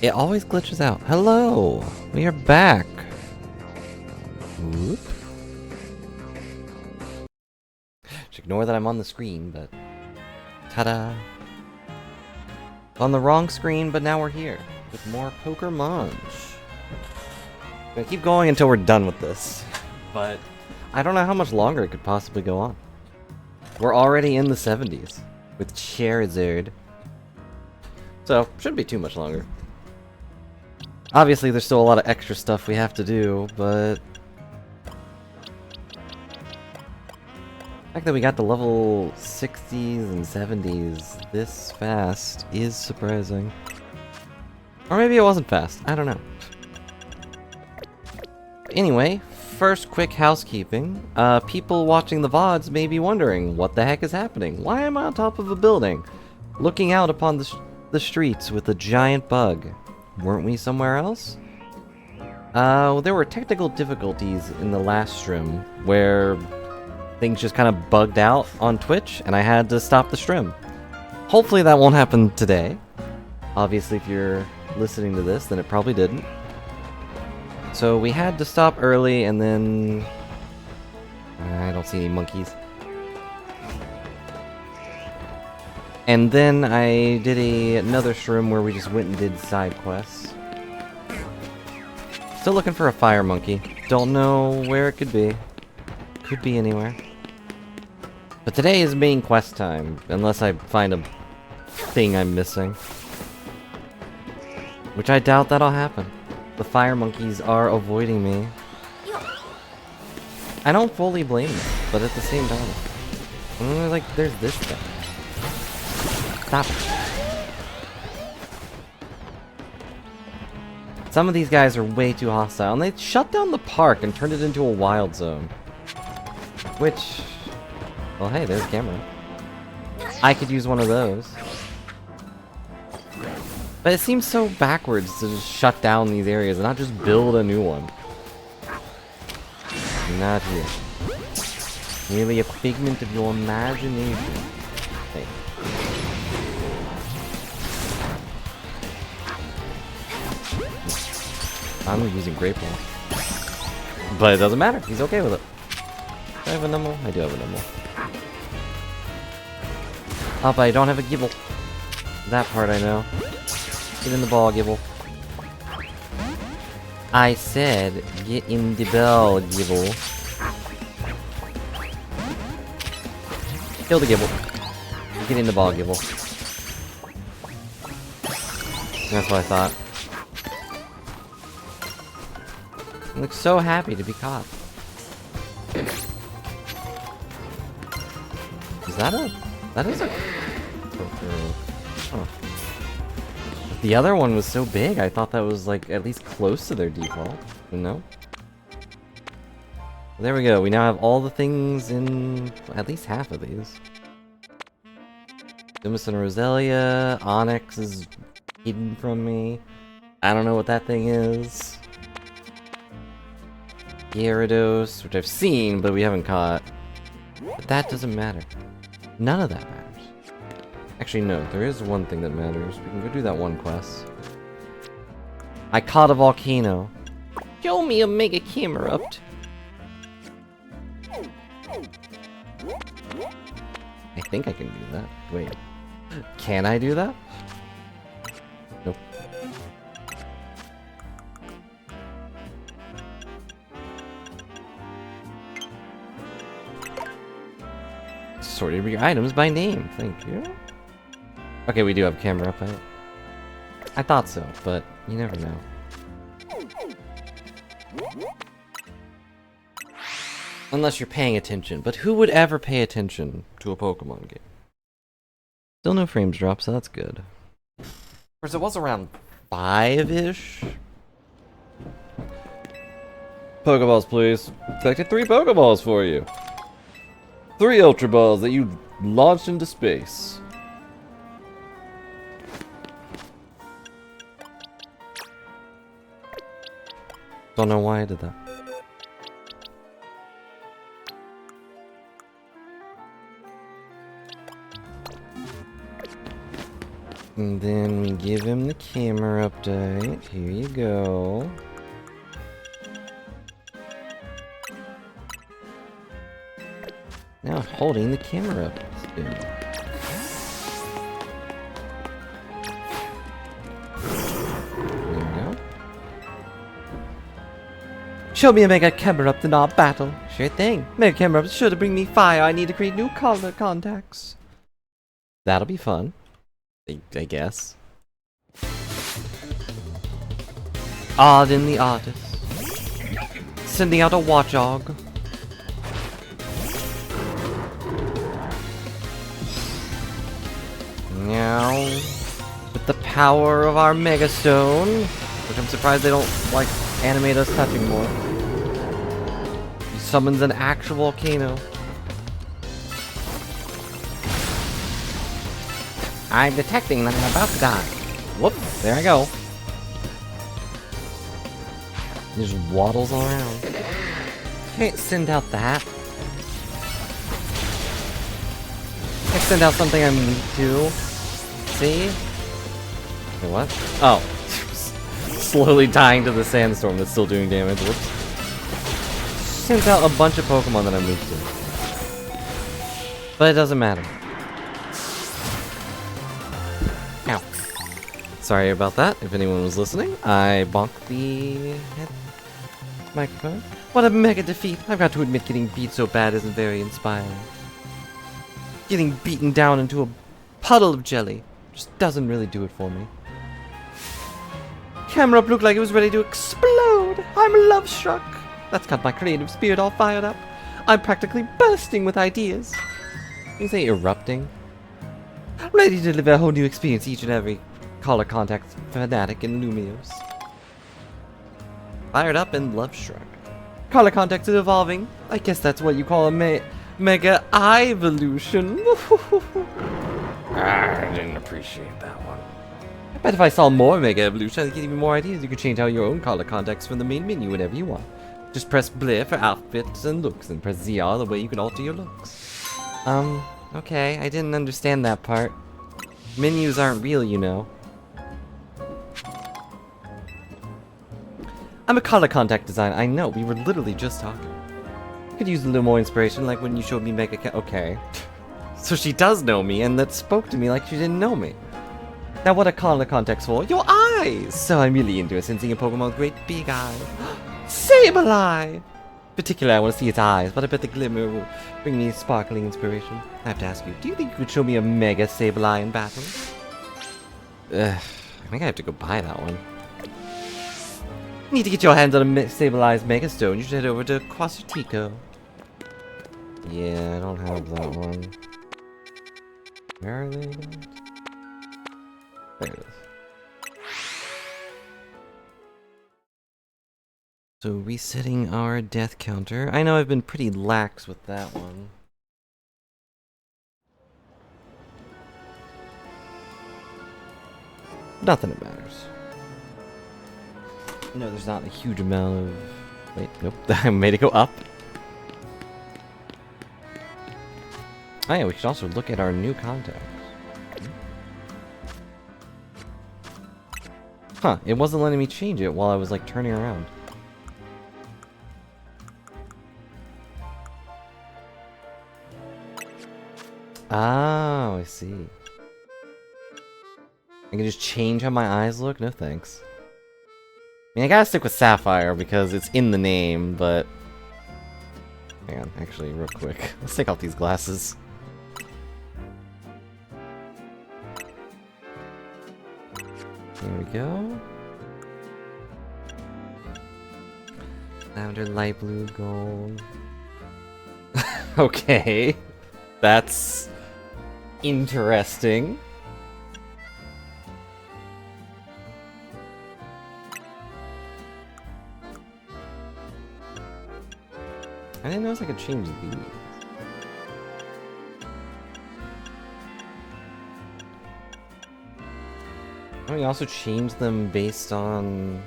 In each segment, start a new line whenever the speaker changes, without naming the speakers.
It always glitches out. Hello! We are back! Whoop. Just ignore that I'm on the screen, but... Ta-da! On the wrong screen, but now we're here. With more Poker-Mon. Gonna keep going until we're done with this. But... I don't know how much longer it could possibly go on. We're already in the 70s. With Charizard. So, shouldn't be too much longer. Obviously, there's still a lot of extra stuff we have to do, but... the fact that we got the level 60s and 70s this fast is surprising. Or maybe it wasn't fast, I don't know. Anyway, first quick housekeeping. People watching the VODs may be wondering, what the heck is happening? Why am I on top of a building? Looking out upon the streets with a giant bug. Weren't we somewhere else? There were technical difficulties in the last stream where things just kind of bugged out on Twitch and I had to stop the stream. Hopefully that won't happen today. Obviously, if you're listening to this, then it probably didn't. So we had to stop early and then... I don't see any monkeys. And then I did another stream where we just went and did side quests. Still looking for a fire monkey. Don't know where it could be. Could be anywhere. But today is main quest time, unless I find a thing I'm missing. Which I doubt that'll happen. The fire monkeys are avoiding me. I don't fully blame them, but at the same time... like, there's this thing. Stop it. Some of these guys are way too hostile, and they shut down the park and turned it into a wild zone. Which... well, hey, there's a camera. I could use one of those. But it seems so backwards to just shut down these areas and not just build a new one. Not here. Merely a figment of your imagination. Hey. I'm using Great Ball. But it doesn't matter, he's okay with it. Do I have a number? I do have a number. Oh, but I don't have a Gibble. That part I know. Get in the ball, Gibble. I said, get in the ball, Gibble. Kill the Gibble. Get in the ball, Gibble. That's what I thought. I look so happy to be caught. Is that a... that is a... huh. The other one was so big, I thought that was like at least close to their default. You know? There we go, we now have all the things in at least half of these. Dumas and Roselia, Onyx is hidden from me. I don't know what that thing is. Gyarados, which I've seen, but we haven't caught. But that doesn't matter. None of that matters. Actually, no, there is one thing that matters. We can go do that one quest. I caught a volcano. Show me a Mega Camerupt. I think I can do that. Wait. Can I do that? Nope. Sorted your items by name, thank you. Okay, we do have camera up. I thought so, but you never know. Unless you're paying attention, but who would ever pay attention to a Pokemon game? Still no frames drop, so that's good. Of course, it was around 5-ish. Pokeballs, please. Collected 3 Pokeballs for you. 3 Ultra Balls that you launched into space. Don't know why I did that. And then we give him the camera update. Here you go. Now holding the camera up. There we go. Show me a Mega camera up in our battle. Sure thing. Mega camera up sure to bring me fire. I need to create new color contacts. That'll be fun. I guess. Arden the artist. Sending out a watchdog. Now, with the power of our Mega Stone, which I'm surprised they don't, like, animate us touching more. He summons an actual volcano. I'm detecting that I'm about to die. Whoop, there I go. He just waddles all around. Can't send out that. Can't send out something I need to. See? Wait, what? Oh. Slowly dying to the sandstorm that's still doing damage. Whoops. Sent out a bunch of Pokemon that I'm weak to. But it doesn't matter. Ow. Sorry about that, if anyone was listening. I bonked the microphone. What a mega defeat! I've got to admit getting beat so bad isn't very inspiring. Getting beaten down into a puddle of jelly just doesn't really do it for me. Camera looked like it was ready to explode! I'm love-struck! That's got my creative spirit all fired up. I'm practically bursting with ideas. You say erupting? Ready to deliver a whole new experience each and every color contact fanatic in Lumios. Fired up and love-struck. Color contacts are evolving. I guess that's what you call a Mega evolution. I didn't appreciate that one. I bet if I saw more Mega Evolution, I'd get even more ideas. You could change out your own color contacts from the main menu whenever you want. Just press Bleh for outfits and looks, and press ZR the way you can alter your looks. Okay, I didn't understand that part. Menus aren't real, you know. I'm a color contact designer. I know, we were literally just talking. Could use a little more inspiration, like when you showed me okay. So she does know me, and that spoke to me like she didn't know me. Now what are color contacts for? Your eyes! So I'm really into sensing a Pokemon with great big eyes. Sableye! Particularly I want to see its eyes, but I bet the glimmer will bring me sparkling inspiration. I have to ask you, do you think you could show me a Mega Sableye in battle? I think I have to go buy that one. You need to get your hands on a Sableye's Mega Stone. You should head over to Quasartico. Yeah, I don't have that one. Where are they? There it is. So resetting our death counter. I know I've been pretty lax with that one. Nothing that matters. No, there's not a huge amount of... Wait, nope. I made it go up. Oh yeah, we should also look at our new contacts. Huh, it wasn't letting me change it while I was like turning around. Oh, I see. I can just change how my eyes look? No thanks. I mean, I gotta stick with Sapphire because it's in the name, but... Hang on, actually, real quick. Let's take off these glasses. There we go. Lavender, light blue, gold. Okay. That's... interesting. I didn't notice I could change these. Oh, you also change them based on...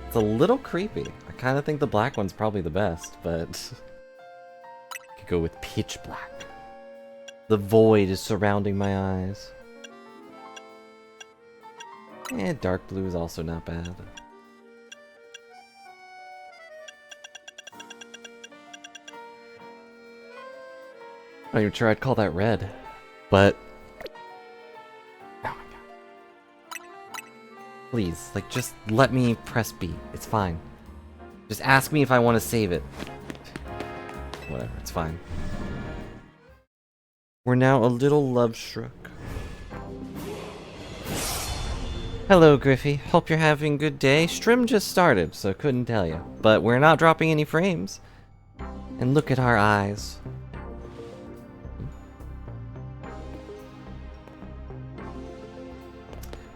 It's a little creepy. I kind of think the black one's probably the best, but... I could go with pitch black. The void is surrounding my eyes. Dark blue is also not bad. I'm not even sure I'd call that red, but... Oh my god. Please, like, just let me press B. It's fine. Just ask me if I want to save it. Whatever, it's fine. We're now a little love-struck. Hello, Griffy. Hope you're having a good day. Stream just started, so couldn't tell you. But we're not dropping any frames. And look at our eyes.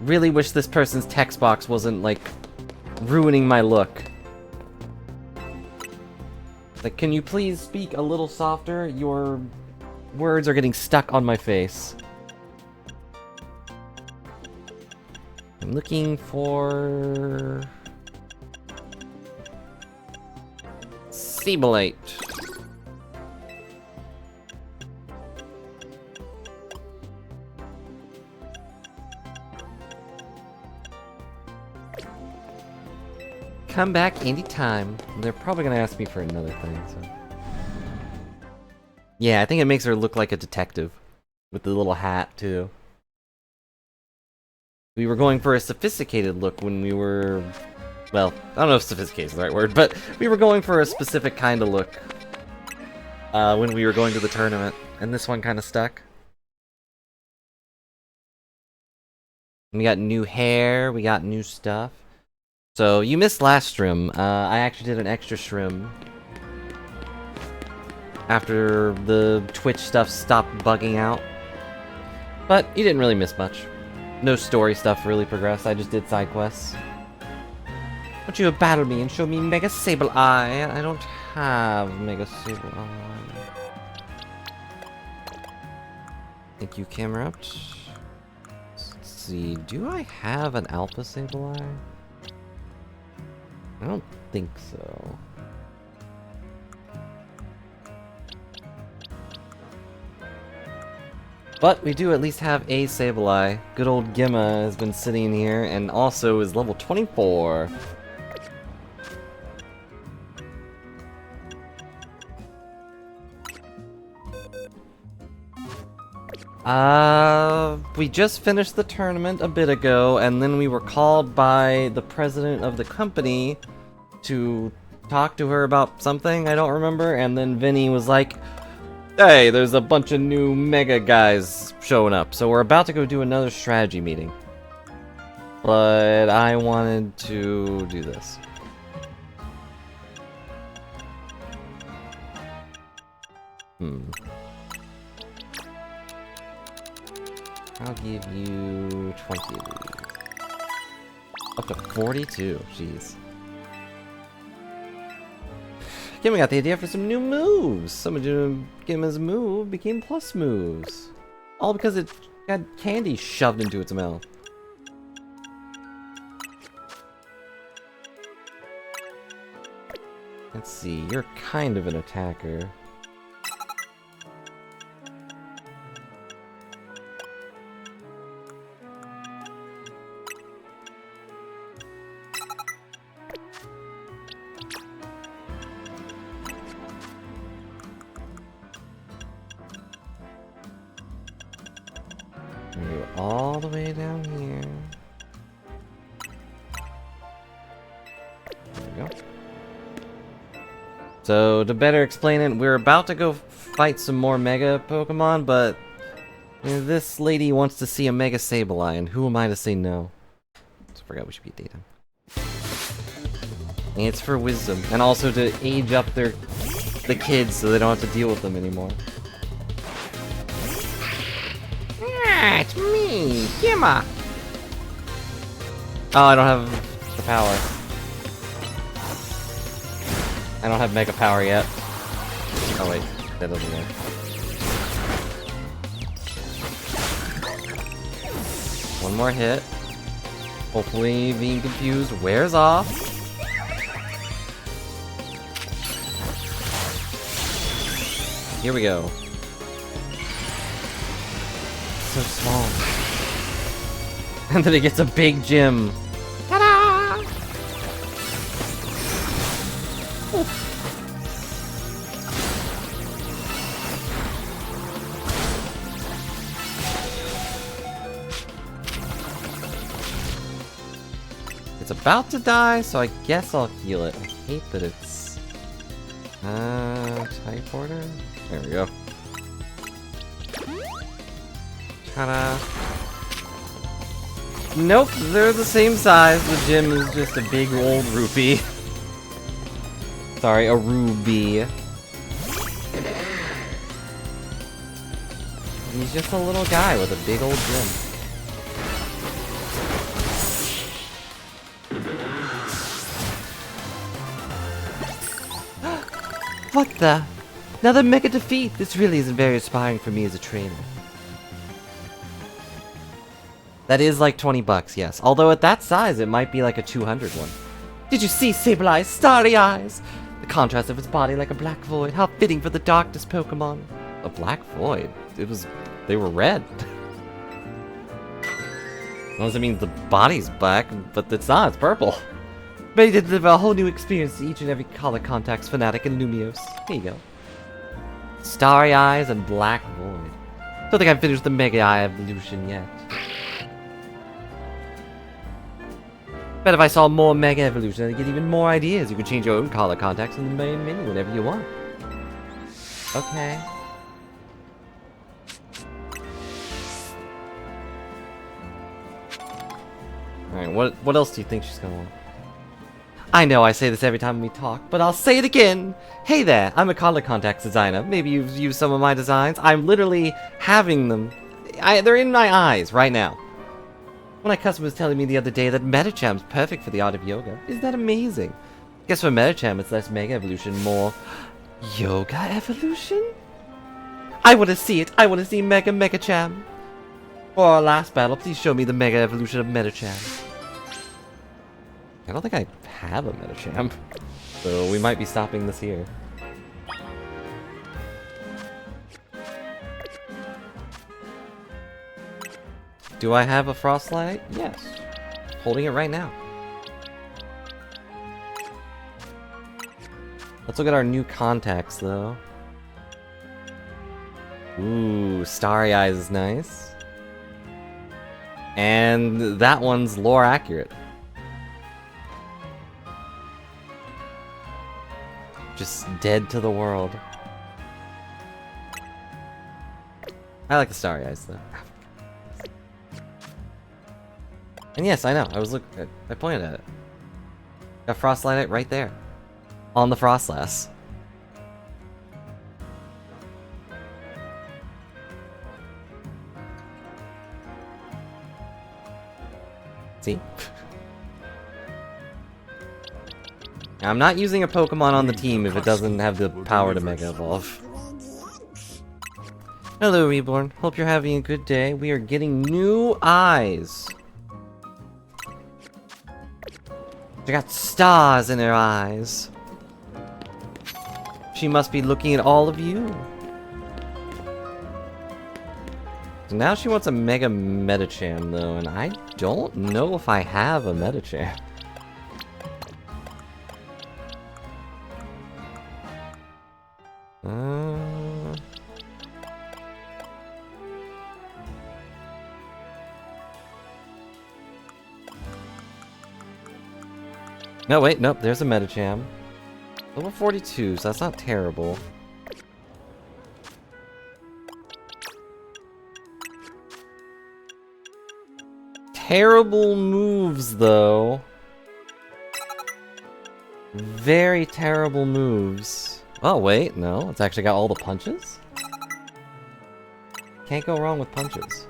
Really wish this person's text box wasn't, like, ruining my look. Like, can you please speak a little softer? Your words are getting stuck on my face. I'm looking for... Sablite. Come back anytime. They're probably gonna ask me for another thing, so... Yeah, I think it makes her look like a detective. With the little hat, too. We were going for a sophisticated look when we were... Well, I don't know if sophisticated is the right word, but we were going for a specific kind of look. When we were going to the tournament. And this one kind of stuck. We got new hair, we got new stuff. So, you missed last stream. I actually did an extra stream. After the Twitch stuff stopped bugging out. But you didn't really miss much. No story stuff really progressed, I just did side quests. Won't you battle me and show me Mega Sable Eye? I don't have Mega Sable Eye. Thank you, Camerupt. Let's see, do I have an Alpha Sable Eye? I don't think so. But we do at least have a Sableye. Good old Gimma has been sitting here and also is level 24. We just finished the tournament a bit ago, and then we were called by the president of the company to talk to her about something, I don't remember, and then Vinny was like, hey, there's a bunch of new Mega guys showing up, so we're about to go do another strategy meeting. But I wanted to do this. I'll give you 20 of these. Up to 42, jeez. Gimma got the idea for some new moves. Some of Gimma's move became plus moves. All because it had candy shoved into its mouth. Let's see, you're kind of an attacker. All the way down here. There we go. So, to better explain it, we're about to go fight some more Mega Pokemon, but this lady wants to see a Mega Sableye, and who am I to say no? I forgot we should be at daytime. And it's for wisdom, and also to age up the kids so they don't have to deal with them anymore. It's me, Gimma! Oh, I don't have the power. I don't have Mega Power yet. Oh wait, that doesn't work. One more hit. Hopefully being confused wears off. Here we go. So small. And then he gets a big gym. Ta-da! It's about to die, so I guess I'll heal it. I hate that it's... type order? There we go. Ta-da. Nope, they're the same size. The gym is just a big old rupee. Sorry, a ruby. He's just a little guy with a big old gym. What the? Another mega defeat! This really isn't very inspiring for me as a trainer. That is like 20 bucks, yes. Although at that size, it might be like a 200 one. Did you see Sable Eye's starry eyes? The contrast of its body like a black void. How fitting for the darkness Pokemon. A black void? They were red. Well, I mean, the body's black, but it's not, it's purple. Ready to deliver a whole new experience to each and every Color Contacts fanatic in Lumiose. Here you go. Starry eyes and black void. Don't think I've finished the Mega Eye evolution yet. Bet if I saw more Mega Evolution, I'd get even more ideas. You can change your own Color Contacts in the main menu whenever you want. Okay. Alright, what else do you think she's gonna want? I know I say this every time we talk, but I'll say it again! Hey there, I'm a Color Contacts designer. Maybe you've used some of my designs. I'm literally having them. They're in my eyes right now. One of my customers was telling me the other day that Metacham's perfect for the art of yoga. Isn't that amazing? Guess for Metacham it's less Mega Evolution, more Yoga Evolution? I want to see it! I want to see Megacham! For our last battle, please show me the Mega Evolution of Metacham. I don't think I have a Metacham, so we might be stopping this here. Do I have a Frostlight? Yes. Holding it right now. Let's look at our new contacts, though. Ooh, Starry Eyes is nice. And that one's lore accurate. Just dead to the world. I like the Starry Eyes, though. And yes, I know. I pointed at it. Got Frostlight right there. On the Frostlass. See? I'm not using a Pokemon on the team if it doesn't have the power to Mega Evolve. Hello, Reborn. Hope you're having a good day. We are getting new eyes. She got stars in her eyes. She must be looking at all of you. So now she wants a Mega Metacham, though, and I don't know if I have a Metacham. No, wait, nope, there's a Metacham. Level 42, so that's not terrible. Terrible moves, though. Very terrible moves. Oh, wait, no, it's actually got all the punches? Can't go wrong with punches.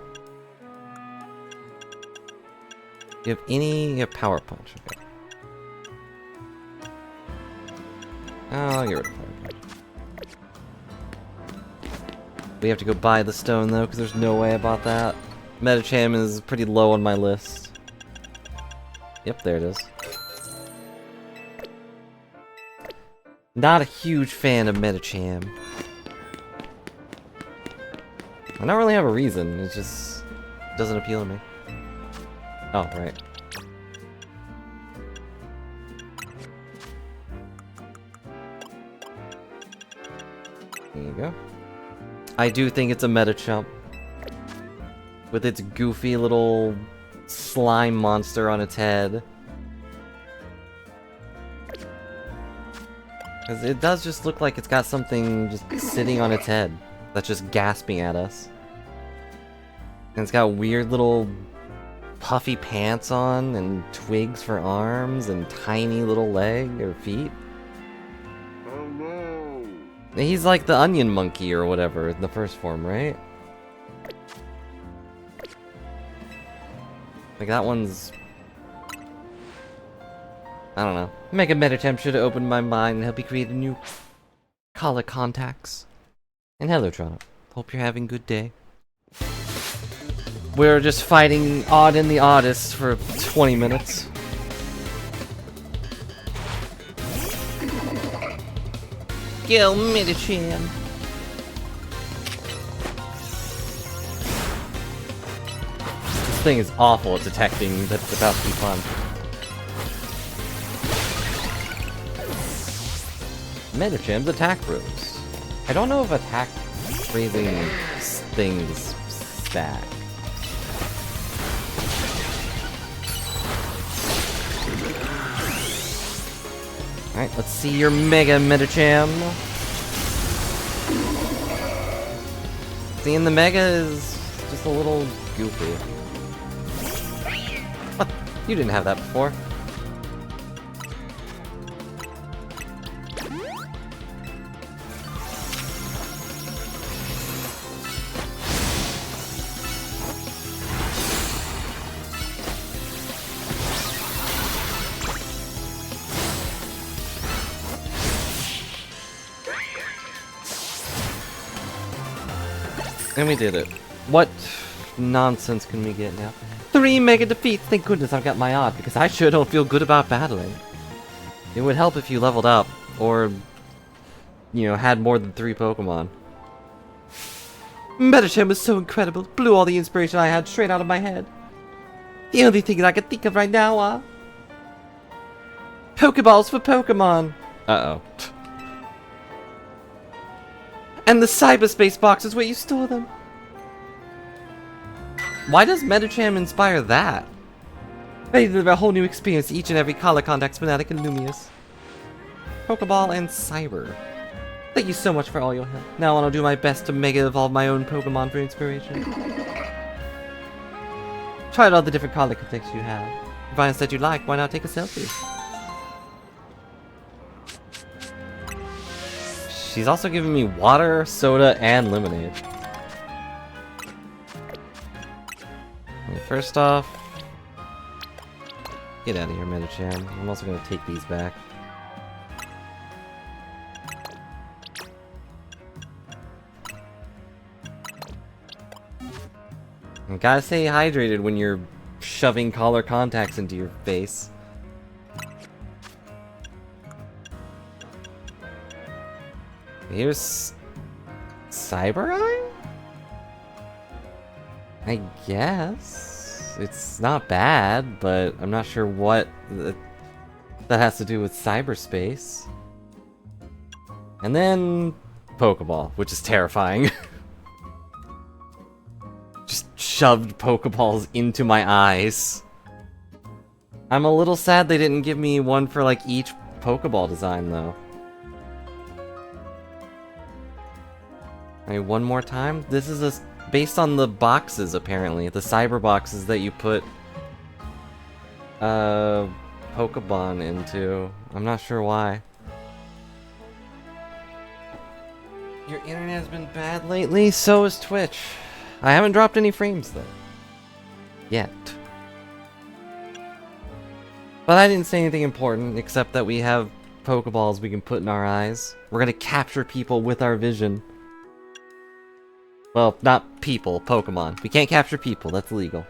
You have power punch, okay. I'll get rid of Fire Punch. We have to go buy the stone, though, because there's no way I bought that. Metacham is pretty low on my list. Yep, there it is. Not a huge fan of Metacham. I don't really have a reason, it just doesn't appeal to me. Oh, right. There you go. I do think it's a meta chump. With its goofy little slime monster on its head. Because it does just look like it's got something just sitting on its head that's just gasping at us. And it's got weird little puffy pants on and twigs for arms and tiny little leg or feet.
Hello.
He's like the onion monkey or whatever in the first form, right? Like that one's... I don't know. Mega Meditemp should have opened my mind and helped me create a new color contacts. And hello, Toronto. Hope you're having a good day. We're just fighting Odd and the Oddest for 20 minutes. Go, Meditemp. This thing is awful at detecting that's about to be fun. Medichamp's attack rose. I don't know if attack raising things stack. Alright, let's see your Mega Medicham. Seeing the Mega is just a little goofy. What? You didn't have that before. And we did it. What nonsense can we get now? 3 mega defeats! Thank goodness I've got my odd, because I sure don't feel good about battling. It would help if you leveled up, or, you know, had more than 3 Pokemon. Medicham was so incredible, blew all the inspiration I had straight out of my head. The only thing that I can think of right now are... Pokeballs for Pokemon! Uh-oh. And the cyberspace box is where you store them. Why does Medicham inspire that? Ready to live a whole new experience each and every color contact's fanatic and Lumious. Pokeball and Cyber. Thank you so much for all your help. Now I'll do my best to Mega Evolve my own Pokemon for inspiration. Try out all the different color contacts you have. If I said you like, why not take a selfie? She's also giving me water, soda, and lemonade. Okay, first off, get out of here, Medicham. I'm also going to take these back. You gotta stay hydrated when you're shoving collar contacts into your face. Here's... Cyber-Eye? I guess. It's not bad, but I'm not sure what that has to do with cyberspace. And then... Pokeball, which is terrifying. Just shoved Pokeballs into my eyes. I'm a little sad they didn't give me one for, like, each Pokeball design, though. Alright, one more time. This is based on the boxes, apparently. The cyber boxes that you put Pokemon into. I'm not sure why. Your internet has been bad lately, so is Twitch. I haven't dropped any frames, though. Yet. But I didn't say anything important, except that we have Pokeballs we can put in our eyes. We're gonna capture people with our vision. Well, not people, Pokemon. We can't capture people, that's illegal.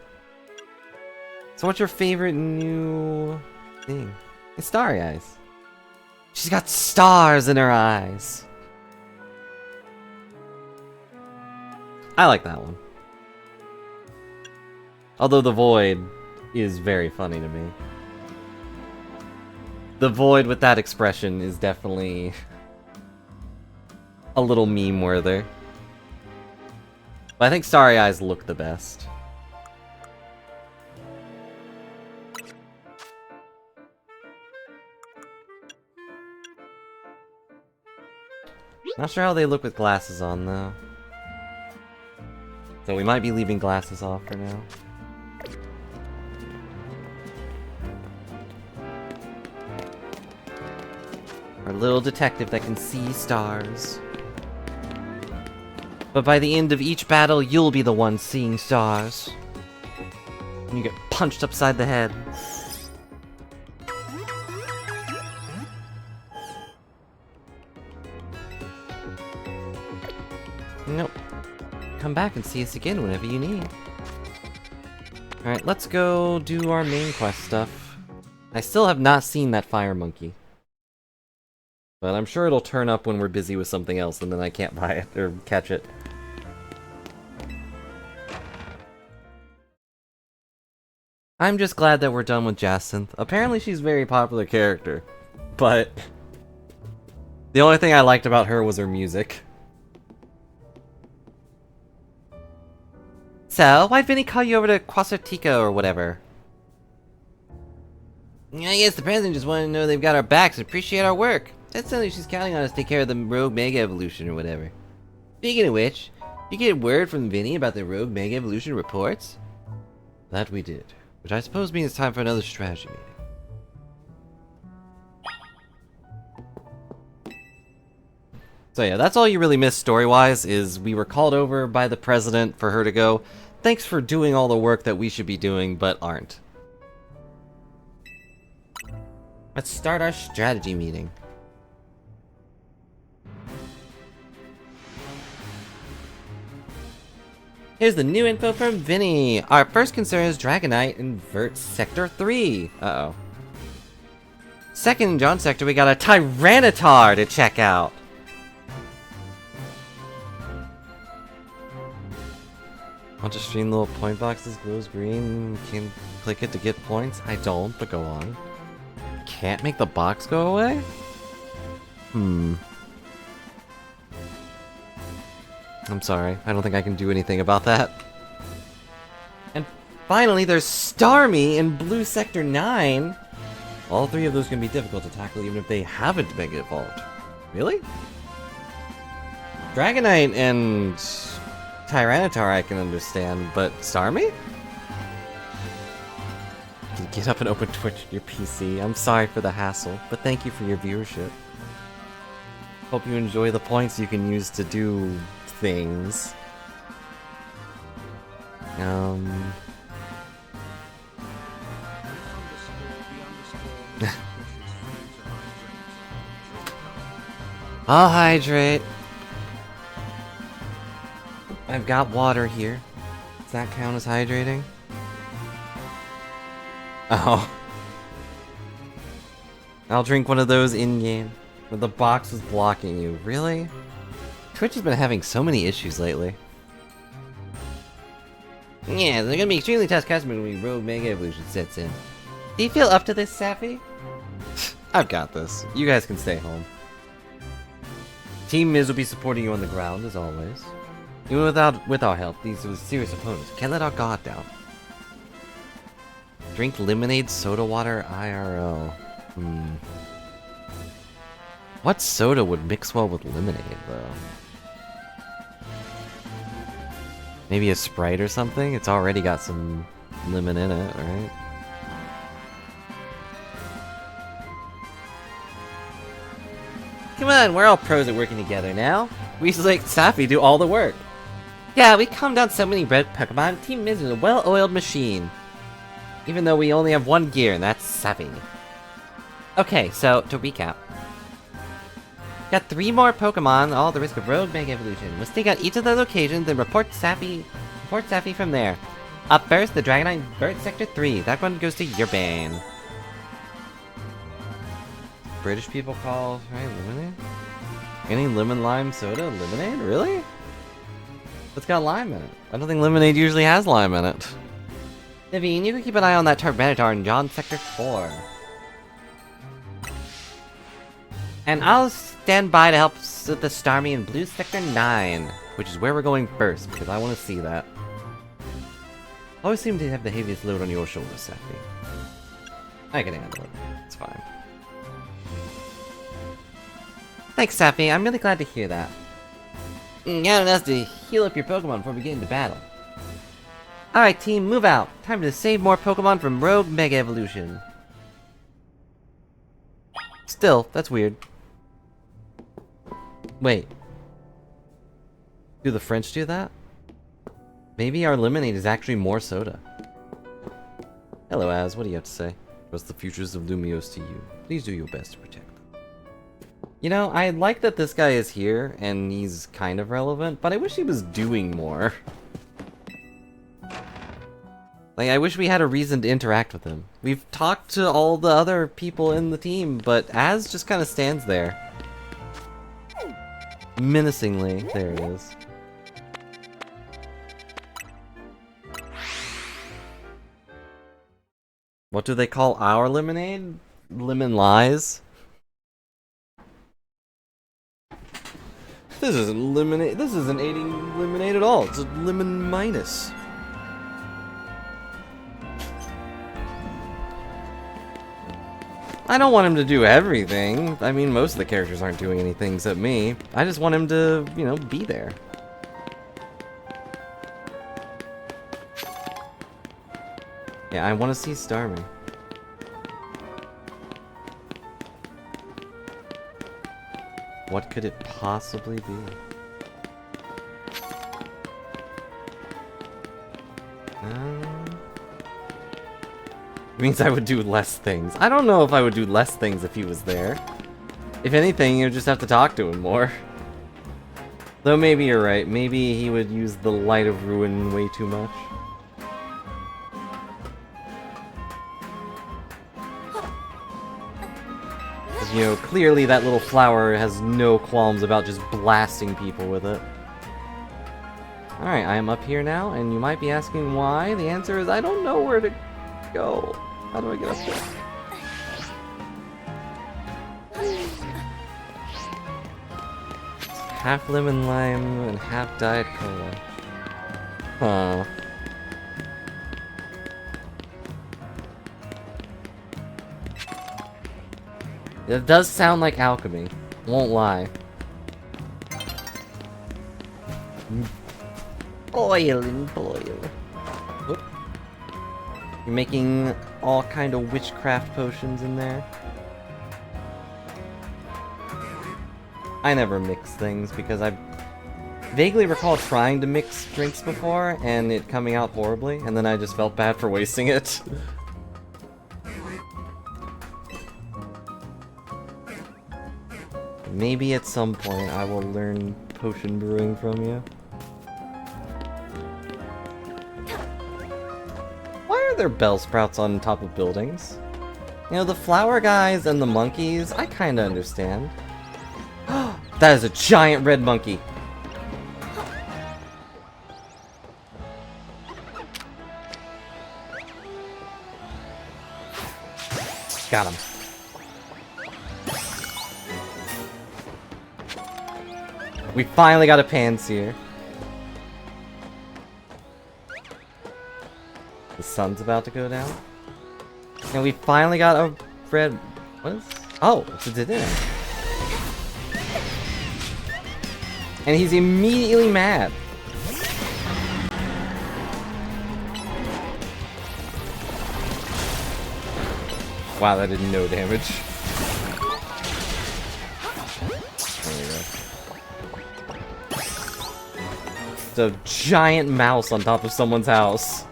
So what's your favorite new thing? It's Starry Eyes. She's got stars in her eyes. I like that one. Although the Void is very funny to me. The void with that expression is definitely a little meme-worthy. But I think Starry Eyes look the best. Not sure how they look with glasses on, though. So we might be leaving glasses off for now. Our little detective that can see stars. But by the end of each battle, you'll be the one seeing stars. And you get punched upside the head. Nope. Come back and see us again whenever you need. Alright, let's go do our main quest stuff. I still have not seen that fire monkey. But I'm sure it'll turn up when we're busy with something else and then I can't buy it or catch it. I'm just glad that we're done with Jacinth. Apparently she's a very popular character, but the only thing I liked about her was her music. So, why'd Vinny call you over to Quasartico or whatever? I guess the president just wanted to know they've got our backs and appreciate our work. That's something she's counting on us to take care of the Rogue Mega Evolution or whatever. Speaking of which, you get word from Vinny about the Rogue Mega Evolution reports? That we did. Which I suppose means it's time for another strategy meeting. So yeah, that's all you really missed story-wise, is we were called over by the president for her to go, thanks for doing all the work that we should be doing, but aren't. Let's start our strategy meeting. Here's the new info from Vinny. Our first concern is Dragonite in Vert Sector 3. Uh-oh. Second in John Sector, we got a Tyranitar to check out. Want to stream little point boxes, glows green, can click it to get points? I don't, but go on. Can't make the box go away? I'm sorry, I don't think I can do anything about that. And finally, there's Starmie in Blue Sector 9! All three of those can be difficult to tackle even if they haven't Mega Evolved. Really? Dragonite and Tyranitar I can understand, but Starmie? You can get up and open Twitch on your PC. I'm sorry for the hassle, but thank you for your viewership. Hope you enjoy the points you can use to do things. I'll hydrate. I've got water here. Does that count as hydrating? Oh. I'll drink one of those in-game. But the box was blocking you. Really? Twitch has been having so many issues lately. Yeah, they're gonna be extremely tough customers when Rogue Mega Evolution sets in. Do you feel up to this, Sappy? I've got this. You guys can stay home. Team Miz will be supporting you on the ground, as always. Even with our help, these are serious opponents. Can't let our guard down. Drink lemonade, soda water, IRL. What soda would mix well with lemonade, though? Maybe a Sprite or something? It's already got some lemon in it, right? Come on, we're all pros at working together now. We just let Sappy do all the work. Yeah, we calmed down so many red Pokemon. Team Miz is a well-oiled machine. Even though we only have one gear, and that's Sappy. Okay, so, to recap. Got 3 more Pokemon, all at the risk of Rogue Mega Evolution. We'll stake out each of the locations and report Sappy from there. Up first, the Dragonite Vert Sector 3. That one goes to your band. British people call, right, lemonade? Any lemon lime soda? Lemonade? Really? It's got lime in it. I don't think lemonade usually has lime in it. Naveen, you can keep an eye on that Tyranitar in John Sector 4. And I'll stand by to help with the Starmie in Blue Sector 9, which is where we're going first, because I want to see that. Always seem to have the heaviest load on your shoulders, Safi. I can handle it. It's fine. Thanks, Safi. I'm really glad to hear that. Count on us to heal up your Pokemon before we get into battle. Alright, team, move out. Time to save more Pokemon from Rogue Mega Evolution. Still, that's weird. Wait. Do the French do that? Maybe our lemonade is actually more soda. Hello, Az. What do you have to say? Trust the futures of Lumiose to you. Please do your best to protect them. You know, I like that this guy is here, and he's kind of relevant, but I wish he was doing more. Like, I wish we had a reason to interact with him. We've talked to all the other people in the team, but Az just kind of stands there. Menacingly. There it is. What do they call our lemonade? Lemon lies? This isn't lemonade. This isn't aiding lemonade at all. It's a lemon minus. I don't want him to do everything. I mean, most of the characters aren't doing anything except me. I just want him to, you know, be there. Yeah, I want to see Starmie. What could it possibly be? It means I would do less things. I don't know if I would do less things if he was there. If anything, you just have to talk to him more. Though maybe you're right. Maybe he would use the Light of Ruin way too much. You know, clearly that little flower has no qualms about just blasting people with it. Alright, I am up here now, and you might be asking why. The answer is I don't know where to go. How do I get up there? It's half lemon lime and half Diet Cola. Huh. It does sound like alchemy. Won't lie. Boil and boil. Whoop. You're making all kind of witchcraft potions in there. I never mix things because I vaguely recall trying to mix drinks before and it coming out horribly, and then I just felt bad for wasting it. Maybe at some point I will learn potion brewing from you. Why are there bell sprouts on top of buildings? You know, the flower guys and the monkeys, I kinda understand. That is a giant red monkey! Got him. We finally got a Pansear. The sun's about to go down. And we finally got a red... What is... Oh, it's a Dedenne. And he's immediately mad. Wow, that did no damage. A giant mouse on top of someone's house.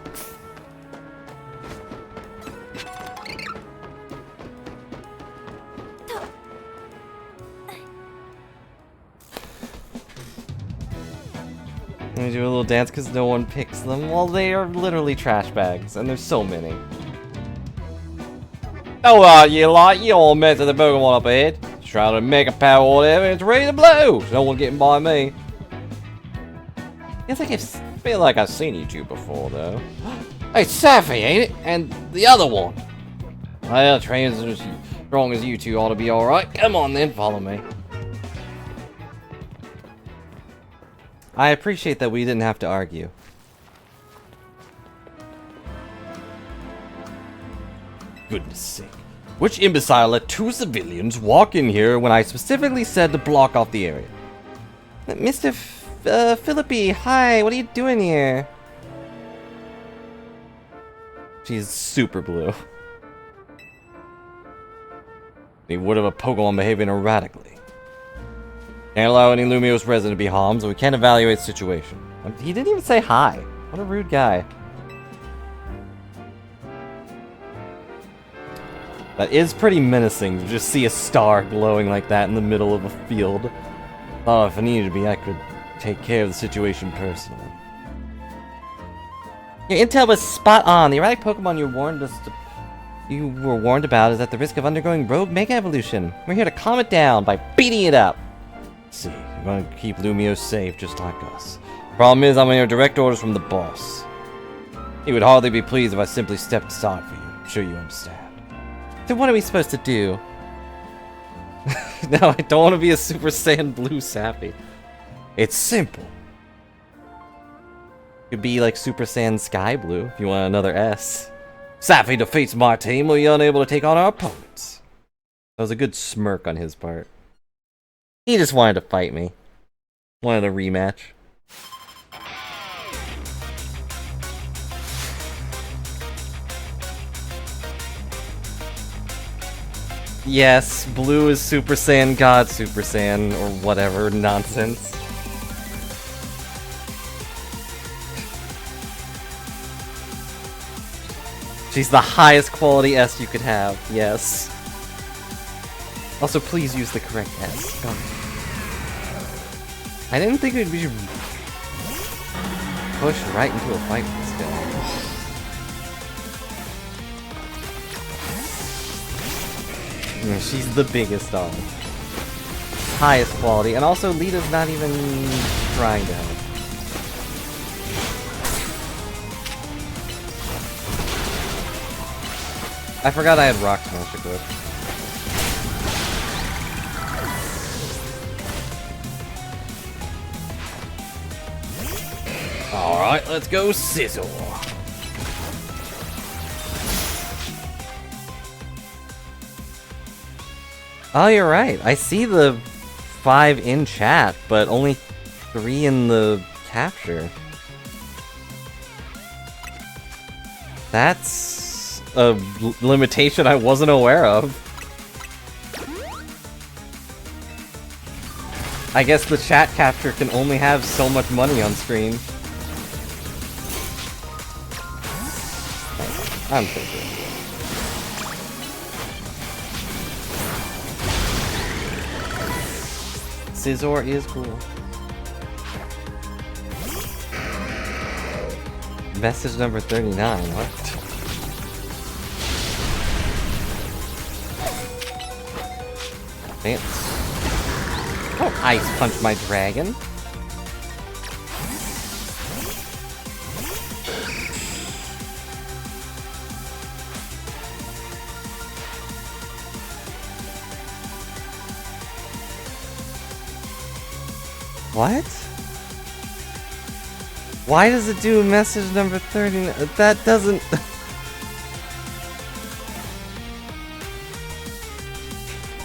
Let me do a little dance because no one picks them. Well, they are literally trash bags, and there's so many. Oh, you lot, you all met to the Pokemon up ahead. Trying to make a power or whatever, it's ready to blow. No one getting by me. It's like I feel like I've seen you two before, though. Hey, Safi, ain't it? And the other one. Well, trains as strong as you two ought to be alright. Come on then, follow me. I appreciate that we didn't have to argue. Goodness sake. Which imbecile let two civilians walk in here when I specifically said to block off the area? Mr. Philippi, hi, what are you doing here? She's super blue. He would have a Pokemon behaving erratically. Can't allow any Lumiose resident to be harmed, so we can't evaluate the situation. He didn't even say hi. What a rude guy. That is pretty menacing to just see a star glowing like that in the middle of a field. Oh, if I needed to be, I could take care of the situation personally. Your intel was spot on. The erratic Pokemon you were warned about is at the risk of undergoing rogue Mega Evolution. We're here to calm it down by beating it up. Let's see, you're going to keep Lumiose safe just like us. Problem is, I'm under direct orders from the boss. He would hardly be pleased if I simply stepped aside for you. I'm sure you understand. Then what are we supposed to do? No, I don't want to be a Super Saiyan Blue Sappy. It's simple. Could be like Super Saiyan Sky Blue if you want another S. Sappy defeats my team, we'll be unable to take on our opponents. That was a good smirk on his part. He just wanted to fight me. Wanted a rematch. Yes, Blue is Super Saiyan God Super Saiyan, or whatever nonsense. She's the highest quality S you could have, yes. Also, please use the correct S. Oh. I didn't think we'd be pushed right into a fight with this guy. She's the biggest dog. Highest quality, and also Lita's not even trying to help. I forgot I had Rock Smash equipped. Alright, let's go Scizor. Oh, you're right. I see the 5 in chat, but only 3 in the capture. That's a limitation I wasn't aware of. I guess the chat capture can only have so much money on screen. I'm thinking. Scizor is cool. Message number 39, what? Dance. Don't ice punch my dragon. What? Why does it do message number 39? That doesn't...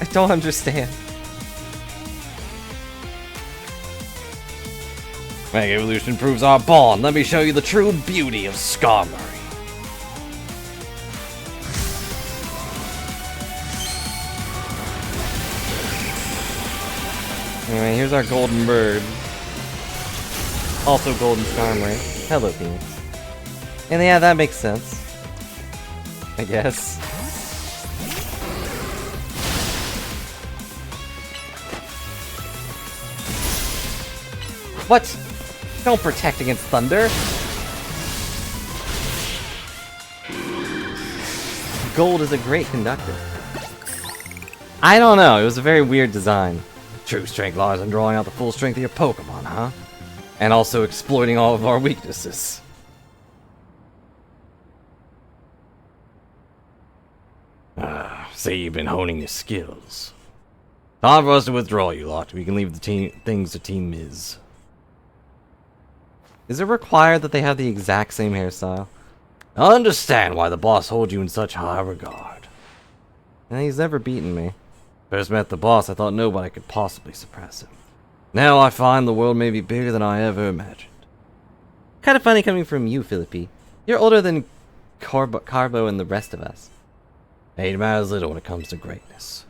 I don't understand. Mega Evolution proves our bond. Let me show you the true beauty of Skarmory. Alright, here's our golden bird. Also golden Skarmory. Hello, Phoenix. And yeah, that makes sense. I guess. What? Don't protect against thunder. Gold is a great conductor. I don't know, it was a very weird design. True strength lies in drawing out the full strength of your Pokemon, huh? And also exploiting all of our weaknesses. Say you've been honing your skills. Time for us to withdraw, you lot. We can leave the things to Team Miz. Is it required that they have the exact same hairstyle? I understand why the boss holds you in such high regard. And he's never beaten me. First met the boss, I thought nobody could possibly suppress him. Now I find the world may be bigger than I ever imagined. Kind of funny coming from you, Philippi. You're older than Carbo and the rest of us. Age matters little when it comes to greatness.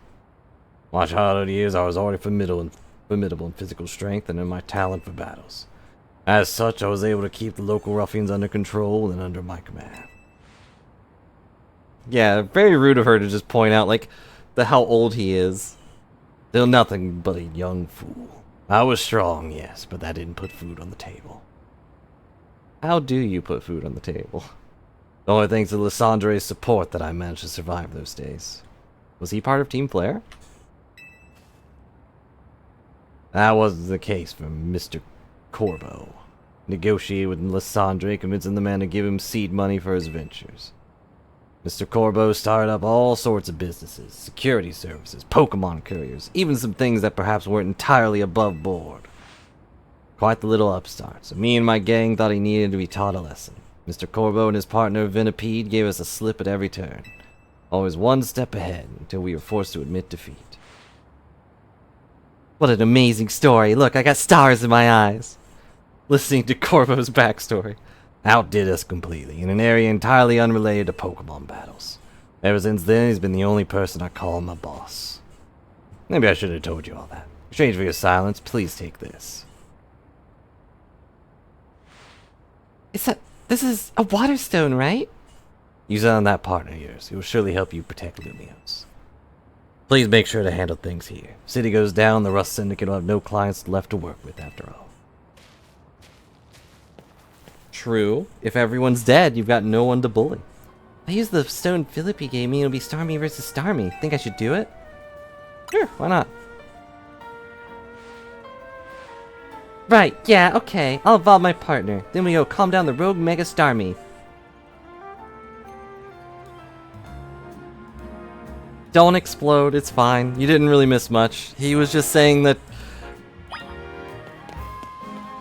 My childhood years, I was already formidable in physical strength and in my talent for battles. As such, I was able to keep the local ruffians under control and under my command. Yeah, very rude of her to just point out, like, how old he is. Still nothing but a young fool. I was strong, yes, but that didn't put food on the table. How do you put food on the table? Only thanks to Lysandre's support that I managed to survive those days. Was he part of Team Flare? That wasn't the case for Mr. Corbo. Negotiated with Lysandre, convincing the man to give him seed money for his ventures. Mr. Corbo started up all sorts of businesses, security services, Pokemon couriers, even some things that perhaps weren't entirely above board. Quite the little upstart, so me and my gang thought he needed to be taught a lesson. Mr. Corbo and his partner Venipede gave us a slip at every turn. Always one step ahead, until we were forced to admit defeat. What an amazing story. Look, I got stars in my eyes. Listening to Corbo's backstory. Outdid us completely, in an area entirely unrelated to Pokemon battles. Ever since then, he's been the only person I call my boss. Maybe I should have told you all that. In exchange for your silence, please take this. This is a water stone, right? Use it on that partner of yours. It will surely help you protect Lumios. Please make sure to handle things here. If City goes down, the Rust Syndicate will have no clients left to work with after all. True. If everyone's dead, you've got no one to bully. I use the stone Philippi gave me, it'll be Starmie versus Starmie. Think I should do it? Sure, why not? Right, yeah, okay. I'll evolve my partner. Then we go calm down the rogue Mega Starmie. Don't explode, it's fine. You didn't really miss much. He was just saying that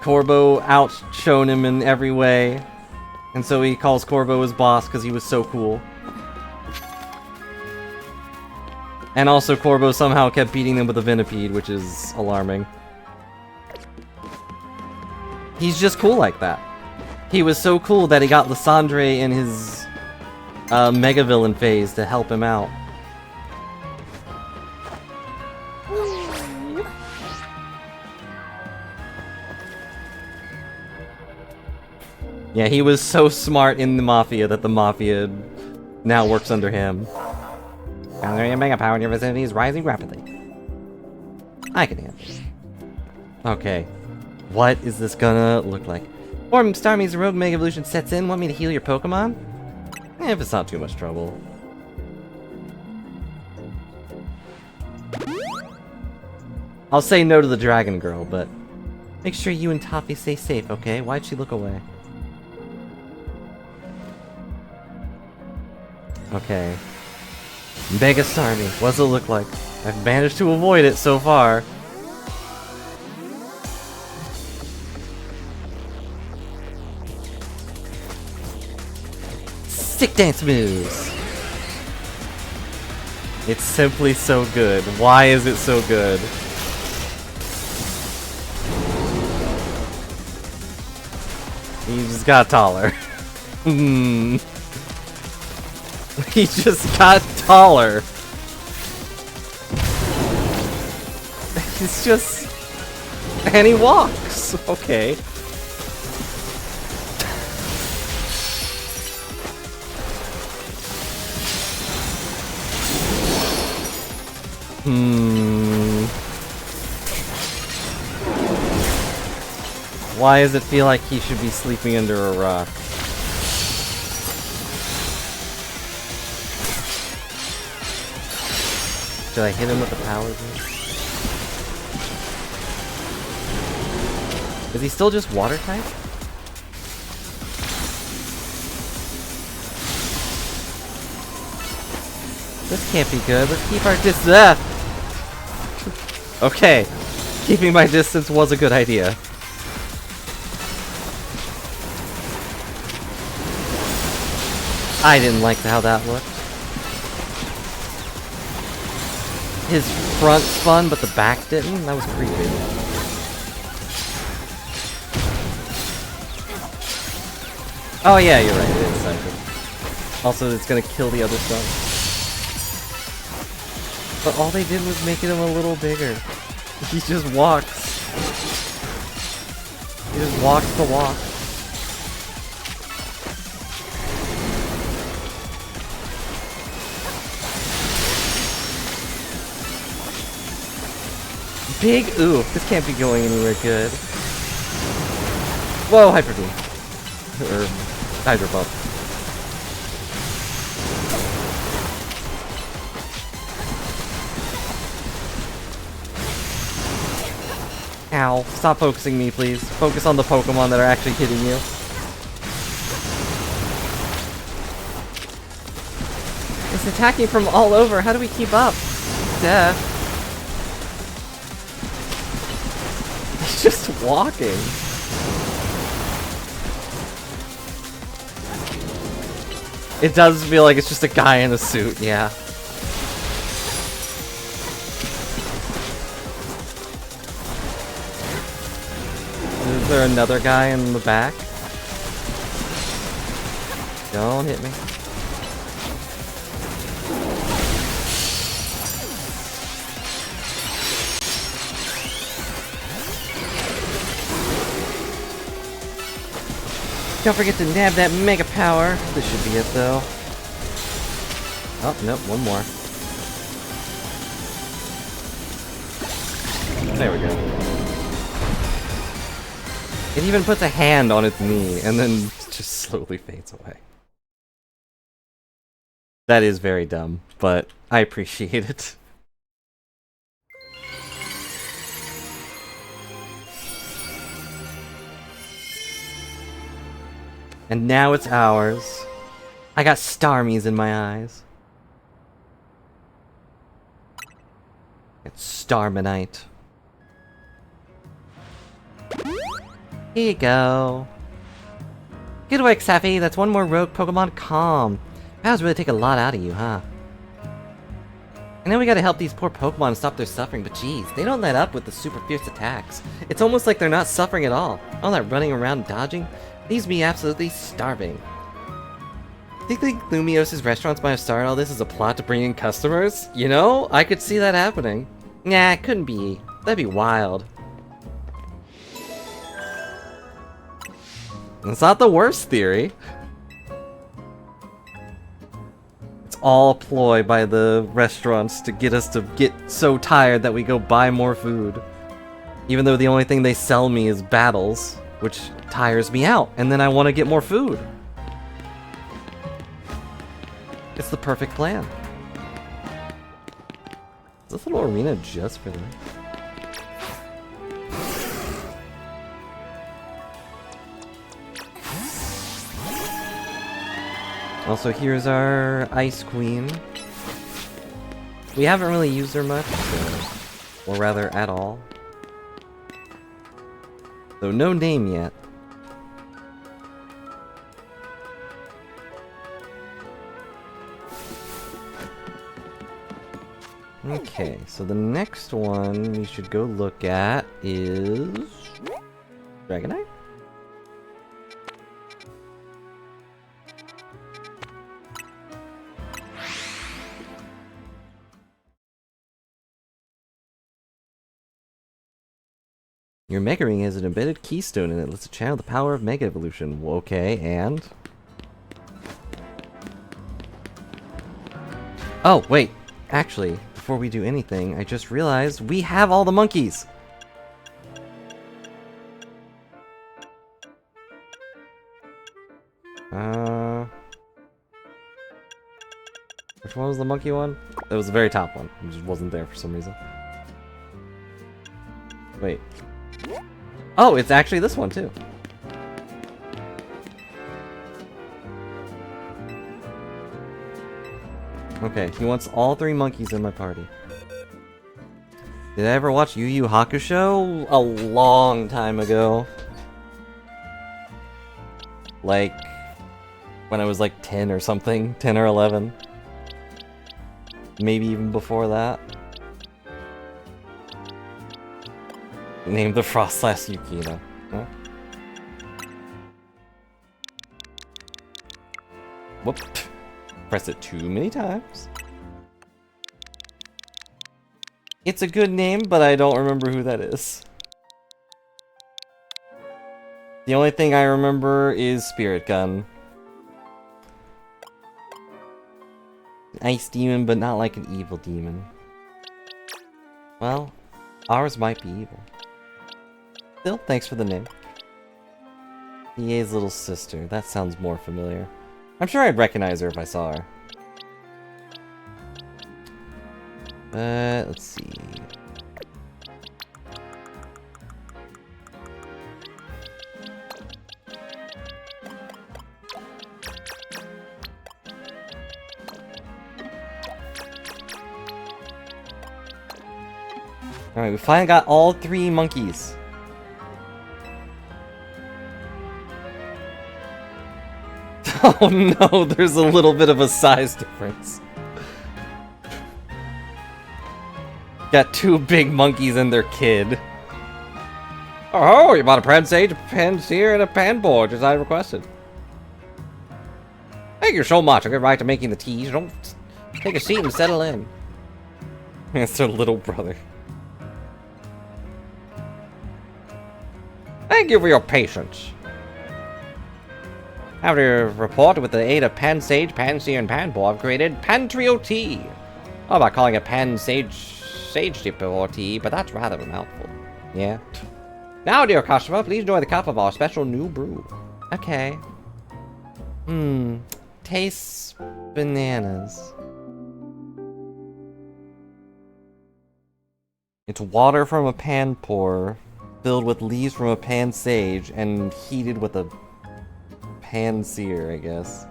Corbo outshone him in every way. And so he calls Corbo his boss because he was so cool. And also Corbo somehow kept beating them with a Venipede, which is alarming. He's just cool like that. He was so cool that he got Lysandre in his Mega Villain phase to help him out. Yeah, he was so smart in the Mafia that the Mafia now works under him. Your Mega Power in your vicinity is rising rapidly. I can handle it. Okay. What is this gonna look like? Or Starmie's Rogue Mega Evolution sets in, want me to heal your Pokemon? If it's not too much trouble. I'll say no to the Dragon Girl, but make sure you and Toffee stay safe, okay? Why'd she look away? Okay. Mega Starmie, what does it look like? I've managed to avoid it so far. Sick dance moves! It's simply so good. Why is it so good? He just got taller. He just got taller. It's just... And he walks. Okay. Why does it feel like he should be sleeping under a rock? Should I hit him with the power boost? Is he still just water type? This can't be good. Let's keep our distance. Okay. Keeping my distance was a good idea. I didn't like how that looked. His front spun, but the back didn't? That was creepy. Oh yeah, you're right, it is psychic. Also, it's gonna kill the other stuff. But all they did was make him a little bigger. He just walks. He just walks the walk. Big ooh, this can't be going anywhere good. Whoa, Hyper Beam. Or Hydro Bump. Ow. Stop focusing me, please. Focus on the Pokemon that are actually hitting you. It's attacking from all over. How do we keep up? Duh. He's just walking. It does feel like it's just a guy in a suit, yeah. Is there another guy in the back? Don't hit me. Don't forget to nab that Mega Power. This should be it, though. Oh, nope, one more. There we go. It even puts a hand on its knee, and then just slowly fades away. That is very dumb, but I appreciate it. And now it's ours. I got Starmies in my eyes. It's Starmanite. Here you go. Good work, Safi. That's one more rogue Pokemon calm. Powers really take a lot out of you, huh? I know we gotta help these poor Pokemon stop their suffering, but geez, they don't let up with the super fierce attacks. It's almost like they're not suffering at all. All that running around and dodging leaves me absolutely starving. Think Lumios's restaurants might have started all this as a plot to bring in customers? You know, I could see that happening. Nah, it couldn't be. That'd be wild. It's not the worst theory. It's all a ploy by the restaurants to get us to get so tired that we go buy more food. Even though the only thing they sell me is battles, which tires me out, and then I want to get more food. It's the perfect plan. Is this little arena just for them? Also, here's our Ice Queen. We haven't really used her much, or rather, at all. So, no name yet. Okay, so the next one we should go look at is Dragonite? Your Mega Ring has an embedded keystone in it. Let's channel the power of Mega Evolution. Okay, and... Oh, wait. Actually, before we do anything, I just realized we have all the monkeys! Which one was the monkey one? It was the very top one. It just wasn't there for some reason. Wait. Oh, it's actually this one too. Okay, he wants all 3 monkeys in my party. Did I ever watch Yu Yu Hakusho? A long time ago. Like, when I was like 10 or something. 10 or 11. Maybe even before that. Name the Frost slash Yukino. Huh? Whoop. Press it too many times. It's a good name, but I don't remember who that is. The only thing I remember is Spirit Gun. Ice demon, but not like an evil demon. Well, ours might be evil. Still, thanks for the name. EA's little sister. That sounds more familiar. I'm sure I'd recognize her if I saw her. Let's see. Alright, we finally got all 3 monkeys. Oh no, there's a little bit of a size difference. Got 2 big monkeys and their kid. Oh, you bought a pan sage, a pan seer, and a pan board, as I requested. Thank you so much. I'll get right to making the teas. Don't take a seat and settle in. It's their little brother. Thank you for your patience. After report with the aid of Pan Sage, Pan Seer, and Pan Board, I've created Pan Trio Tea. Oh, about calling it Pan Sage Dipper Tea, but that's rather a mouthful. Yeah. Now, dear customer, please enjoy the cup of our special new brew. Okay. Tastes bananas. It's water from a pan pour, filled with leaves from a pan sage, and heated with a pan seer, I guess.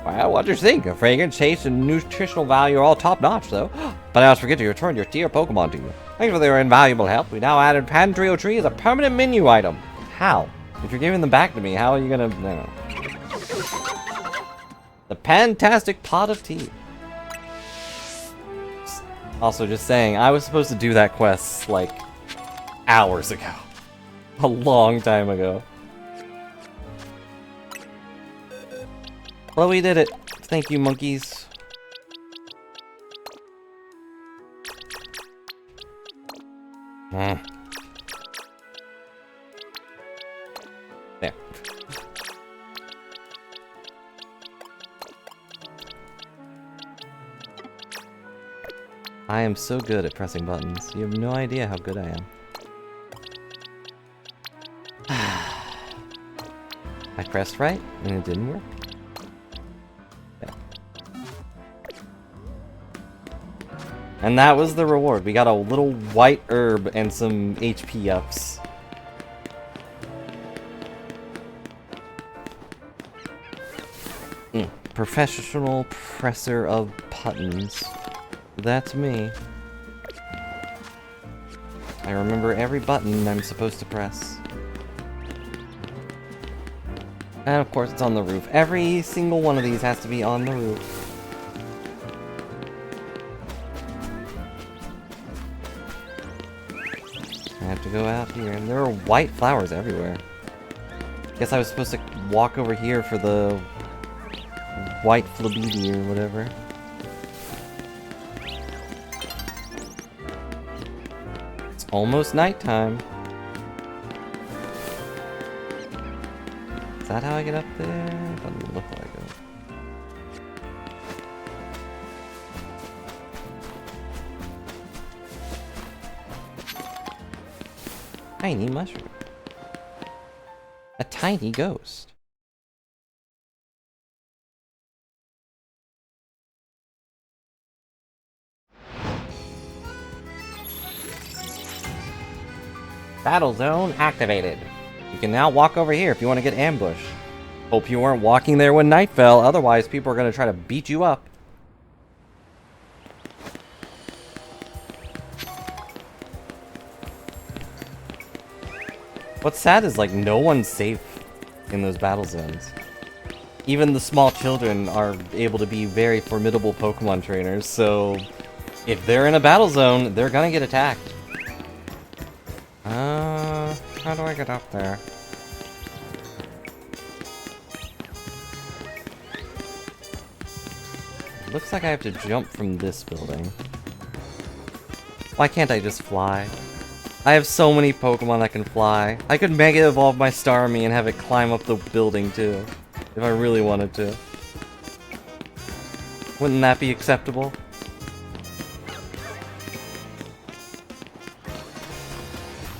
Well, what do you think? A fragrance, taste, and nutritional value are all top-notch, though. But I always forget to return your dear Pokemon to you. Thanks for their invaluable help. We now added Pan Trio Tree as a permanent menu item. How? If you're giving them back to me, how are you gonna... No. The Pantastic Pot of Tea. Also, just saying, I was supposed to do that quest, like, hours ago. A long time ago. Well, we did it. Thank you, monkeys. There. I am so good at pressing buttons. You have no idea how good I am. I pressed right, and it didn't work. And that was the reward. We got a little white herb and some HP ups. Professional presser of buttons. That's me. I remember every button I'm supposed to press. And of course it's on the roof. Every single one of these has to be on the roof. I have to go out here, and there are white flowers everywhere. Guess I was supposed to walk over here for the white flabidi or whatever. It's almost nighttime. Is that how I get up there? Doesn't look like it. Tiny mushroom. A tiny ghost. Battle zone activated. You can now walk over here if you want to get ambushed. Hope you weren't walking there when night fell, otherwise people are gonna try to beat you up. What's sad is, like, no one's safe in those battle zones. Even the small children are able to be very formidable Pokemon trainers, so if they're in a battle zone, they're gonna get attacked. How do I get up there? Looks like I have to jump from this building. Why can't I just fly? I have so many Pokemon that can fly. I could Mega Evolve my Starmie and have it climb up the building too, if I really wanted to. Wouldn't that be acceptable?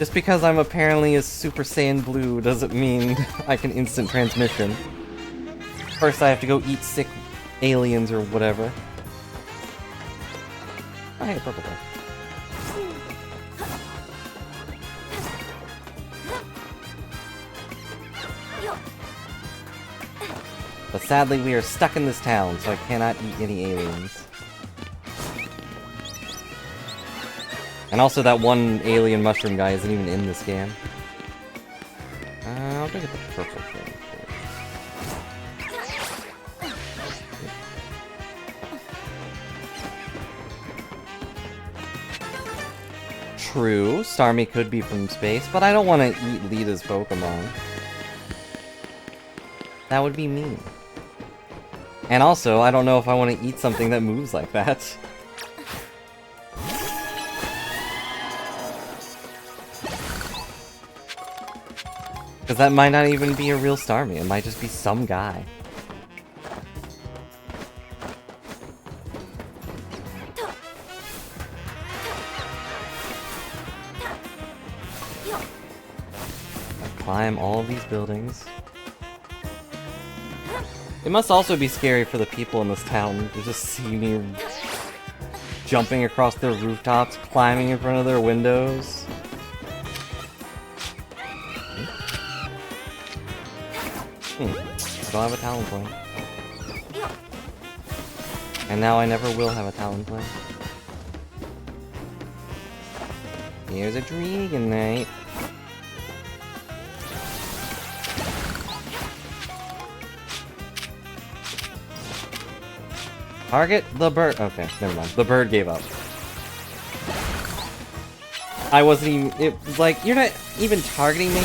Just because I'm apparently a Super Saiyan Blue doesn't mean I can instant transmission. First I have to go eat sick aliens or whatever. Oh, hey, purple ball. But sadly we are stuck in this town, so I cannot eat any aliens. And also that one alien mushroom guy isn't even in this game. I'll go get the purple thing first. True, Starmie could be from space, but I don't want to eat Lita's Pokemon. That would be mean. And also, I don't know if I want to eat something that moves like that. Because that might not even be a real Starmie, it might just be some guy. I climb all of these buildings. It must also be scary for the people in this town to just see me jumping across their rooftops, climbing in front of their windows. Don't have a Talonflame. And now I never will have a Talonflame. Here's a Dragonite. Target the bird. Okay, never mind. The bird gave up. I wasn't even. It was like, you're not even targeting me?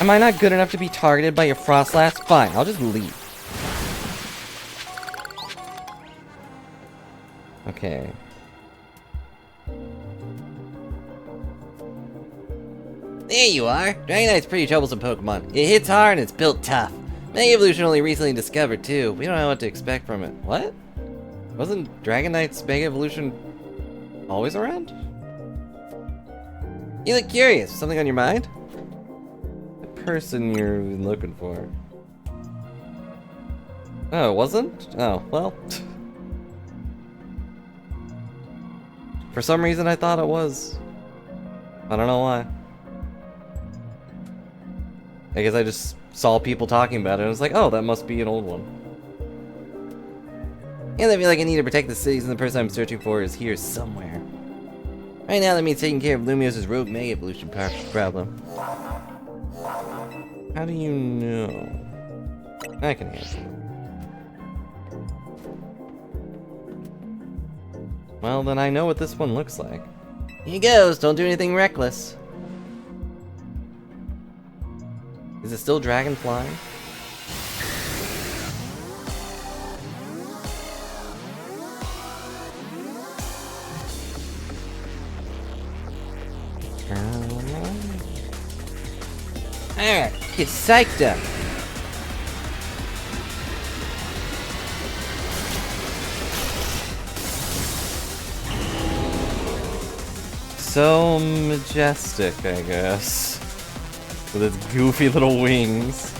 Am I not good enough to be targeted by your Frostlass? Fine, I'll just leave. Okay. There you are! Dragonite's pretty troublesome Pokemon. It hits hard and it's built tough. Mega Evolution only recently discovered too. We don't know what to expect from it. What? Wasn't Dragonite's Mega Evolution always around? You look curious. Something on your mind? Person you're looking for. Oh, it wasn't? Oh, well. For some reason I thought it was. I don't know why. I guess I just saw people talking about it and I was like, oh, that must be an old one. And I feel like I need to protect the cities and the person I'm searching for is here somewhere. Right now that means taking care of Lumios's rogue Mega Evolution problem. How do you know? I can answer. Well, then I know what this one looks like. Here goes, don't do anything reckless. Is it still dragon flying? Alright, get psyched up. So majestic, I guess. With its goofy little wings.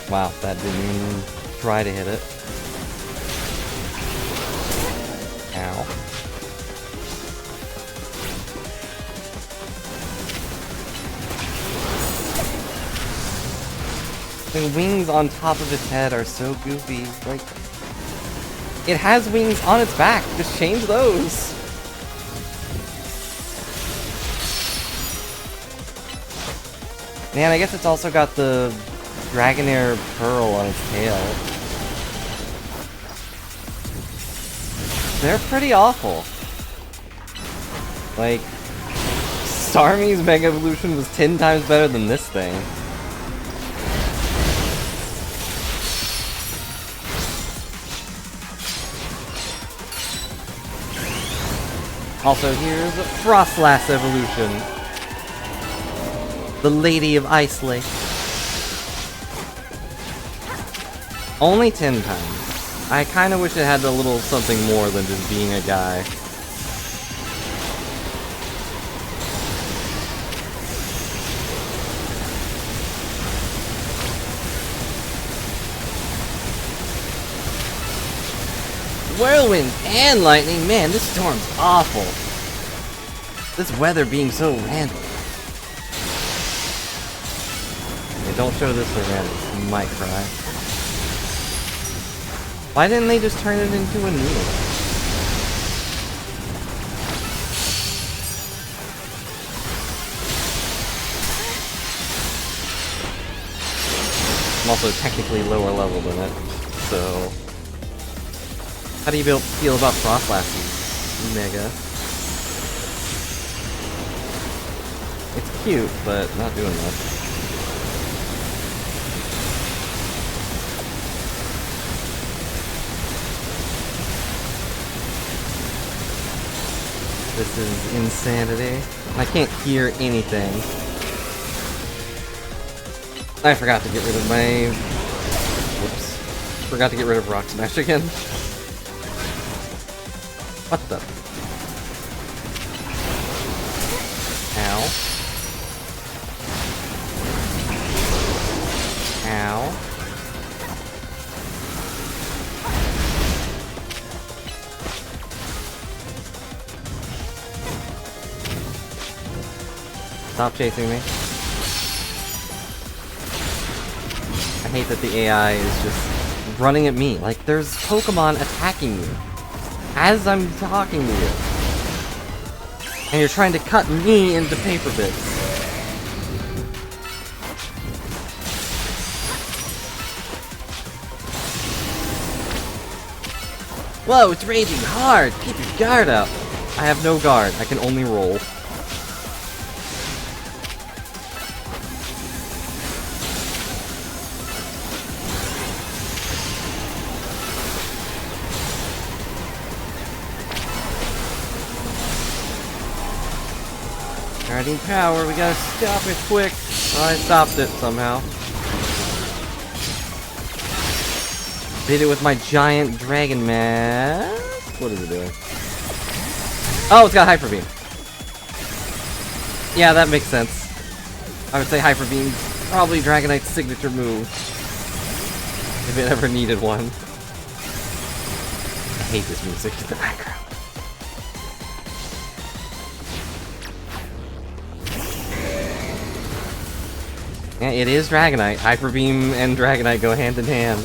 Wow, that didn't even try to hit it. Ow. fucking wings on top of its head are so goofy. Like, it has wings on its back. Just change those. Man, I guess it's also got the Dragonair pearl on its tail. They're pretty awful. Like, Starmie's Mega Evolution was 10 times better than this thing. Also, here's a Frostlass evolution. The Lady of Ice Lake. Only 10 times. I kinda wish it had a little something more than just being a guy. Whirlwind and lightning, man, this storm's awful. This weather being so random. Hey, don't show this so random, you might cry. Why didn't they just turn it into a noodle? I'm also technically lower level than it, so... How do you feel about Frostlasses, Mega? It's cute, but not doing much. This is insanity. I can't hear anything. I forgot to get rid of my... Whoops. Forgot to get rid of Rock Smash again. What the? Ow. Ow. Stop chasing me. I hate that the AI is just running at me. Like, there's Pokemon attacking you as I'm talking to you. And you're trying to cut me into paper bits. Whoa, it's raging hard! Keep your guard up! I have no guard, I can only roll. Guarding power, we gotta stop it quick! Oh, I stopped it somehow. Did it with my giant dragon mask. What is it doing? Oh, it's got Hyper Beam. Yeah, that makes sense. I would say Hyper Beam, probably Dragonite's signature move. If it ever needed one. I hate this music in the background. Yeah, it is Dragonite. Hyper Beam and Dragonite go hand in hand.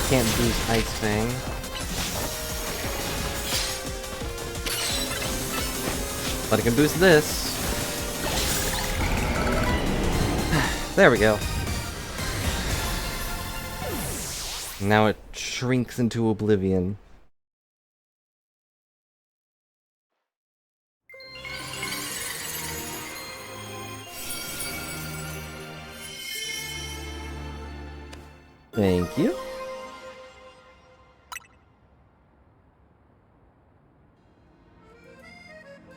Can't boost Ice Fang. But I can boost this. There we go. Now it shrinks into oblivion. Thank you.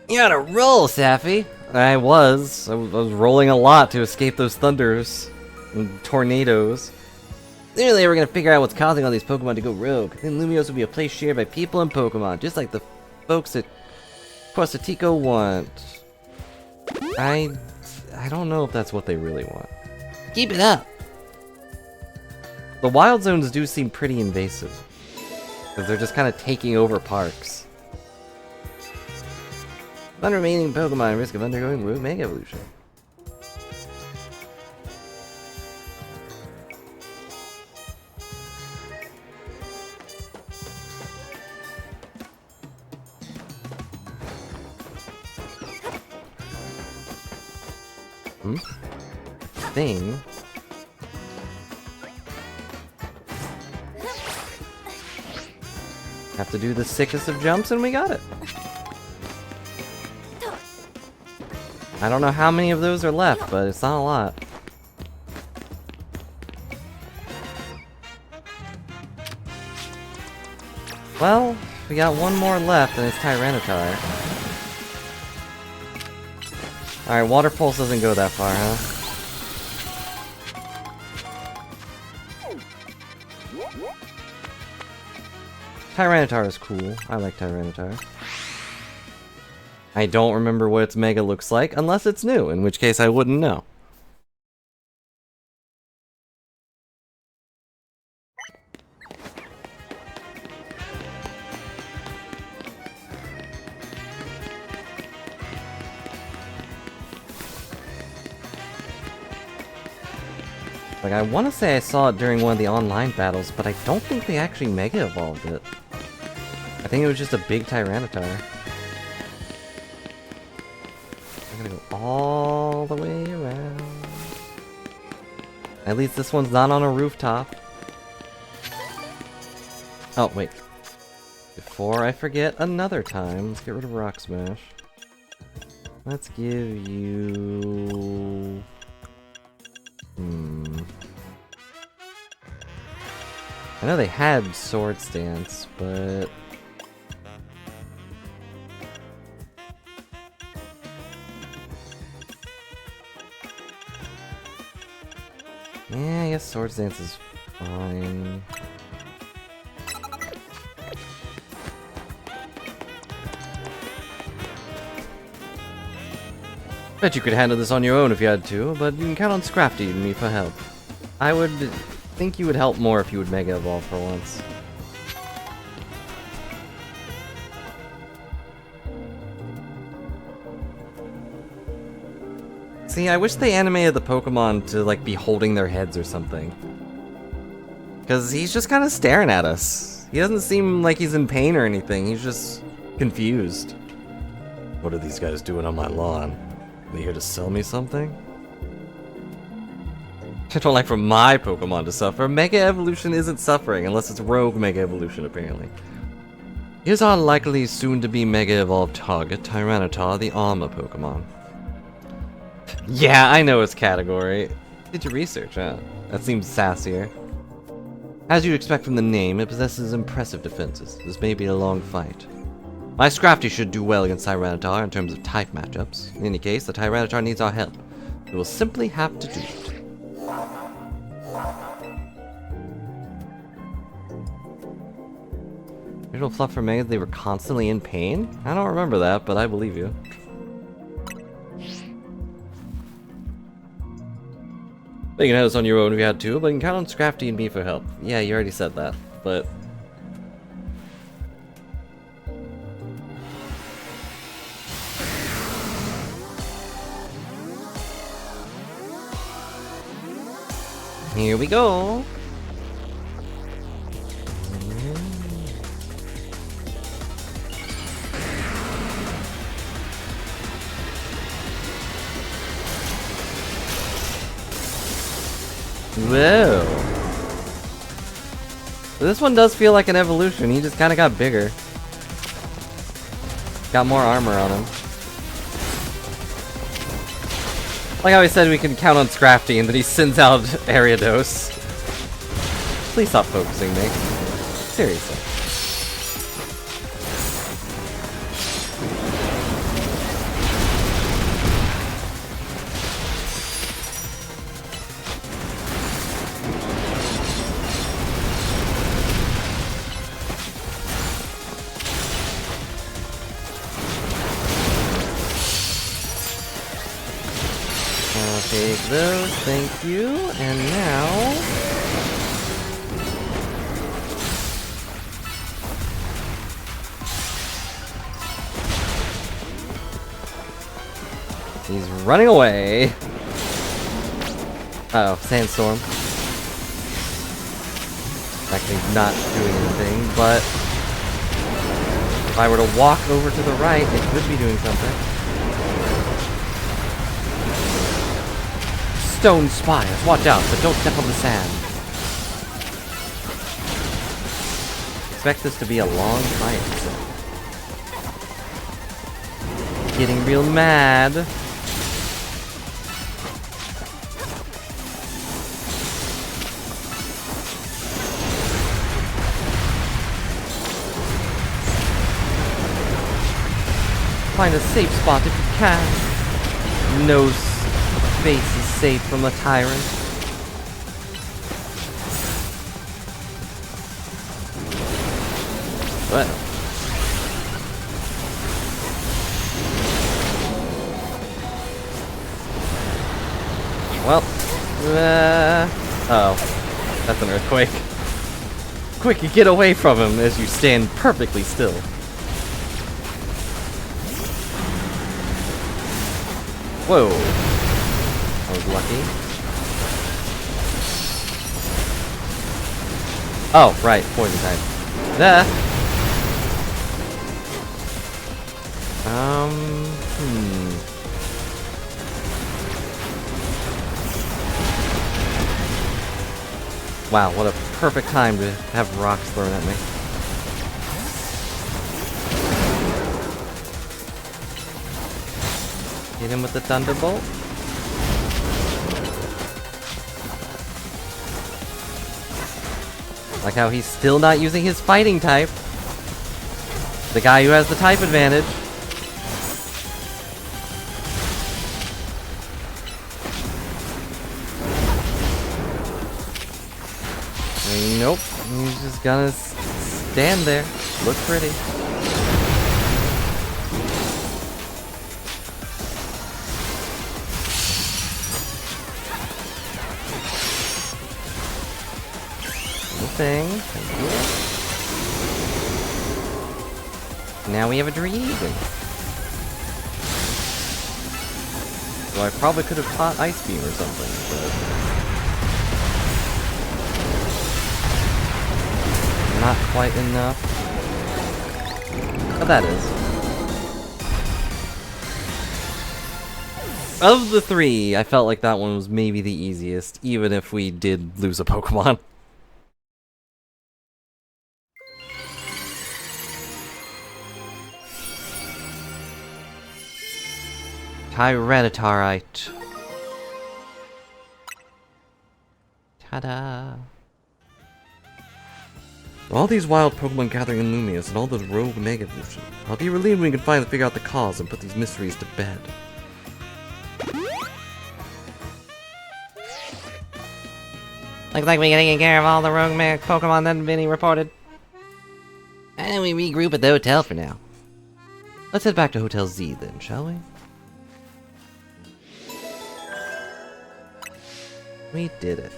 You gotta roll, Safi! I was rolling a lot to escape those thunders and tornadoes. Clearly we're gonna figure out what's causing all these Pokemon to go rogue. Then Lumiose will be a place shared by people and Pokemon, just like the folks at Quasatico want. I don't know if that's what they really want. Keep it up! The wild zones do seem pretty invasive. Because they're just kind of taking over parks. One remaining Pokemon at risk of undergoing Rogue Mega Evolution. Thing. Have to do the sickest of jumps and we got it. I don't know how many of those are left, but it's not a lot. Well, we got one more left and it's Tyranitar. Alright, Water Pulse doesn't go that far, huh? Tyranitar is cool. I like Tyranitar. I don't remember what its Mega looks like, unless it's new, in which case I wouldn't know. Like, I want to say I saw it during one of the online battles, but I don't think they actually Mega Evolved it. I think it was just a big Tyranitar. I'm gonna go all the way around. At least this one's not on a rooftop. Oh, wait. Before I forget another time, let's get rid of Rock Smash. Let's give you... I know they had Swords Dance, but... yeah, I guess Swords Dance is fine. Bet you could handle this on your own if you had to, but you can count on Scrafty and me for help. I would think you would help more if you would Mega Evolve for once. See, I wish they animated the Pokemon to, like, be holding their heads or something. Because he's just kind of staring at us. He doesn't seem like he's in pain or anything, he's just confused. What are these guys doing on my lawn? Are they here to sell me something? I don't like for my Pokemon to suffer. Mega Evolution isn't suffering, unless it's Rogue Mega Evolution, apparently. Here's our likely soon-to-be Mega Evolved target, Tyranitar, the Armor Pokemon. Yeah, I know its category. Did your research, huh? That seems sassier. As you'd expect from the name, it possesses impressive defenses. This may be a long fight. My Scrafty should do well against Tyranitar in terms of type matchups. In any case, the Tyranitar needs our help. We will simply have to do it. Visual fluff for Mega, they were constantly in pain? I don't remember that, but I believe you. You can have this on your own if you had to, but you can count on Scrafty and me for help. Yeah, you already said that, but... here we go! Whoa. This one does feel like an evolution. He just kind of got bigger. Got more armor on him. Like how he said we can count on Scrafty and then he sends out Ariados. Please stop focusing me. Seriously. Take those, thank you. And now... he's running away. Uh-oh, sandstorm. Actually not doing anything, but if I were to walk over to the right, it could be doing something. Stone spires, watch out, but don't step on the sand. Expect this to be a long fight, so. Getting real mad. Find a safe spot if you can. No space is safe from a tyrant. What? Well, oh, that's an earthquake. Quick, get away from him as you stand perfectly still. Whoa. I was lucky. Oh, right, poison type. Wow, what a perfect time to have rocks thrown at me. Hit him with the thunderbolt. Like how he's still not using his fighting type. The guy who has the type advantage. Nope, he's just gonna stand there, look pretty. Thing. Now we have a dragon. So I probably could have caught Ice Beam or something, but not quite enough. But that is. Of the three, I felt like that one was maybe the easiest, even if we did lose a Pokemon. Tyranitarite. Ta-da! All these wild Pokemon gathering in Lumious and all those rogue Mega-Evolution. I'll be relieved when we can finally figure out the cause and put these mysteries to bed. Looks like we can take care of all the rogue Pokemon that Vinny reported. And we regroup at the hotel for now. Let's head back to Hotel Z then, shall we? We did it.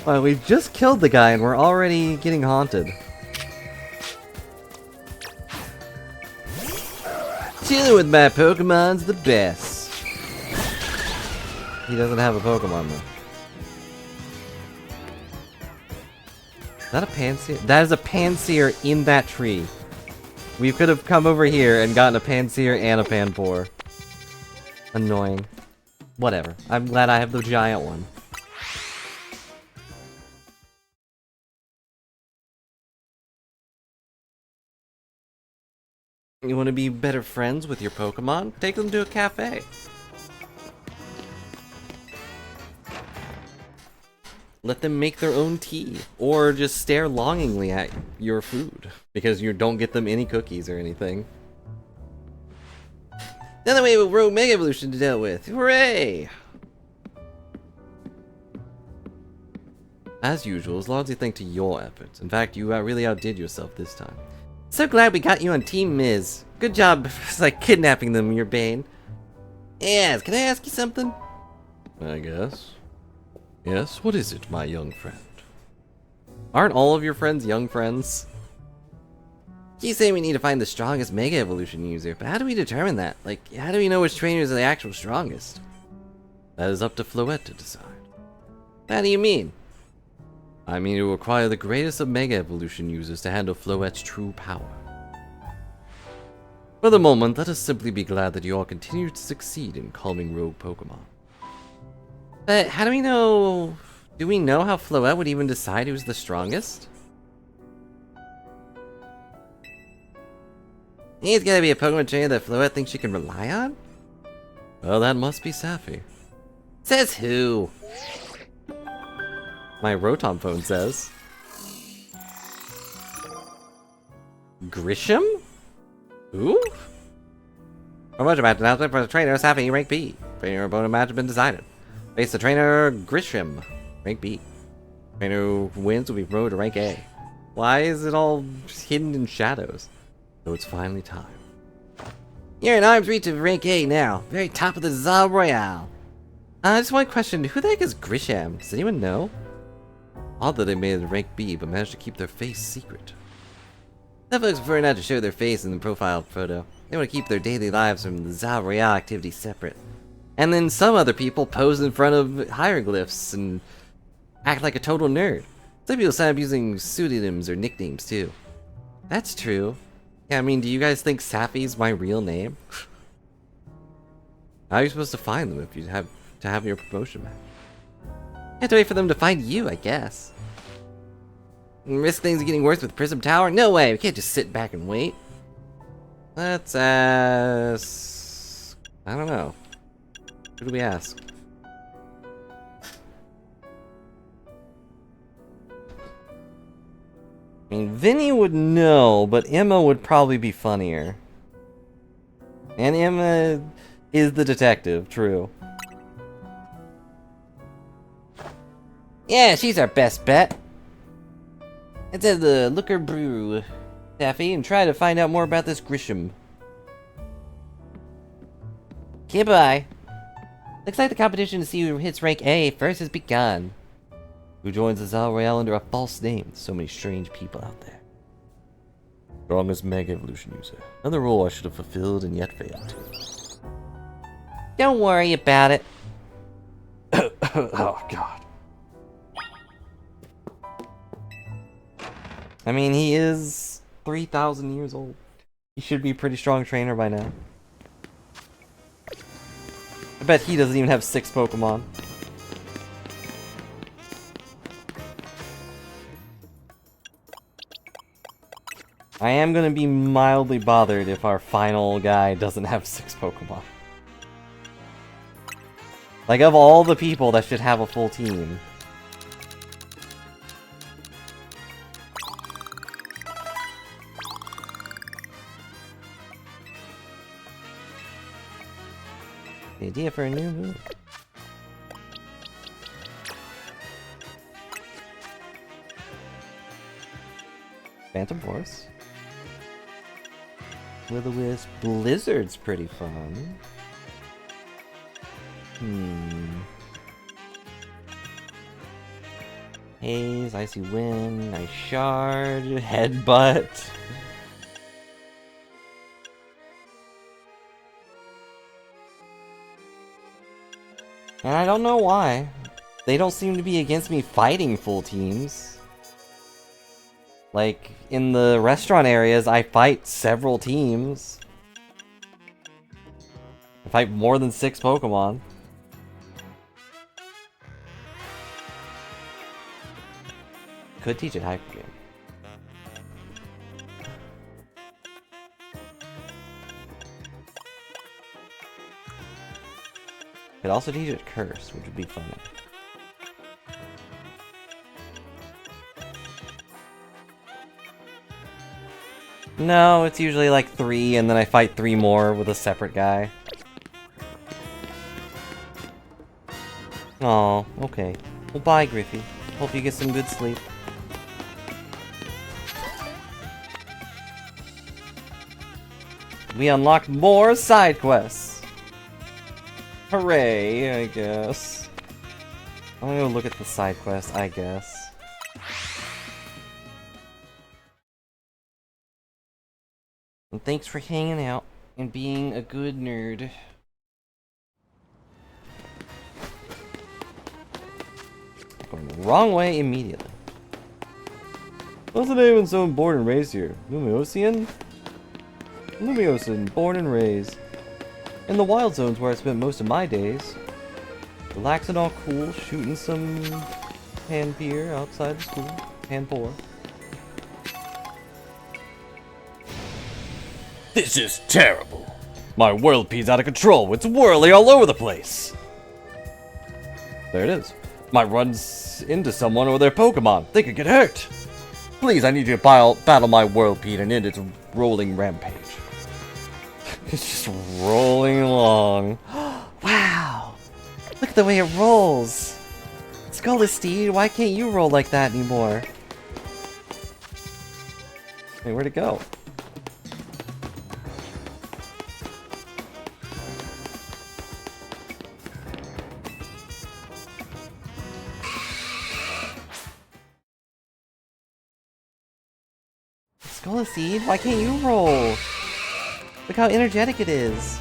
Well, we've just killed the guy and we're already getting haunted. Chilling with my Pokemon's the best. He doesn't have a Pokemon though. Is that a Pansear? That is a Pansear in that tree. We could have come over here and gotten a Pansear and a Panpour. Annoying. Whatever. I'm glad I have the giant one. You want to be better friends with your Pokemon? Take them to a cafe. Let them make their own tea, or just stare longingly at your food, because you don't get them any cookies or anything. Another way with Rogue Mega Evolution to deal with. Hooray! As usual, it's largely thanks to your efforts. In fact, you really outdid yourself this time. So glad we got you on Team Miz. Good job, like, kidnapping them, your bane. Yes, can I ask you something? I guess. Yes, what is it, my young friend? Aren't all of your friends young friends? You say we need to find the strongest Mega Evolution user, but how do we determine that? Like, how do we know which trainers are the actual strongest? That is up to Floette to decide. How do you mean? I mean, it will require the greatest of Mega Evolution users to handle Floette's true power. For the moment, let us simply be glad that you all continue to succeed in calming rogue Pokemon. But how do we know... Do we know how Floette would even decide who's the strongest? He's gotta be a Pokemon trainer that Floette thinks she can rely on? Well, that must be Safi. Says who? My Rotom phone says. Grisham? Who? Promotion match announcement for the trainer Safi, rank B. Trainer opponent match has been decided. Face the trainer Grisham, rank B. Trainer who wins will be promoted to rank A. Why is it all hidden in shadows? So it's finally time. You're in arm's reach of rank A now. Very top of the Zal Royale. Just one question. Who the heck is Grisham? Does anyone know? Odd that they made it rank B, but managed to keep their face secret. Some folks prefer not to show their face in the profile photo. They want to keep their daily lives from the Zal Royale activity separate. And then some other people pose in front of hieroglyphs and act like a total nerd. Some people sign up using pseudonyms or nicknames too. That's true. Yeah, I mean, do you guys think Safi's my real name? How are you supposed to find them if you have to have your promotion match? You have to wait for them to find you, I guess. Risk things getting worse with Prism Tower? No way, we can't just sit back and wait. Let's ask... I don't know. Who do we ask? I mean, Vinny would know, but Emma would probably be funnier. And Emma is the detective, true. Yeah, she's our best bet. Let's have the Looker Brew, Taffy, and try to find out more about this Grisham. Goodbye. Looks like the competition to see who hits rank A first has begun. Who joins the Zal Royale under a false name? So many strange people out there. Strongest Mega Evolution user. Another role I should have fulfilled and yet failed to. Don't worry about it. Oh, God. I mean, he is 3,000 years old. He should be a pretty strong trainer by now. I bet he doesn't even have 6 Pokemon. I am gonna be mildly bothered if our final guy doesn't have 6 Pokemon. Like, of all the people that should have a full team. The idea for a new move. Phantom Force. Will-O-Wisp. Blizzard's pretty fun. Haze, Icy Wind, Nice Shard, Headbutt. And I don't know why. They don't seem to be against me fighting full teams. Like, in the restaurant areas, I fight several teams. I fight more than 6 Pokemon. Could teach it Hyper Beam. Could also teach it Curse, which would be funny. No, it's usually like 3, and then I fight 3 more with a separate guy. Oh, okay. Well, bye, Griffey. Hope you get some good sleep. We unlocked more side quests. Hooray, I guess. I'm gonna go look at the side quest, I guess. And thanks for hanging out and being a good nerd. Going the wrong way immediately. Wasn't anyone so born and raised here? Lumiosian? Lumiosian, born and raised. In the wild zones where I spent most of my days. Relaxing all cool, shooting some hand beer outside the school. Hand pour. This is terrible. My world pee's out of control. It's whirly all over the place. There it is. Might run into someone or their Pokemon. They could get hurt. Please, I need you to battle my Whirlpede and end its rolling rampage. It's just rolling along. Wow! Look at the way it rolls. Steed, why can't you roll like that anymore? Hey, where'd it go? Seed, why can't you roll? Look how energetic it is.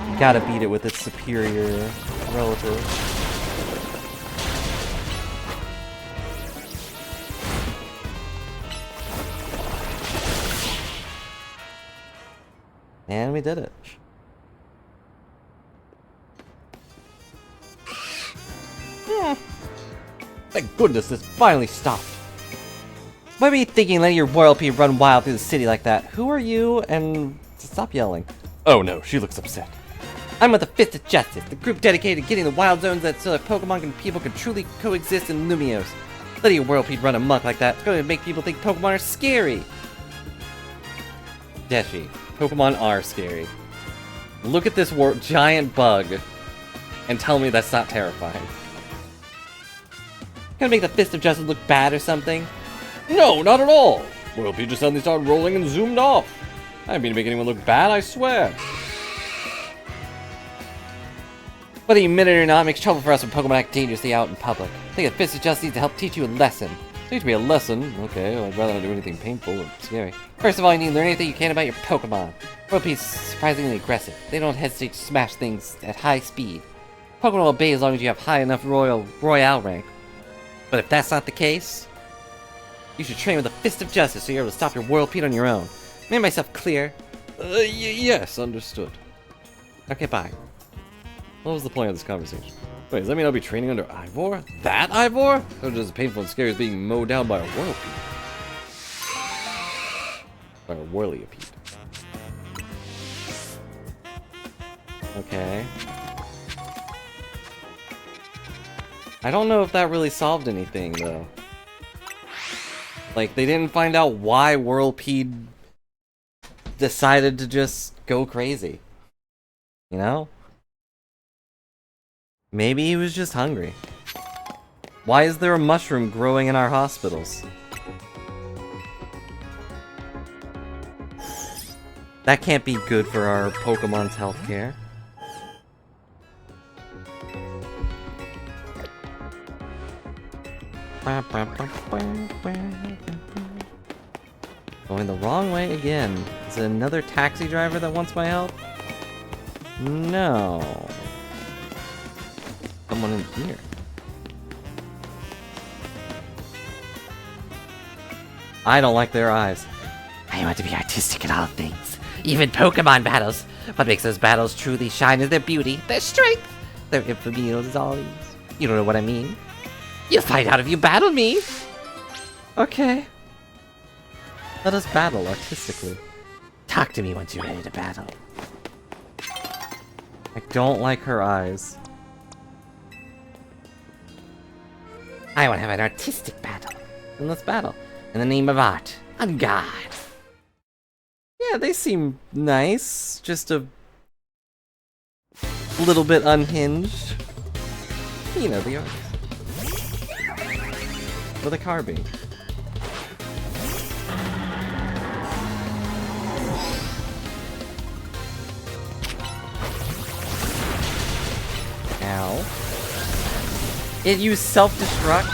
You gotta beat it with its superior relative. And we did it. Yeah. Thank goodness this finally stopped. What were you thinking letting your Whirlpede run wild through the city like that? Who are you? And stop yelling. Oh no, she looks upset. I'm with the Fist of Justice, the group dedicated to getting the wild zones so that Pokemon and people can truly coexist in Lumiose. Letting your Whirlpede run amok like that is going to make people think Pokemon are scary. Deshi, Pokemon are scary. Look at this giant bug and tell me that's not terrifying. Gonna make the Fist of Justice look bad or something? No, not at all! Whirlpede just suddenly started rolling and zoomed off. I didn't mean to make anyone look bad, I swear. Whether you admit it or not, it makes trouble for us when Pokemon act dangerously out in public. I think the Fist of Justice needs to help teach you a lesson. It needs to be a lesson? Okay, well, I'd rather not do anything painful or scary. First of all, you need to learn anything you can about your Pokemon. Whirlpede's surprisingly aggressive. They don't hesitate to smash things at high speed. Pokemon will obey as long as you have high enough Royale rank. But if that's not the case, you should train with the Fist of Justice so you're able to stop your Whirlpede on your own. Made myself clear? Yes, understood. Okay, bye. What was the point of this conversation? Wait, does that mean I'll be training under Ivor? That Ivor? Or just as painful and scary as being mowed down by a Whirlpede? By a Whirliopede. Okay. I don't know if that really solved anything, though. Like, they didn't find out why Whirlpede decided to just go crazy. You know? Maybe he was just hungry. Why is there a mushroom growing in our hospitals? That can't be good for our Pokemon's healthcare. Going the wrong way again. Is it another taxi driver that wants my help? No. Someone in here. I don't like their eyes. I want to be artistic in all things, even Pokemon battles. What makes those battles truly shine is their beauty, their strength, their infamy is all these. You don't know what I mean. You'll find out if you battle me. Okay. Let us battle artistically. Talk to me once you're ready to battle. I don't like her eyes. I want to have an artistic battle. Then let's battle. In the name of art. On God. Yeah, they seem nice. Just a little bit unhinged. You know, the artist. With a carbine. Ow. It used self-destruct?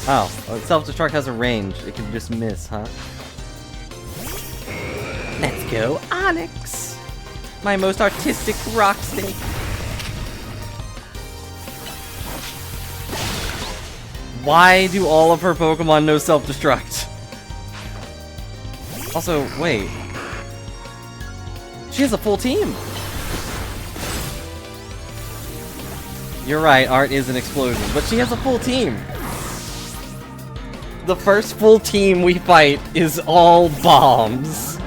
Oh, well, self-destruct has a range. It can just miss, huh? Let's go, Onyx! My most artistic rock snake. Why do all of her Pokemon know self-destruct? Also, wait. She has a full team! You're right, Art is an explosion, but she has a full team! The first full team we fight is all bombs.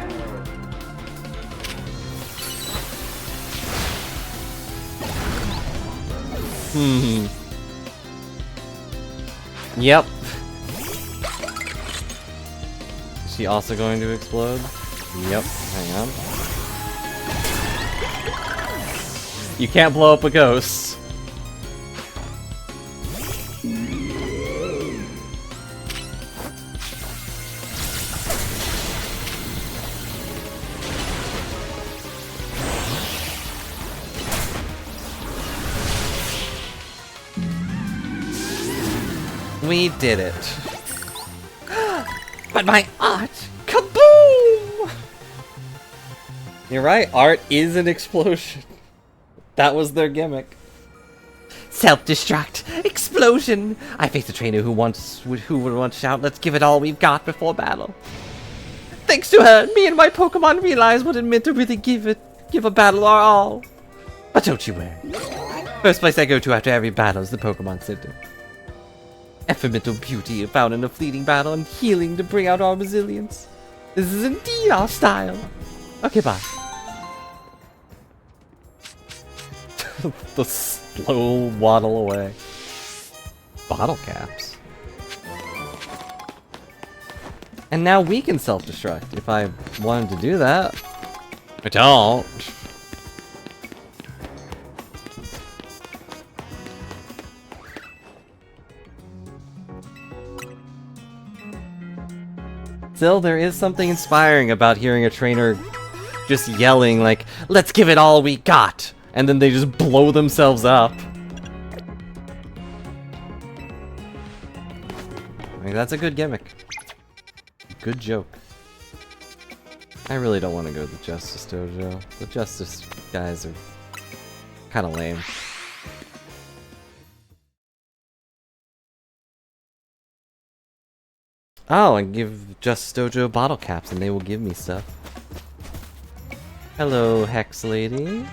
Yep. Is she also going to explode? Yep, hang on. You can't blow up a ghost. We did it. But my art! Kaboom! You're right, art is an explosion. That was their gimmick. Self-destruct! Explosion! I face a trainer who would want to shout, let's give it all we've got before battle. Thanks to her, me and my Pokemon realized what it meant to really give a battle our all. But don't you worry. First place I go to after every battle is the Pokemon Center. Ephemeral beauty found in a fleeting battle and healing to bring out our resilience. This is indeed our style. Okay, bye. The slow waddle away. Bottle caps. And now we can self-destruct if I wanted to do that. I don't. Still, there is something inspiring about hearing a trainer just yelling like, let's give it all we got! And then they just blow themselves up. I mean, that's a good gimmick. Good joke. I really don't want to go to the Justice Dojo. The Justice guys are kind of lame. Oh, and give Justice Dojo bottle caps and they will give me stuff. Hello, Hex Lady.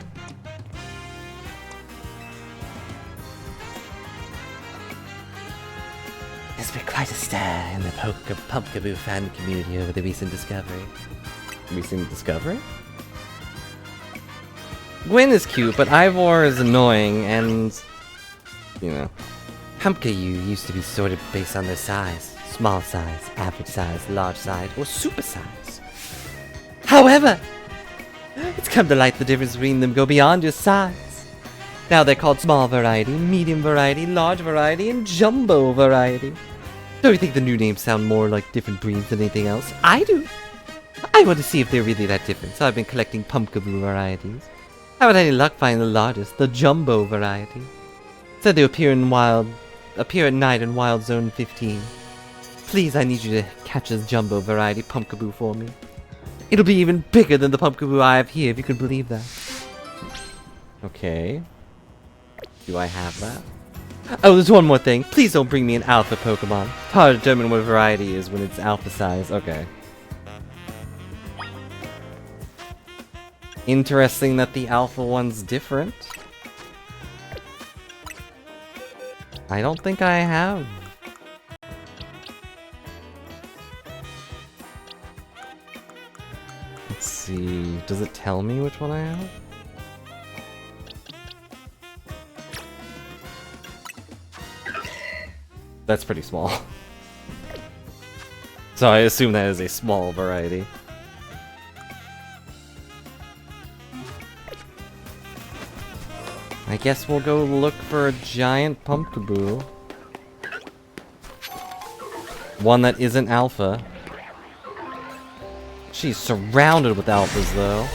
There's been quite a stir in the Pumpkaboo fan community over the recent discovery. Recent discovery? Gwen is cute, but Ivor is annoying and, you know. Pumpkaboo used to be sorted based on their size. Small size, average size, large size, or super size. However, it's come to light the difference between them go beyond just size. Now they're called small variety, medium variety, large variety, and jumbo variety. Don't you think the new names sound more like different breeds than anything else? I do. I want to see if they're really that different, so I've been collecting Pumpkaboo varieties. I haven't had any luck finding the largest, the jumbo variety. Said they appear at night in Wild Zone 15. Please, I need you to catch this jumbo variety Pumpkaboo for me. It'll be even bigger than the Pumpkaboo I have here, if you can believe that. Okay. Do I have that? Oh, there's one more thing. Please don't bring me an alpha Pokemon. It's hard to determine what variety is when it's alpha size. Okay. Interesting that the alpha one's different. I don't think I have. Let's see. Does it tell me which one I have? That's pretty small. So I assume that is a small variety. I guess we'll go look for a giant pumpkaboo. One that isn't alpha. She's surrounded with alphas, though.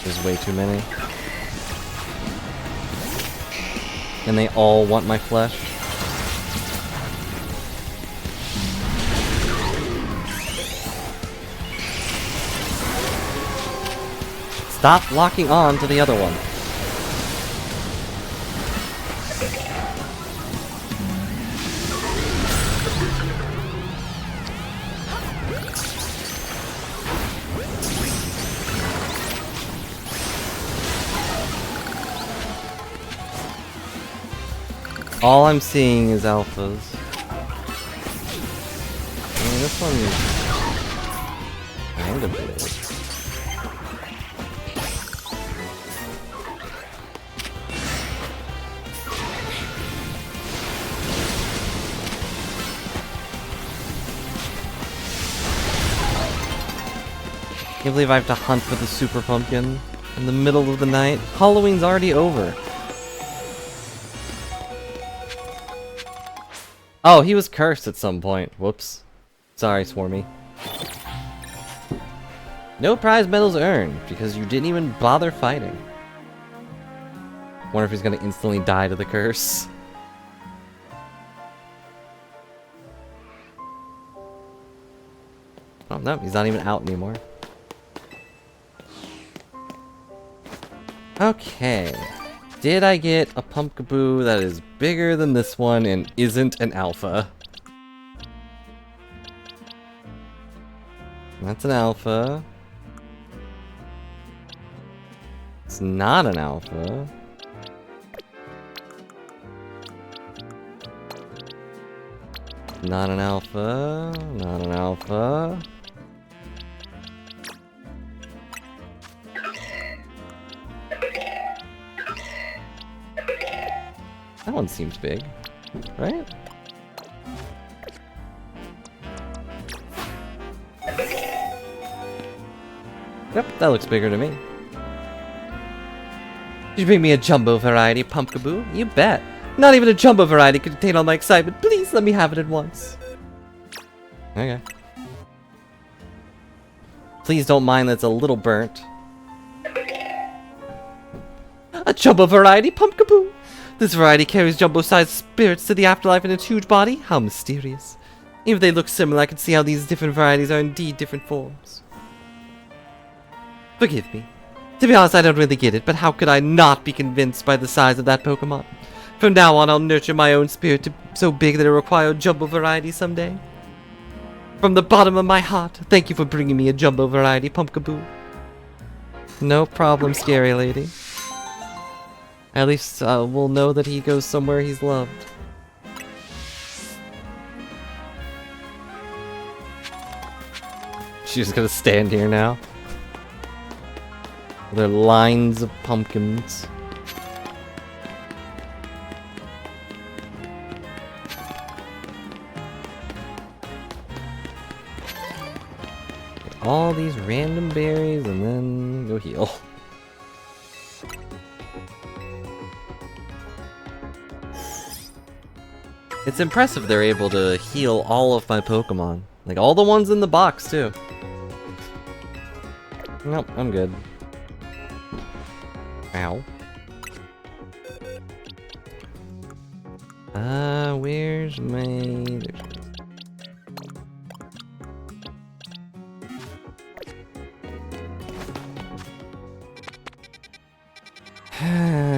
There's way too many. And they all want my flesh. Stop locking on to the other one. All I'm seeing is alphas. I mean, this one's kind of big. Can't believe I have to hunt for the super pumpkin in the middle of the night. Halloween's already over. Oh, he was cursed at some point. Whoops. Sorry, Swarmy. No prize medals earned, because you didn't even bother fighting. Wonder if he's gonna instantly die to the curse. Oh, no, he's not even out anymore. Okay. Did I get a pumpkaboo that is bigger than this one and isn't an alpha? That's an alpha. It's not an alpha. Not an alpha. Not an alpha. That one seems big, right? Yep, that looks bigger to me. Did you bring me a jumbo variety pumpkaboo? You bet. Not even a jumbo variety could contain all my excitement. Please let me have it at once. Okay. Please don't mind that it's a little burnt. A jumbo variety pumpkaboo! This variety carries jumbo-sized spirits to the afterlife in its huge body? How mysterious. Even if they look similar, I can see how these different varieties are indeed different forms. Forgive me. To be honest, I don't really get it, but how could I not be convinced by the size of that Pokemon? From now on, I'll nurture my own spirit to so big that it'll require a jumbo variety someday. From the bottom of my heart, thank you for bringing me a jumbo variety pumpkaboo. No problem, scary lady. At least we'll know that he goes somewhere he's loved. She's just gonna stand here now. There are lines of pumpkins. Get all these random berries and then go heal. It's impressive they're able to heal all of my Pokemon. Like, all the ones in the box, too. Nope, I'm good. Ow. Where's my...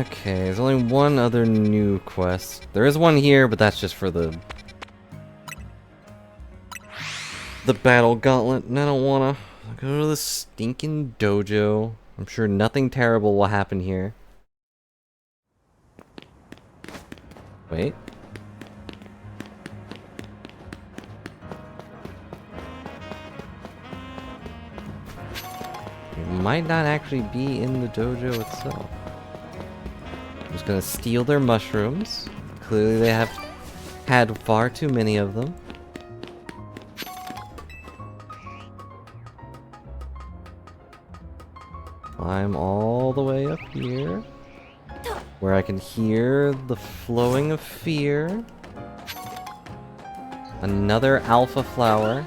Okay, there's only one other new quest. There is one here, but that's just for the battle gauntlet, and I don't wanna go to the stinking dojo. I'm sure nothing terrible will happen here. Wait. It might not actually be in the dojo itself. just gonna steal their mushrooms. Clearly they have had far too many of them. Climb all the way up here, where I can hear the flowing of fear. Another alpha flower.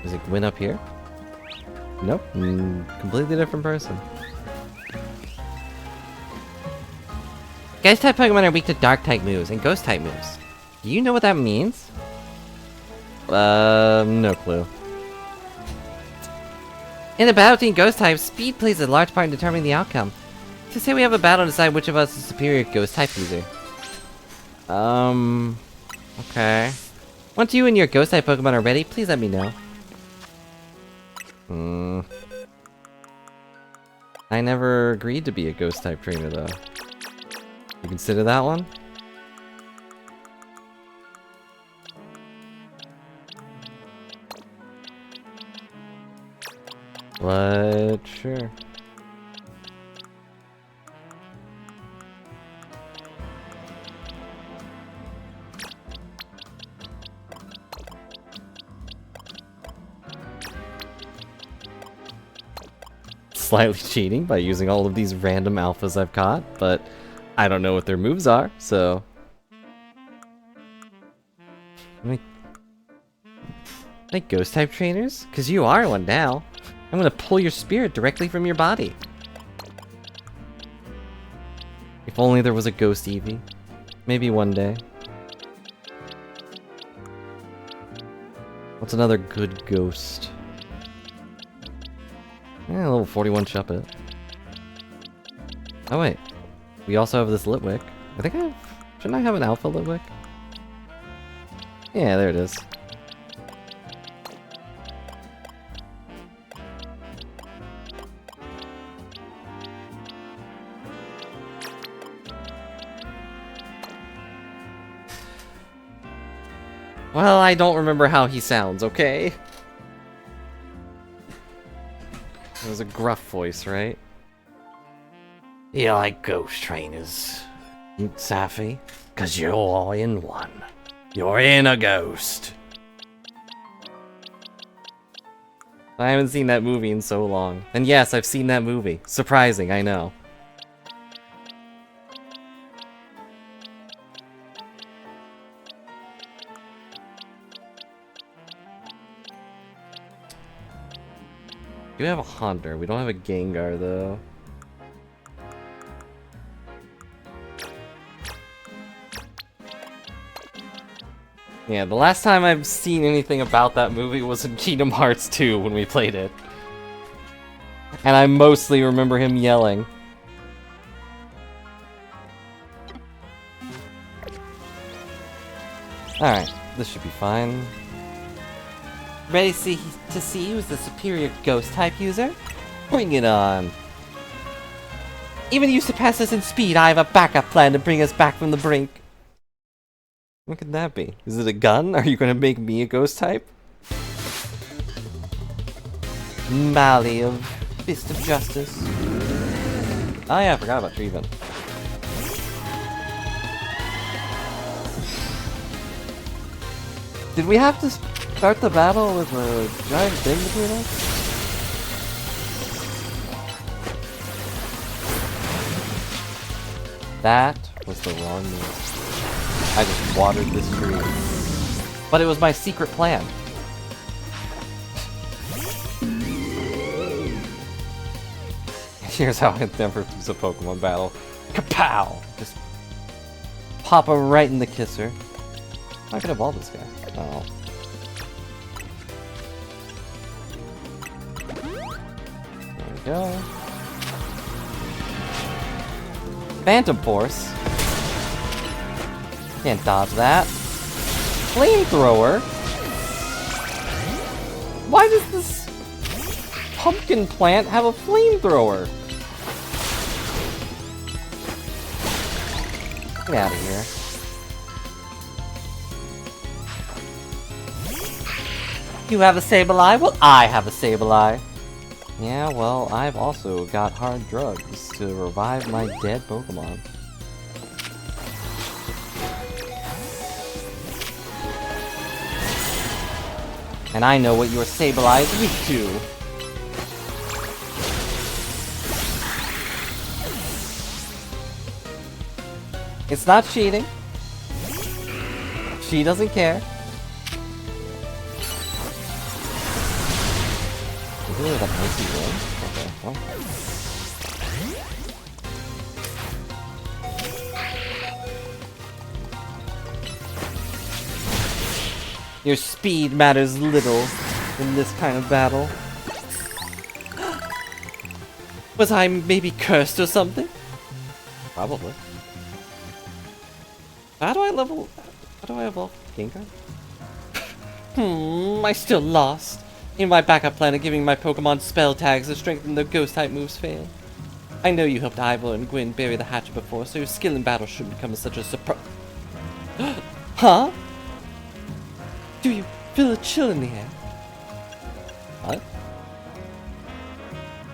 Is it Gwyn up here? Nope. Completely different person. Ghost type Pokemon are weak to dark type moves and ghost type moves. Do you know what that means? No clue. In a battle between ghost types, speed plays a large part in determining the outcome. To say we have a battle to decide which of us is superior ghost type user. Okay. Once you and your ghost type Pokemon are ready, please let me know. I never agreed to be a ghost type trainer though. You consider that one? But sure. Slightly cheating by using all of these random alphas I've caught, but I don't know what their moves are, so... Like ghost type trainers? Cause you are one now. I'm gonna pull your spirit directly from your body. If only there was a ghost Eevee. Maybe one day. What's another good ghost? Yeah, level 41 Shuppet. Oh wait. We also have this Litwick. I think I have... Shouldn't I have an Alpha Litwick? Yeah, there it is. Well, I don't remember how he sounds, okay? It was a gruff voice, right? You like ghost trainers, Safi? 'Cause you're all in one. You're in a ghost. I haven't seen that movie in so long. And yes, I've seen that movie. Surprising, I know. We have a Haunter. We don't have a Gengar, though. Yeah, the last time I've seen anything about that movie was in Kingdom Hearts 2 when we played it. And I mostly remember him yelling. Alright, this should be fine. Ready to see who's the superior ghost type user? Bring it on! Even you surpass us in speed, I have a backup plan to bring us back from the brink. What could that be? Is it a gun? Are you gonna make me a ghost type? Mally of Fist of Justice. Oh yeah, I forgot about Treven. Did we have to start the battle with a giant thing between us? That was the wrong move. I just watered this tree. But it was my secret plan. Here's how I never lose a Pokemon battle. Kapow! Just pop her right in the kisser. I could evolve this guy. Oh. There we go. Phantom Force. Can't dodge that. Flamethrower? Why does this pumpkin plant have a flamethrower? Get out of here. You have a Sableye? Well, I have a Sableye. Yeah, well, I've also got hard drugs to revive my dead Pokemon. And I know what your Sableye is weak to. It's not cheating. She doesn't care. Ooh, that might be one. Okay, well. Your speed matters little in this kind of battle. Was I maybe cursed or something? Probably. How do I evolve Gengar? I still lost. In my backup plan of giving my Pokemon spell tags to strengthen their ghost-type moves failed. I know you helped Ivor and Gwen bury the hatchet before, so your skill in battle shouldn't come as such a surprise. Huh? Do you feel a chill in the air? What?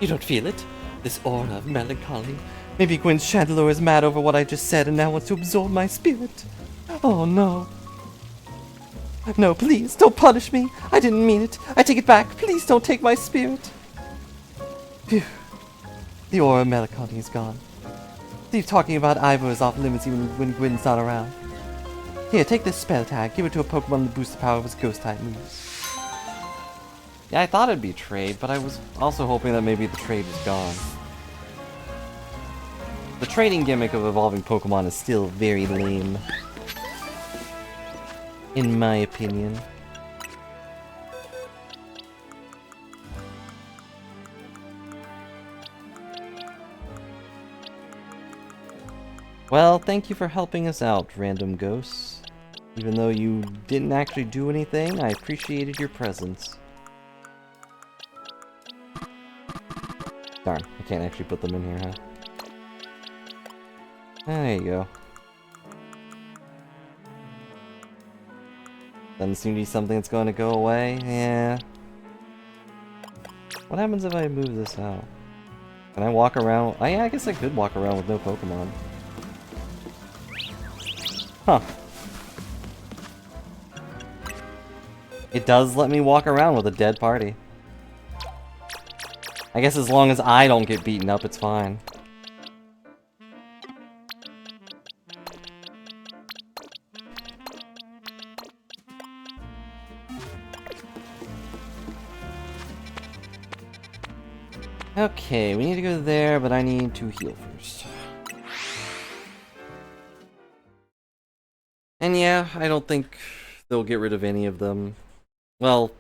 You don't feel it? This aura of melancholy? Maybe Gwen's Chandelure is mad over what I just said and now wants to absorb my spirit. Oh no. No, please, don't punish me. I didn't mean it. I take it back. Please don't take my spirit. Phew. The aura of melancholy is gone. Steve talking about Ivor is off limits even when Gwen's not around. Here, take this spell tag. Give it to a Pokemon to boost the power of his ghost-type moves. Yeah, I thought it'd be trade, but I was also hoping that maybe the trade was gone. The trading gimmick of evolving Pokemon is still very lame. In my opinion. Well, thank you for helping us out, random ghosts. Even though you didn't actually do anything, I appreciated your presence. Darn, I can't actually put them in here, huh? There you go. Doesn't seem to be something that's going to go away. Yeah. What happens if I move this out? Can I walk around? Oh, yeah, I guess I could walk around with no Pokemon. Huh. It does let me walk around with a dead party. I guess as long as I don't get beaten up, it's fine. Okay, we need to go there, but I need to heal first. And yeah, I don't think they'll get rid of any of them. Well,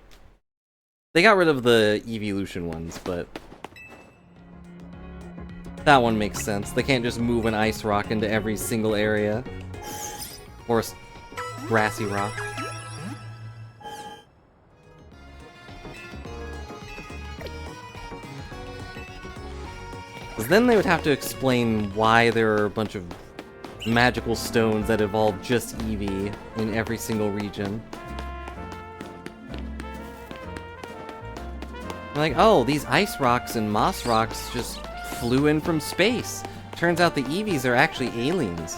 they got rid of the evolution ones, but that one makes sense. They can't just move an ice rock into every single area. Or a grassy rock. Because then they would have to explain why there are a bunch of magical stones that evolve just Eevee in every single region. Like, oh, these ice rocks and moss rocks just flew in from space. Turns out the Eevees are actually aliens.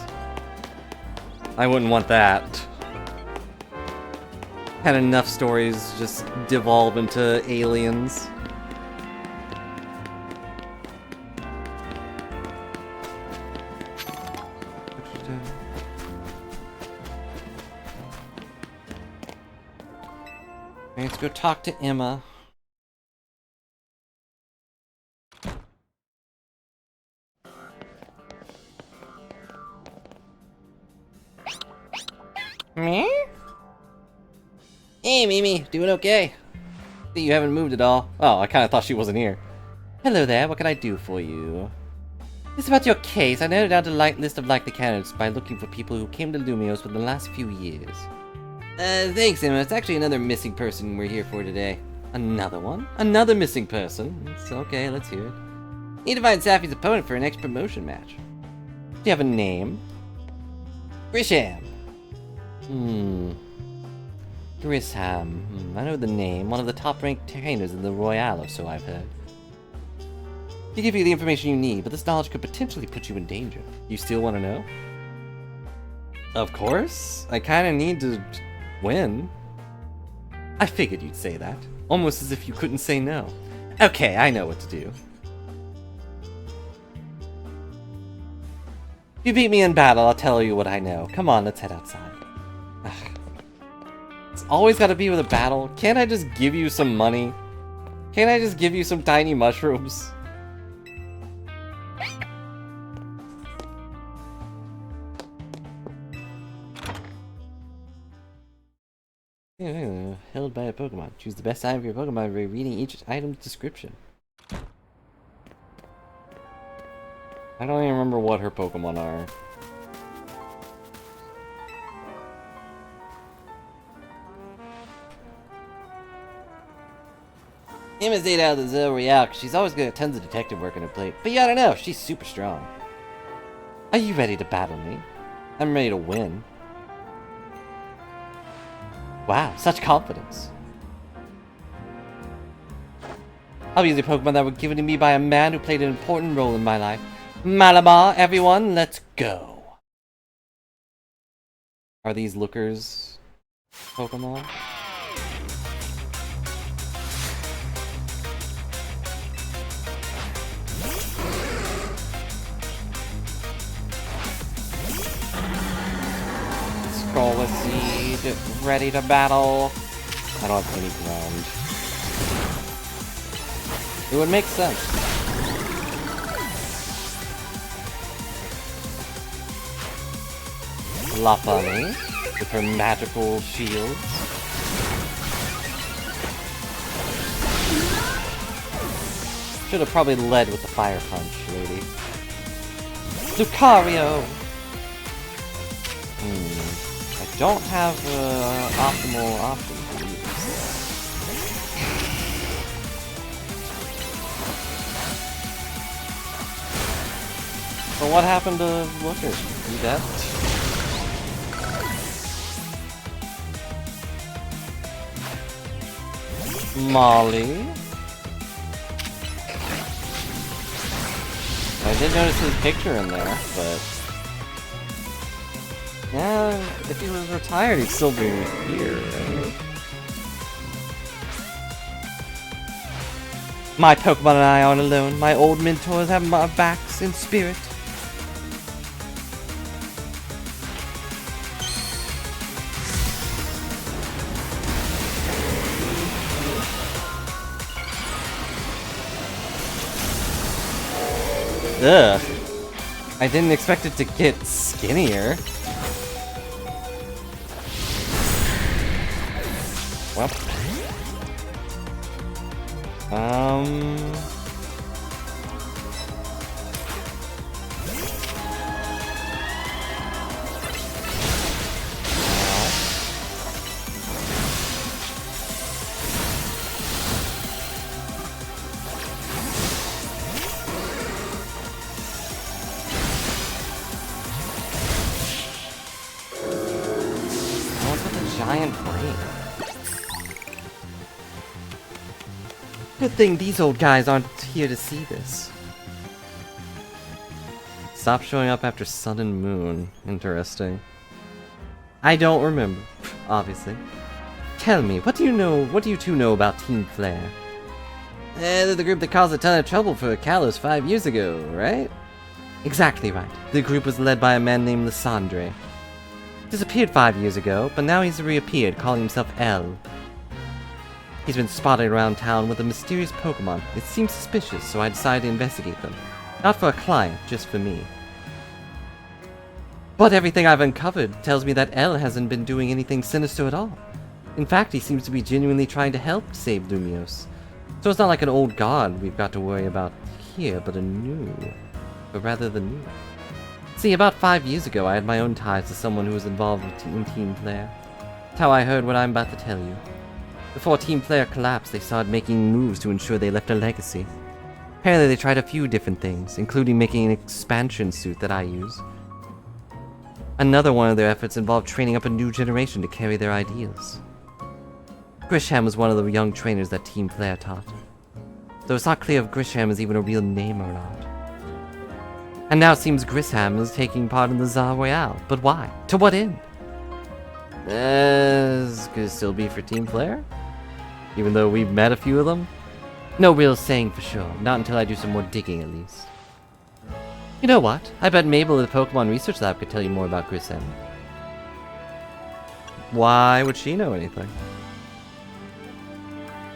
I wouldn't want that. Had enough stories just devolve into aliens. Let's go talk to Emma. Me? Hey, Mimi, doing okay? See, you haven't moved at all. Oh, I kind of thought she wasn't here. Hello there, what can I do for you? It's about your case. I noted out a list of likely candidates by looking for people who came to Lumios within the last few years. Thanks, Emma. It's actually another missing person we're here for today. Another one? Another missing person? It's okay, let's hear it. Need to find Safi's opponent for a next promotion match. Do you have a name? Grisham. Grisham. I know the name. One of the top-ranked trainers in the Royale, or so I've heard. He give you the information you need, but this knowledge could potentially put you in danger. You still want to know? Of course. I kind of need to win. I figured you'd say that. Almost as if you couldn't say no. Okay, I know what to do. If you beat me in battle, I'll tell you what I know. Come on, let's head outside. Ugh. It's always got to be with a battle. Can't I just give you some money? Can't I just give you some tiny mushrooms? Held by a Pokemon. Choose the best item for your Pokemon by reading each item's description. I don't even remember what her Pokemon are. Emma stayed out of the Zone Royale because she's always got tons of detective work on her plate. But yeah, I don't know, she's super strong. Are you ready to battle me? I'm ready to win. Wow, such confidence. I'll use a Pokemon that was given to me by a man who played an important role in my life. Malamar, everyone, let's go. Are these lookers Pokemon? Scarlet Seed, ready to battle. I don't have any ground. It would make sense. Lopunny with her magical shields. Should have probably led with the Fire Punch, lady. Lucario! I don't have optimal option for use. So what happened to Looker? You dead? Molly? I did notice his picture in there, but... yeah, if he was retired, he'd still be here, right? My Pokemon and I aren't alone. My old mentors have my backs in spirit. Ugh. I didn't expect it to get skinnier. Well. What's with the giant brain? Good thing these old guys aren't here to see this. Stop showing up after Sun and Moon. Interesting. I don't remember, obviously. Tell me, what do you two know about Team Flare? They're the group that caused a ton of trouble for Kalos 5 years ago, right? Exactly right. The group was led by a man named Lysandre. Disappeared 5 years ago, but now he's reappeared, calling himself L. He's been spotted around town with a mysterious Pokemon. It seems suspicious, so I decided to investigate them. Not for a client, just for me. But everything I've uncovered tells me that L hasn't been doing anything sinister at all. In fact, he seems to be genuinely trying to help save Lumiose. So it's not like an old god we've got to worry about here, but rather the new. See, about 5 years ago, I had my own ties to someone who was involved in Team Flare. That's how I heard what I'm about to tell you. Before Team Flare collapsed, they started making moves to ensure they left a legacy. Apparently they tried a few different things, including making an expansion suit that I use. Another one of their efforts involved training up a new generation to carry their ideals. Grisham was one of the young trainers that Team Flare taught. Though it's not clear if Grisham is even a real name or not. And now it seems Grisham is taking part in the Tsar Royale. But why? To what end? Could it still be for Team Flare? Even though we've met a few of them? No real saying for sure. Not until I do some more digging, at least. You know what? I bet Mabel at the Pokemon Research Lab could tell you more about Grisham. Why would she know anything?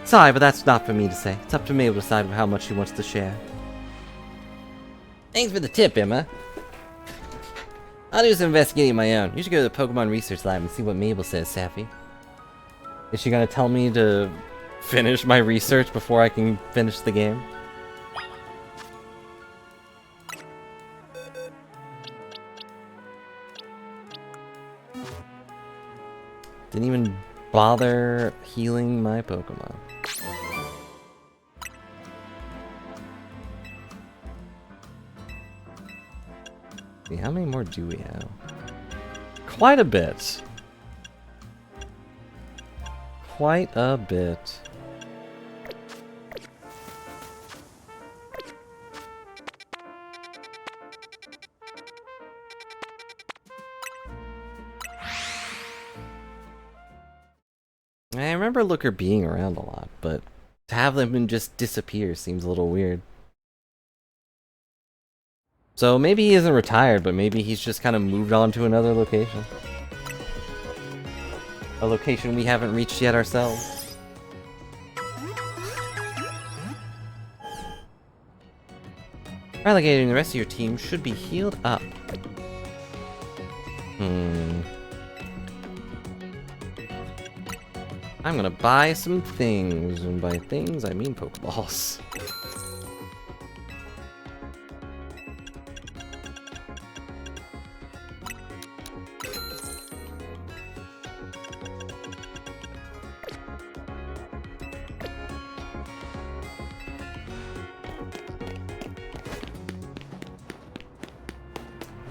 Sorry, but that's not for me to say. It's up to Mabel to decide how much she wants to share. Thanks for the tip, Emma. I'll do some investigating of my own. You should go to the Pokemon Research Lab and see what Mabel says, Safi. Is she gonna tell me to finish my research before I can finish the game? Didn't even bother healing my Pokemon. See, how many more do we have? Quite a bit. Quite a bit. I remember Looker being around a lot, but to have them just disappear seems a little weird. So maybe he isn't retired, but maybe he's just kind of moved on to another location. A location we haven't reached yet ourselves. Relegating the rest of your team should be healed up. I'm gonna buy some things, and by things I mean Pokeballs.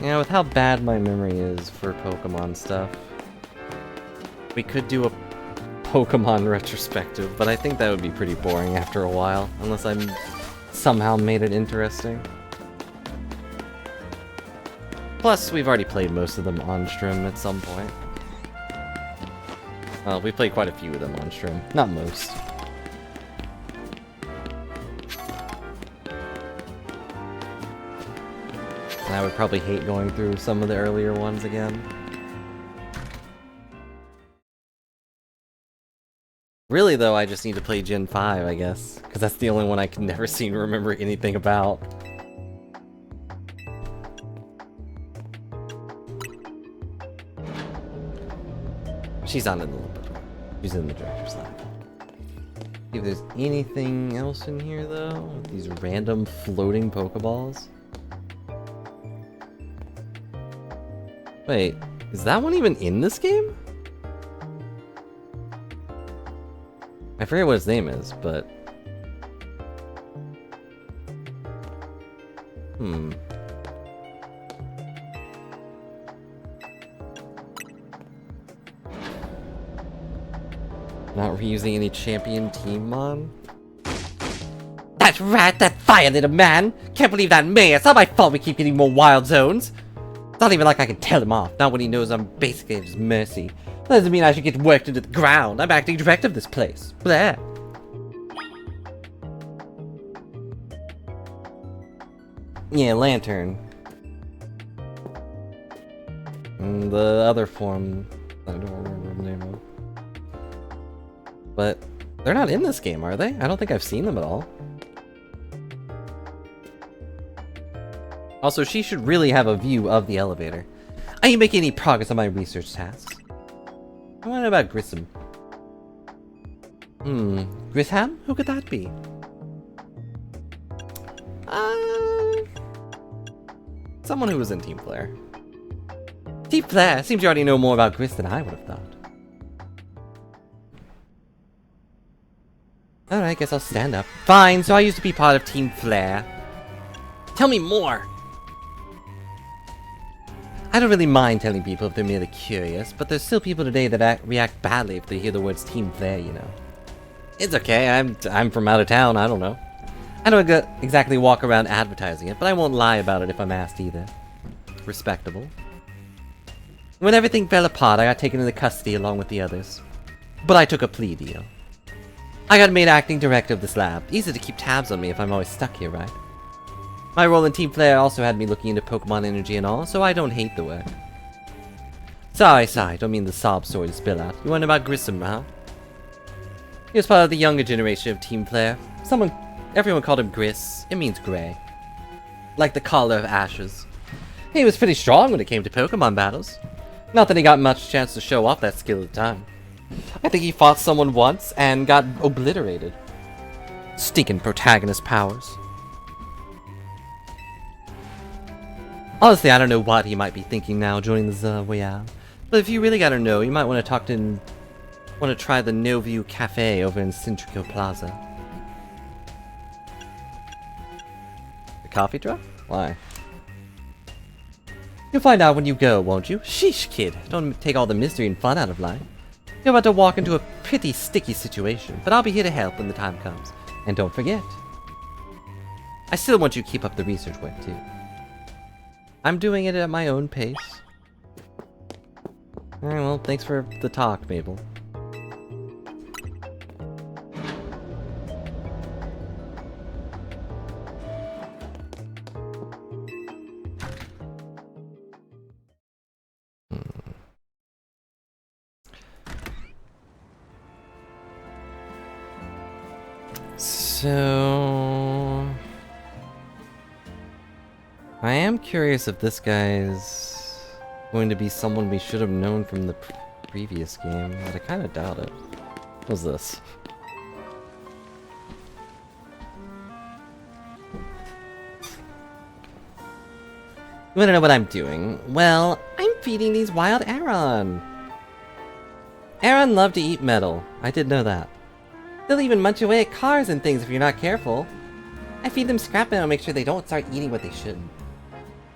Yeah, with how bad my memory is for Pokemon stuff, we could do a Pokemon retrospective, but I think that would be pretty boring after a while, unless I somehow made it interesting. Plus, we've already played most of them on stream at some point. Well, we played quite a few of them on stream, not most. And I would probably hate going through some of the earlier ones again. Really, though, I just need to play Gen 5, I guess. Because that's the only one I can never seem to remember anything about. She's on in the little bit. She's in the director's lab. See if there's anything else in here, though. With these random floating Pokeballs. Wait, is that one even in this game? I forget what his name is, but... Not reusing any champion team mon? That's right, that fire little man! Can't believe that man! It's not my fault we keep getting more wild zones! It's not even like I can tell him off, not when he knows I'm basically at his mercy. That doesn't mean I should get worked into the ground. I'm acting director of this place. Blah. Yeah, Lantern. And the other form, I don't remember the name of. But they're not in this game, are they? I don't think I've seen them at all. Also, she should really have a view of the elevator. I ain't making any progress on my research tasks. I want to know about Grissom. Grisham? Who could that be? Someone who was in Team Flare. Team Flare? Seems you already know more about Gris than I would have thought. Alright, guess I'll stand up. Fine, so I used to be part of Team Flare. Tell me more! I don't really mind telling people if they're merely curious, but there's still people today that react badly if they hear the words Team Flare, you know. It's okay, I'm from out of town, I don't know. I don't exactly walk around advertising it, but I won't lie about it if I'm asked either. Respectable. When everything fell apart, I got taken into custody along with the others. But I took a plea deal. I got made acting director of this lab. Easy to keep tabs on me if I'm always stuck here, right? My role in Team Flare also had me looking into Pokemon energy and all, so I don't hate the work. Sorry, don't mean the sob story to spill out. You wonder about Grissom, huh? He was part of the younger generation of Team Flare. Everyone called him Gris. It means gray. Like the color of ashes. He was pretty strong when it came to Pokemon battles. Not that he got much chance to show off that skill at the time. I think he fought someone once and got obliterated. Stinking protagonist powers. Honestly, I don't know what he might be thinking now joining the Royale. But if you really gotta know, you might want to try the No View Cafe over in Centrico Plaza. The coffee truck? Why? You'll find out when you go, won't you? Sheesh, kid. Don't take all the mystery and fun out of life. You're about to walk into a pretty sticky situation, but I'll be here to help when the time comes. And don't forget, I still want you to keep up the research work, too. I'm doing it at my own pace. Alright, well, thanks for the talk, Mabel. So... I am curious if this guy's going to be someone we should have known from the previous game, but I kind of doubt it. What's this? You wanna know what I'm doing? Well, I'm feeding these wild Aron. Aron love to eat metal. I did know that. They'll even munch away at cars and things if you're not careful. I feed them scrap metal to make sure they don't start eating what they shouldn't.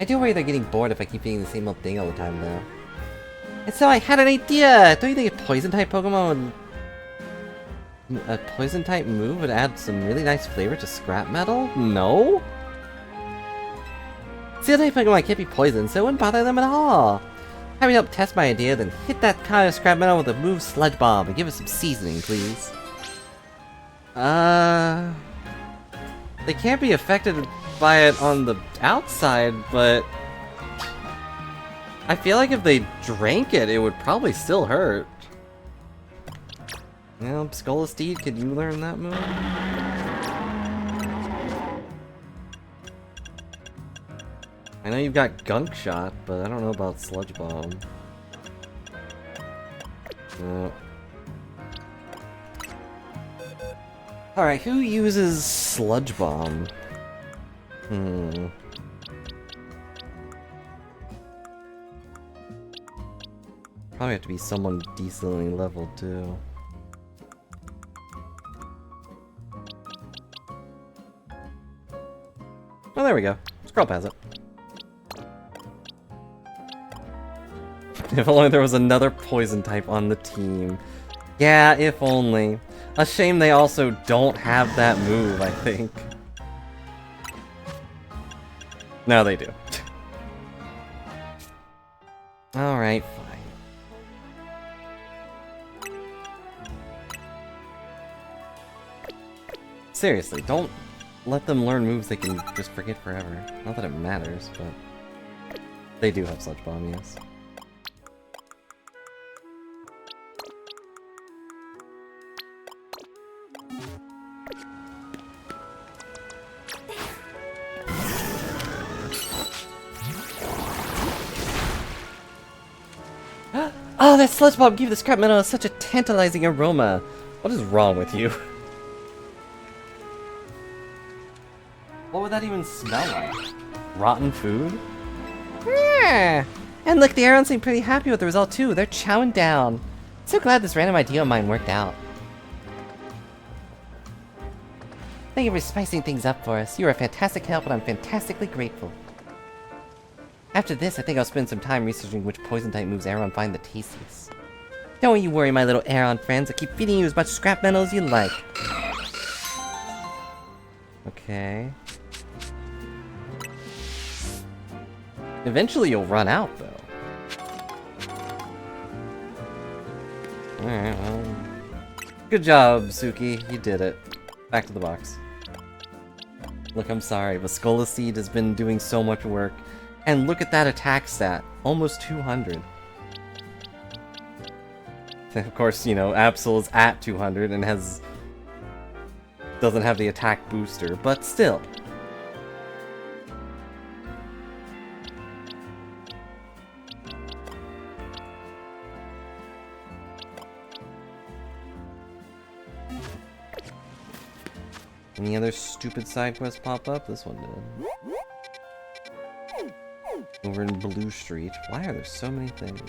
I do worry they're getting bored if I keep eating the same old thing all the time, though. And so I had an idea! Don't you think a poison-type Pokemon would... a poison-type move would add some really nice flavor to scrap metal? No? Steel-type Pokemon can't be poisoned, so it wouldn't bother them at all. Have me help test my idea, then hit that kind of scrap metal with a move Sludge Bomb and give it some seasoning, please. They can't be affected by it on the outside, but I feel like if they drank it, it would probably still hurt. Well, Skolesteed, could you learn that move? I know you've got Gunk Shot, but I don't know about Sludge Bomb. No. Alright, who uses Sludge Bomb? Probably have to be someone decently leveled, too. Oh, there we go. Scroll past it. If only there was another poison type on the team. Yeah, if only. A shame they also don't have that move, I think. No, they do. Alright, fine. Seriously, don't let them learn moves they can just forget forever. Not that it matters, but... They do have Sludge Bomb, yes. Oh, that Sludge Bomb gave the scrap metal such a tantalizing aroma. What is wrong with you? What would that even smell like? Rotten food? Yeah. And look, the Arons seem pretty happy with the result too. They're chowing down. So glad this random idea of mine worked out. Thank you for spicing things up for us. You are a fantastic help and I'm fantastically grateful. After this, I think I'll spend some time researching which poison-type moves Aeron find the tastiest. Don't you worry, my little Aeron friends. I'll keep feeding you as much scrap metal as you like. Okay. Eventually you'll run out, though. Alright, well... Good job, Suki. You did it. Back to the box. Look, I'm sorry, but Skulla Seed has been doing so much work. And look at that attack stat. Almost 200. Of course, you know, Absol is at 200 and doesn't have the attack booster, but still. Any other stupid side quests pop up? This one did. Over in Blue Street. Why are there so many things?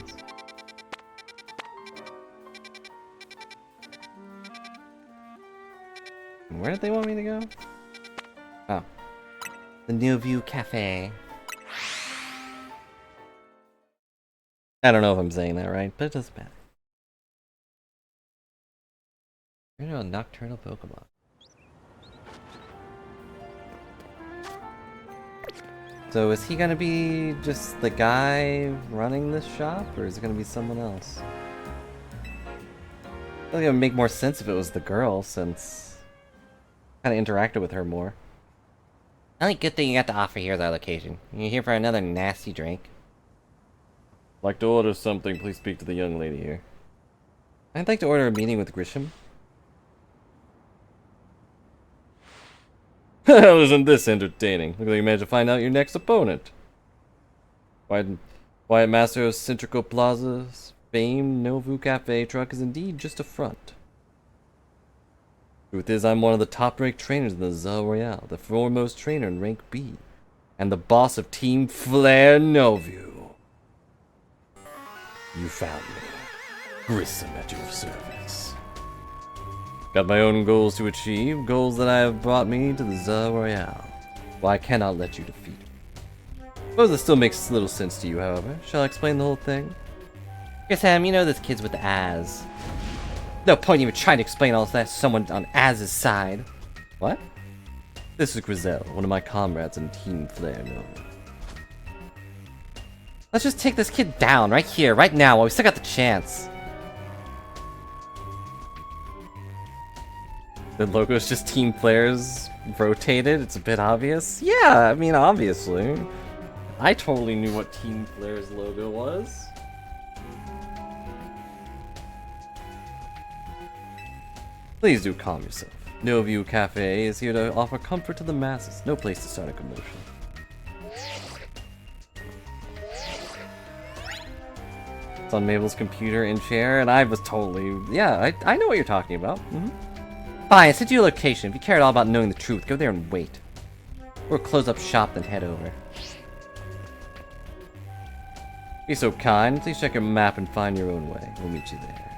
Where did they want me to go? Oh. The New View Cafe. I don't know if I'm saying that right, but it doesn't matter. You're a nocturnal Pokemon. So is he gonna be just the guy running this shop, or is it gonna be someone else? I feel like it would make more sense if it was the girl, since I kind of interacted with her more. The only good thing you got to offer here is our location. You're here for another nasty drink. Like to order something, please speak to the young lady here. I'd like to order a meeting with Grisham. Hell, isn't this entertaining? Look like you managed to find out your next opponent. Quiet Master of Centrical Plaza's famed Novu Cafe truck is indeed just a front. Truth is, I'm one of the top-ranked trainers in the Za Royale, the foremost trainer in rank B, and the boss of Team Flare Novu. You found me. Grissom at your service. Got my own goals to achieve, goals that have brought me to the Za Royale. Well, I cannot let you defeat me. Suppose it still makes little sense to you, however. Shall I explain the whole thing? Yes, Sam, you know this kid's with the Az. No point even trying to explain all that to someone on Az's side. What? This is Grizel, one of my comrades in Team Flare Nova. Let's just take this kid down, right here, right now, while we still got the chance. The logo's just Team Flare's rotated, it's a bit obvious. Yeah, I mean, obviously. I totally knew what Team Flare's logo was. Please do calm yourself. No View Cafe is here to offer comfort to the masses. No place to start a commotion. It's on Mabel's computer and chair, and I was totally... Yeah, I know what you're talking about. Fine, I sent you a location. If you care at all about knowing the truth, go there and wait. Or close up shop, then head over. Be so kind. Please check your map and find your own way. We'll meet you there.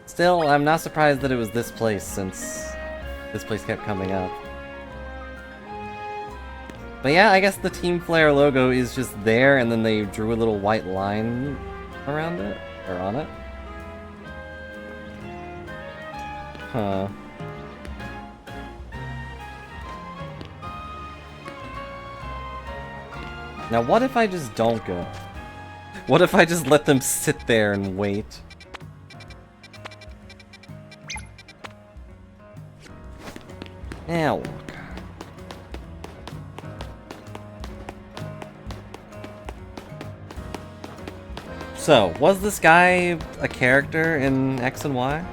Still, I'm not surprised that it was this place, since this place kept coming up. But yeah, I guess the Team Flare logo is just there, and then they drew a little white line around it, or on it. Huh. Now what if I just don't go? What if I just let them sit there and wait? Now, so, was this guy a character in X and Y?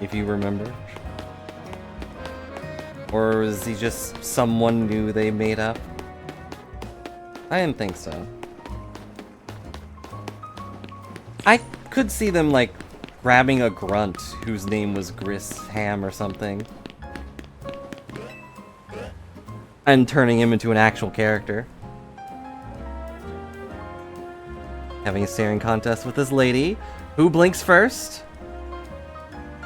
If you remember. Or is he just someone new they made up? I didn't think so. I could see them, like, grabbing a grunt whose name was Grisham or something. And turning him into an actual character. Having a staring contest with this lady. Who blinks first?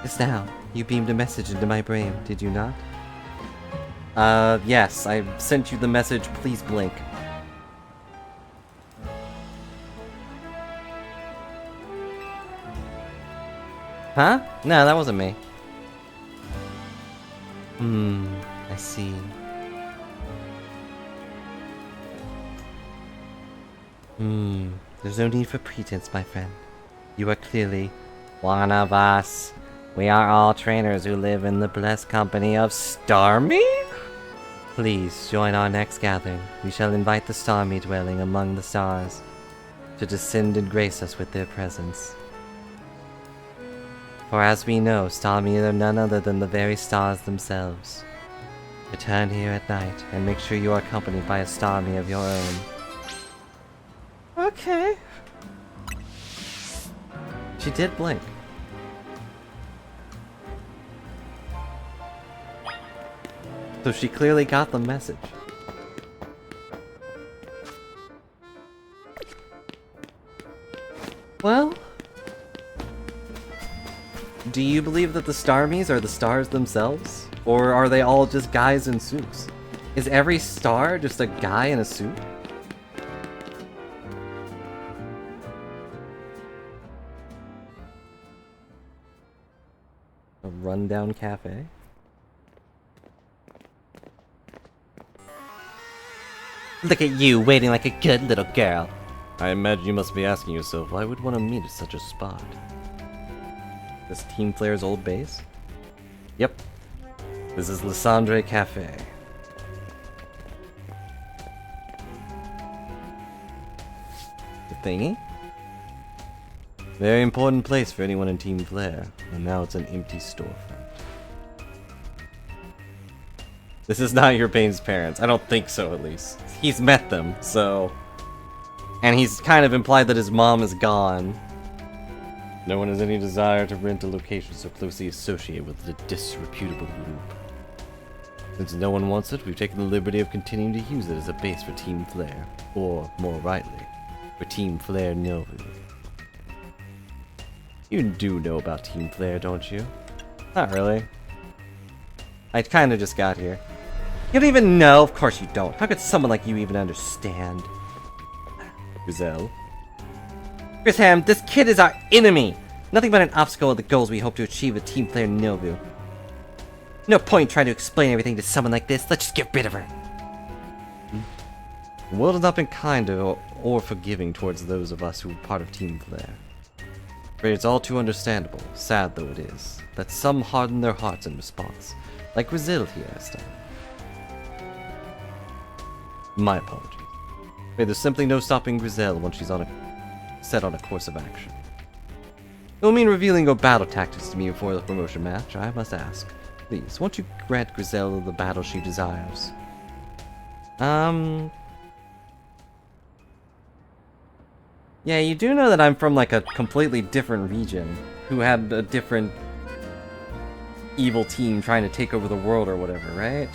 Just now, you beamed a message into my brain, did you not? Yes, I sent you the message, please blink. Huh? No, that wasn't me. I see. There's no need for pretense, my friend. You are clearly one of us. We are all trainers who live in the blessed company of Starmie? Please join our next gathering. We shall invite the Starmie dwelling among the stars to descend and grace us with their presence. For as we know, Starmie are none other than the very stars themselves. Return here at night and make sure you are accompanied by a Starmie of your own. Okay. She did blink. So she clearly got the message. Well, do you believe that the Starmies are the stars themselves? Or are they all just guys in suits? Is every star just a guy in a suit? A rundown cafe? Look at you, waiting like a good little girl. I imagine you must be asking yourself why would want to meet at such a spot. This Team Flare's old base? Yep. This is Lysandre Cafe. The thingy? Very important place for anyone in Team Flare, and now it's an empty storefront. This is not your Bane's parents. I don't think so, at least. He's met them, so... And he's kind of implied that his mom is gone. No one has any desire to rent a location so closely associated with the disreputable group. Since no one wants it, we've taken the liberty of continuing to use it as a base for Team Flare. Or, more rightly, for Team Flare Novu. You do know about Team Flare, don't you? Not really. I kinda just got here. You don't even know? Of course you don't. How could someone like you even understand? Griselle. Grisham, this kid is our enemy! Nothing but an obstacle of the goals we hope to achieve with Team Flare Novu. No point trying to explain everything to someone like this. Let's just get rid of her. The world has not been kind or forgiving towards those of us who are part of Team Flare. But it's all too understandable, sad though it is, that some harden their hearts in response, like Griselle here has done. My apologies. But there's simply no stopping Griselle once she's set on a course of action. It will mean revealing your battle tactics to me before the promotion match, I must ask. Please, won't you grant Griselle the battle she desires? Yeah, you do know that I'm from like a completely different region, who had a different evil team trying to take over the world or whatever, right?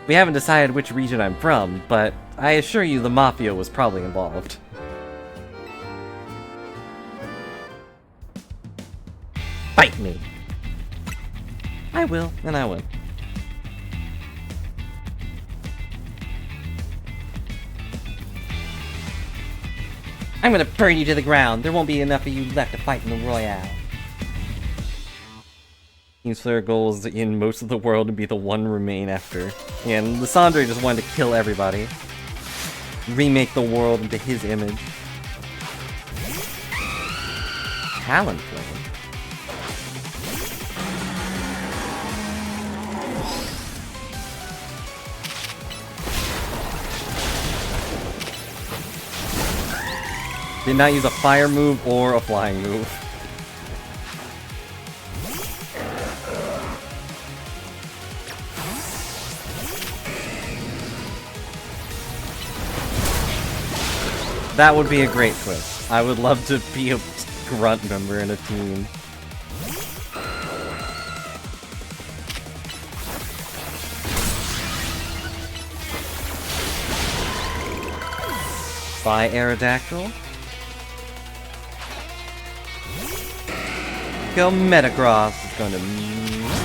We haven't decided which region I'm from, but I assure you the Mafia was probably involved. Bite me! I will, and I will. I'm gonna burn you to the ground. There won't be enough of you left to fight in the Royale. Team Flare goal is in most of the world to be the one remain after. And Lysandre just wanted to kill everybody. Remake the world into his image. Talonflame. Did not use a fire move or a flying move. That would be a great twist. I would love to be a grunt member in a team. By Aerodactyl. Go Metagross is going to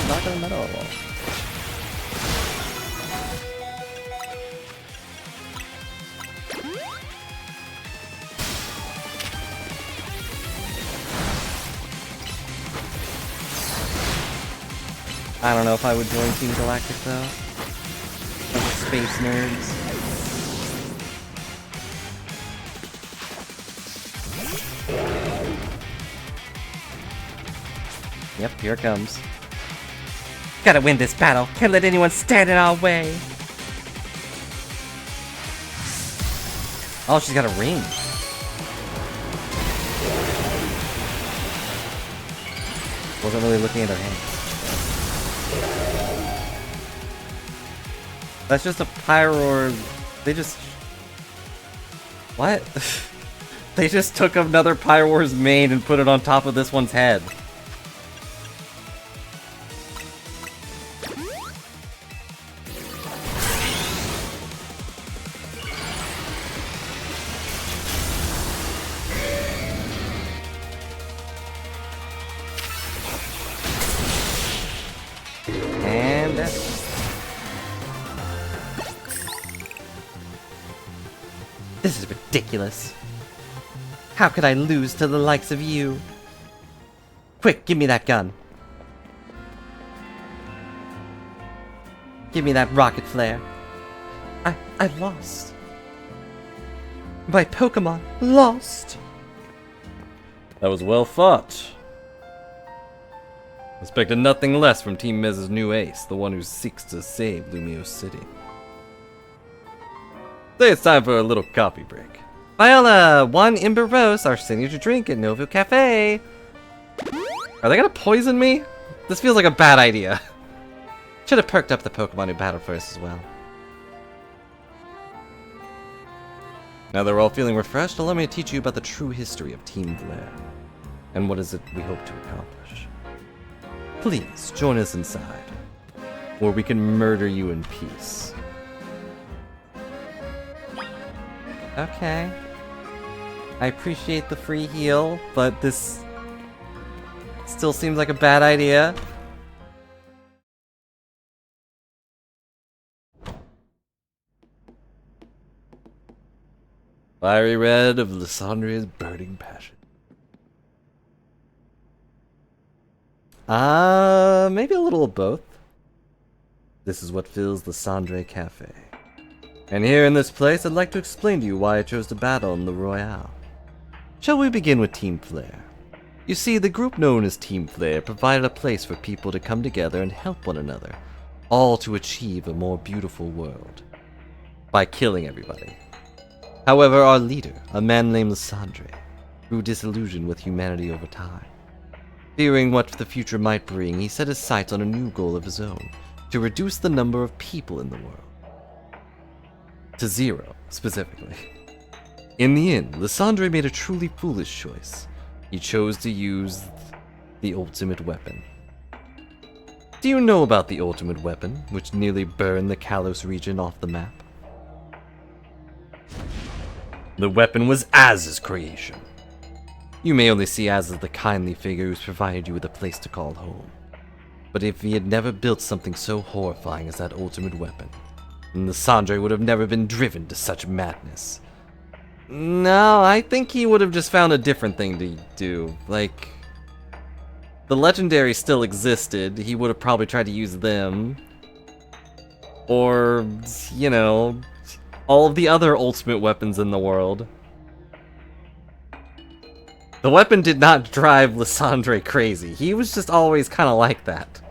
knock on metal. I don't know if I would join Team Galactic though. Bunch of space nerds. Yep, here it comes. Gotta win this battle. Can't let anyone stand in our way. Oh, she's got a ring. Wasn't really looking at her hand. That's just a pyro. They just... What? They just took another Pyroar's mane and put it on top of this one's head. And this is ridiculous. How could I lose to the likes of you? Quick, give me that gun. Give me that rocket flare. I lost. My Pokemon lost. That was well fought. Expected nothing less from Team Mez's new ace, the one who seeks to save Lumio City. Say it's time for a little coffee break. Viola, one Ember Rose, our signature drink at Novo Cafe. Are they gonna poison me? This feels like a bad idea. Should have perked up the Pokemon who battled first as well. Now that we're all feeling refreshed, allow me to teach you about the true history of Team Flare. And what is it we hope to accomplish. Please, join us inside, where we can murder you in peace. Okay. I appreciate the free heal, but this still seems like a bad idea. Fiery red of Lysandre's burning passion. Maybe a little of both. This is what fills Lysandre Cafe. And here in this place, I'd like to explain to you why I chose to battle in the Royale. Shall we begin with Team Flare? You see, the group known as Team Flare provided a place for people to come together and help one another, all to achieve a more beautiful world. By killing everybody. However, our leader, a man named Lysandre, grew disillusioned with humanity over time. Fearing what the future might bring, he set his sights on a new goal of his own, to reduce the number of people in the world. To 0, specifically. In the end, Lysandre made a truly foolish choice. He chose to use the ultimate weapon. Do you know about the ultimate weapon, which nearly burned the Kalos region off the map? The weapon was Az's creation. You may only see Az as the kindly figure who's provided you with a place to call home. But if he had never built something so horrifying as that ultimate weapon, then Lysandre would have never been driven to such madness. No, I think he would have just found a different thing to do. Like, the legendary still existed, he would have probably tried to use them. Or, you know, all of the other ultimate weapons in the world. The weapon did not drive Lysandre crazy. He was just always kind of like that.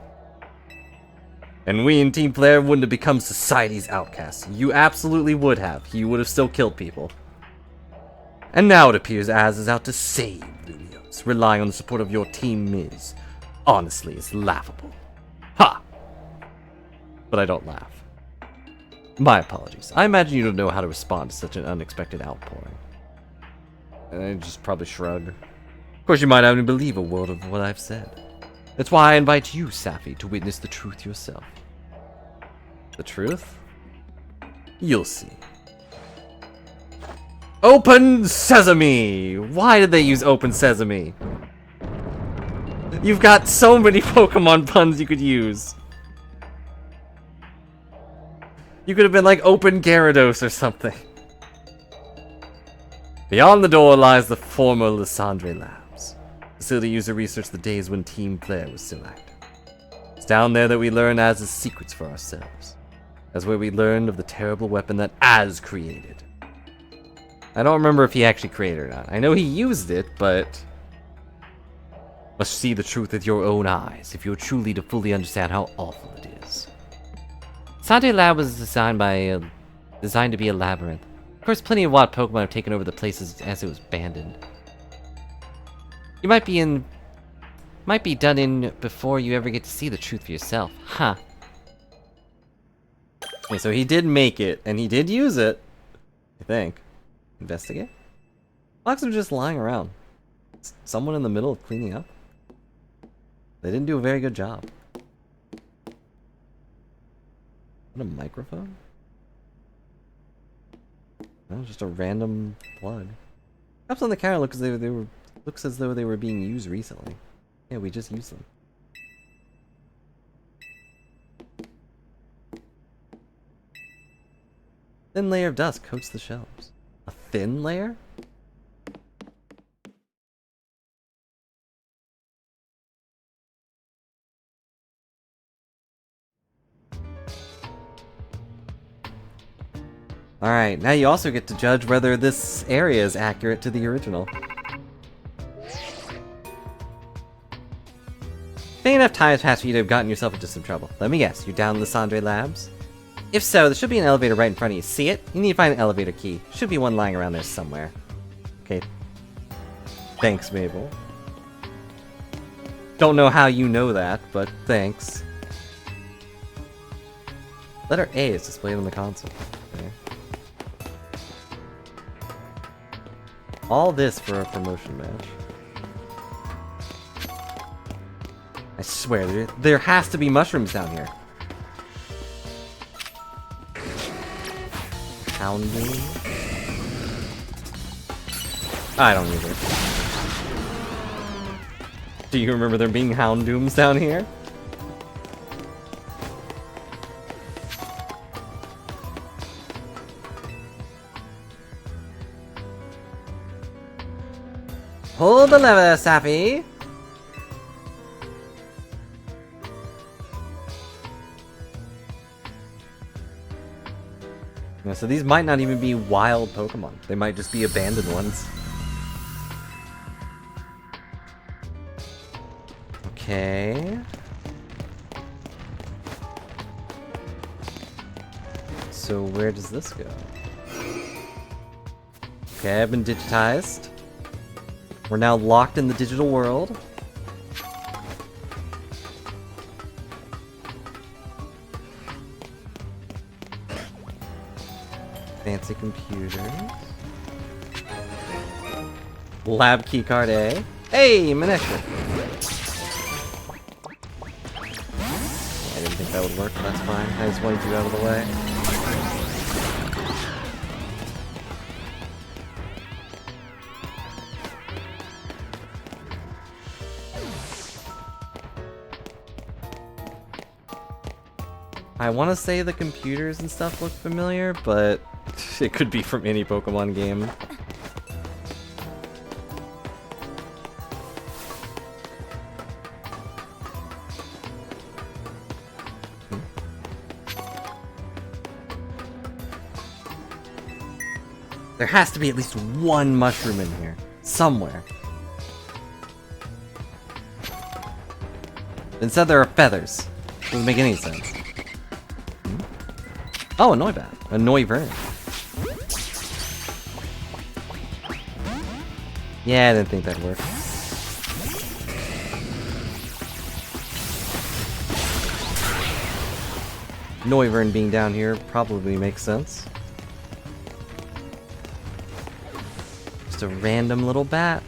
And we in Team Flare wouldn't have become society's outcasts. You absolutely would have. He would have still killed people. And now it appears Az is out to save Lumios, relying on the support of your Team Miz. Honestly, it's laughable. Ha! But I don't laugh. My apologies. I imagine you don't know how to respond to such an unexpected outpouring. And I just probably shrug. Of course, you might only believe a word of what I've said. That's why I invite you, Safi, to witness the truth yourself. The truth? You'll see. Open Sesame! Why did they use Open Sesame? You've got so many Pokemon puns you could use. You could have been like Open Gyarados or something. Beyond the door lies the former Lysandre Labs, facility used to research the days when Team Flare was still active. It's down there that we learn Az's secrets for ourselves. That's where we learned of the terrible weapon that Az created. I don't remember if he actually created it or not. I know he used it, but... Must see the truth with your own eyes if you're truly to fully understand how awful it is. Sante Lab was designed to be a labyrinth. Of course, plenty of wild Pokemon have taken over the places as it was abandoned. You might be done in before you ever get to see the truth for yourself. Huh. Okay, so he did make it, and he did use it. I think. Investigate? Blocks are just lying around. Someone in the middle of cleaning up? They didn't do a very good job. What a microphone? No, just a random plug. Cups on the counter looks as though they were being used recently. Yeah, we just used them. Thin layer of dust coats the shelves. A thin layer? Alright, now you also get to judge whether this area is accurate to the original. Think enough time has passed for you to have gotten yourself into some trouble. Let me guess, you're down in the Sandre Labs? If so, there should be an elevator right in front of you. See it? You need to find an elevator key. Should be one lying around there somewhere. Okay. Thanks, Mabel. Don't know how you know that, but thanks. Letter A is displayed on the console. Okay. All this for a promotion match. I swear, there has to be mushrooms down here. Houndoom? I don't either. Do you remember there being Houndooms down here? Hold the lever, Sappy! Yeah, so these might not even be wild Pokemon. They might just be abandoned ones. Okay. So where does this go? Okay, I've been digitized. We're now locked in the digital world. Fancy computers. Lab keycard A. Hey, Manectric! I didn't think that would work, but that's fine. I just wanted you out of the way. I want to say the computers and stuff look familiar, but it could be from any Pokemon game. There has to be at least one mushroom in here. Somewhere. Instead there are feathers. Doesn't make any sense. Oh, a Noibat. A Noivern. Yeah, I didn't think that'd work. Noivern being down here probably makes sense. Just a random little bat.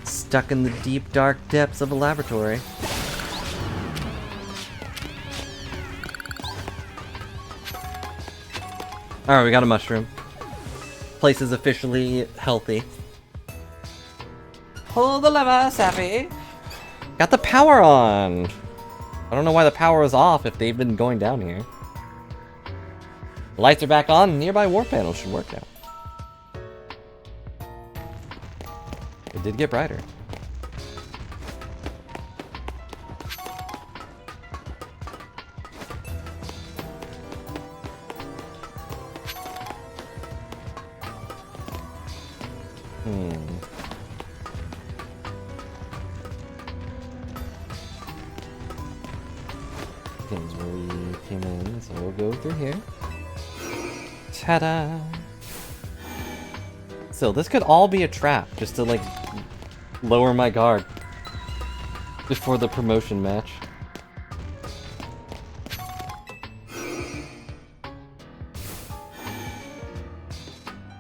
Stuck in the deep, dark depths of a laboratory. Alright, we got a mushroom. Place is officially healthy. Pull the lever, Sappy! Got the power on! I don't know why the power was off if they've been going down here. The lights are back on, and nearby war panels should work now. It did get brighter. Things where we came in, so we'll go through here. Ta-da! So this could all be a trap, just to like lower my guard before the promotion match.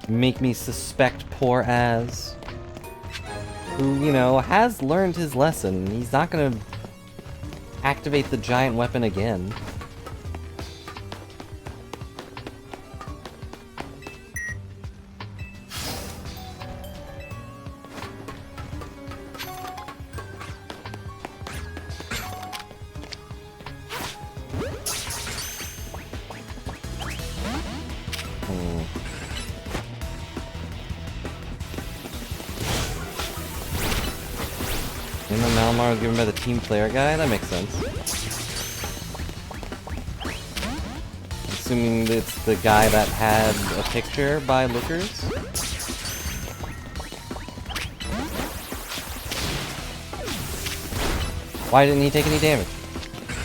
Make me suspect poor Az, who, you know, has learned his lesson. He's not gonna activate the giant weapon again. And the Malamar was given by the team player guy? That makes sense. Assuming it's the guy that had a picture by lookers? Why didn't he take any damage?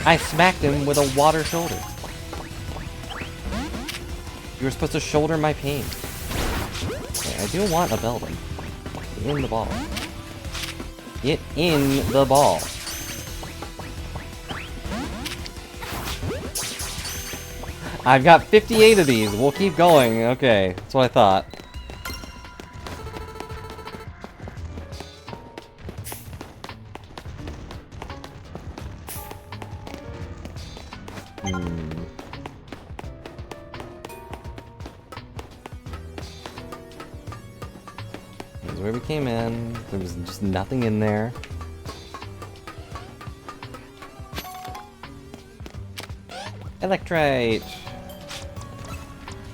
I smacked him with a water shoulder. You were supposed to shoulder my pain. Okay, I do want a bell then. In the ball. Get in the ball. I've got 58 of these. We'll keep going. Okay, that's what I thought. Here's where we came in. There was just nothing in there. Electrite!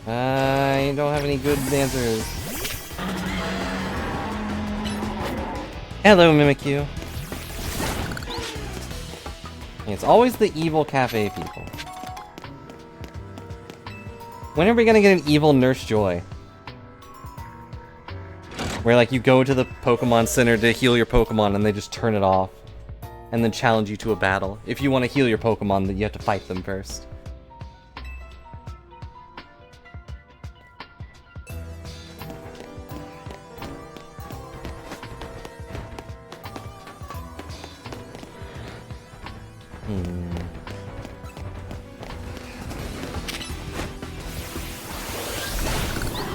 I don't have any good answers. Hello, Mimikyu. It's always the evil cafe people. When are we gonna get an evil Nurse Joy? Where, like, you go to the Pokemon Center to heal your Pokemon and they just turn it off. And then challenge you to a battle. If you want to heal your Pokemon, then you have to fight them first.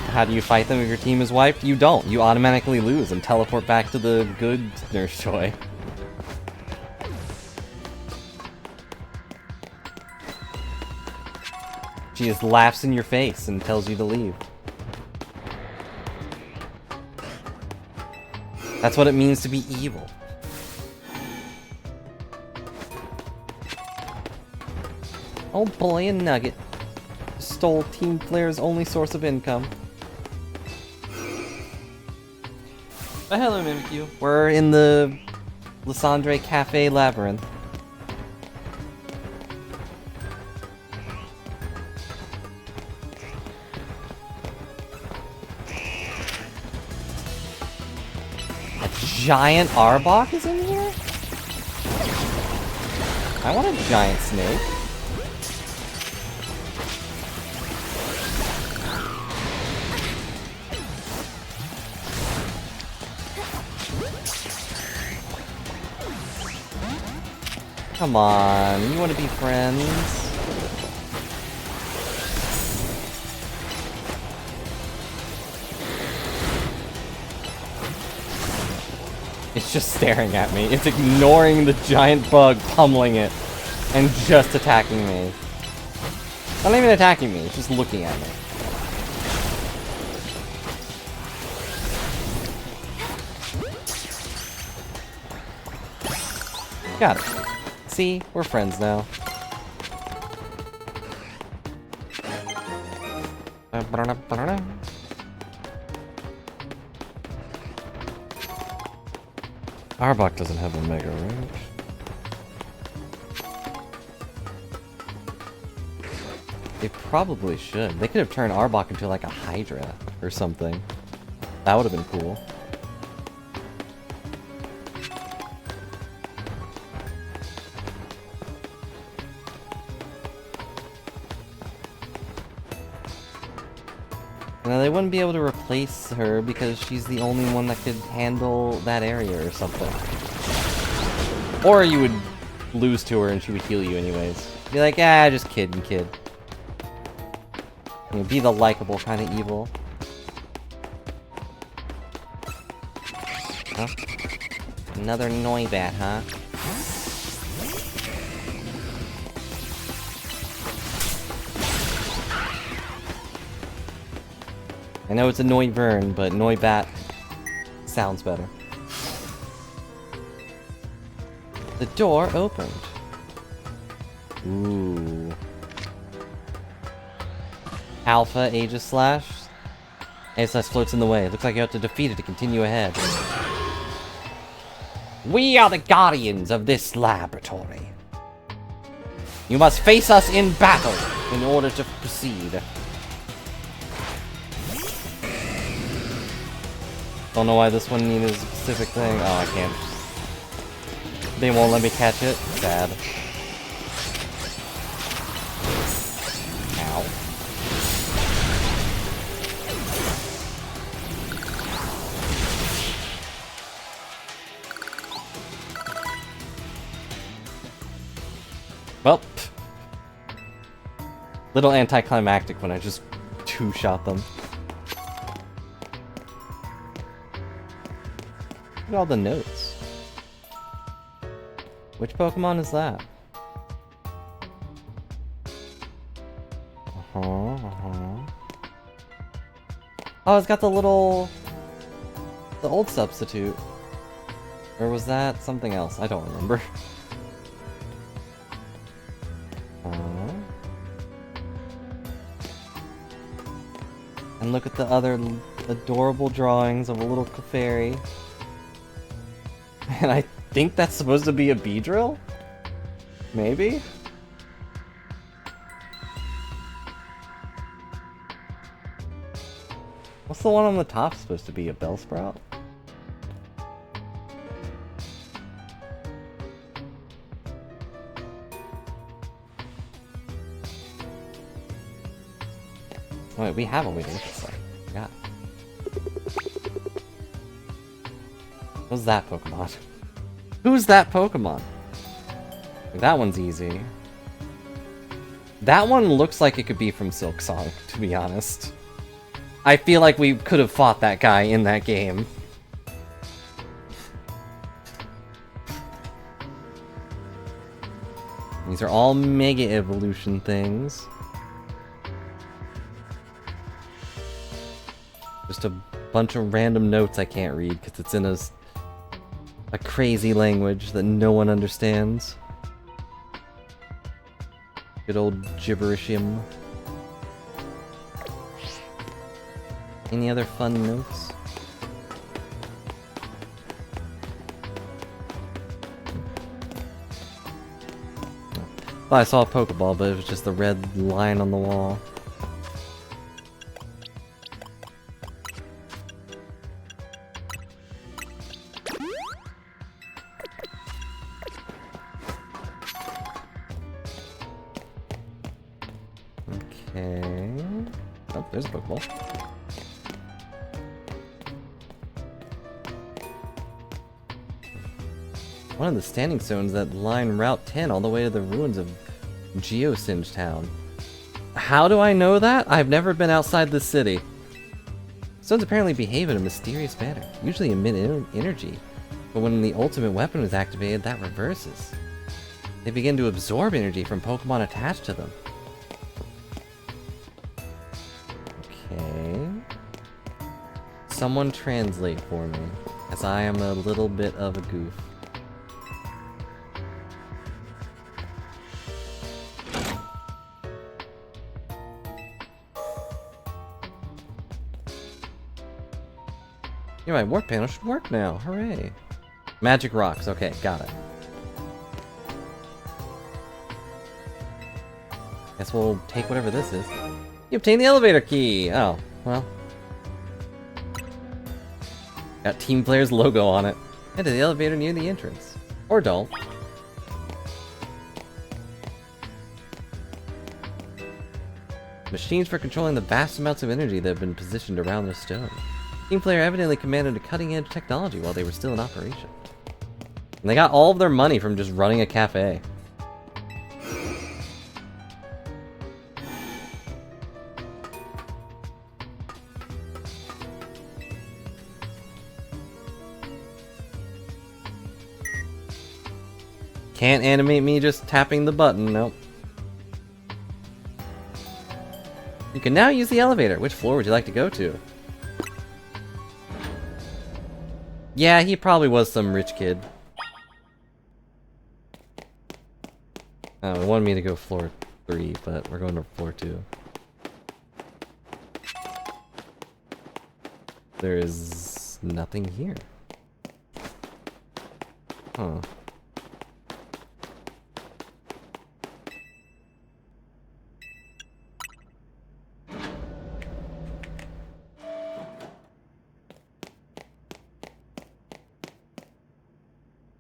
How do you fight them if your team is wiped? You don't. You automatically lose and teleport back to the good Nurse Joy. She just laughs in your face and tells you to leave. That's what it means to be evil. Oh boy, a nugget. Stole team player's only source of income. Oh, hello, Mimikyu. We're in the Lysandre Cafe Labyrinth. A giant Arbok is in here? I want a giant snake. Come on, you want to be friends? It's just staring at me. It's ignoring the giant bug pummeling it and just attacking me. Not even attacking me, it's just looking at me. Got it. See, we're friends now. Arbok doesn't have a Mega, right? They probably should. They could have turned Arbok into like a Hydra or something. That would have been cool. Now, they wouldn't be able to replace her because she's the only one that could handle that area or something. Or you would lose to her and she would heal you anyways. Be like, ah, just kidding, kid. You know, be the likable kind of evil. Huh? Another Noibat, huh? I know it's a Noivern, but Noibat sounds better. The door opened. Ooh. Alpha Aegislash. Aegislash floats in the way. It looks like you have to defeat it to continue ahead. We are the guardians of this laboratory. You must face us in battle in order to proceed. Don't know why this one needed a specific thing. Oh, I can't. They won't let me catch it. Sad. Ow. Well, little anticlimactic when I just two-shot them. Look at all the notes. Which Pokemon is that? Oh, it's got the little... the old substitute. Or was that something else? I don't remember. And look at the other adorable drawings of a little Clefairy. And I think that's supposed to be a Beedrill? Maybe? What's the one on the top supposed to be? A Bellsprout? Wait, we have a Waiting Looks like. Yeah. What's that Pokemon? Who's that Pokemon? That one's easy. That one looks like it could be from Silk Song, to be honest. I feel like we could have fought that guy in that game. These are all Mega Evolution things. Just a bunch of random notes I can't read because it's in a crazy language that no one understands. Good old gibberishim. Any other fun notes? Oh, I saw a Pokeball, but it was just the red line on the wall. Okay. Oh, there's a Pokeball. One of the standing stones that line Route 10 all the way to the ruins of Geosinge Town. How do I know that? I've never been outside the city. Stones apparently behave in a mysterious manner, usually emit energy, but when the ultimate weapon is activated, that reverses. They begin to absorb energy from Pokemon attached to them. Okay. Someone translate for me, as I am a little bit of a goof. Yeah, my warp panel should work now. Hooray. Magic rocks. Okay, got it. Guess we'll take whatever this is. You obtain the elevator key! Oh, well. Got Team Player's logo on it. Head to the elevator near the entrance. Or don't. Machines for controlling the vast amounts of energy that have been positioned around the stone. Team Player evidently commanded a cutting-edge technology while they were still in operation. And they got all of their money from just running a cafe. Can't animate me just tapping the button, nope. You can now use the elevator. Which floor would you like to go to? Yeah, he probably was some rich kid. Oh, he wanted me to go floor 3, but we're going to floor 2. There is nothing here. Huh.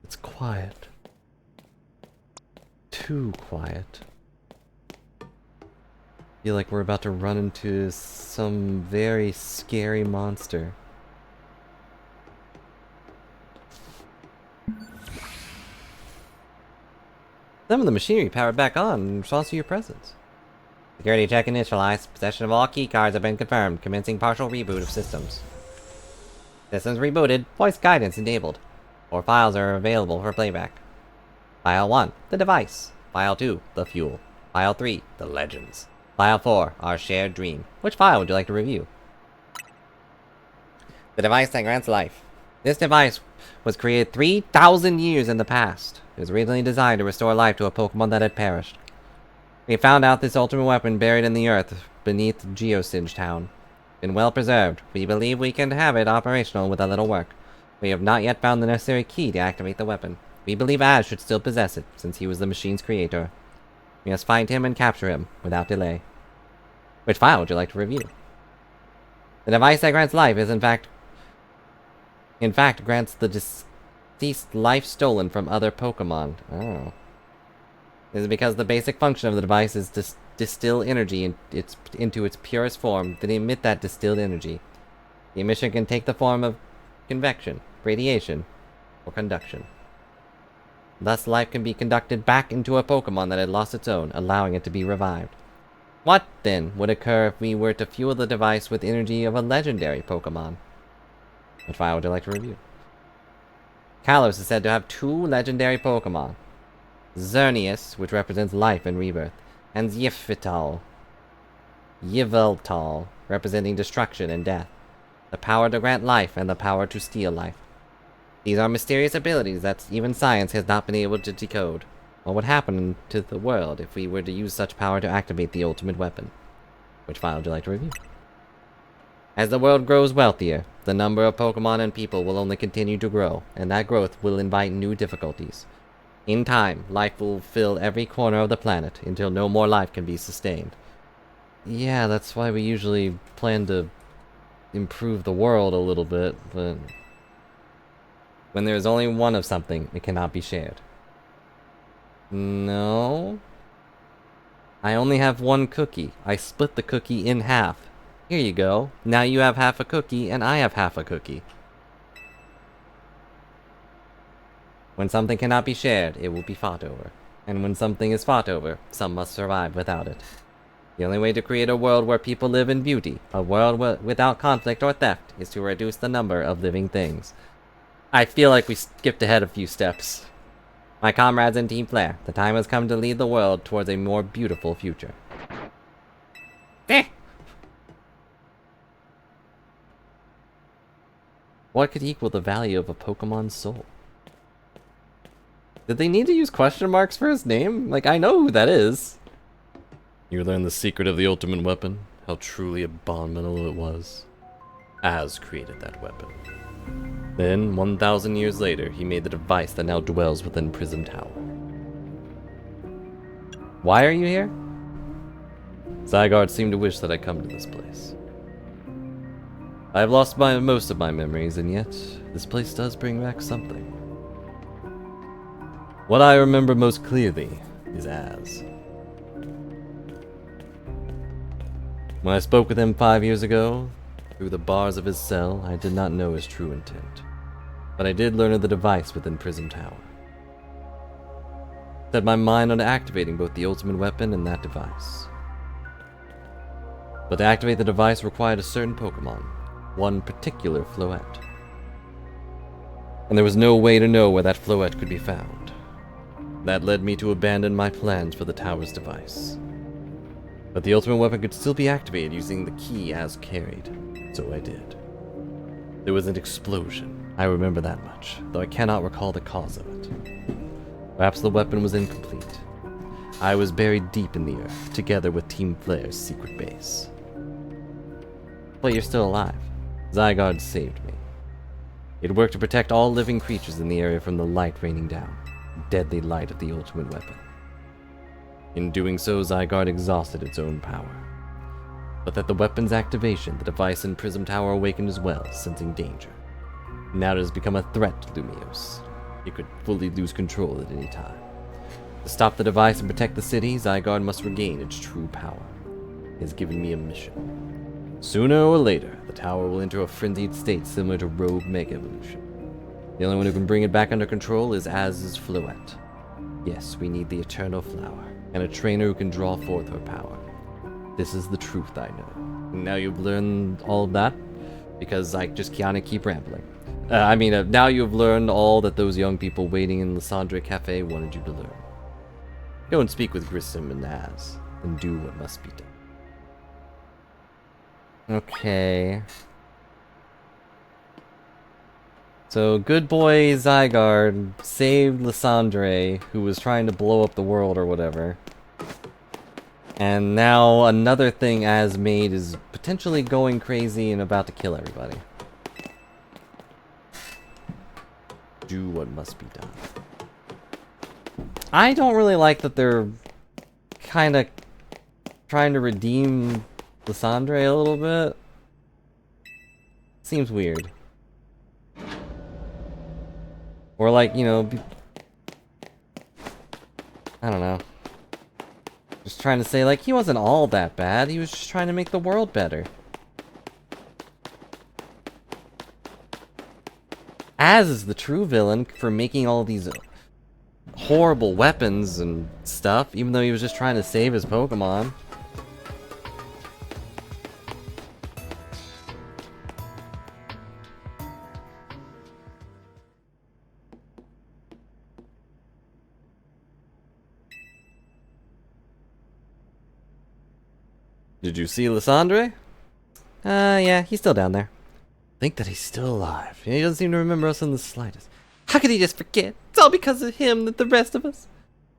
It's quiet. Too quiet. Feel like we're about to run into some very scary monster. Some of the machinery powered back on in response to your presence. Security check initialized. Possession of all keycards have been confirmed. Commencing partial reboot of systems. Systems rebooted. Voice guidance enabled. 4 files are available for playback. File 1, the device. File 2, the fuel. File 3, the legends. File 4, our shared dream. Which file would you like to review? The device that grants life. This device was created 3,000 years in the past. It was originally designed to restore life to a Pokemon that had perished. We found out this ultimate weapon buried in the earth beneath Geosynge Town. Been well preserved. We believe we can have it operational with a little work. We have not yet found the necessary key to activate the weapon. We believe Ash should still possess it, since he was the machine's creator. We must find him and capture him, without delay. Which file would you like to review? The device that grants life is in fact grants the deceased life stolen from other Pokemon. Oh. This is because the basic function of the device is to distill energy into its purest form, then emit that distilled energy. The emission can take the form of convection, radiation, or conduction. Thus, life can be conducted back into a Pokemon that had lost its own, allowing it to be revived. What, then, would occur if we were to fuel the device with energy of a legendary Pokemon? What file would you like to review? Kalos is said to have 2 legendary Pokemon. Xerneas, which represents life and rebirth, and Yveltal, representing destruction and death. The power to grant life and the power to steal life. These are mysterious abilities that even science has not been able to decode. What would happen to the world if we were to use such power to activate the ultimate weapon? Which file would you like to review? As the world grows wealthier, the number of Pokemon and people will only continue to grow, and that growth will invite new difficulties. In time, life will fill every corner of the planet until no more life can be sustained. Yeah, that's why we usually plan to improve the world a little bit, but when there is only one of something, it cannot be shared. No. I only have 1 cookie. I split the cookie in half. Here you go. Now you have half a cookie, and I have half a cookie. When something cannot be shared, it will be fought over. And when something is fought over, some must survive without it. The only way to create a world where people live in beauty, a world without conflict or theft, is to reduce the number of living things. I feel like we skipped ahead a few steps. My comrades in Team Flare, the time has come to lead the world towards a more beautiful future. What could equal the value of a Pokemon's soul? Did they need to use question marks for his name? Like, I know who that is. You learn the secret of the ultimate weapon, how truly abominable it was. Az created that weapon. Then, 1,000 years later, he made the device that now dwells within Prism Tower. Why are you here? Zygarde seemed to wish that I come to this place. I have lost most of my memories, and yet, this place does bring back something. What I remember most clearly is Az. When I spoke with him 5 years ago, through the bars of his cell, I did not know his true intent. But I did learn of the device within Prism Tower. Set my mind on activating both the ultimate weapon and that device. But to activate the device required a certain Pokemon, one particular Floette. And there was no way to know where that Floette could be found. That led me to abandon my plans for the tower's device. But the ultimate weapon could still be activated using the key as carried, so I did. There was an explosion, I remember that much, though I cannot recall the cause of it. Perhaps the weapon was incomplete. I was buried deep in the earth, together with Team Flare's secret base. But you're still alive. Zygarde saved me. It worked to protect all living creatures in the area from the light raining down, the deadly light of the ultimate weapon. In doing so, Zygarde exhausted its own power. But at the weapon's activation, the device in Prism Tower awakened as well, sensing danger. Now it has become a threat to Lumiose. It could fully lose control at any time. To stop the device and protect the city, Zygarde must regain its true power. It has given me a mission. Sooner or later, the tower will enter a frenzied state similar to Rogue Mega Evolution. The only one who can bring it back under control is Az's Floette. Yes, we need the Eternal Flower, and a trainer who can draw forth her power. This is the truth I know. Now you've learned all of that, because I just kinda keep rambling. Now you've learned all that those young people waiting in Lysandre Cafe wanted you to learn. Go and speak with Grissom and Az, and do what must be done. Okay. So, good boy Zygarde saved Lysandre, who was trying to blow up the world or whatever. And now another thing Az made is potentially going crazy and about to kill everybody. Do what must be done. I don't really like that they're kind of trying to redeem Lysandre a little bit. Seems weird. Or like, you know, I don't know. Just trying to say, like, he wasn't all that bad. He was just trying to make the world better. Az is the true villain for making all these horrible weapons and stuff, even though he was just trying to save his Pokemon. Did you see Lysandre? Yeah, he's still down there. Think that he's still alive. He doesn't seem to remember us in the slightest. How could he just forget? It's all because of him that the rest of us...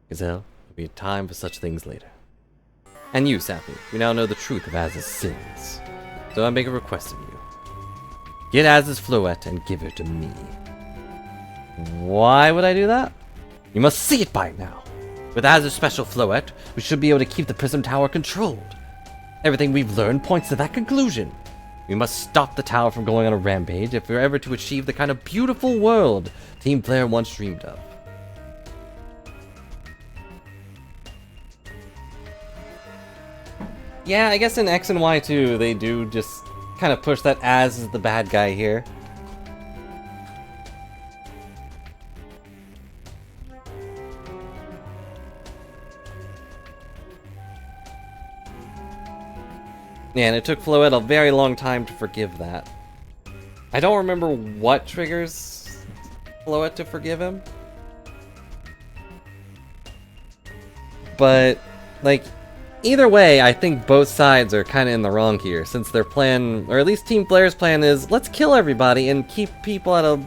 Gazelle, there'll be time for such things later. And you, Sappy, we now know the truth of Az's sins. So I make a request of you. Get Az's Floette and give her to me. Why would I do that? You must see it by now. With Az's special Floette, we should be able to keep the Prism Tower controlled. Everything we've learned points to that conclusion. We must stop the tower from going on a rampage if we're ever to achieve the kind of beautiful world Team Flare once dreamed of. Yeah, I guess in X and Y too, they do just kind of push that Az is the bad guy here. Yeah, and it took Floette a very long time to forgive that. I don't remember what triggers Floette to forgive him. But, like, either way, I think both sides are kind of in the wrong here, since their plan, or at least Team Flare's plan is, let's kill everybody and keep people at a,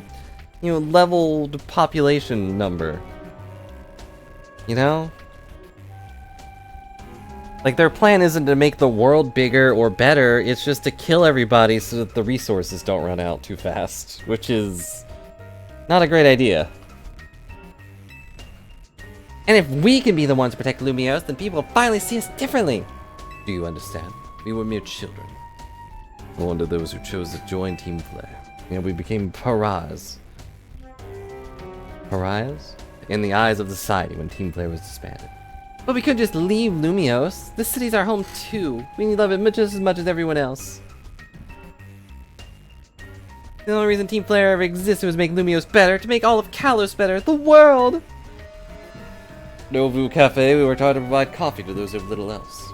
you know, leveled population number. You know? Like, their plan isn't to make the world bigger or better, it's just to kill everybody so that the resources don't run out too fast, which is not a great idea. And if we can be the ones to protect Lumiose, then people will finally see us differently. Do you understand? We were mere children. No wonder those who chose to join Team Flare. And we became pariahs. Pariahs? In the eyes of society when Team Flare was disbanded. But we couldn't just leave Lumios. This city's our home too. We love it just as much as everyone else. The only reason Team Flare ever existed was to make Lumios better, to make all of Kalos better, the world! Novu Cafe, we worked hard to provide coffee to those who have little else.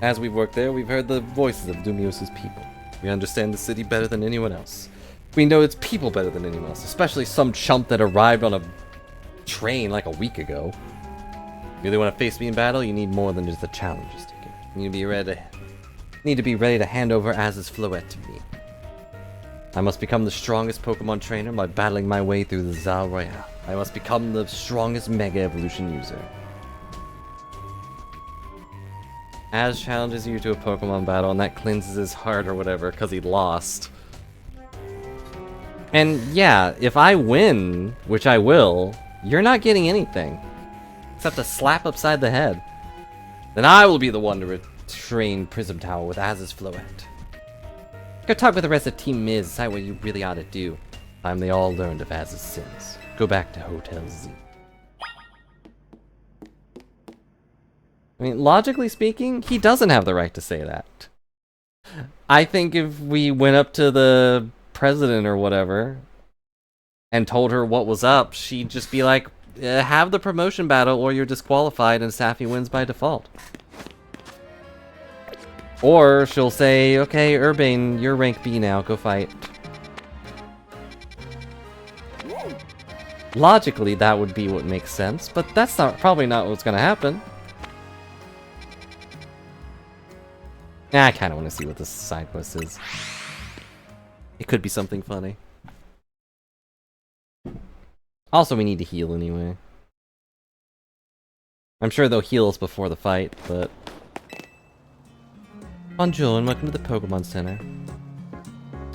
As we've worked there, we've heard the voices of Lumios' people. We understand the city better than anyone else. We know its people better than anyone else, especially some chump that arrived on a train like a week ago. You really want to face me in battle, you need more than just a challenges ticket. You need to be ready to hand over Az's Floette to me. I must become the strongest Pokemon trainer by battling my way through the Zal Royale. I must become the strongest Mega Evolution user. Az challenges you to a Pokemon battle, and that cleanses his heart or whatever, because he lost. And yeah, if I win, which I will, you're not getting anything. Except a slap upside the head. Then I will be the one to train Prism Tower with Az's Floette. Go talk with the rest of Team Miz, decide what you really ought to do. Time they all learned of Az's sins. Go back to Hotel Z. I mean, logically speaking, he doesn't have the right to say that. I think if we went up to the president or whatever and told her what was up, she'd just be like, have the promotion battle or you're disqualified and Safi wins by default. Or she'll say, okay, Urbane, you're rank B now, go fight. Logically, that would be what makes sense, but that's probably not what's gonna happen. I kinda wanna see what this side quest is. It could be something funny. Also, we need to heal anyway. I'm sure they'll heal us before the fight, but... Bonjour and welcome to the Pokemon Center.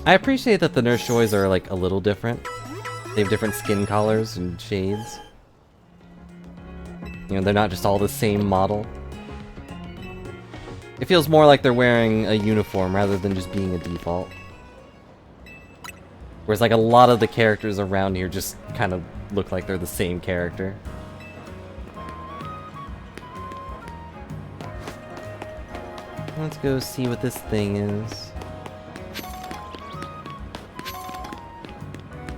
I appreciate that the Nurse Joys are like a little different. They have different skin colors and shades. You know, they're not just all the same model. It feels more like they're wearing a uniform rather than just being a default. Whereas like a lot of the characters around here just kind of look like they're the same character. Let's go see what this thing is.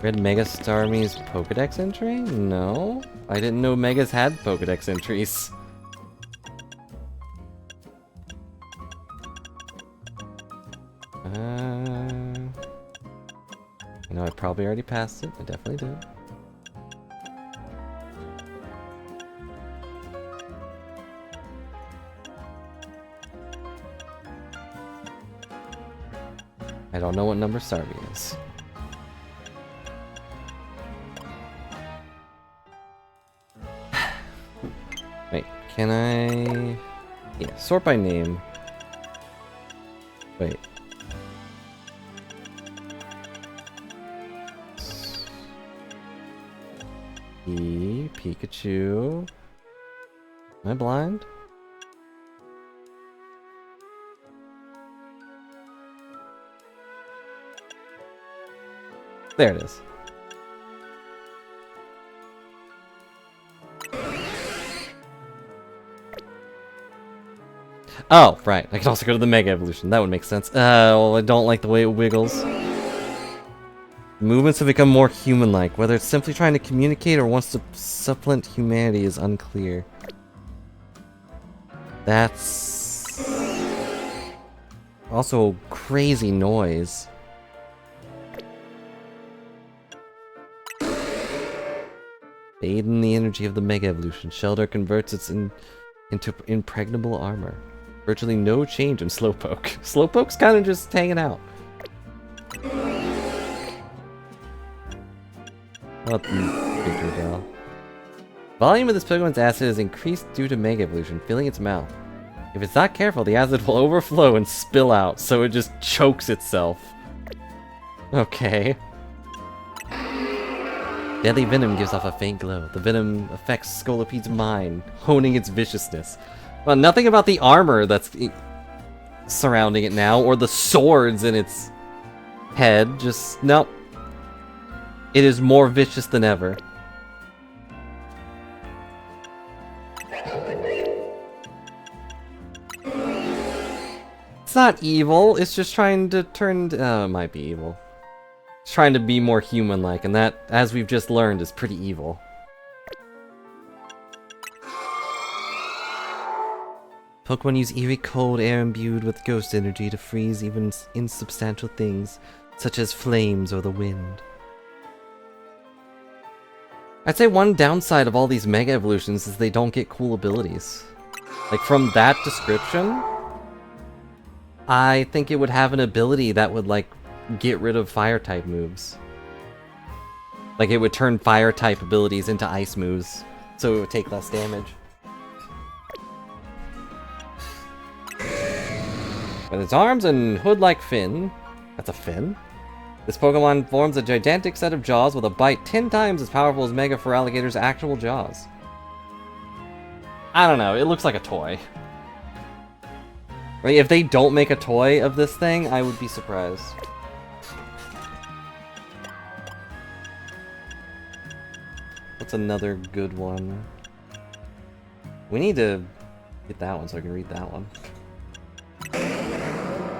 Read Mega Starmie's Pokedex entry? No. I didn't know Megas had Pokedex entries. You know, I probably already passed it. I definitely did. I don't know what number Starmie is. Wait, can I... Yeah, sort by name. Wait. Pikachu. Am I blind? There it is. Oh, right. I can also go to the Mega Evolution. That would make sense. Well, I don't like the way it wiggles. Movements have become more human-like. Whether it's simply trying to communicate or wants to supplant humanity is unclear. That's... also a crazy noise. Bathe in the energy of the Mega Evolution. Shelter converts its into impregnable armor. Virtually no change in Slowpoke. Slowpoke's kind of just hanging out. What the victory bell? Volume of this Pokemon's acid is increased due to Mega Evolution, filling its mouth. If it's not careful, the acid will overflow and spill out, so it just chokes itself. Okay. Deadly venom gives off a faint glow. The venom affects Scolopede's mind, honing its viciousness. Well, nothing about the armor that's surrounding it now, or the swords in its head. Just, nope. It is more vicious than ever. It's not evil, it's just trying to turn... it might be evil. It's trying to be more human-like, and that, as we've just learned, is pretty evil. Pokemon use eerie cold air imbued with ghost energy to freeze even insubstantial things, such as flames or the wind. I'd say one downside of all these Mega Evolutions is they don't get cool abilities. Like, from that description, I think it would have an ability that would, like, get rid of Fire-type moves. Like, it would turn Fire-type abilities into Ice moves, so it would take less damage. With its arms and hood-like fin... That's a fin? This Pokemon forms a gigantic set of jaws with a bite 10 times as powerful as Mega Feraligator's actual jaws. I don't know, it looks like a toy. Right, if they don't make a toy of this thing, I would be surprised. What's another good one? We need to get that one so I can read that one.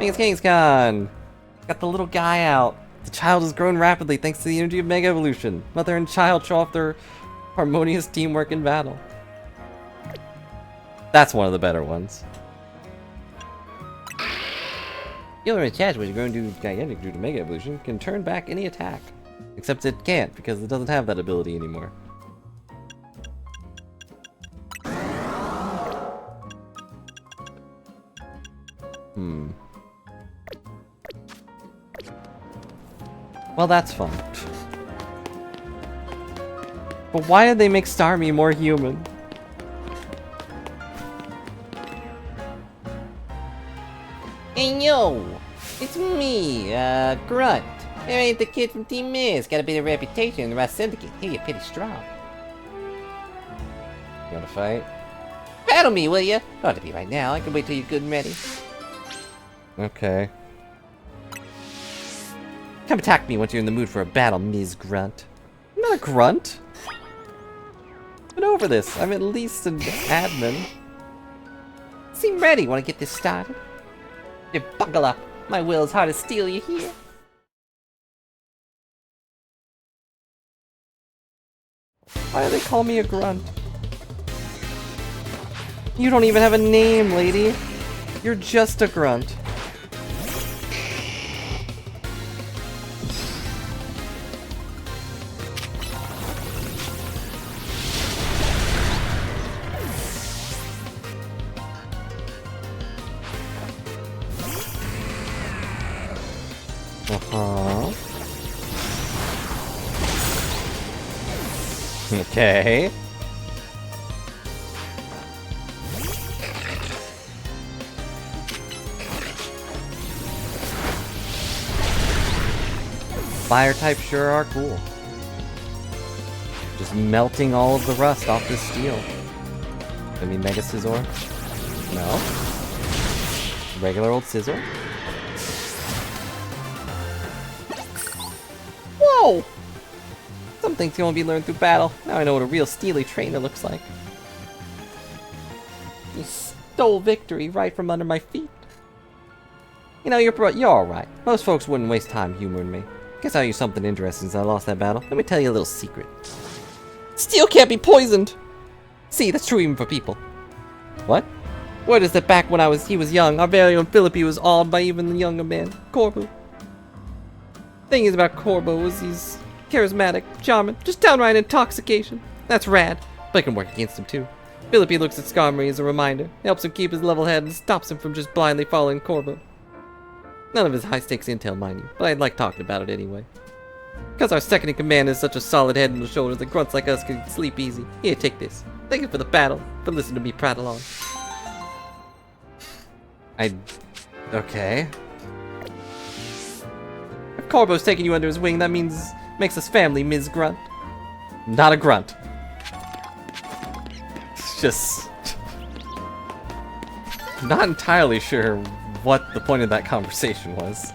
Kangaskhan! Got the little guy out. The child has grown rapidly thanks to the energy of Mega Evolution. Mother and child show off their harmonious teamwork in battle. That's one of the better ones. Healer attached when you're going to gigantic due to Mega Evolution can turn back any attack. Except it can't because it doesn't have that ability anymore. Well, that's fun. But why did they make Starmie more human? Hey yo! It's me, Grunt. I ain't the kid from Team Miz. Got a bit of reputation in the Rust Syndicate. Hey, you're pretty strong. You wanna fight? Battle me, will ya? Ought to be right now. I can wait till you're good and ready. Okay. Come attack me once you're in the mood for a battle, Ms. Grunt. I'm not a grunt. I've been over this. I'm at least an admin. Seem ready. Want to get this started? You buckle up. My will is hard to steel, you hear? Why do they call me a grunt? You don't even have a name, lady. You're just a grunt. Okay. Fire types sure are cool. Just melting all of the rust off this steel. I mean, Mega Scizor? No. Regular old Scizor? Whoa! Some things can only be learned through battle. Now I know what a real steely trainer looks like. You stole victory right from under my feet. You know, you're alright. Most folks wouldn't waste time humoring me. Guess I'll use something interesting since I lost that battle. Let me tell you a little secret. Steel can't be poisoned! See, that's true even for people. What? Word is that back when he was young, our very own Philippi was awed by even the younger man, Corbu. Thing is about Corbo is he's charismatic, charming, just downright intoxication. That's rad, but it can work against him too. Philippi looks at Skarmory as a reminder, helps him keep his level head and stops him from just blindly following Corbo. None of his high-stakes intel, mind you, but I'd like talking about it anyway. Because our second-in-command is such a solid head and shoulders that grunts like us can sleep easy. Here, take this. Thank you for the battle, for listening to me prattle on. Okay. If Corbo's taking you under his wing, that makes us family, Ms. Grunt. Not a grunt. It's just... not entirely sure what the point of that conversation was.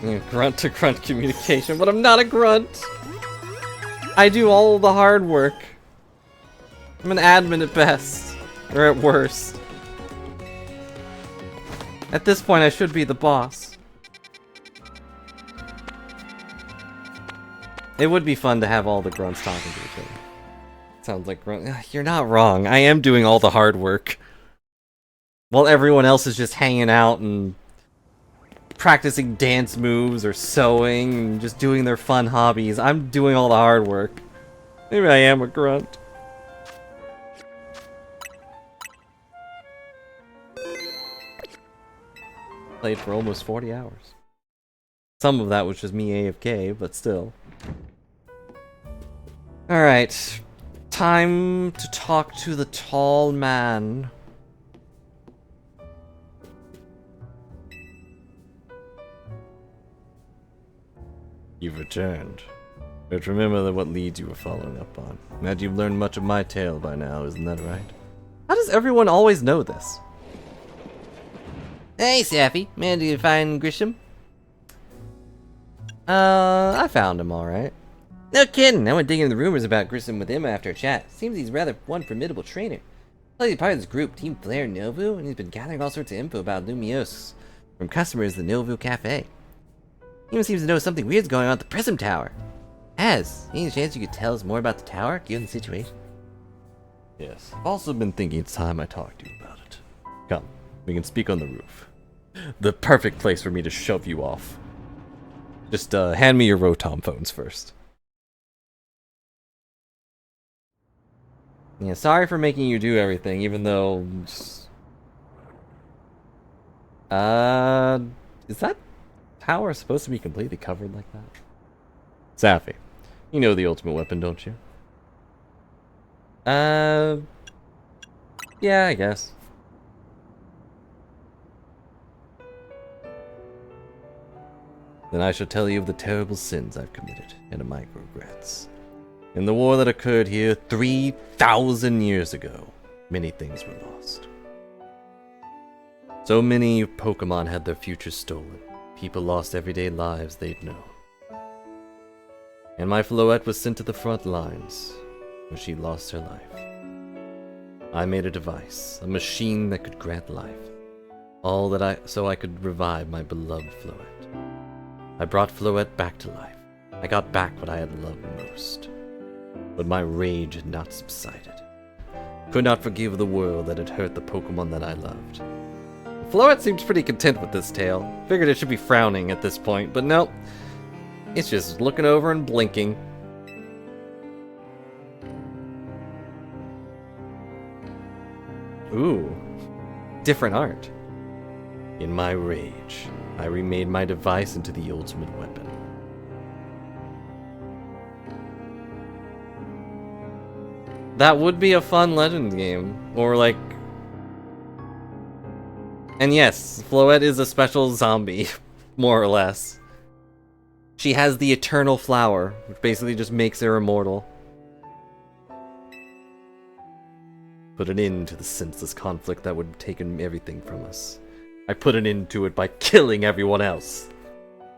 Yeah, grunt to grunt communication, but I'm not a grunt. I do all the hard work. I'm an admin at best, or at worst. At this point, I should be the boss. It would be fun to have all the grunts talking to each other. Sounds like grunt. You're not wrong. I am doing all the hard work. While everyone else is just hanging out and practicing dance moves or sewing and just doing their fun hobbies, I'm doing all the hard work. Maybe I am a grunt. Played for almost 40 hours. Some of that was just me AFK, but still. Alright. Time to talk to the tall man. You've returned. But remember that what leads you were following up on. That you've learned much of my tale by now, isn't that right? How does everyone always know this? Hey, Sappy. Man, did you find Grisham? I found him alright. No kidding. I went digging the rumors about Grissom with him after a chat. Seems he's rather one formidable trainer. Well, he's part of this group, Team Flare Novu, and he's been gathering all sorts of info about Lumiose from customers at the Novu Cafe. He even seems to know something weird's going on at the Prism Tower. Any chance you could tell us more about the tower, given the situation? Yes. I've also been thinking it's time I talked to you about it. Come, we can speak on the roof. The perfect place for me to shove you off. Just, hand me your Rotom phones first. Yeah, sorry for making you do everything, even though... is that tower supposed to be completely covered like that? Sappy, you know the ultimate weapon, don't you? Yeah, I guess. Then I shall tell you of the terrible sins I've committed, and of my regrets. In the war that occurred here 3,000 years ago, many things were lost. So many Pokemon had their futures stolen. People lost everyday lives they'd known. And my Floette was sent to the front lines, where she lost her life. I made a device, a machine that could grant life, so I could revive my beloved Floette. I brought Floette back to life. I got back what I had loved most. But my rage had not subsided. Could not forgive the world that had hurt the Pokemon that I loved. Floette seems pretty content with this tale. Figured it should be frowning at this point, but nope. It's just looking over and blinking. Ooh. Different art. In my rage, I remade my device into the ultimate weapon. That would be a fun Legend game. Or like... And yes, Floette is a special zombie, more or less. She has the Eternal Flower, which basically just makes her immortal. Put an end to the senseless conflict that would have taken everything from us. I put an end to it by killing everyone else.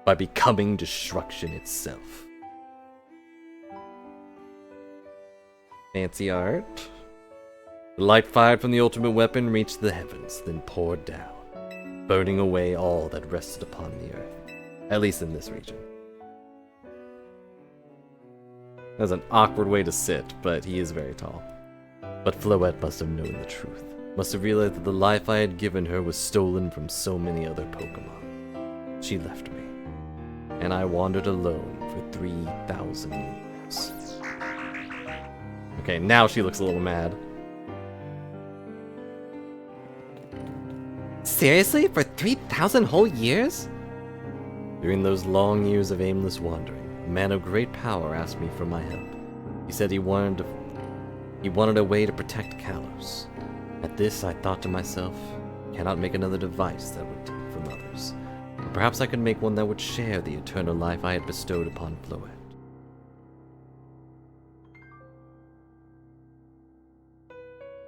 By becoming destruction itself. Fancy art. The light fired from the ultimate weapon reached the heavens, then poured down, burning away all that rested upon the earth. At least in this region. That's an awkward way to sit, but he is very tall. But Floette must have known the truth. Must have realized that the life I had given her was stolen from so many other Pokemon. She left me. And I wandered alone for 3,000 years. Okay, now she looks a little mad. Seriously? For 3,000 whole years? During those long years of aimless wandering, a man of great power asked me for my help. He said he wanted a way to protect Kalos. At this, I thought to myself, I cannot make another device that would take from others. But perhaps I could make one that would share the eternal life I had bestowed upon Floette.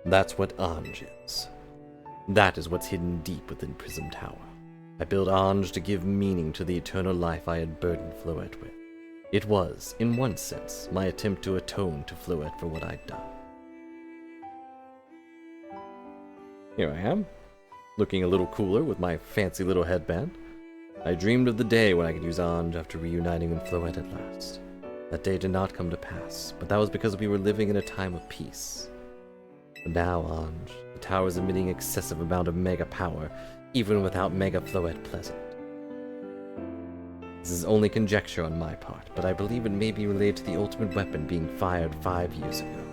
That's what Anj is. That is what's hidden deep within Prism Tower. I built Ange to give meaning to the eternal life I had burdened Floette with. It was, in one sense, my attempt to atone to Floette for what I'd done. Here I am, looking a little cooler with my fancy little headband. I dreamed of the day when I could use Ange after reuniting with Floette at last. That day did not come to pass, but that was because we were living in a time of peace. But now, Ange, the tower is emitting excessive amount of mega power, even without Mega Floette present. This is only conjecture on my part, but I believe it may be related to the ultimate weapon being fired 5 years ago.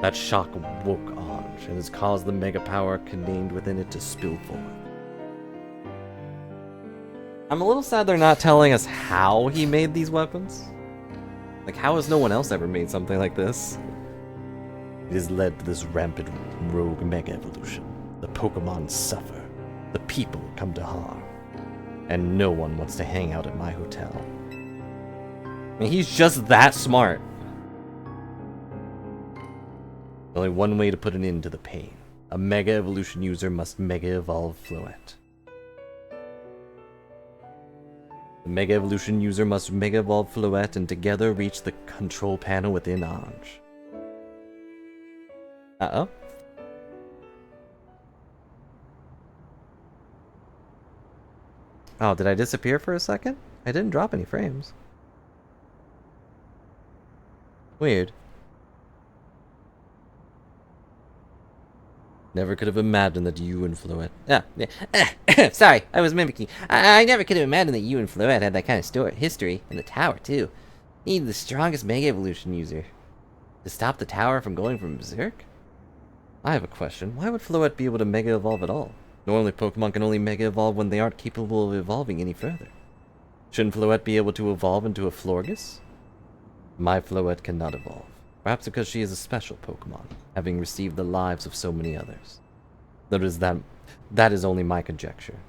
That shock woke Ange and has caused the mega power contained within it to spill forth. I'm a little sad they're not telling us how he made these weapons. Like, how has no one else ever made something like this? It has led to this rampant rogue mega evolution. The Pokemon suffer. The people come to harm. And no one wants to hang out at my hotel. I mean, he's just that smart. Only one way to put an end to the pain. A Mega Evolution user must Mega Evolve Floette. The Mega Evolution user must Mega Evolve Floette and together reach the control panel within Ange. Uh-oh. Oh, did I disappear for a second? I didn't drop any frames. Weird. Never could have imagined that you and Floette... sorry, I was mimicking. I never could have imagined that you and Floette had that kind of history. And the tower, too. You need the strongest Mega Evolution user. To stop the tower from going from berserk? I have a question. Why would Floette be able to Mega Evolve at all? Normally Pokemon can only Mega Evolve when they aren't capable of evolving any further. Shouldn't Floette be able to evolve into a Florges? My Floette cannot evolve. Perhaps because she is a special Pokemon, having received the lives of so many others. That is only my conjecture.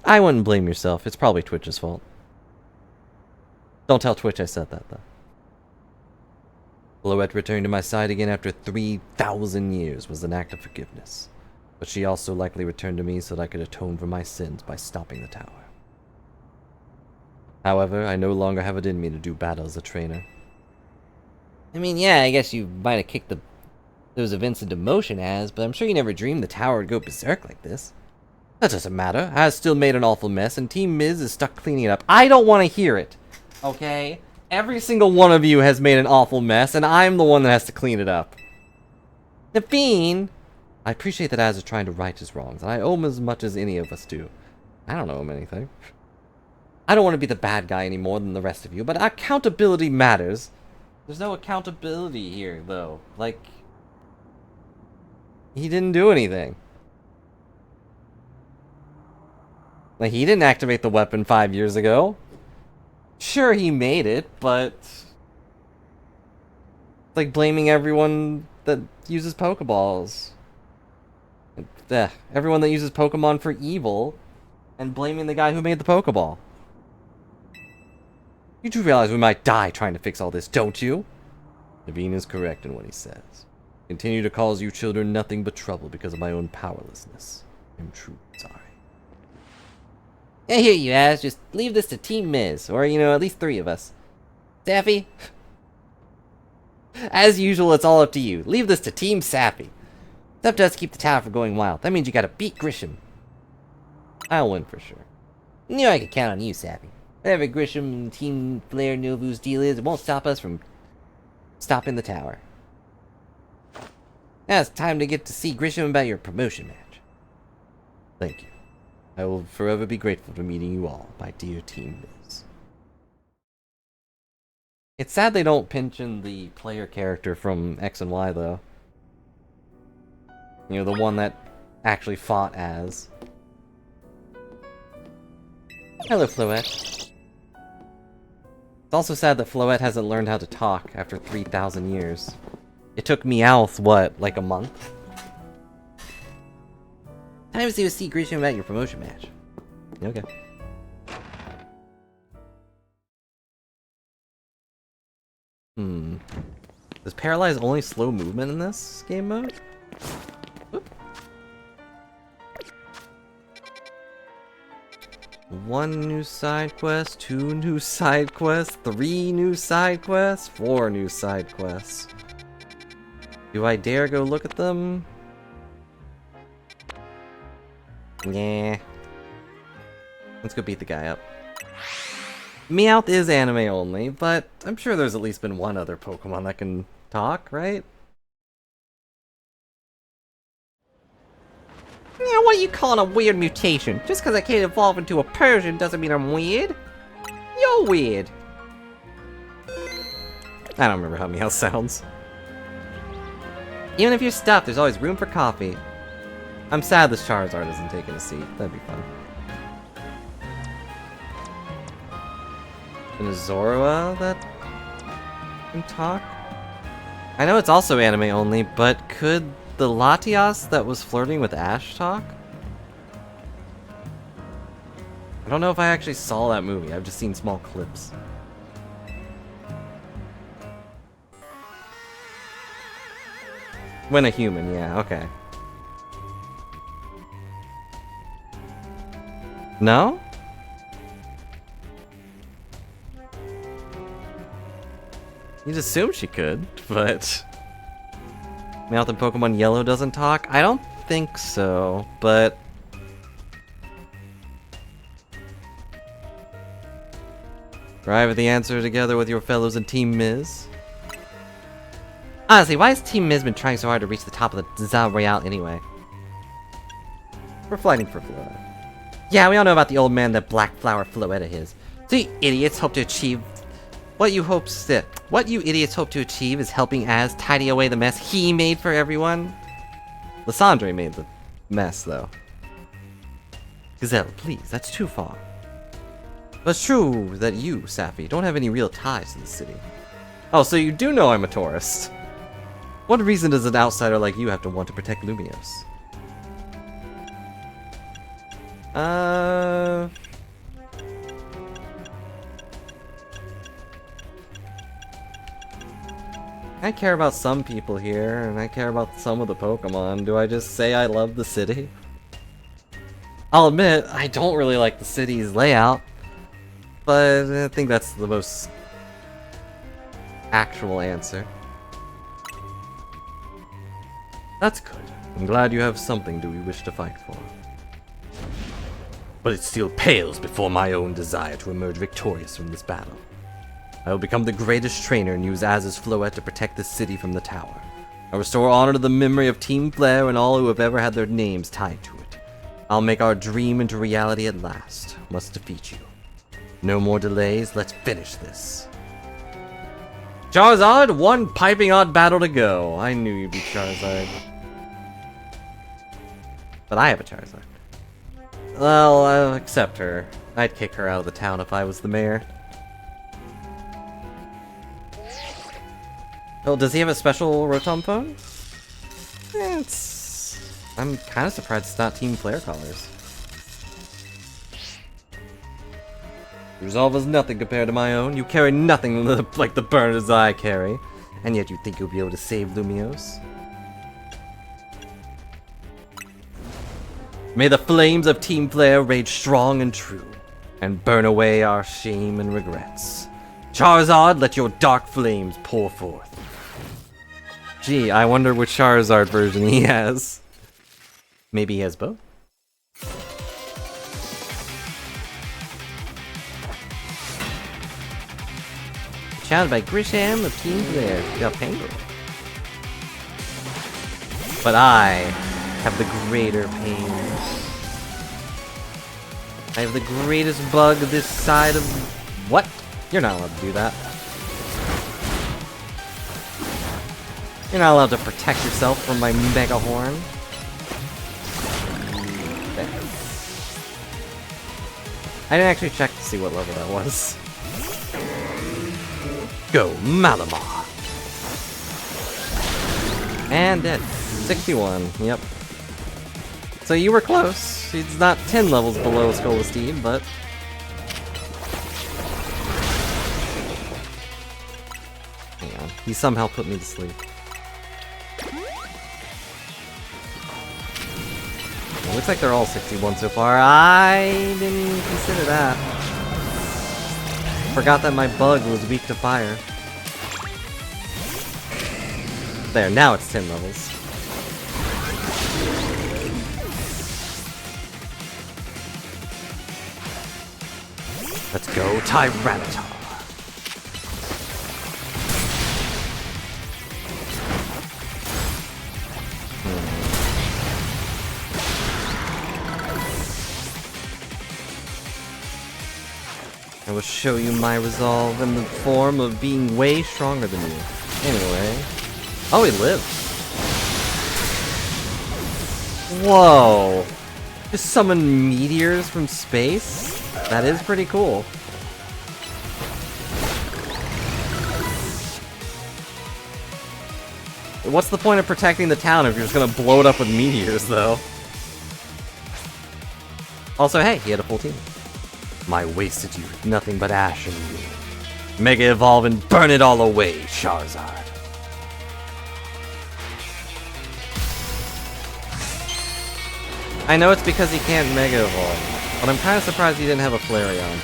I wouldn't blame yourself. It's probably Twitch's fault. Don't tell Twitch I said that, though. Floette returned to my side again after 3,000 years was an act of forgiveness. But she also likely returned to me so that I could atone for my sins by stopping the tower. However, I no longer have it in me to do battle as a trainer. I mean, yeah, I guess you might have kicked those events into motion but I'm sure you never dreamed the tower would go berserk like this. That doesn't matter. I still made an awful mess, and Team Miz is stuck cleaning it up. I don't want to hear it, okay? Every single one of you has made an awful mess, and I'm the one that has to clean it up. Naveen! I appreciate that Az is trying to right his wrongs, and I owe him as much as any of us do. I don't owe him anything. I don't want to be the bad guy any more than the rest of you, but accountability matters. There's no accountability here, though. Like, he didn't do anything. Like, he didn't activate the weapon 5 years ago. Sure, he made it, but... It's like blaming everyone that uses Pokeballs. Everyone that uses Pokemon for evil, and blaming the guy who made the Pokeball. You do realize we might die trying to fix all this, don't you? Naveen is correct in what he says. Continue to cause you children nothing but trouble because of my own powerlessness. I'm truly sorry. I hear you, Az. Just leave this to Team Miz, or, at least 3 of us. Sappy? As usual, it's all up to you. Leave this to Team Sappy. It's up to us to keep the tower from going wild. That means you gotta beat Grisham. I'll win for sure. Knew I could count on you, Sappy. Whatever Grisham and Team Flare Novu's deal is, it won't stop us from stopping the tower. Now it's time to get to see Grisham about your promotion match. Thank you. I will forever be grateful for meeting you all, my dear Team Miz. It's sad they don't pension the player character from X and Y, though. The one that actually fought as. Hello, Floette. It's also sad that Floette hasn't learned how to talk after 3,000 years. It took Meowth, what, like a month? Time to see Grisham about your promotion match. Okay. Does Paralyze only slow movement in this game mode? Oop. 1 new side quest, 2 new side quests, 3 new side quests, 4 new side quests. Do I dare go look at them? Yeah. Let's go beat the guy up. Meowth is anime only, but I'm sure there's at least been one other Pokemon that can talk, right? Yeah, what are you calling a weird mutation? Just because I can't evolve into a Persian doesn't mean I'm weird. You're weird. I don't remember how Meowth sounds. Even if you're stuffed, there's always room for coffee. I'm sad this Charizard isn't taking a seat. That'd be fun. And a Zorua that can talk? I know it's also anime only, but could the Latias that was flirting with Ash talk? I don't know if I actually saw that movie. I've just seen small clips. When a human, yeah, okay. No? You'd assume she could, but... Meowth in Pokemon Yellow doesn't talk? I don't think so, but... Arrive at the answer together with your fellows in Team Miz. Honestly, why has Team Miz been trying so hard to reach the top of the Zone Royale anyway? We're fighting for Floetta. Yeah, we all know about the old man that Black Flower Floetta is. So you idiots hope to achieve... What you idiots hope to achieve is helping Az tidy away the mess he made for everyone. Lysandre made the mess, though. Gazelle, please, that's too far. But it's true that you, Safi, don't have any real ties to the city. Oh, so you do know I'm a tourist. What reason does an outsider like you have to want to protect Lumios? I care about some people here, and I care about some of the Pokemon. Do I just say I love the city? I'll admit, I don't really like the city's layout, but I think that's the most actual answer. That's good. I'm glad you have something do you wish to fight for. But it still pales before my own desire to emerge victorious from this battle. I will become the greatest trainer and use Az's Floette to protect the city from the tower. I'll restore honor to the memory of Team Flare and all who have ever had their names tied to it. I'll make our dream into reality at last. Must defeat you. No more delays, let's finish this. Charizard, one piping hot battle to go. I knew you'd be Charizard. But I have a Charizard. Well, I'll accept her. I'd kick her out of the town if I was the mayor. Oh, does he have a special Rotom phone? I'm kind of surprised it's not Team Flare colors. Your resolve is nothing compared to my own. You carry nothing like the burners I carry. And yet you think you'll be able to save Lumios? May the flames of Team Flare rage strong and true, and burn away our shame and regrets. Charizard, let your dark flames pour forth. Gee, I wonder which Charizard version he has. Maybe he has both? Challenged by Grisham of Team Flare. Got Pango. But I have the greater pain. I have the greatest bug this side of... What? You're not allowed to do that. You're not allowed to protect yourself from my Mega Horn. There. I didn't actually check to see what level that was. Go, Malamar! And dead. 61, yep. So you were close. He's not 10 levels below Skolesteed, but... Hang on. He somehow put me to sleep. looks like they're all 61 so far. I didn't consider that. Forgot that my bug was weak to fire. There, now it's 10 levels. Let's go, Tyranitar. I will show you my resolve in the form of being way stronger than you. Anyway. Oh, he lives. Whoa. Just summon meteors from space? That is pretty cool. What's the point of protecting the town if you're just gonna blow it up with meteors, though? Also, hey, he had a full team. My wasted youth, nothing but ash and you. Mega Evolve and burn it all away, Charizard. I know it's because he can't Mega Evolve, but I'm kind of surprised he didn't have a Flareon.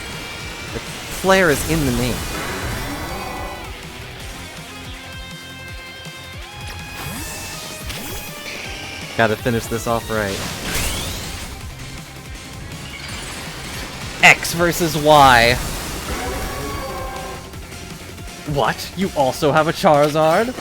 The Flare is in the name. Gotta finish this off right. X versus Y. What? You also have a Charizard?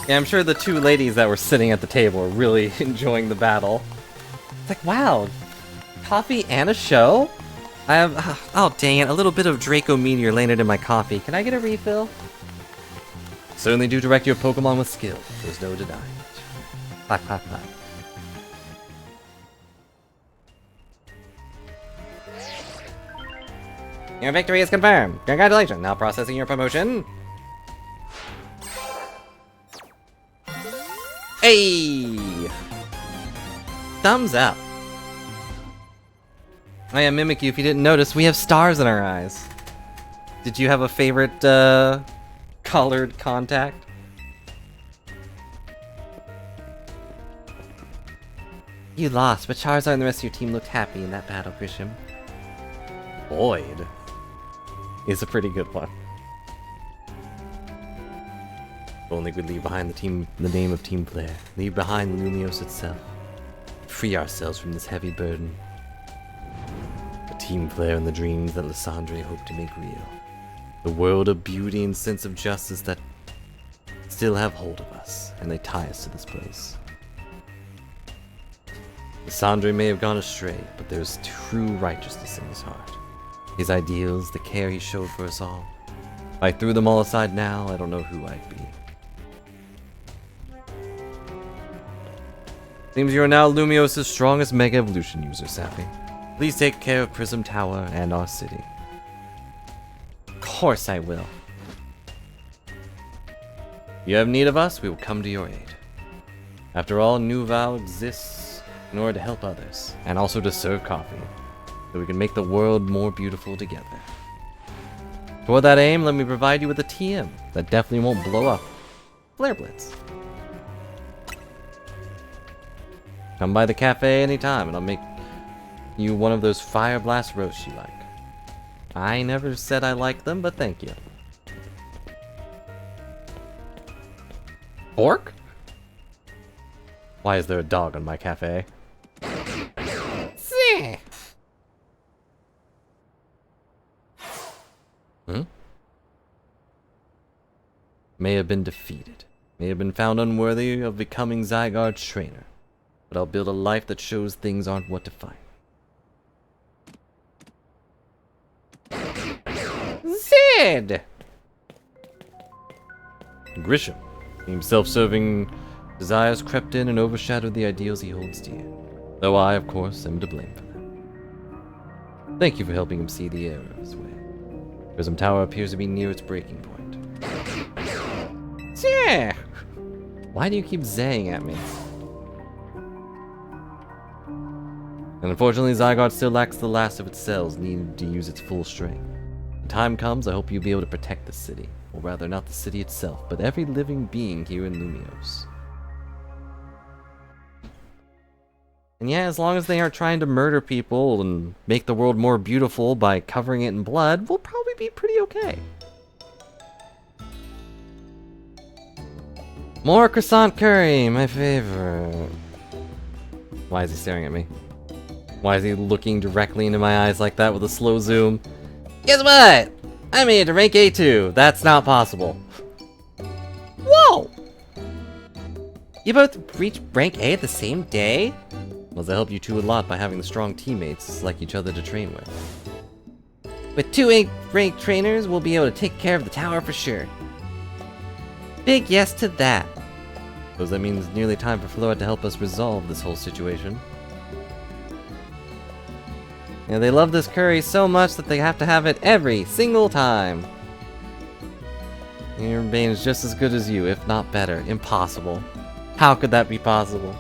Yeah, I'm sure the two ladies that were sitting at the table were really enjoying the battle. It's like, wow, coffee and a show? I have, oh dang it, a little bit of Draco Meteor landed in my coffee. Can I get a refill? Certainly do direct your Pokemon with skill. There's no denying it. Clap, clap, clap. Your victory is confirmed. Congratulations. Now processing your promotion. Hey! Thumbs up. I am Mimikyu. If you didn't notice, we have stars in our eyes. Did you have a favorite, colored contact? You lost, but Charizard and the rest of your team looked happy in that battle, Grisham. Void is a pretty good one. If only we'd leave behind the name of Team Player. Leave behind Lumiose itself. Free ourselves from this heavy burden. A Team Player and the dreams that Lysandre hoped to make real. The world of beauty and sense of justice that still have hold of us, and they tie us to this place. Lysandre may have gone astray, but there's true righteousness in his heart. His ideals, the care he showed for us all. If I threw them all aside now, I don't know who I'd be. Seems you are now Lumiose's strongest Mega Evolution user, Sappy. Please take care of Prism Tower and our city. Of course I will. If you have need of us, we will come to your aid. After all, Nuvale exists in order to help others, and also to serve coffee, so we can make the world more beautiful together. Toward that aim, let me provide you with a TM that definitely won't blow up. Flare Blitz. Come by the cafe anytime, and I'll make you one of those Fire Blast roasts you like. I never said I liked them, but thank you. Pork? Why is there a dog on my cafe? Hmm? May have been defeated. May have been found unworthy of becoming Zygarde's trainer. But I'll build a life that shows things aren't what define. Zed! Grisham. Seems self-serving desires crept in and overshadowed the ideals he holds dear. Though I, of course, am to blame for them. Thank you for helping him see the error of his way. Prism Tower appears to be near its breaking point. Yeah. Why do you keep zaying at me? And unfortunately, Zygarde still lacks the last of its cells needed to use its full strength. When time comes, I hope you'll be able to protect the city. Or rather, not the city itself, but every living being here in Lumiose. And yeah, as long as they aren't trying to murder people and make the world more beautiful by covering it in blood, we'll probably be pretty okay. More croissant curry, my favorite. Why is he staring at me? Why is he looking directly into my eyes like that with a slow zoom? Guess what? I made it to rank A2. That's not possible. Whoa! You both reached rank A at the same day? Well, that helped you two a lot by having the strong teammates like each other to train with. With 2 ranked trainers, we'll be able to take care of the tower for sure. Big yes to that. Suppose that means it's nearly time for Floette to help us resolve this whole situation. Yeah, they love this curry so much that they have to have it every single time. Your Bane is just as good as you, if not better. Impossible. How could that be possible?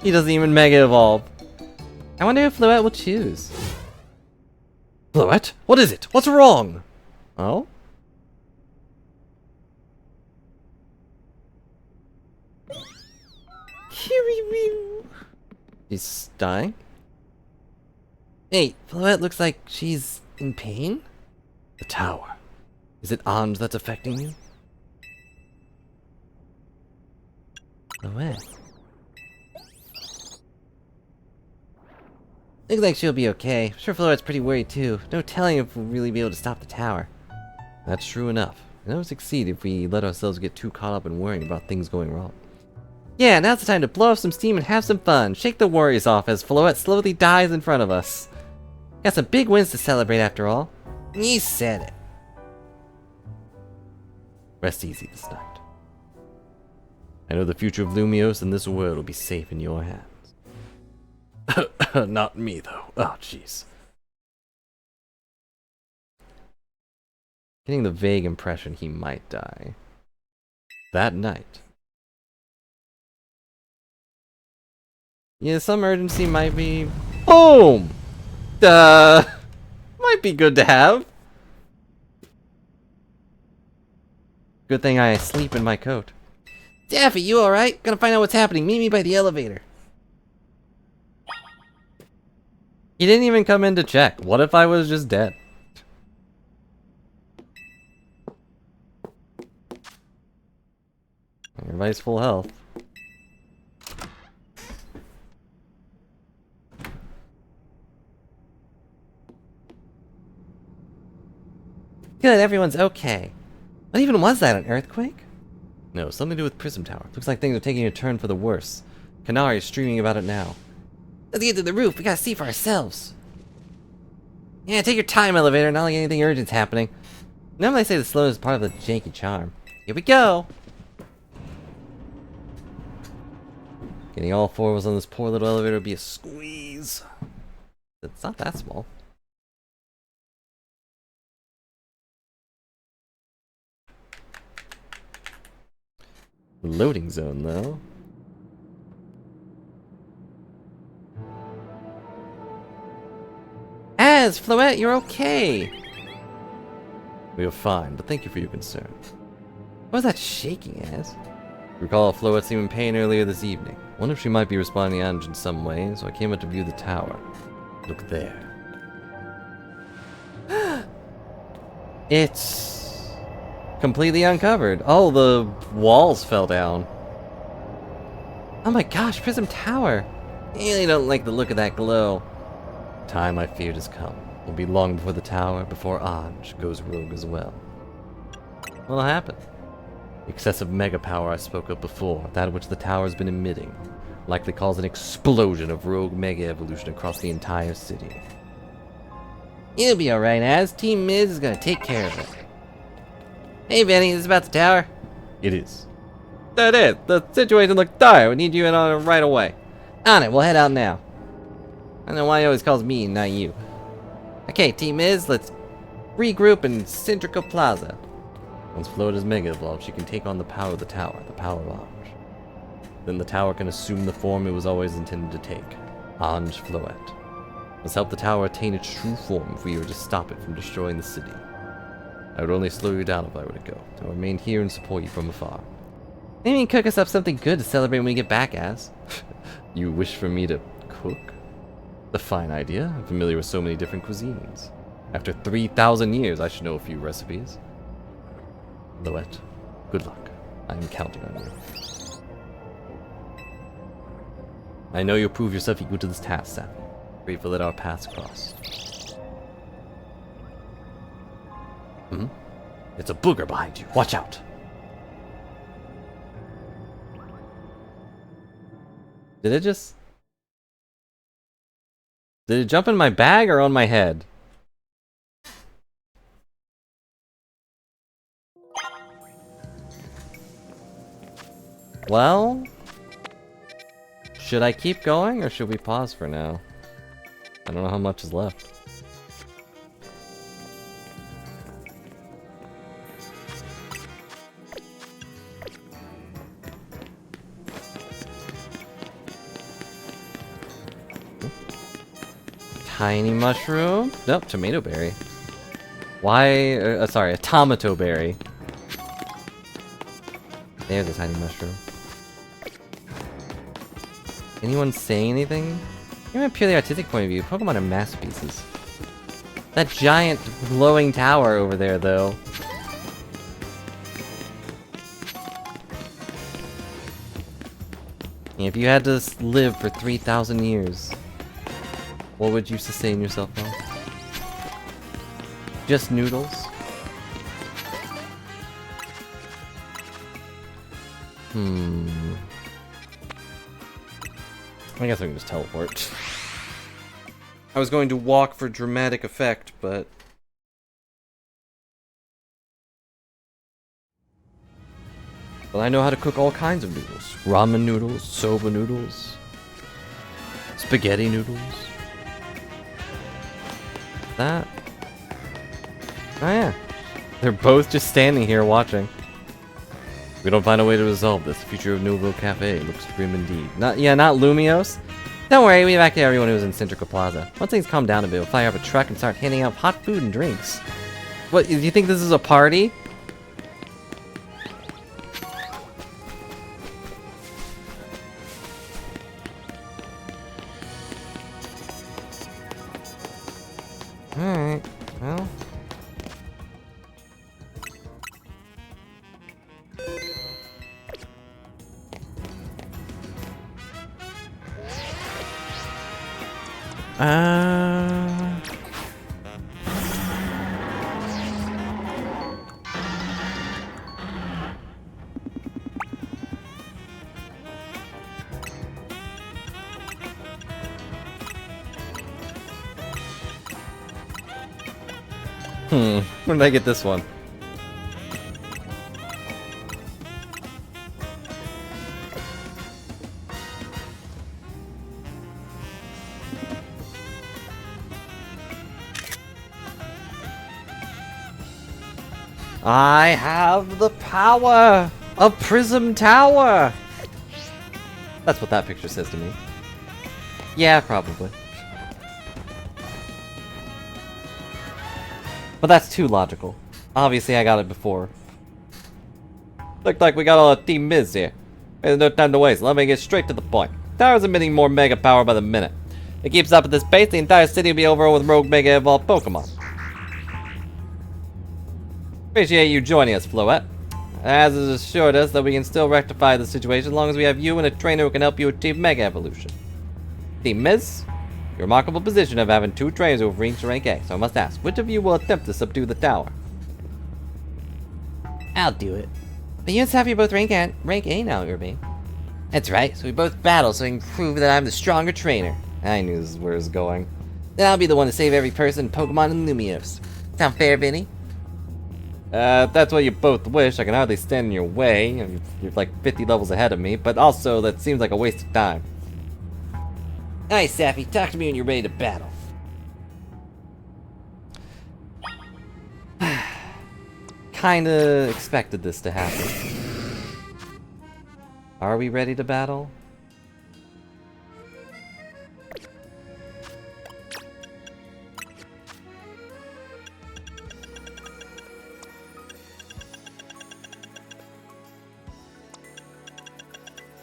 He doesn't even Mega Evolve. I wonder if Floette will choose. Floette? What is it? What's wrong? Oh? He's dying? Hey, Floette looks like she's in pain? The tower. Is it Ange that's affecting you? Floette. Looks like she'll be okay. I'm sure Floette's pretty worried too. No telling if we'll really be able to stop the tower. That's true enough. And that would succeed if we let ourselves get too caught up in worrying about things going wrong. Yeah, now's the time to blow off some steam and have some fun. Shake the worries off as Floette slowly dies in front of us. Got some big wins to celebrate after all. You said it. Rest easy this night. I know the future of Lumiose and this world will be safe in your hands. Not me, though. Oh, jeez. Getting the vague impression he might die. That night. Yeah, some urgency might be... Boom! Might be good to have. Good thing I sleep in my coat. Daffy, you alright? Gonna find out what's happening. Meet me by the elevator. He didn't even come in to check. What if I was just dead? Everybody's full health. Good, everyone's okay. What even was that, an earthquake? No, something to do with Prism Tower. Looks like things are taking a turn for the worse. Kanari is streaming about it now. Let's get to the roof. We gotta see for ourselves. Yeah, take your time, elevator. Not like anything urgent's happening. Normally I say the slowness is part of the janky charm. Here we go. Getting all four of us on this poor little elevator would be a squeeze. It's not that small. Loading zone, though. Az, Floette, you're okay! We are fine, but thank you for your concern. What was that shaking, Az? Recall Floette seemed in pain earlier this evening. Wonder if she might be responding to Ange in some way, so I came up to view the tower. Look there. It's completely uncovered. Oh, the walls fell down. Oh my gosh, Prism Tower! I really don't like the look of that glow. Time I feared has come. It'll be long before the tower, before Ange goes rogue as well. What'll happen? The excessive mega power I spoke of before, that which the tower's been emitting, likely cause an explosion of rogue mega evolution across the entire city. You'll be alright, Az. Team Miz is gonna take care of it. Hey, Benny, this is about the tower? It is. That is. The situation looks dire. We need you in on it right away. On it. We'll head out now. I don't know why he always calls me, not you. Okay, Team Miz, let's regroup in Centrica Plaza. Once Floette is Mega Evolved, she can take on the power of the tower, the power of Ange. Then the tower can assume the form it was always intended to take. Ange Floette. Must help the tower attain its true form if we were to stop it from destroying the city. I would only slow you down if I were to go. I'll remain here and support you from afar. Maybe you can cook us up something good to celebrate when we get back, Az. You wish for me to cook? A fine idea. I'm familiar with so many different cuisines. After 3,000 years, I should know a few recipes. Loette, good luck. I am counting on you. I know you'll prove yourself equal to this task, Sappy. Grateful that our paths crossed. It's a booger behind you. Watch out. Did it just... Did it jump in my bag or on my head? Well... Should I keep going or should we pause for now? I don't know how much is left. Tiny mushroom? Nope, tomato berry. Why? Sorry, a tomato berry. There's a tiny mushroom. Anyone saying anything? From a purely artistic point of view, Pokemon are masterpieces. That giant glowing tower over there, though. If you had to live for 3,000 years, what would you sustain yourself on? Just noodles? I guess I can just teleport. I was going to walk for dramatic effect, but... Well, I know how to cook all kinds of noodles. Ramen noodles, soba noodles, spaghetti noodles. That... Oh yeah. They're both just standing here watching. If we don't find a way to resolve this, the future of Nouvelle Cafe looks grim indeed. Not Lumios. Don't worry, we evacuated everyone who was in Centrica Plaza. Once things calm down a bit, we'll fire up a truck and start handing out hot food and drinks. What, do you think this is a party? Alright, well... Where did I get this one? I have the power of Prism Tower! That's what that picture says to me. Yeah, probably. But that's too logical. Obviously, I got it before. Looks like we got all the Team Miz here. There's no time to waste. Let me get straight to the point. Tower's emitting more Mega power by the minute. If it keeps up at this pace, the entire city will be overrun with rogue Mega Evolved Pokemon. Appreciate you joining us, Floette. Az has assured us that we can still rectify the situation as long as we have you and a trainer who can help you achieve Mega Evolution. Team Miz, your remarkable position of having 2 trainers who have reached rank A, so I must ask, which of you will attempt to subdue the tower? I'll do it. But you and Sappy are both rank A now, Irby. That's right, so we both battle so I can prove that I'm the stronger trainer. I knew this is where it was going. Then I'll be the one to save every person, Pokemon, and Lumios. Sound fair, Vinny? If that's what you both wish, I can hardly stand in your way. You're like 50 levels ahead of me, but also that seems like a waste of time. Alright, Sappy, talk to me when you're ready to battle. Kinda expected this to happen. Are we ready to battle?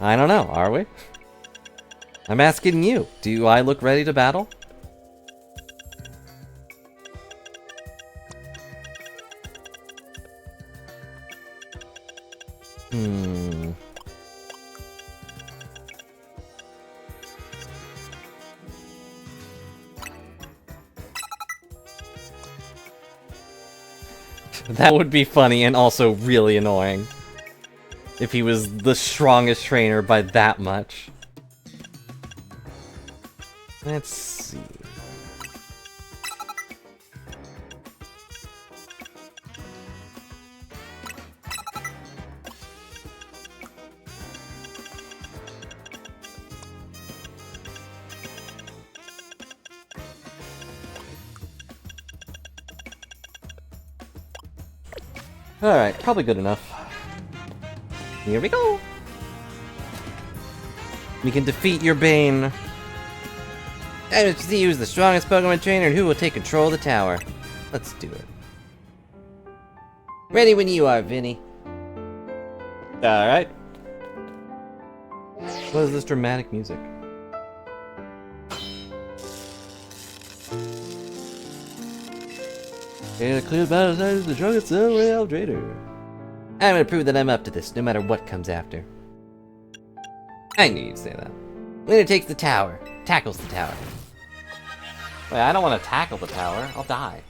I don't know, are we? I'm asking you, do I look ready to battle? That would be funny and also really annoying. If he was the strongest trainer by that much. Let's see. Alright, probably good enough. Here we go! We can defeat your Bane. I must see who's the strongest Pokemon trainer and who will take control of the tower. Let's do it. Ready when you are, Vinny. Alright. What is this dramatic music? And a clear battle side is the strongest Real Trader. I'm gonna prove that I'm up to this, no matter what comes after. I knew you'd say that. Winner takes the tower. Tackles the tower. Wait, I don't want to tackle the tower. I'll die.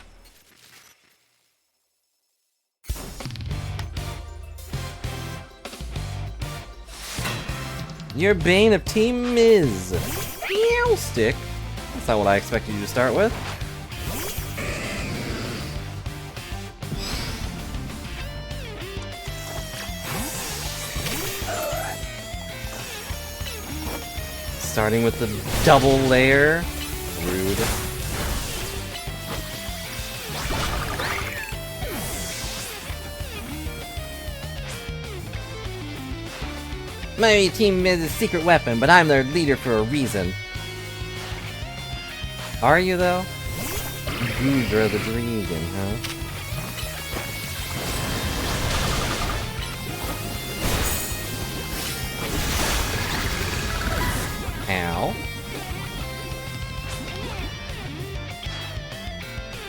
Your Bane of Team Miz. Meow stick. That's not what I expected you to start with. Starting with the double layer. Rude. My team is a secret weapon, but I'm their leader for a reason. Are you, though? Goodra the Dragon, huh? Ow.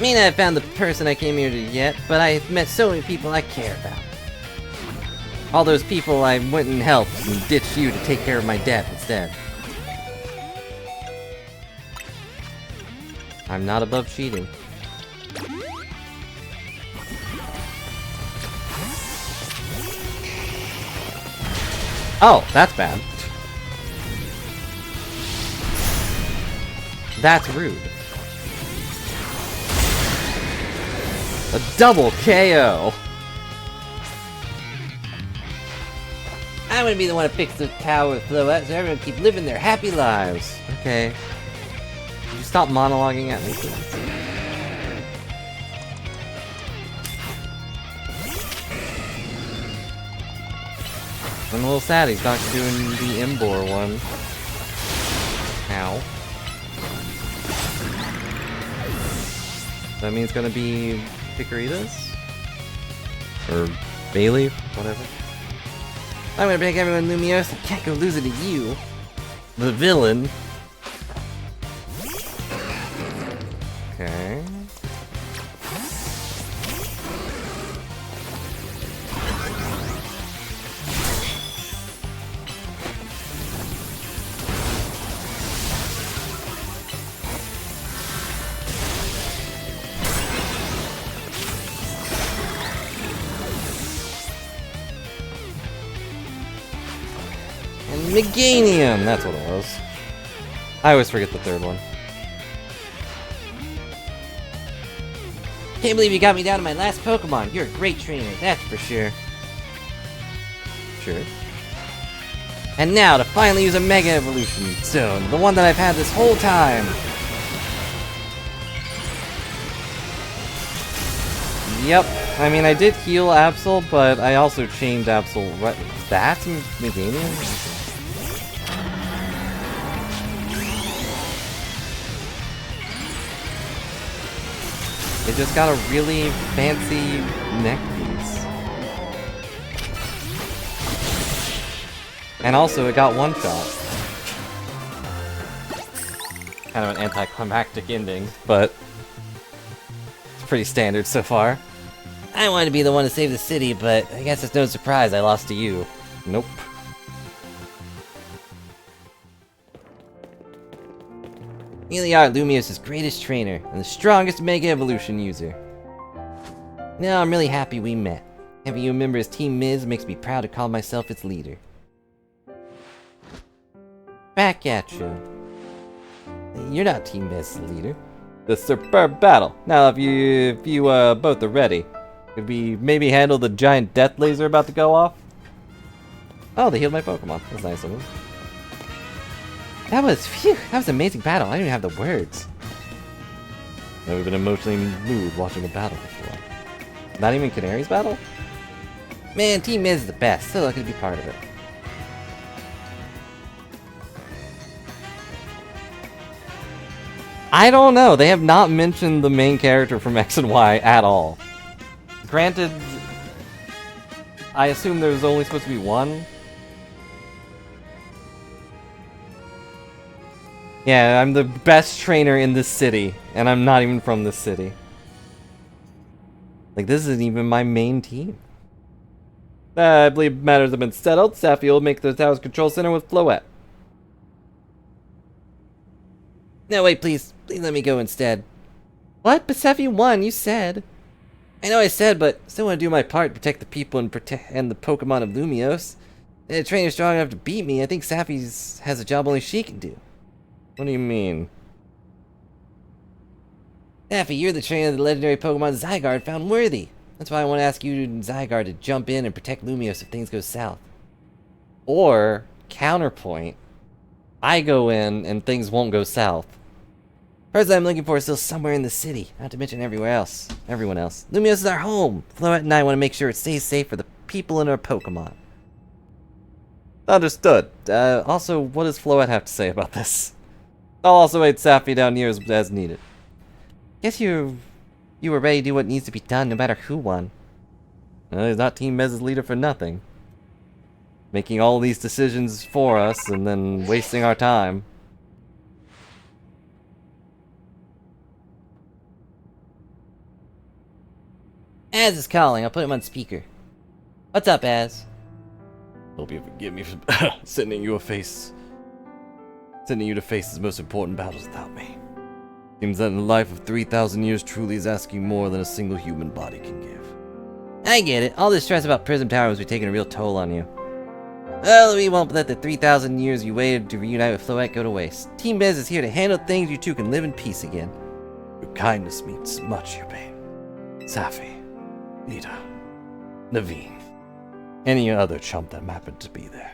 May not have found the person I came here to yet, but I've met so many people I care about. All those people I went and helped and ditched you to take care of my debt instead. I'm not above cheating. Oh, that's bad. That's rude. A double KO! I'm gonna be the one to fix the tower with Floette so everyone keep living their happy lives. Okay. Could you stop monologuing at me, please? I'm a little sad he's not doing the Embor one. Ow. That means it's gonna be Picaritas? Or Bayleaf? Whatever. I'm gonna make everyone Lumiose and can't go lose it to you. The villain. Okay. Mega-Mon! That's what it was. I always forget the third one. Can't believe you got me down to my last Pokemon. You're a great trainer, that's for sure. Sure. And now to finally use a Mega Evolution Stone, the one that I've had this whole time. Yep. I mean, I did heal Absol, but I also chained Absol. What? That's Mega-Mon? They just got a really fancy neck piece. And also, it got one shot. Kind of an anticlimactic ending, but it's pretty standard so far. I wanted to be the one to save the city, but I guess it's no surprise I lost to you. Nope. You are Lumios' greatest trainer, and the strongest Mega Evolution user. Now I'm really happy we met. Having you a member as Team Miz makes me proud to call myself its leader. Back at you. You're not Team Miz's leader. The superb battle. Now if you both are ready, could we maybe handle the giant death laser about to go off? Oh, they healed my Pokemon. That's nice of them. That was an amazing battle. I don't even have the words. I've never been emotionally moved watching a battle before. Not even Canary's battle? Man, Team Miz is the best. So lucky to be part of it. I don't know. They have not mentioned the main character from X and Y at all. Granted, I assume there's only supposed to be one. Yeah, I'm the best trainer in this city, and I'm not even from this city. Like, this isn't even my main team. I believe matters have been settled. Safi will make the tower's control center with Floette. No, wait, please. Please let me go instead. What? But Safi won, you said. I know I said, but I still want to do my part to protect the people and the Pokemon of Lumios. If a trainer's strong enough to beat me, I think Safi has a job only she can do. What do you mean? Safi, you're the trainer of the legendary Pokemon Zygarde found worthy. That's why I want to ask you and Zygarde to jump in and protect Lumios if things go south. Or, counterpoint, I go in and things won't go south. Person I'm looking for is still somewhere in the city, not to mention everywhere else. Everyone else. Lumios is our home. Floette and I want to make sure it stays safe for the people and our Pokemon. Understood. Also, what does Floette have to say about this? I'll also aid Safi down here as needed. Guess you were ready to do what needs to be done no matter who won. He's not Team Mez's leader for nothing. Making all these decisions for us and then wasting our time. Az is calling. I'll put him on speaker. What's up, Az? Hope you forgive me for sending you to face his most important battles without me. Seems that in a life of 3,000 years truly is asking more than a single human body can give. I get it. All this stress about Prism Tower must be taking a real toll on you. Well, we won't let the 3,000 years you waited to reunite with Floette go to waste. Team Bez is here to handle things. You two can live in peace again. Your kindness means much, your pain. Safi, Nita, Naveen, any other chump that happened to be there.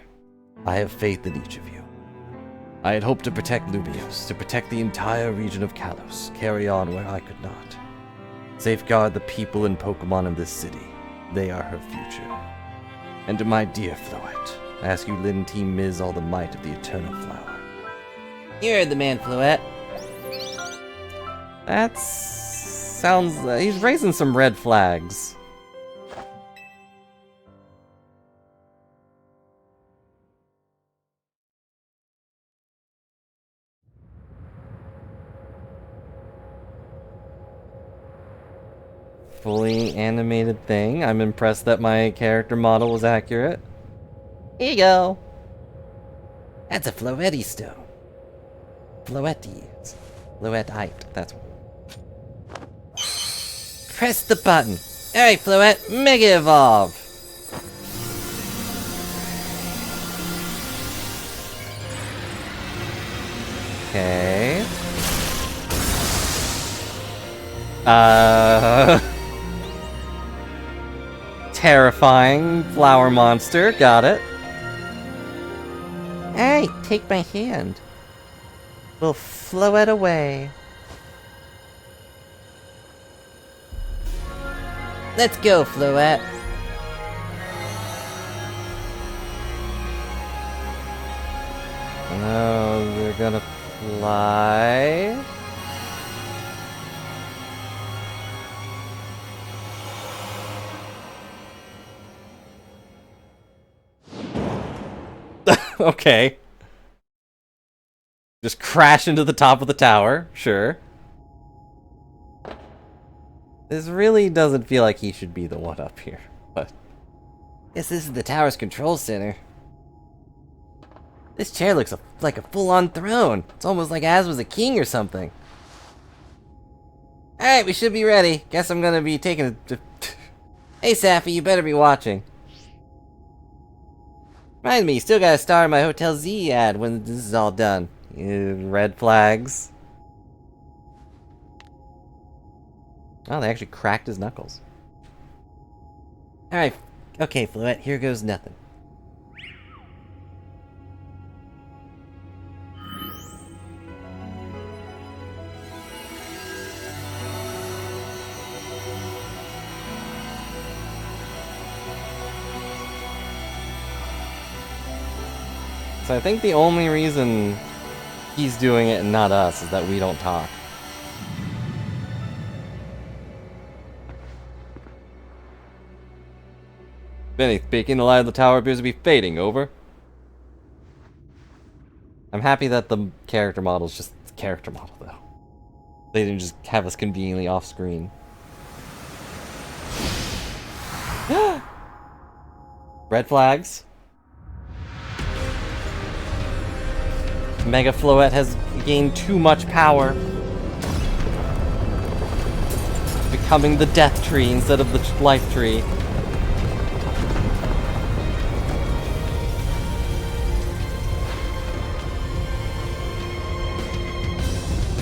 I have faith in each of you. I had hoped to protect Lumios, to protect the entire region of Kalos, carry on where I could not. Safeguard the people and Pokemon of this city. They are her future. And to my dear Floette, I ask you lend Team Miz all the might of the Eternal Flower. You heard the man, Floette. That sounds... he's raising some red flags. Fully animated thing. I'm impressed that my character model was accurate. Here you go. That's a Floette stone. Floette. Floetteite. That's... Press the button. Alright, Floette. Mega Evolve. Okay. Terrifying flower monster. Got it. Hey, take my hand. We'll Floette away. Let's go, Floette. Oh, they're gonna fly. Okay. Just crash into the top of the tower, sure. This really doesn't feel like he should be the one up here, but... Guess this is the tower's control center. This chair looks like a full-on throne. It's almost like Az was a king or something. Alright, we should be ready. Guess I'm gonna be taking a... Hey, Safi, you better be watching. Remind me, you still gotta star in my Hotel Z ad when this is all done. Red flags. Oh, they actually cracked his knuckles. Alright, okay, Fluette, here goes nothing. So I think the only reason he's doing it and not us is that we don't talk. Benny speaking, the light of the tower appears to be fading, over. I'm happy that the character model is just the character model, though. They didn't just have us conveniently off screen. Red flags. Mega Floette has gained too much power. Becoming the death tree instead of the life tree.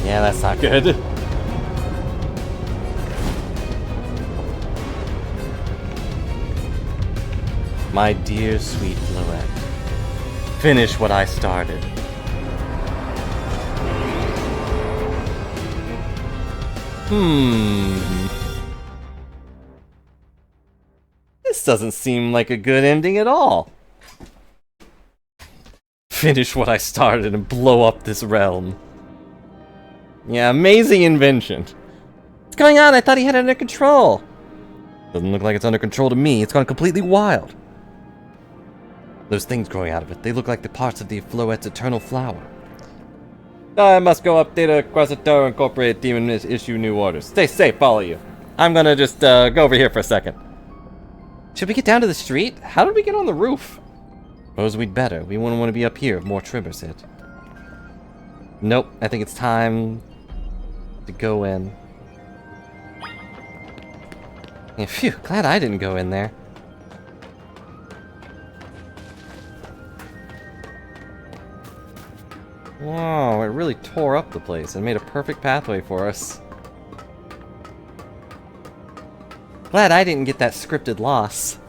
Yeah, that's not good. My dear sweet Floette, finish what I started. This doesn't seem like a good ending at all. Finish what I started and blow up this realm. Yeah, amazing invention. What's going on? I thought he had it under control. Doesn't look like it's under control to me. It's gone completely wild. Those things growing out of it, they look like the parts of the Floette's eternal flower. I must go update a Quasitor, incorporate demon, issue new orders. Stay safe, follow you. I'm gonna just go over here for a second. Should we get down to the street? How did we get on the roof? Suppose we'd better. We wouldn't want to be up here if more trimmers hit. Nope, I think it's time to go in. Yeah, phew, glad I didn't go in there. Wow, it really tore up the place and made a perfect pathway for us. Glad I didn't get that scripted loss.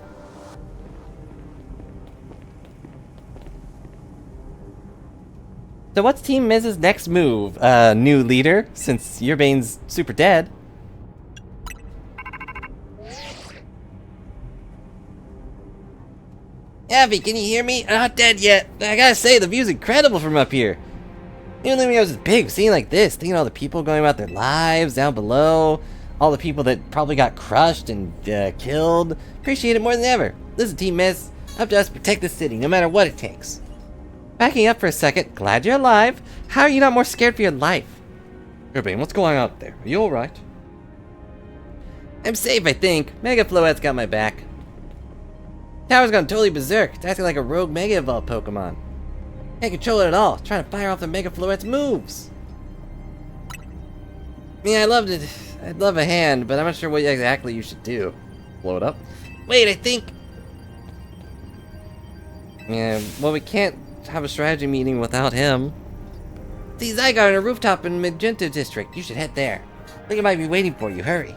So what's Team Miz's next move? New leader, since Urbane's super dead. Abby, can you hear me? I'm not dead yet. I gotta say, the view's incredible from up here. Even when I was big, seeing like this, thinking all the people going about their lives down below, all the people that probably got crushed and killed, appreciate it more than ever. Listen, Team Miz, up to us to protect the city, no matter what it takes. Backing up for a second, glad you're alive. How are you not more scared for your life? Urbane, what's going on out there? Are you alright? I'm safe, I think. Mega Floette's got my back. Tower's gone totally berserk. It's acting like a rogue Mega Evolved Pokemon. Can't control it at all. It's trying to fire off the Mega Floette's moves. Yeah, I loved it. I'd love a hand, but I'm not sure what exactly you should do. Blow it up? Wait, I think... Yeah, well, we can't have a strategy meeting without him. See Zygarde on a rooftop in Magenta District. You should head there. I think it might be waiting for you. Hurry.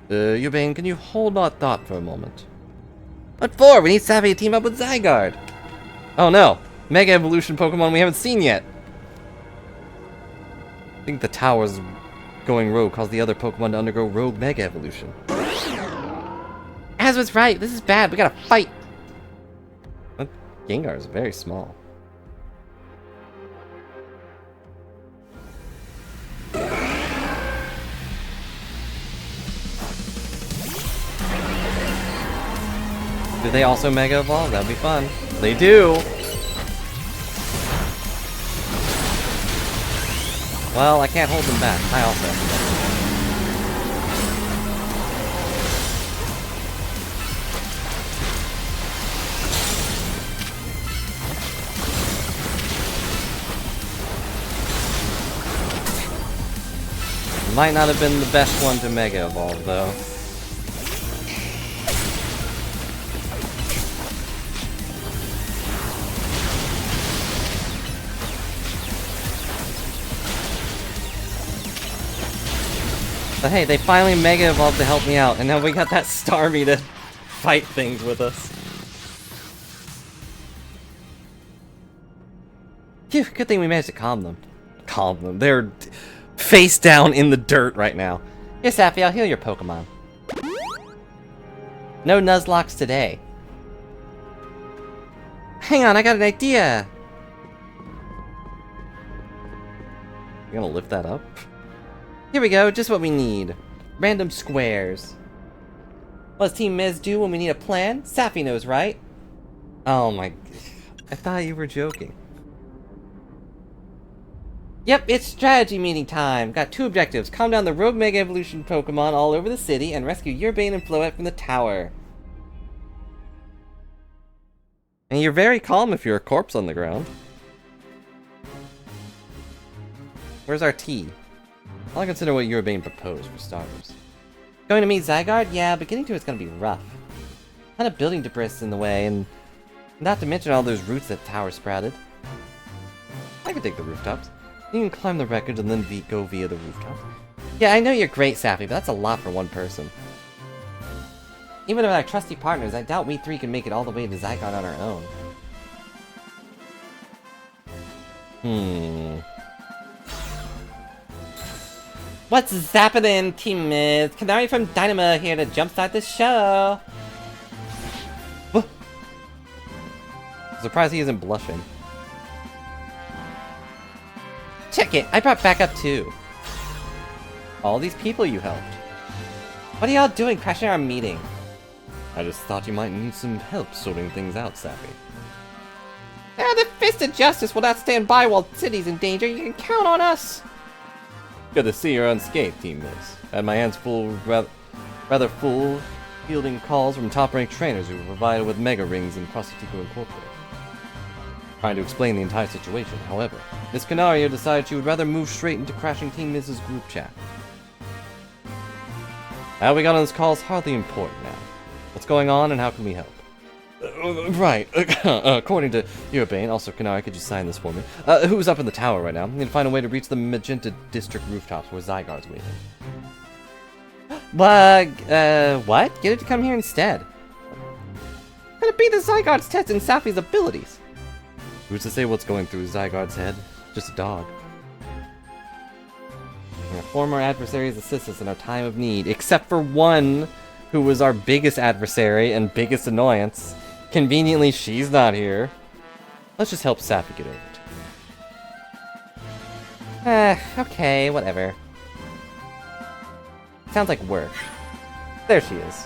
Urbane, can you hold that thought for a moment? What for? We need Savvy to team up with Zygarde. Oh no! Mega Evolution Pokemon we haven't seen yet! I think the tower's going rogue caused the other Pokemon to undergo rogue Mega Evolution. Az was right, this is bad, we gotta fight! That Gengar is very small. Do they also Mega Evolve? That'd be fun. They do! Well, I can't hold them back. I also have to. Might not have been the best one to Mega Evolve, though. But hey, they finally Mega Evolved to help me out, and now we got that Starmie to fight things with us. Phew, good thing we managed to calm them. Calm them. They're face down in the dirt right now. Here, Sappy, I'll heal your Pokemon. No Nuzlocks today. Hang on, I got an idea! You gonna lift that up? Here we go, just what we need. Random squares. What does Team Miz do when we need a plan? Sappy knows, right? Oh my... I thought you were joking. Yep, it's strategy meeting time. Got two objectives. Calm down the rogue Mega Evolution Pokemon all over the city and rescue Urbane and Floette from the tower. And you're very calm if you're a corpse on the ground. Where's our tea? I'll consider what Urbane proposed for starters. Going to meet Zygarde? Yeah, but getting to it's gonna be rough. Ton of building debris in the way, and not to mention all those roots that tower sprouted. I could take the rooftops. You can climb the wreckage and then go via the rooftops. Yeah, I know you're great, Sappy, but that's a lot for one person. Even with our trusty partners, I doubt we three can make it all the way to Zygarde on our own. What's happening, Team Miz? Canary from Dynamo here to jumpstart the show! Surprised he isn't blushing. Check it! I brought backup too! All these people you helped. What are y'all doing crashing our meeting? I just thought you might need some help sorting things out, Sappy. Ah, the Fist of Justice will not stand by while the city's in danger. You can count on us! Good to see you're unscathed, Team Miz. I had my hands full, rather full, fielding calls from top-ranked trainers who were provided with Mega Rings and Prostitutico Incorporated. Trying to explain the entire situation, however, Miss Canario decided she would rather move straight into crashing Team Miz's group chat. How we got on this call is hardly important now. What's going on and how can we help? Right. According to Urbane, also Canary, could you sign this for me? Who's up in the tower right now? We need to find a way to reach the Magenta District rooftops where Zygarde's waiting. What? Get it to come here instead. Gonna be the Zygarde's test in Sappy's abilities. Who's to say what's going through Zygarde's head? Just a dog. Our former adversaries assist us in our time of need, except for one who was our biggest adversary and biggest annoyance. Conveniently, she's not here. Let's just help Sappy get over it. Okay, whatever. Sounds like work. There she is.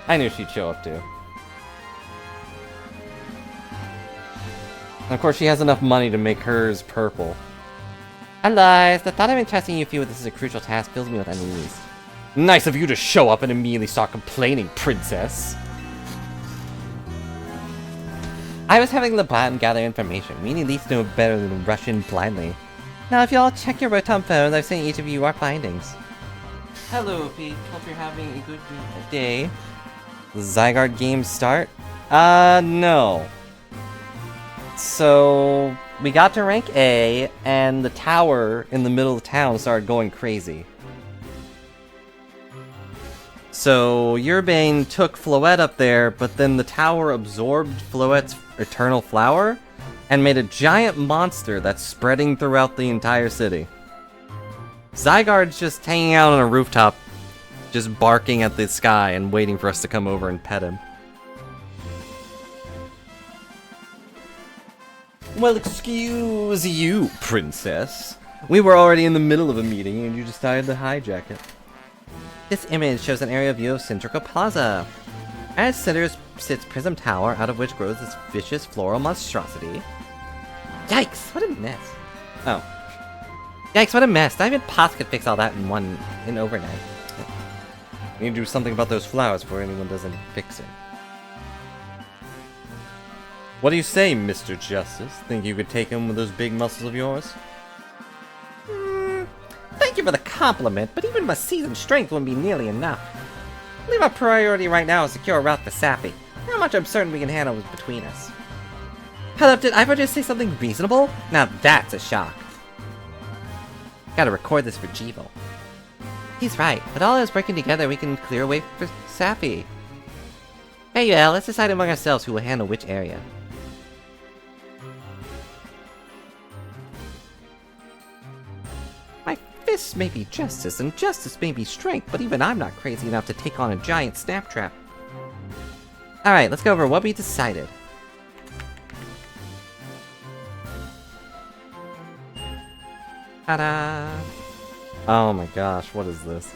I knew she'd show up too. And of course, she has enough money to make hers purple. Alas, the thought of entrusting you with this is a crucial task fills me with unease. Nice of you to show up and immediately start complaining, princess. I was having the bottom gather information. We need at least know better than rush in blindly. Now, if y'all check your Rotom phones, I've sent each of you our findings. Hello, Pete. Hope you're having a good day. The Zygarde games start? No. So, we got to rank A, and the tower in the middle of town started going crazy. So, Urbane took Floette up there, but then the tower absorbed Floette's Eternal Flower, and made a giant monster that's spreading throughout the entire city. Zygarde's just hanging out on a rooftop, just barking at the sky and waiting for us to come over and pet him. Well, excuse you, princess. We were already in the middle of a meeting and you decided to hijack it. This image shows an aerial view of Centrica Plaza. At its center sits Prism Tower, out of which grows this vicious floral monstrosity. Yikes! What a mess. Oh. Yikes, what a mess. Not even Potts could fix all that in overnight. We need to do something about those flowers before anyone doesn't fix it. What do you say, Mr. Justice? Think you could take him with those big muscles of yours? Thank you for the compliment, but even my seasoned strength wouldn't be nearly enough. I believe our priority right now is to secure a route to Sappy. How much I'm certain we can handle is between us. Hold up, did Ivor just say something reasonable? Now that's a shock. Gotta record this for Jeevo. He's right. With all of us working together, we can clear a way for Sappy. Hey, Yale, let's decide among ourselves who will handle which area. My fists may be justice, and justice may be strength, but even I'm not crazy enough to take on a giant snap trap. Alright, let's go over what we decided. Ta-da! Oh my gosh, what is this?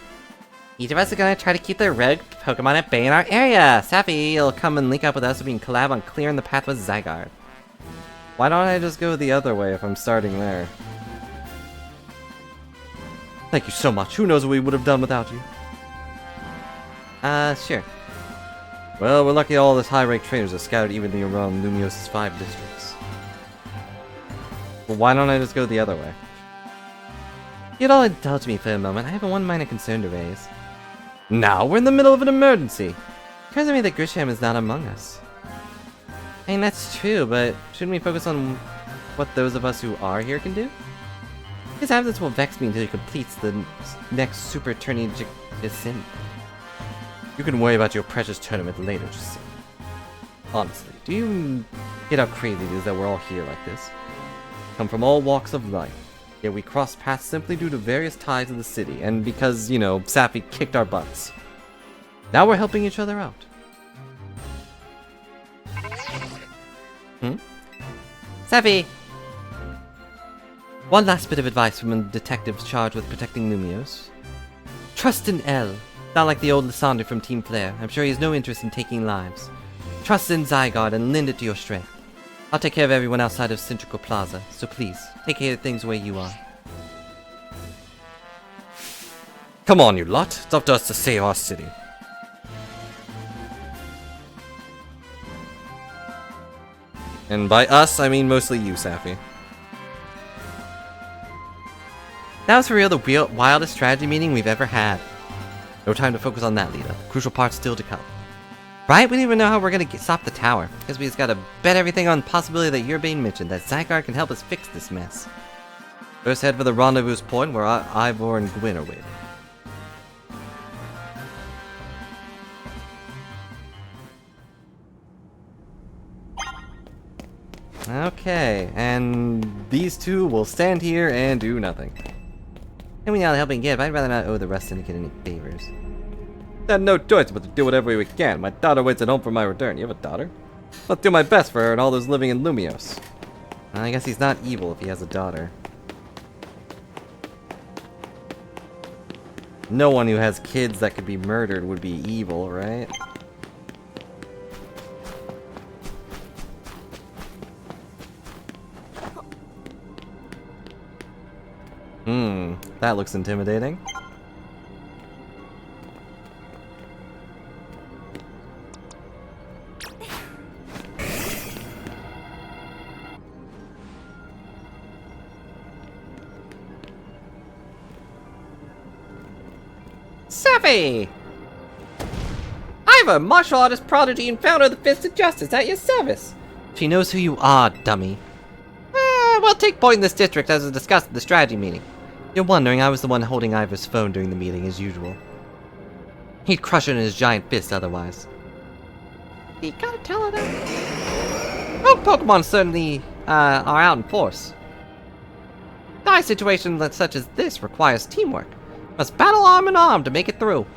Each of us are gonna try to keep the rogue Pokemon at bay in our area! Sappy, you'll come and link up with us so we can collab on clearing the path with Zygarde. Why don't I just go the other way if I'm starting there? Thank you so much. Who knows what we would have done without you? Sure. Well, we're lucky all those high-ranked trainers are scattered evenly around Lumios's 5 districts. Well, why don't I just go the other way? You'd all indulge me for a moment. I have one minor concern to raise. Now we're in the middle of an emergency. It occurs to me that Grisham is not among us. I mean, that's true, but shouldn't we focus on what those of us who are here can do? His absence will vex me until he completes the next Super Tourney Jacin. You can worry about your precious tournament later, Jacin. Honestly, do you get how crazy it is that we're all here like this? Come from all walks of life. Yet we crossed paths simply due to various ties of the city, and because, you know, Sappy kicked our butts. Now we're helping each other out. Sappy! One last bit of advice from a detective charged with protecting Lumios. Trust in L. Not like the old Lysander from Team Flare. I'm sure he has no interest in taking lives. Trust in Zygarde and lend it to your strength. I'll take care of everyone outside of Centrical Plaza, so please, take care of things where you are. Come on, you lot. It's up to us to save our city. And by us, I mean mostly you, Sappy. That was for real the wildest strategy meeting we've ever had. No time to focus on that, Lita. Crucial parts still to come. Right? We don't even know how we're gonna stop the tower. Guess we just gotta bet everything on the possibility that Urbane mentioned, that Zygarde can help us fix this mess. First head for the rendezvous point where Ivor and Gwyn are waiting. Okay, and these two will stand here and do nothing. And we know the helping give, I'd rather not owe the rest Syndicate any favors. I had no choice but to do whatever we can. My daughter waits at home for my return. You have a daughter? Let's do my best for her and all those living in Lumios. I guess he's not evil if he has a daughter. No one who has kids that could be murdered would be evil, right? That looks intimidating. Sappy! Ivor, martial artist prodigy and founder of the Fist of Justice, at your service. She knows who you are, dummy. We'll take point in this district as was discussed at the strategy meeting. You're wondering, I was the one holding Ivor's phone during the meeting as usual. He'd crush it in his giant fist otherwise. You gotta tell her that. Oh, Pokemon certainly are out in force. A situation such as this requires teamwork. Must battle arm in arm to make it through.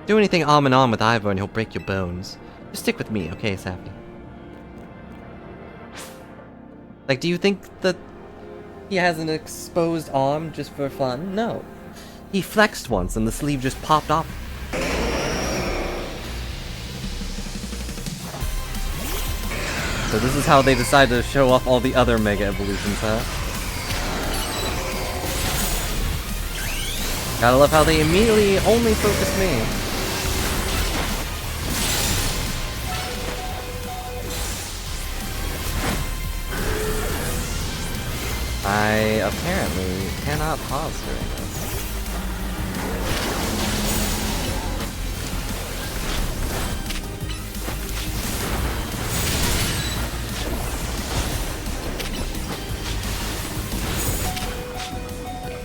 Do anything arm in arm with Ivor and he'll break your bones. Just stick with me, okay, Sappy? Like, do you think that he has an exposed arm just for fun? No. He flexed once and the sleeve just popped off. So this is how they decide to show off all the other Mega Evolutions, huh? Gotta love how they immediately only focus me. I apparently cannot pause during this.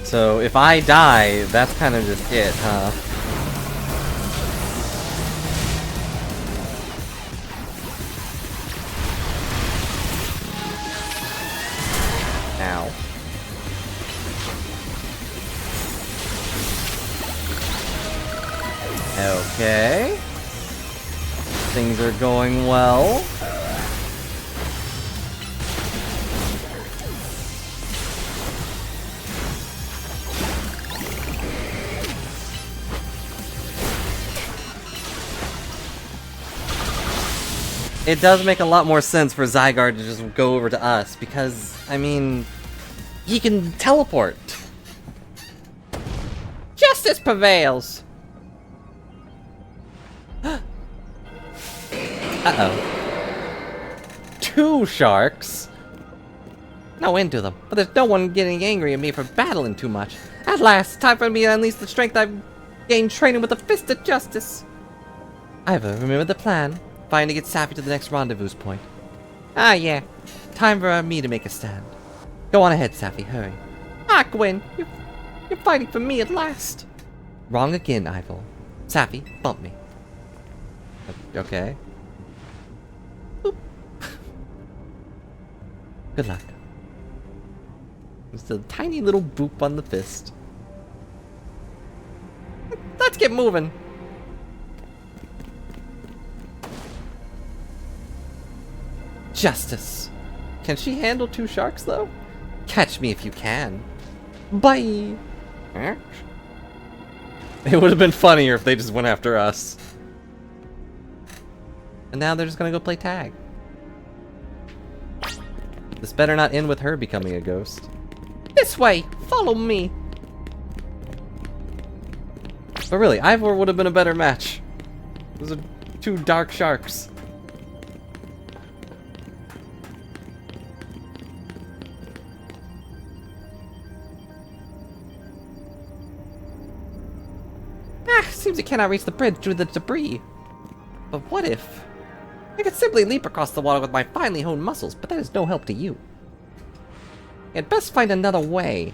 So if I die, that's kind of just it, huh? Ow. Okay. Things are going well. It does make a lot more sense for Zygarde to just go over to us, because, I mean, he can teleport. Justice prevails! Uh-oh. 2 sharks? No end to them, but there's no one getting angry at me for battling too much. At last, time for me to unleash the strength I've gained training with the Fist of Justice. Ivor, remember the plan? Find to get Sappy to the next rendezvous point. Ah, yeah. Time for me to make a stand. Go on ahead, Sappy. Hurry. Ah, Gwen. You're fighting for me at last. Wrong again, Ivor. Sappy, bump me. Okay. Boop. Good luck. Just a tiny little boop on the fist. Let's get moving. Justice. Can she handle 2 sharks, though? Catch me if you can. Bye! It would have been funnier if they just went after us. And now they're just gonna go play tag. This better not end with her becoming a ghost. This way! Follow me! But really, Ivor would have been a better match. Those are 2 dark sharks. Seems you cannot reach the bridge due to the debris. But what if? I could simply leap across the water with my finely honed muscles, but that is no help to you. You'd best find another way.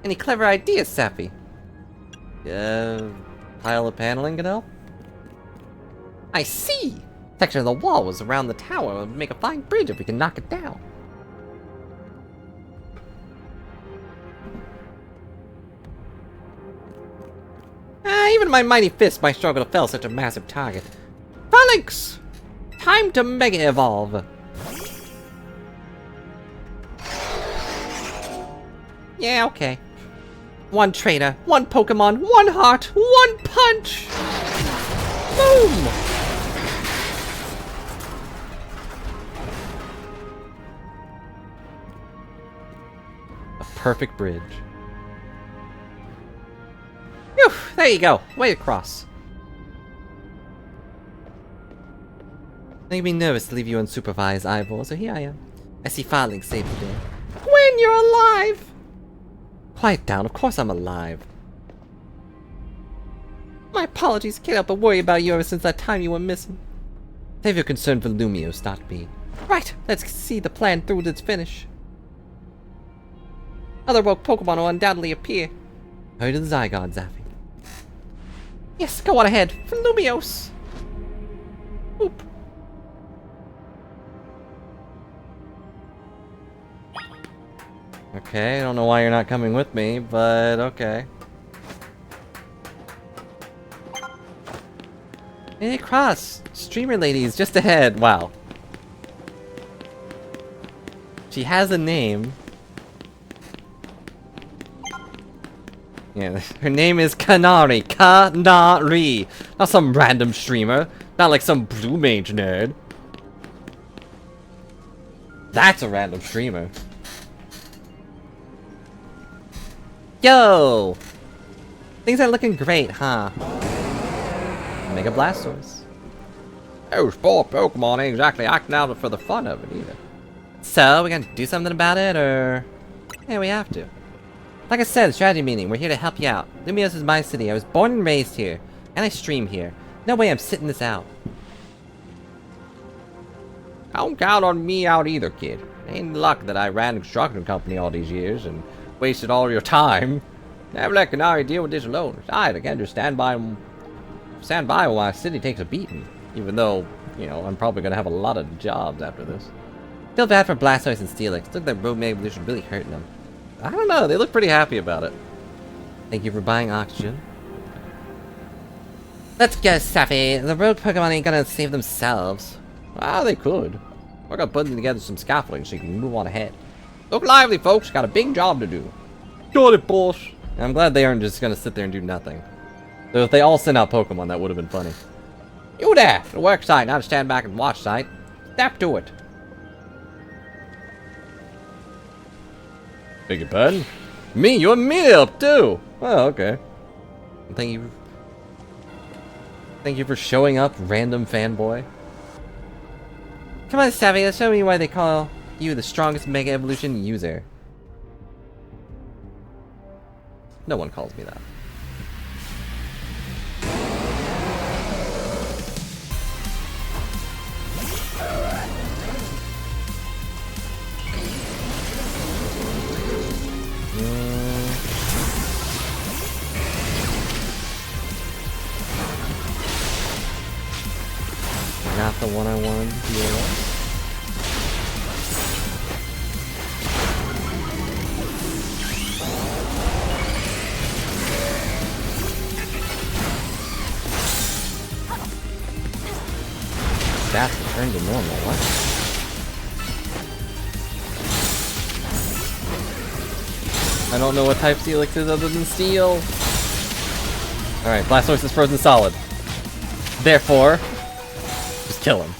Any clever ideas, Sappy? Pile of paneling can help? I see! Section of the wall was around the tower. It would make a fine bridge if we can knock it down. Even my mighty fist might struggle to fell such a massive target. Phalanx! Time to Mega Evolve! Yeah, okay. 1 trainer, 1 Pokemon, 1 heart, 1 punch! Boom! A perfect bridge. Phew, there you go. Way to cross. Making me nervous to leave you unsupervised, Ivor, so here I am. I see Phalanx saved the day. Gwen, you're alive! Quiet down, of course I'm alive. My apologies, can't help but worry about you ever since that time you were missing. Save your concern for Lumios, not me. Right, let's see the plan through to its finish. Other woke Pokemon will undoubtedly appear. Hurry to the Zygarde, Zappy. Yes, go on ahead. For Lumios. Oop. Okay, I don't know why you're not coming with me, but okay. Hey, Cross! Streamer lady is just ahead. Wow. She has a name. Yeah, her name is Kanari. Kanari! Not some random streamer. Not like some Blue Mage nerd. That's a random streamer. Yo! Things are looking great, huh? Mega Blastoise. Oh, sport Pokemon ain't exactly acting out for the fun of it either. So, we gonna do something about it, or...? Yeah, we have to. Like I said, strategy meeting, we're here to help you out. Lumios is my city, I was born and raised here. And I stream here. No way I'm sitting this out. Don't count on me out either, kid. Ain't luck that I ran a construction company all these years and wasted all your time. Never let Canary deal with this alone. Besides, I can't just stand by while my city takes a beating. Even though, you know, I'm probably gonna have a lot of jobs after this. Feel bad for Blastoise and Steelix. Look like Rogue Mega Evolution really hurting them. I don't know, they look pretty happy about it. Thank you for buying oxygen. Let's go, Safi. The rogue Pokemon ain't gonna save themselves. Well, they could. We're gonna put together some scaffolding so you can move on ahead. Look lively, folks. Got a big job to do. Got it, boss. I'm glad they aren't just gonna sit there and do nothing. So if they all sent out Pokemon, that would have been funny. You there! The work site, not a stand back and watch site. Step to it. Beg your pardon? Me? You want me to help too? Oh, okay. Thank you. Thank you for showing up, random fanboy. Come on, Savvy, let's show me why they call you the strongest Mega Evolution user. No one calls me that. Not the one I wanted to deal with. That's returned to normal, what? I don't know what type Steelix is other than Steel. Alright, Blastoise is frozen solid. Therefore, just kill him.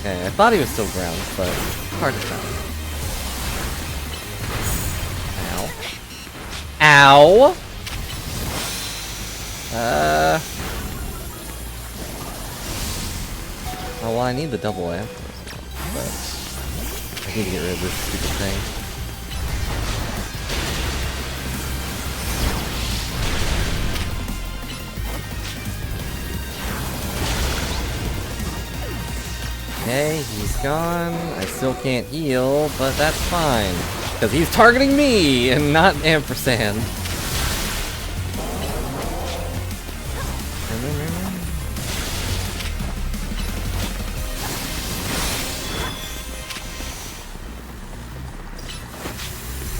Okay, I thought he was still ground, but hard to tell. Ow. Ow! Oh, well, I need the double amp, but I need to get rid of this stupid thing. Okay, he's gone. I still can't heal, but that's fine. Because he's targeting me and not Ampersand.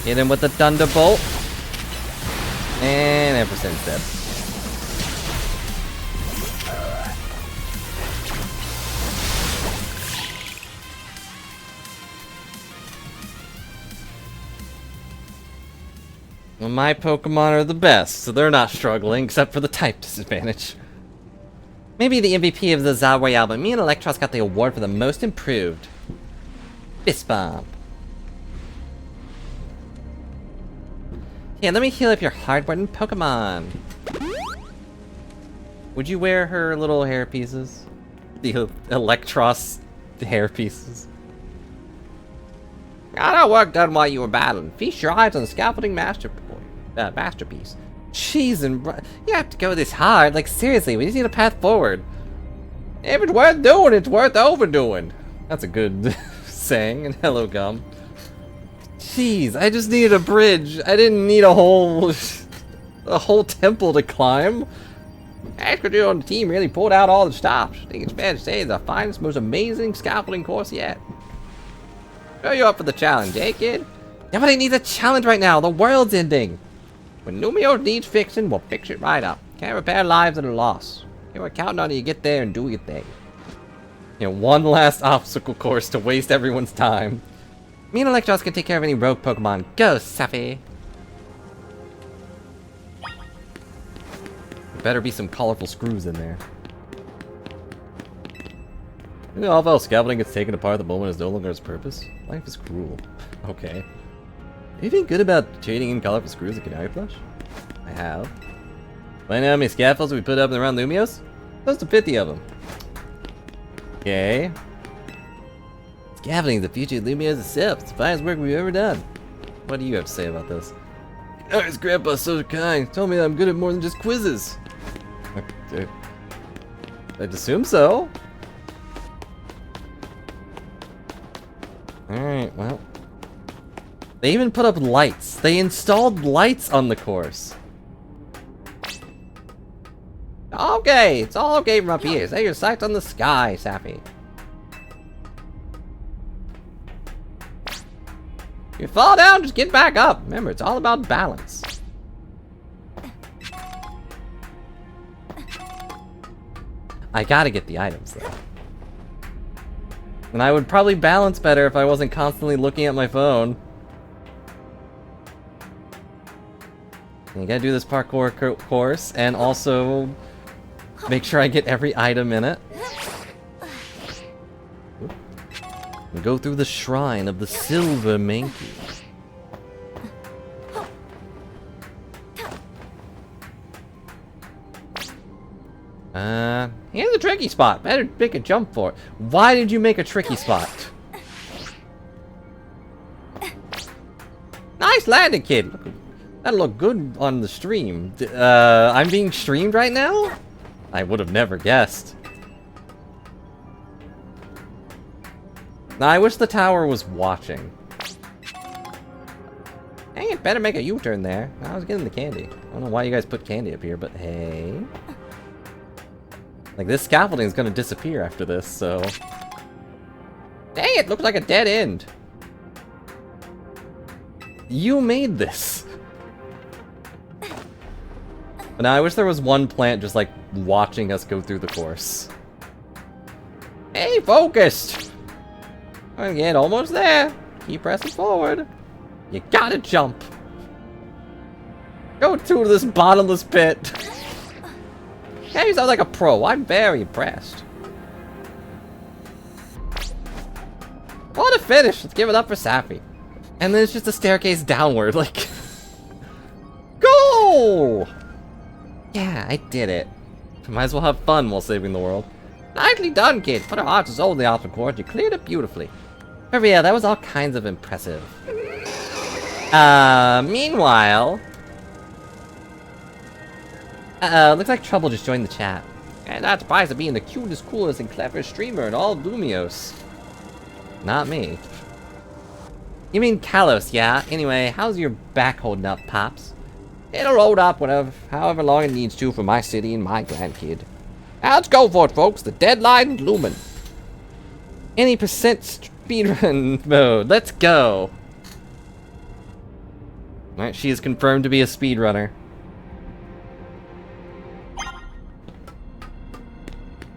Hit him with the Thunderbolt. And Ampersand's dead. Well, my Pokemon are the best, so they're not struggling, except for the type disadvantage. Maybe the MVP of the Za Royale, but me and Electros got the award for the most improved. Fist Bomb. Yeah, let me heal up your hard-working Pokemon. Would you wear her little hair pieces? The Electros hair pieces. Got our work done while you were battling. Feast your eyes on the scaffolding masterpiece. Jeez, and you have to go this hard. Like, seriously, we just need a path forward. If it's worth doing, it's worth overdoing. That's a good saying. And hello, Gum. Jeez, I just needed a bridge. I didn't need a whole temple to climb. Askew on the team really pulled out all the stops. I think it's fair to say it's the finest, most amazing scaffolding course yet. Throw you up for the challenge, eh, kid? Nobody needs a challenge right now. The world's ending. When Lumio needs fixing, we'll fix it right up. Can't repair lives that are lost. We're counting on you to get there and do your thing. You know, one last obstacle course to waste everyone's time. Me and Electros can take care of any rogue Pokemon. Go, Safi! There better be some colorful screws in there. You know, all scaffolding gets taken apart the moment is no longer its purpose. Life is cruel. Okay. Anything good about trading in colorful screws and canary plush? I have. Find out how many scaffolds we put up around Lumios? Close to 50 of them. Okay. Scaffolding is the future of Lumios itself. It's the finest work we've ever done. What do you have to say about this? Oh, his grandpa's so kind. Told me that I'm good at more than just quizzes. I'd assume so. Alright, well. They even put up lights. They installed lights on the course. Okay, it's all okay from up here. Set your sights on the sky, Sappy. If you fall down, just get back up. Remember, it's all about balance. I gotta get the items, though. And I would probably balance better if I wasn't constantly looking at my phone. And you gotta do this parkour course, and also make sure I get every item in it. And go through the shrine of the Silver Mankey. Here's a tricky spot. Better make a jump for it. Why did you make a tricky spot? Nice landing, kid. That'll look good on the stream. I'm being streamed right now? I would have never guessed. Now, I wish the tower was watching. Dang it, better make a U-turn there. I was getting the candy. I don't know why you guys put candy up here, but hey. Like, this scaffolding is gonna disappear after this, so... Dang it, looks like a dead end. You made this. But now I wish there was one plant just, like, watching us go through the course. Hey, focused! Again, almost there. Keep pressing forward. You gotta jump. Go to this bottomless pit. Yeah, you sound like a pro. I'm very impressed. What a finish! Let's give it up for Sappy. And then it's just a staircase downward, like... Go! Yeah, I did it. Might as well have fun while saving the world. Nicely done, kid. Put our hearts and soul in the obstacle course. You cleared it beautifully. Oh yeah, that was all kinds of impressive. Meanwhile... looks like Trouble just joined the chat. And not surprised to being the cutest, coolest, and cleverest streamer in all of Lumios. Not me. You mean Kalos, yeah? Anyway, how's your back holding up, Pops? It'll hold up however long it needs to for my city and my grandkid. Now let's go for it, folks. The deadline's looming. Any percent speedrun mode. Let's go. Alright, she is confirmed to be a speedrunner.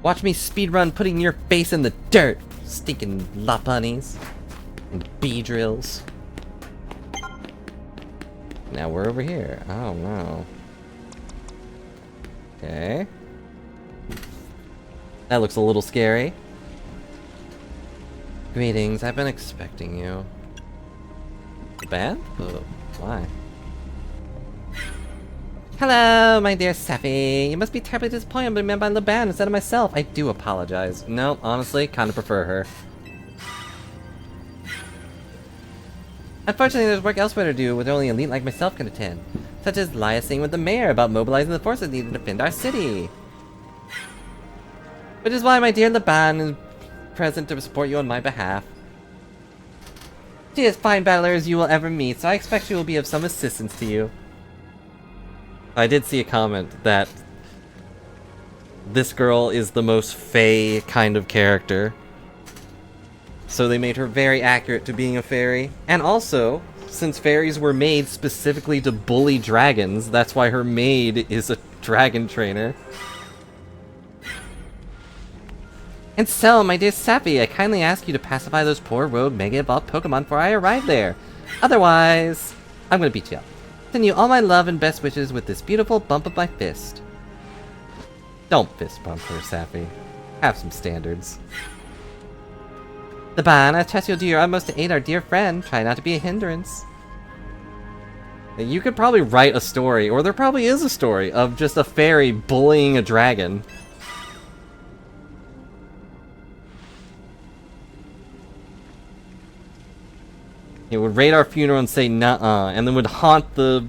Watch me speedrun putting your face in the dirt, stinking Lopunnies and Beedrills. Now we're over here. Oh no. Okay. That looks a little scary. Greetings, I've been expecting you. The band? Oh, why? Hello, my dear Sappy. You must be terribly disappointed to be met by LeBan instead of myself. I do apologize. No, honestly, kind of prefer her. Unfortunately, there's work elsewhere to do with only an elite like myself can attend, such as liaising with the mayor about mobilizing the forces needed to defend our city. Which is why my dear LeBan is present to support you on my behalf. She is fine battler as you will ever meet, so I expect she will be of some assistance to you. I did see a comment that this girl is the most Fae kind of character. So they made her very accurate to being a fairy. And also, since fairies were made specifically to bully dragons, that's why her maid is a dragon trainer. And so, my dear Sappy, I kindly ask you to pacify those poor rogue Mega Evolved Pokemon before I arrive there. Otherwise, I'm gonna beat you up. Send you all my love and best wishes with this beautiful bump of my fist. Don't fist bump her, Sappy. Have some standards. The Ban, I trust you'll do your utmost to aid our dear friend. Try not to be a hindrance. You could probably write a story, or there probably is a story, of just a fairy bullying a dragon. It would raid our funeral and say nuh-uh, and then would haunt the...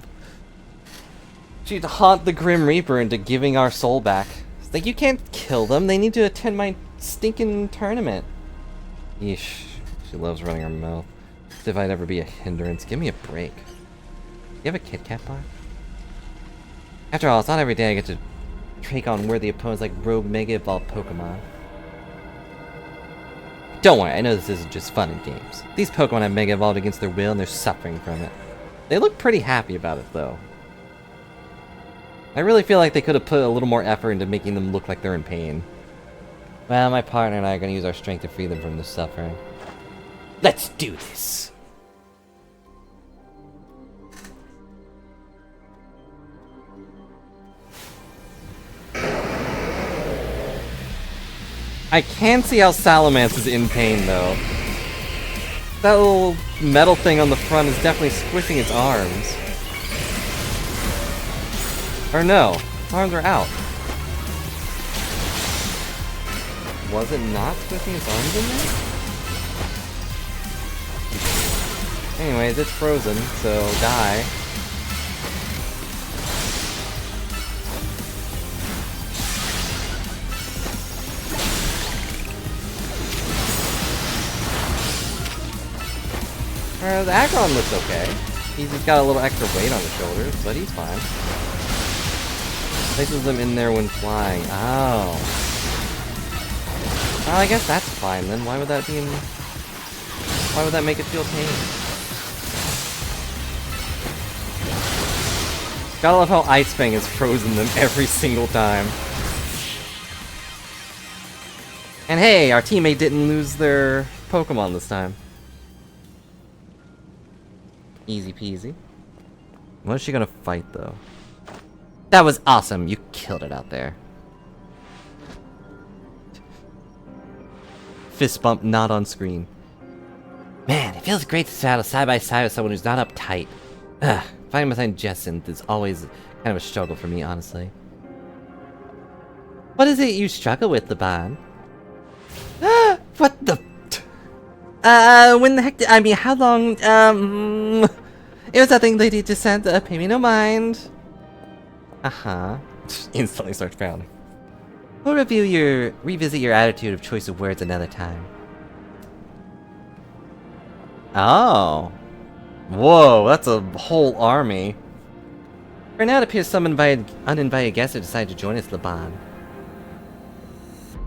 She'd haunt the Grim Reaper into giving our soul back. It's like, you can't kill them, they need to attend my stinking tournament. Yeesh, she loves running her mouth. As if I'd ever be a hindrance. Give me a break. You have a Kit Kat bar? After all, it's not every day I get to take on worthy opponents like rogue Mega Evolved Pokemon. Don't worry, I know this isn't just fun and games. These Pokemon have Mega Evolved against their will and they're suffering from it. They look pretty happy about it though. I really feel like they could have put a little more effort into making them look like they're in pain. Well, my partner and I are going to use our strength to free them from this suffering. Let's do this! I can see how Salamence is in pain, though. That little metal thing on the front is definitely squishing its arms. Or no, its arms are out. Was it not squishing its arms in there? Anyways, it's frozen, so die. The Aggron looks okay. He's just got a little extra weight on his shoulders, but he's fine. Places them in there when flying. Oh. Well, I guess that's fine then. Why would that be in... Why would that make it feel pain? Gotta love how Ice Fang has frozen them every single time. And hey, our teammate didn't lose their Pokemon this time. Easy peasy. What is she gonna fight, though? That was awesome! You killed it out there. Fist bump not on screen. Man, it feels great to saddle side by side with someone who's not uptight. Ugh, fighting behind Jessynth is always kind of a struggle for me, honestly. What is it you struggle with, Laban? What the... when the heck I mean, how long, it was nothing, Lady Descent, pay me no mind. Uh-huh. Instantly starts frowning. We'll revisit your attitude of choice of words another time. Oh. Whoa, that's a whole army. For now, it appears some uninvited guests have decided to join us, Laban.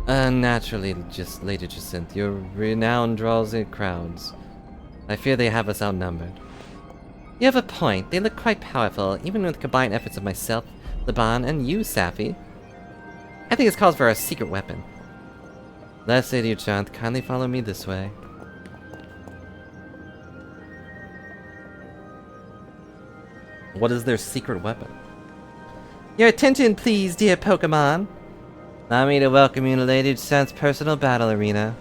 Naturally, just Lady Jacinthe, your renown draws in crowds. I fear they have us outnumbered. You have a point. They look quite powerful, even with combined efforts of myself, Laban, and you, Safi. I think it's calls for a secret weapon. Let us say to you, Jacinthe, kindly follow me this way. What is their secret weapon? Your attention, please, dear Pokemon. Allow me to welcome you to Lady Jacinthe's personal battle arena.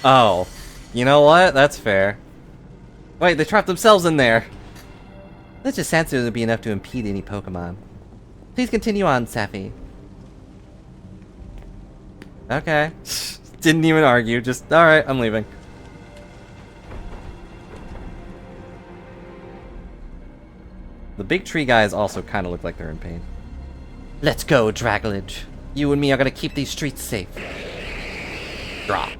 Oh. You know what? That's fair. Wait, they trapped themselves in there! Let's just Sansu would be enough to impede any Pokemon. Please continue on, Safi. Okay. Didn't even argue, just, alright, I'm leaving. The big tree guys also kind of look like they're in pain. Let's go, Dragalage. You and me are gonna keep these streets safe. Draw.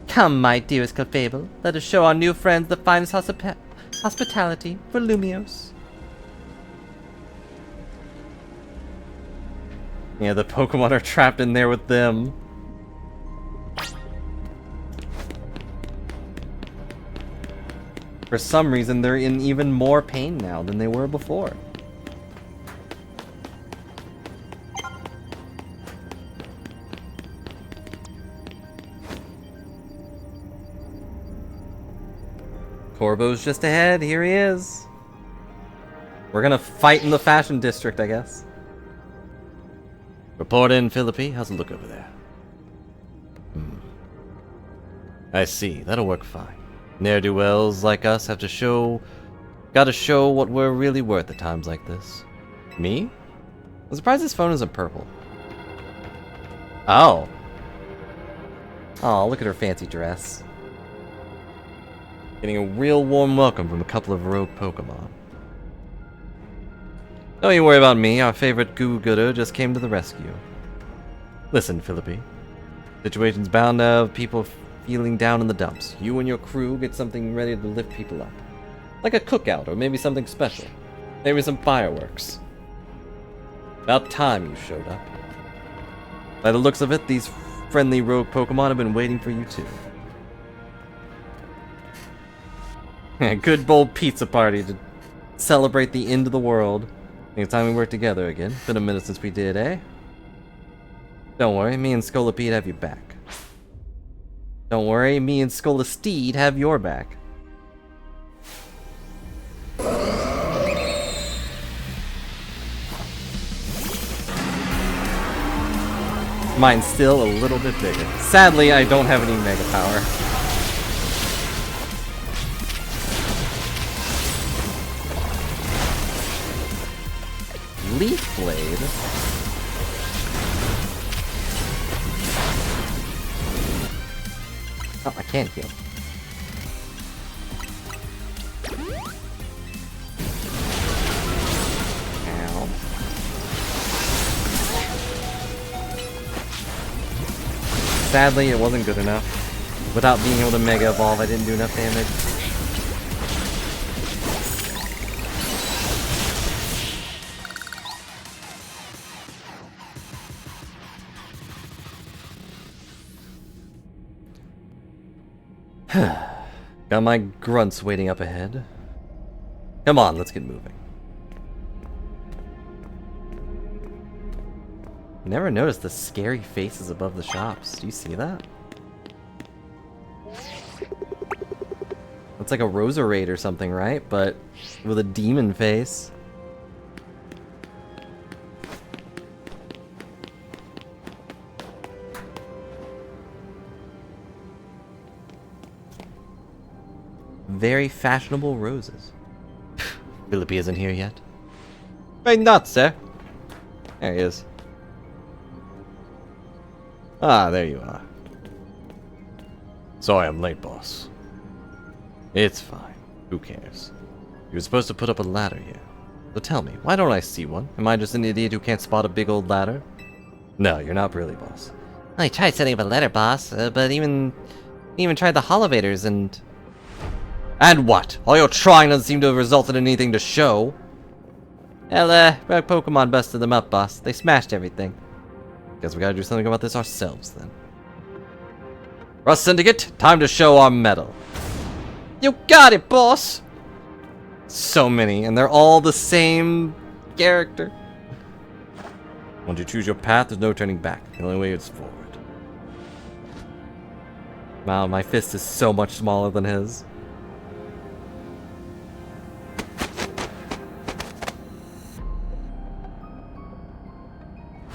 Come, my dearest Clefable. Let us show our new friends the finest hospitality for Lumiose. Yeah, the Pokemon are trapped in there with them. For some reason, they're in even more pain now than they were before. Corbo's just ahead, here he is. We're gonna fight in the fashion district, I guess. Report in, Philippi. How's it look over there? I see. That'll work fine. Ne'er-do-wells like us have to show... Gotta show what we're really worth at times like this. Me? I'm surprised this phone isn't purple. Oh. Oh, look at her fancy dress. Getting a real warm welcome from a couple of rogue Pokemon. Don't you worry about me. Our favorite goo-gooder just came to the rescue. Listen, Philippi. Situation's bound to have people feeling down in the dumps. You and your crew get something ready to lift people up. Like a cookout, or maybe something special. Maybe some fireworks. About time you showed up. By the looks of it, these friendly rogue Pokemon have been waiting for you too. Good bold pizza party to celebrate the end of the world. Think it's time we work together again. Been a minute since we did, eh? Don't worry, me and Scolipede have your back. Don't worry, me and Scolistede have your back. Mine's still a little bit bigger. Sadly, I don't have any Mega Power. Leaf Blade? Oh, I can't heal. Ow. Sadly, it wasn't good enough. Without being able to Mega Evolve, I didn't do enough damage. Got my grunts waiting up ahead. Come on, let's get moving. Never noticed the scary faces above the shops. Do you see that? It's like a Roserade or something, right? But with a demon face. Very fashionable roses. Philippi isn't here yet. Why not, sir? There he is. Ah, there you are. Sorry I'm late, boss. It's fine. Who cares? You were supposed to put up a ladder here. So tell me, why don't I see one? Am I just an idiot who can't spot a big old ladder? No, you're not really, boss. I tried setting up a ladder, boss, but even tried the holovators and... And what? All your trying doesn't seem to have resulted in anything to show. Well, Pokemon busted them up, boss. They smashed everything. Guess we gotta do something about this ourselves, then. Rust Syndicate, time to show our mettle. You got it, boss! So many, and they're all the same character. Once you choose your path, there's no turning back. The only way is forward. Wow, my fist is so much smaller than his.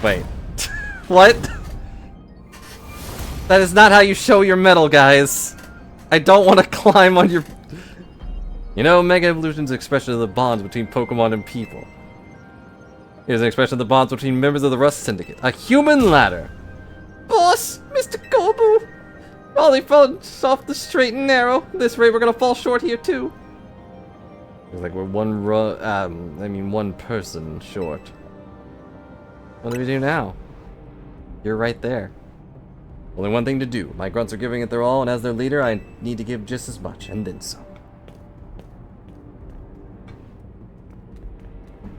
Wait. What? That is not how you show your mettle, guys. I don't want to climb on your... You know, Mega Evolution's expression of the bonds between Pokemon and people. Here's an expression of the bonds between members of the Rust Syndicate. A human ladder! Boss! Mr. Gobu! Ollie fell off the straight and narrow. This rate, we're gonna fall short here, too. Looks like we're one person short. What do we do now? You're right there. Only one thing to do. My grunts are giving it their all, and as their leader, I need to give just as much, and then some.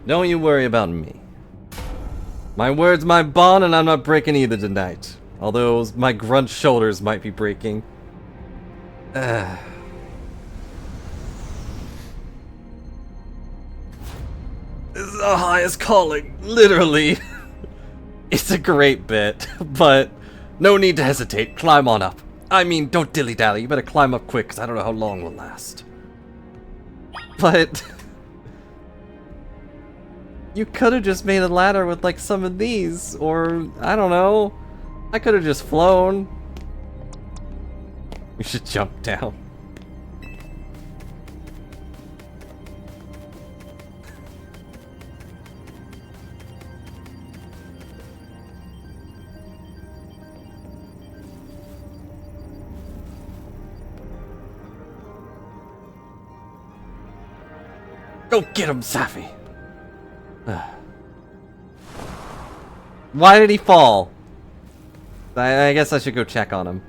Don't you worry about me. My word's my bond, and I'm not breaking either tonight. Although my grunt shoulders might be breaking. This is our highest calling, literally. It's a great bit, but no need to hesitate. Climb on up. I mean, don't dilly-dally. You better climb up quick, because I don't know how long we'll last. But... You could have just made a ladder with like some of these, or I don't know. I could have just flown. We should jump down. Go get him, Safi! Why did he fall? I guess I should go check on him.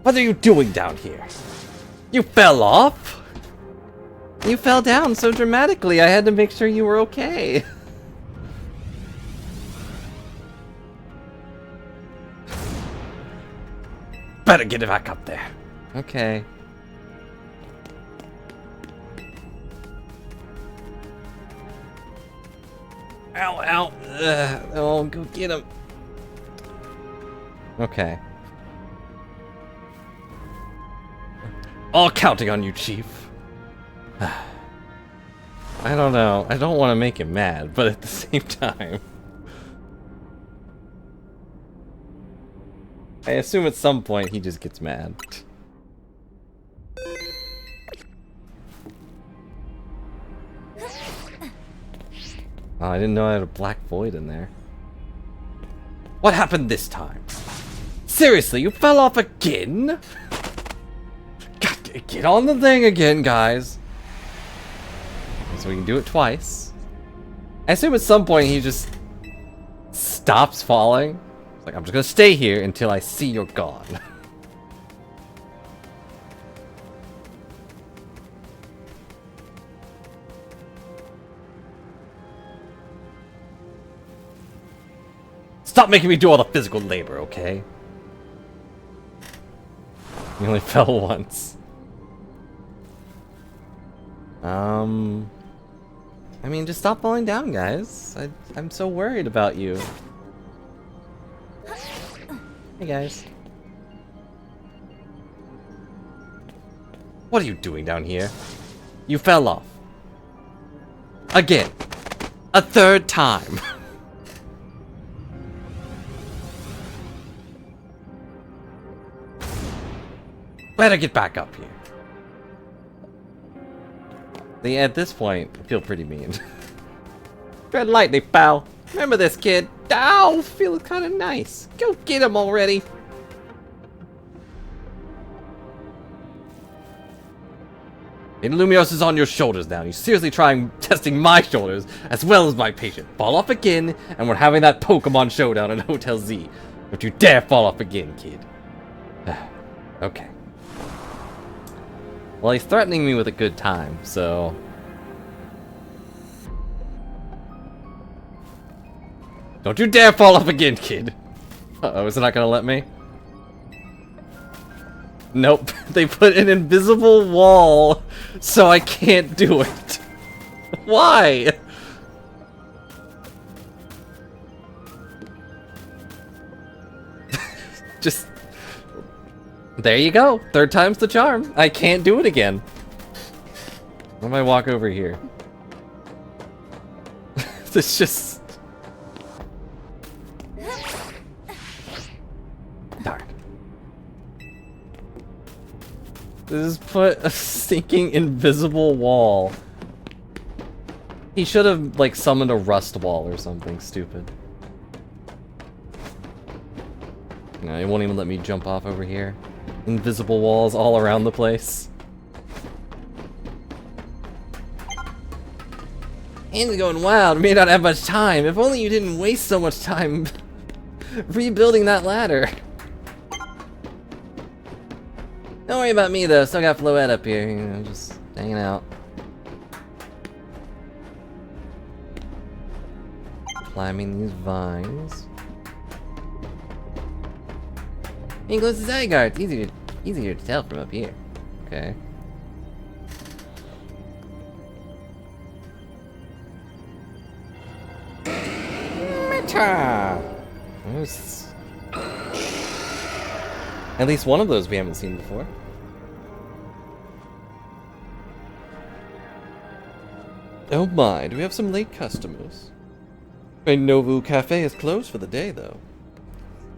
What are you doing down here? You fell off? You fell down so dramatically, I had to make sure you were okay. Better get it back up there. Okay. Ow, ow. Oh, go get him. Okay. All counting on you, Chief. I don't know. I don't want to make him mad, but at the same time... I assume at some point he just gets mad. Oh, I didn't know I had a black void in there. What happened this time? Seriously, you fell off again? God, get on the thing again, guys. So we can do it twice. I assume at some point he just stops falling. Like, I'm just gonna stay here until I see you're gone. Stop making me do all the physical labor, okay? You only fell once. I mean, just stop falling down, guys. I'm so worried about you. Hey guys. What are you doing down here? You fell off. Again. A third time. Better get back up here. See, at this point, I feel pretty mean. Tread lightly, pal. Remember this, kid. Ow! Feeling kind of nice. Go get him already. And Lumios is on your shoulders now. You seriously trying testing my shoulders as well as my patient. Fall off again, and we're having that Pokemon showdown in Hotel Z. Don't you dare fall off again, kid. Okay. Well, he's threatening me with a good time, so... Don't you dare fall off again, kid! Uh-oh, is it not gonna let me? Nope, they put an invisible wall, so I can't do it. Why? Just... There you go, third time's the charm. I can't do it again. What if I walk over here? It's just... Darn. This put a stinking invisible wall. He should have, like, summoned a rust wall or something stupid. No, he won't even let me jump off over here. Invisible walls all around the place. Hands are going wild. We may not have much time. If only you didn't waste so much time rebuilding that ladder. Don't worry about me though. Still got Floette up here. You know, just hanging out. Climbing these vines. Being close to Zygarde. It's easier to tell from up here. Okay. Meta! At least one of those we haven't seen before. Oh my, do we have some late customers? My Novu Cafe is closed for the day, though.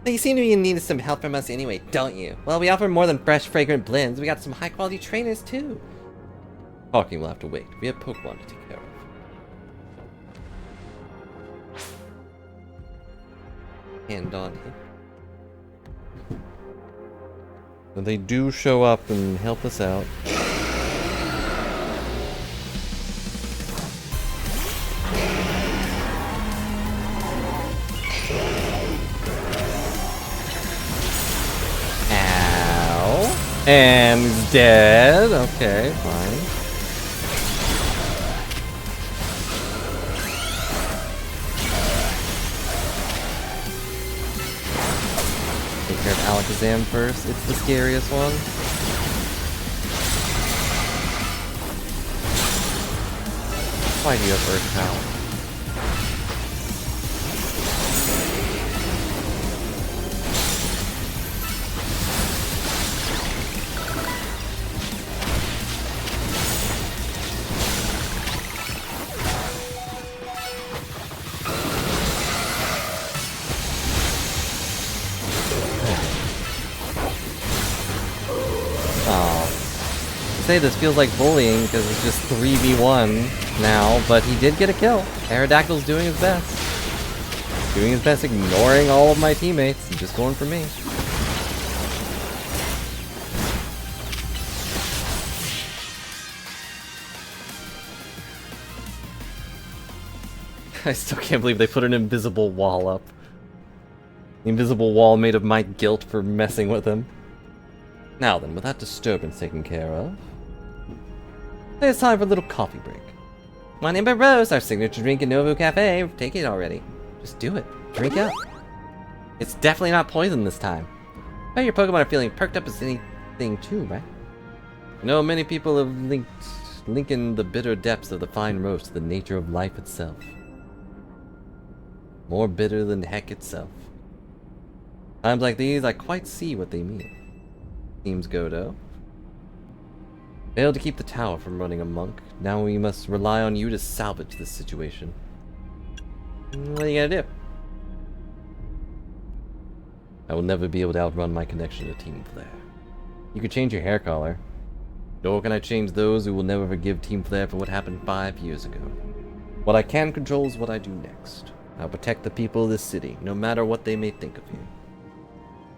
You seem to be in need of some help from us anyway, don't you? Well, we offer more than fresh, fragrant blends. We got some high-quality trainers, too. Talking will have to wait. We have Pokemon to take care of. Hand on him. But they do show up and help us out. And he's dead. Okay, fine. Take care of Alakazam first. It's the scariest one. Why do you have Earth Power? Say this feels like bullying because it's just 3v1 now, but he did get a kill. Aerodactyl's doing his best. Doing his best ignoring all of my teammates and just going for me. I still can't believe they put an invisible wall up. The invisible wall made of my guilt for messing with him. Now then, with that disturbance taken care of, it's time for a little coffee break. My name is Rose, our signature drink in Novu Cafe. Take it already. Just do it. Drink up. It's definitely not poison this time. I bet your Pokemon are feeling perked up as anything too, right? I know many people have linking the bitter depths of the fine roast to the nature of life itself. More bitter than heck itself. Times like these, I quite see what they mean. Seems Godo. Failed to keep the tower from running amok. Now we must rely on you to salvage this situation. What are you gonna do? I will never be able to outrun my connection to Team Flare. You could change your hair color. Nor can I change those who will never forgive Team Flare for what happened 5 years ago. What I can control is what I do next. I'll protect the people of this city, no matter what they may think of you.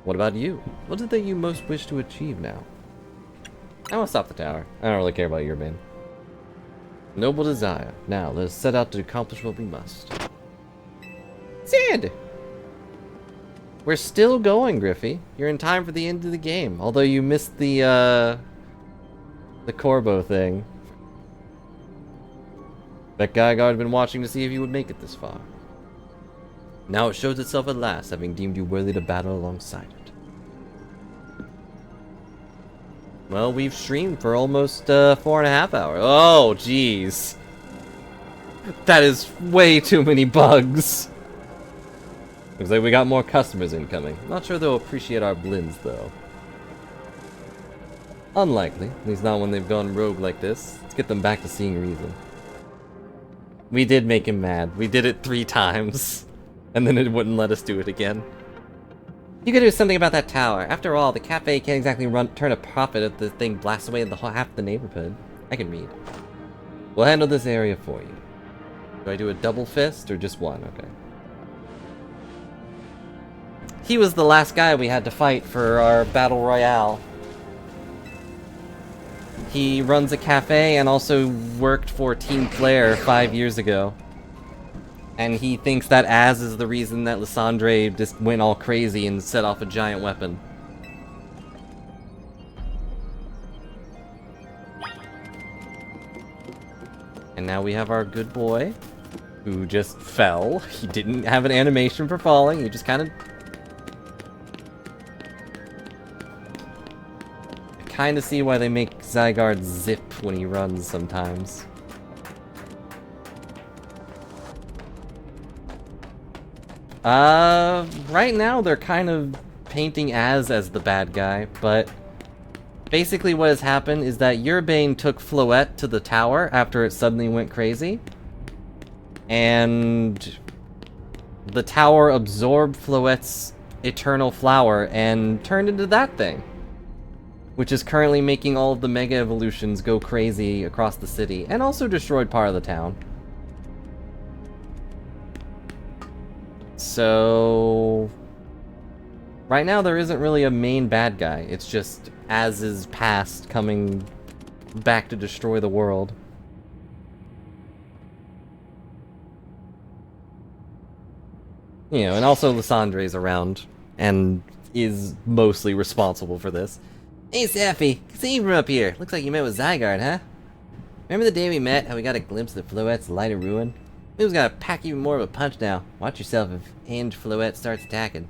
What about you? What is it that you most wish to achieve now? I want to stop the tower. I don't really care about your band. Noble desire. Now, let us set out to accomplish what we must. Sid! We're still going, Griffey. You're in time for the end of the game. Although you missed the Corbo thing. That Zygarde had been watching to see if you would make it this far. Now it shows itself at last, having deemed you worthy to battle alongside it. Well, we've streamed for almost 4.5 hours. Oh, jeez. That is way too many bugs. Looks like we got more customers incoming. Not sure they'll appreciate our blends, though. Unlikely. At least not when they've gone rogue like this. Let's get them back to seeing reason. We did make him mad. We did it 3 times. And then it wouldn't let us do it again. You could do something about that tower. After all, the cafe can't exactly turn a profit if the thing blasts away half the neighborhood. I can read. We'll handle this area for you. Do I do a double fist or just one? Okay. He was the last guy we had to fight for our battle royale. He runs a cafe and also worked for Team Flare 5 years ago. And he thinks that Az is the reason that Lysandre just went all crazy and set off a giant weapon. And now we have our good boy, who just fell. He didn't have an animation for falling, he just kind of... I kind of see why they make Zygarde zip when he runs sometimes. Right now they're kind of painting as the bad guy, but basically what has happened is that Urbane took Floette to the tower after it suddenly went crazy. And the tower absorbed Floette's eternal flower and turned into that thing. Which is currently making all of the Mega Evolutions go crazy across the city, and also destroyed part of the town. So right now there isn't really a main bad guy, it's just Az's past coming back to destroy the world. You know, and also Lysandre's around, and is mostly responsible for this. Hey, Sappy, see you from up here. Looks like you met with Zygarde, huh? Remember the day we met, how we got a glimpse of Floette's light of ruin? Who's gonna pack even more of a punch now? Watch yourself if Hinge Floette starts attacking.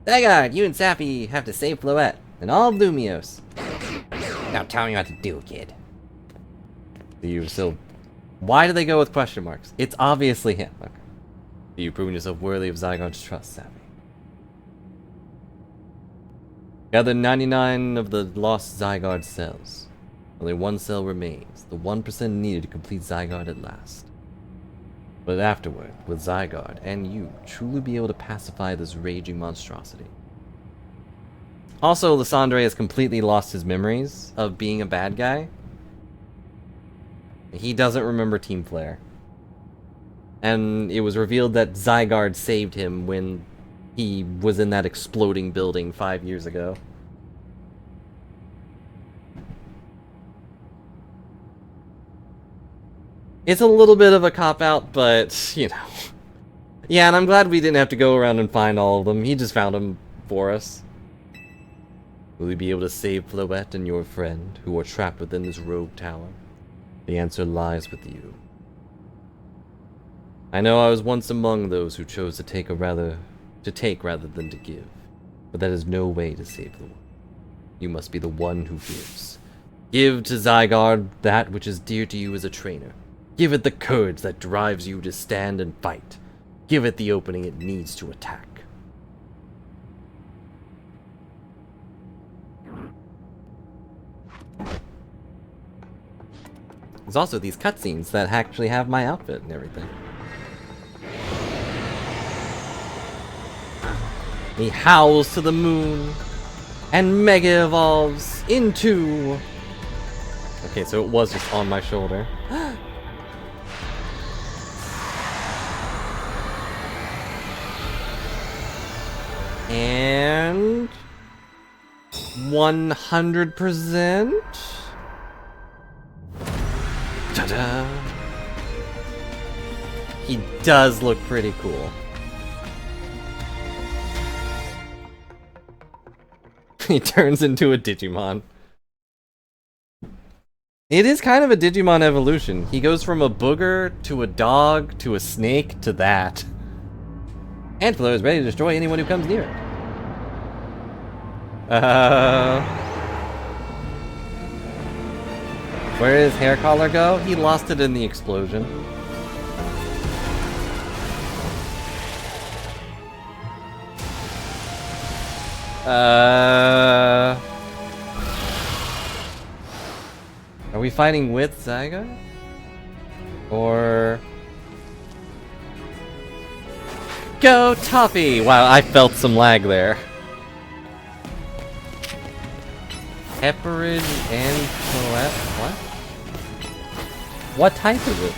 Zygarde, you and Sappy have to save Floette, and all of Lumios. Now tell me what to do, kid. You still... Why do they go with question marks? It's obviously him. Okay. You've proven yourself worthy of Zygarde's trust, Sappy. Gather 99 of the lost Zygarde cells. Only one cell remains, the 1% needed to complete Zygarde at last. But afterward, will Zygarde and you truly be able to pacify this raging monstrosity? Also, Lysandre has completely lost his memories of being a bad guy. He doesn't remember Team Flare. And it was revealed that Zygarde saved him when he was in that exploding building 5 years ago. It's a little bit of a cop-out, but, you know. Yeah, and I'm glad we didn't have to go around and find all of them. He just found them for us. Will you be able to save Floette and your friend, who are trapped within this rogue tower? The answer lies with you. I know I was once among those who chose to take rather than to give, but that is no way to save the world. You must be the one who gives. Give to Zygarde that which is dear to you as a trainer. Give it the courage that drives you to stand and fight. Give it the opening it needs to attack. There's also these cutscenes that actually have my outfit and everything. He howls to the moon and Mega evolves into... Okay, so it was just on my shoulder. And 100%. Ta-da! He does look pretty cool. He turns into a Digimon. It is kind of a Digimon evolution. He goes from a booger to a dog to a snake to that. Antflow is ready to destroy anyone who comes near it. Where did his hair collar go? He lost it in the explosion. Are we fighting with Zygarde? Or... Go Toffee! Wow, I felt some lag there. Pepperidge and Floette? What? What type is it?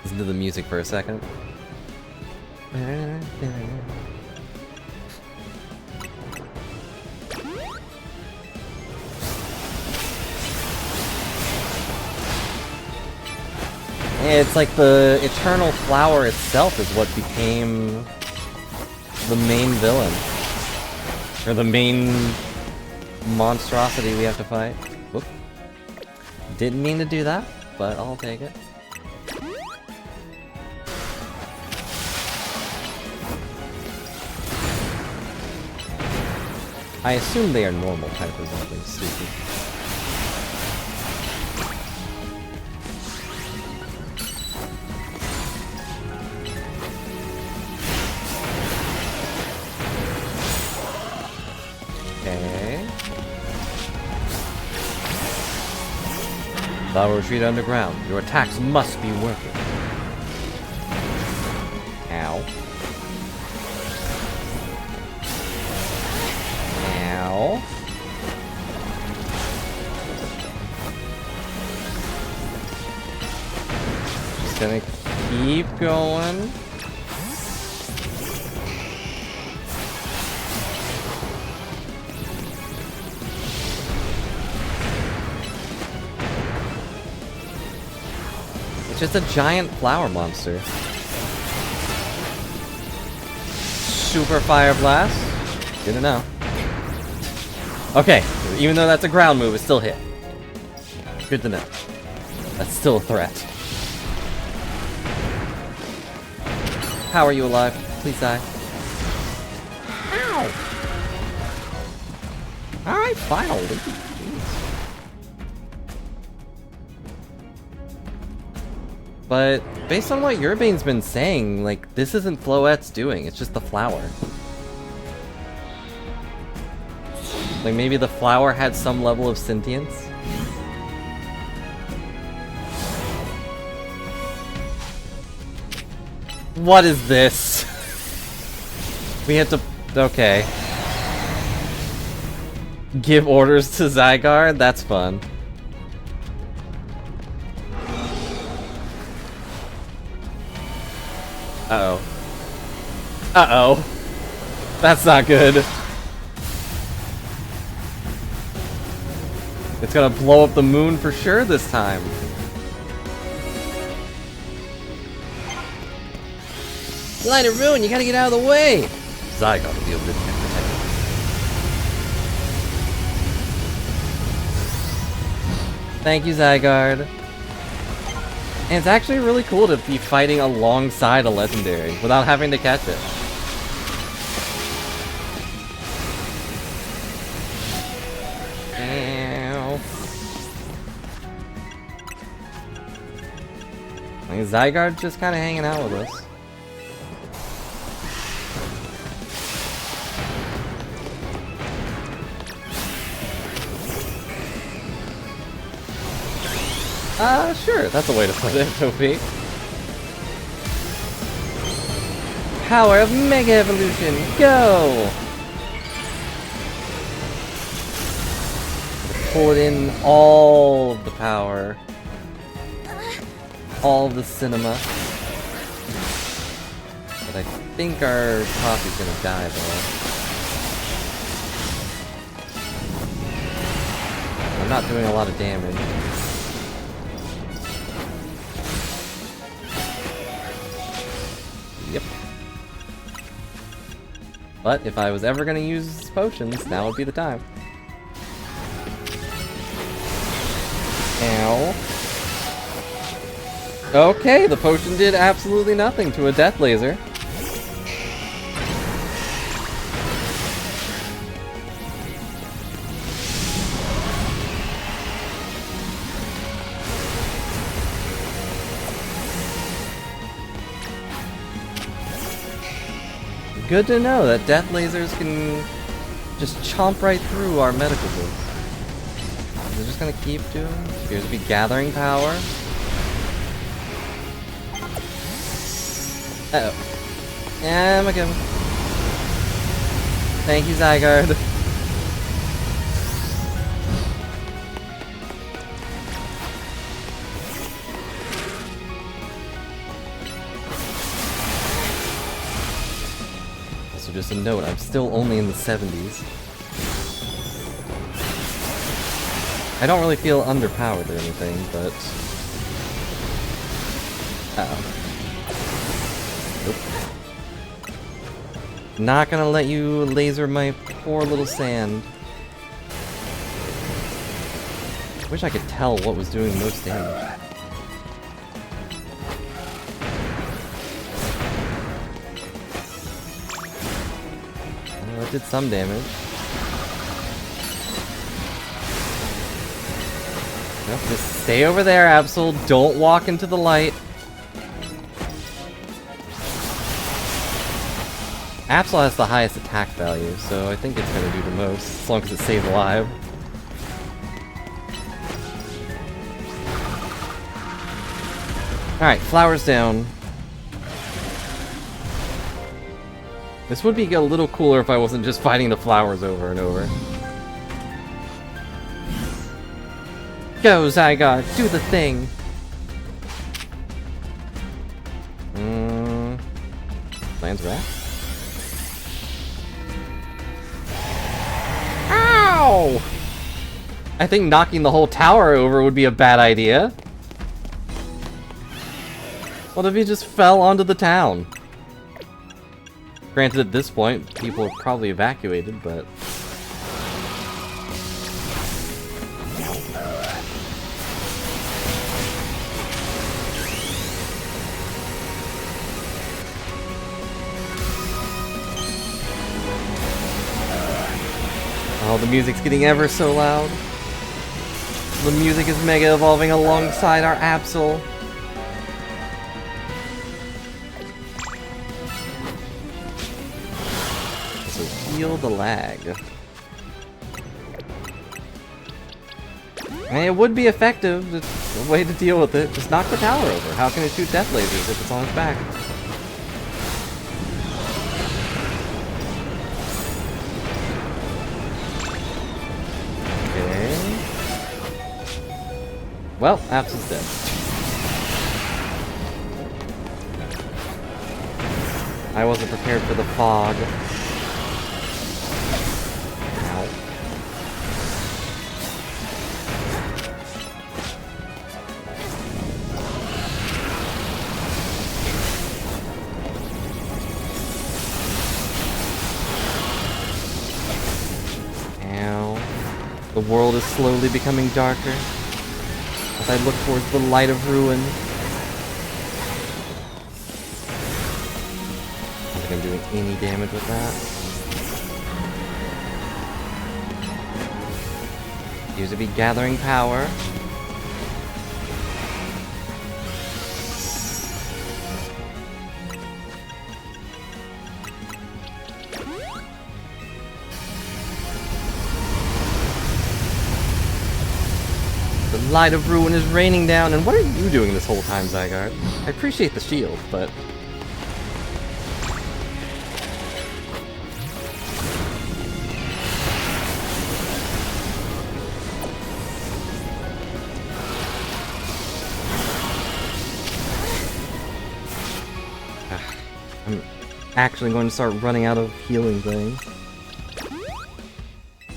Listen to the music for a second. It's like the eternal flower itself is what became the main villain. Or the main monstrosity we have to fight. Whoop. Didn't mean to do that, but I'll take it. I assume they are normal type or something stupid. Flower retreat underground. Your attacks must be working. Ow. Ow. Just gonna keep going. It's just a giant flower monster. Super Fire Blast. Didn't know. Okay, even though that's a ground move, it still hit. Good to know. That's still a threat. How are you alive? Please die. Ow! Alright, finally. Jeez. But based on what Urbane's been saying, like, this isn't Floette's doing, it's just the flower. Like, maybe the flower had some level of sentience? What is this? We had to... okay. Give orders to Zygarde? That's fun. Uh-oh. Uh-oh. That's not good. It's gonna blow up the moon for sure this time. Line of ruin, you gotta get out of the way! Zygarde will be able to protect it. Thank you, Zygarde. And it's actually really cool to be fighting alongside a legendary without having to catch it. Ow. I mean, Zygarde's just kind of hanging out with us. Sure, that's a way to put it, Topi. Power of Mega Evolution, go! Pull it in all of the power. All of the cinema. But I think our coffee's gonna die, though. I'm not doing a lot of damage. Yep. But if I was ever gonna use potions, now would be the time. Ow. Okay, the potion did absolutely nothing to a death laser. Good to know that death lasers can just chomp right through our medical bills. We're just gonna keep doing. Appears to be gathering power. Uh oh. Yeah, Mega-Mon. Thank you, Zygarde. Also, just a note, I'm still only in the 70s. I don't really feel underpowered or anything, but... uh-oh. Nope. Not gonna let you laser my poor little sand. Wish I could tell what was doing the most damage. Well, it did some damage. Nope, just stay over there, Absol. Don't walk into the light. Absol has the highest attack value, so I think it's gonna do the most, as long as it stays alive. Alright, flowers down. This would be a little cooler if I wasn't just fighting the flowers over and over. Go, Zygarde, do the thing! Lands Wrath? Ow! I think knocking the whole tower over would be a bad idea. What if he just fell onto the town? Granted, at this point, people have probably evacuated, but... Oh, the music's getting ever so loud. The music is mega evolving alongside our Absol. So heal the lag. I mean, it would be effective. It's a way to deal with it. Just knock the tower over. How can it shoot death lasers if it's on its back? Well, Apps is dead. I wasn't prepared for the fog. Ow. Ow. The world is slowly becoming darker. As I look towards the light of ruin. I don't think I'm doing any damage with that. Appears to be gathering power. The light of ruin is raining down, and what are you doing this whole time, Zygarde? I appreciate the shield, but... I'm actually going to start running out of healing things.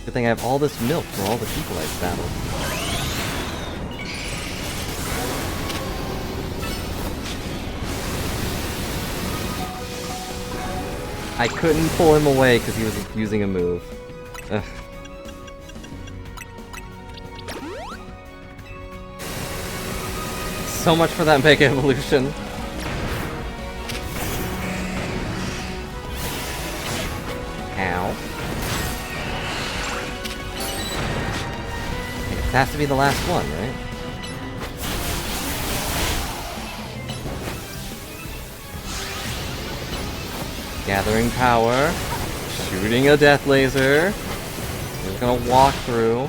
Good thing I have all this milk for all the people I've battled. I couldn't pull him away because he was using a move. Ugh. So much for that Mega Evolution. Ow. It has to be the last one, right? Gathering power, shooting a death laser. We're just gonna walk through.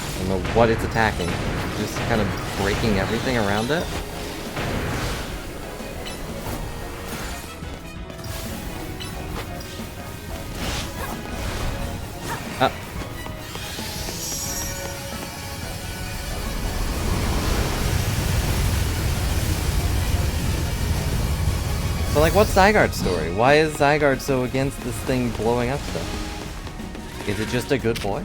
I don't know what it's attacking. Just kind of breaking everything around it. So, like, what's Zygarde's story? Why is Zygarde so against this thing blowing up stuff? Is it just a good boy?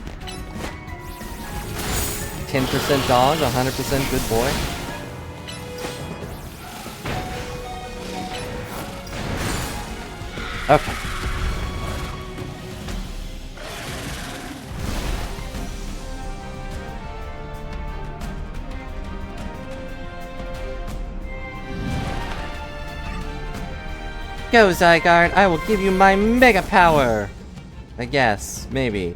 10% dog, 100% good boy? Okay. Go, Zygarde, I will give you my Mega Power! I guess, maybe.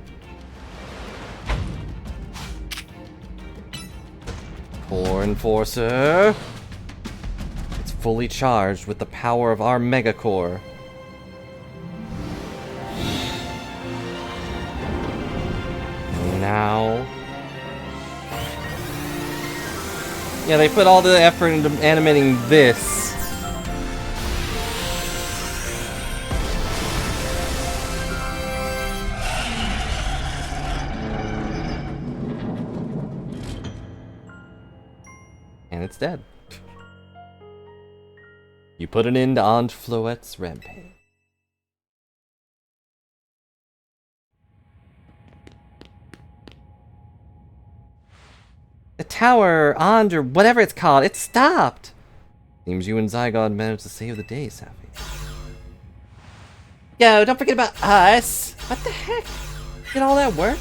Core Enforcer. It's fully charged with the power of our Mega Core. now. Yeah, they put all the effort into animating this. And it's dead. You put an end to Aunt Floette's rampage. The tower, Aunt, or whatever it's called, it stopped! Seems you and Zygon managed to save the day, Safi. Yo, don't forget about us! What the heck? Did all that work?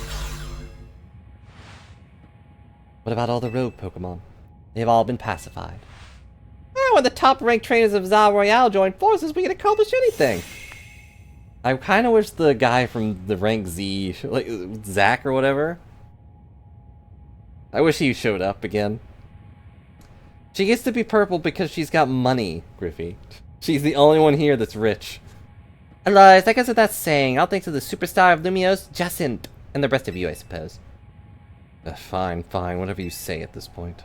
What about all the rogue Pokemon? They've all been pacified. When the top-ranked trainers of Za Royale join forces, we can accomplish anything! I kinda wish the guy from the rank Z, like, Zach or whatever, I wish he showed up again. She gets to be purple because she's got money, Griffey. She's the only one here that's rich. Elias, I guess what that's saying. All thanks to the superstar of Lumiose, Jacint, and the rest of you, I suppose. Fine, fine, whatever you say at this point.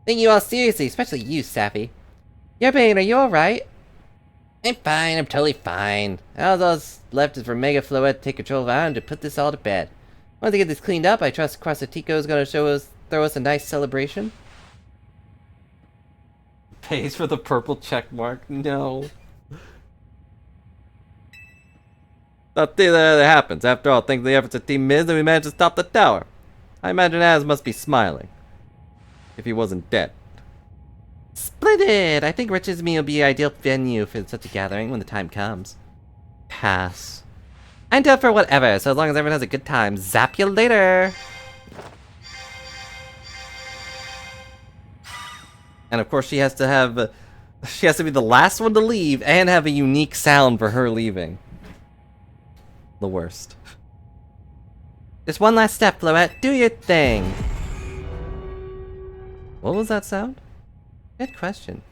Thank you all seriously, especially you, Safi. Yerbane, are you alright? I'm fine, I'm totally fine. All that's left is for Mega Floette to take control of Island to put this all to bed. Once they get this cleaned up, I trust Quasatico is gonna throw us a nice celebration. Pays for the purple check mark? No. Nothing that happens. After all, thanks to the efforts of Team Miz, we managed to stop the tower. I imagine Az must be smiling. If he wasn't dead. Splendid! I think Rich's Me will be an ideal venue for such a gathering when the time comes. Pass. I'm down for whatever, so as long as everyone has a good time. Zap you later! And of course she has to have... she has to be the last one to leave and have a unique sound for her leaving. The worst. Just one last step, Floette. Do your thing! What was that sound? Good question.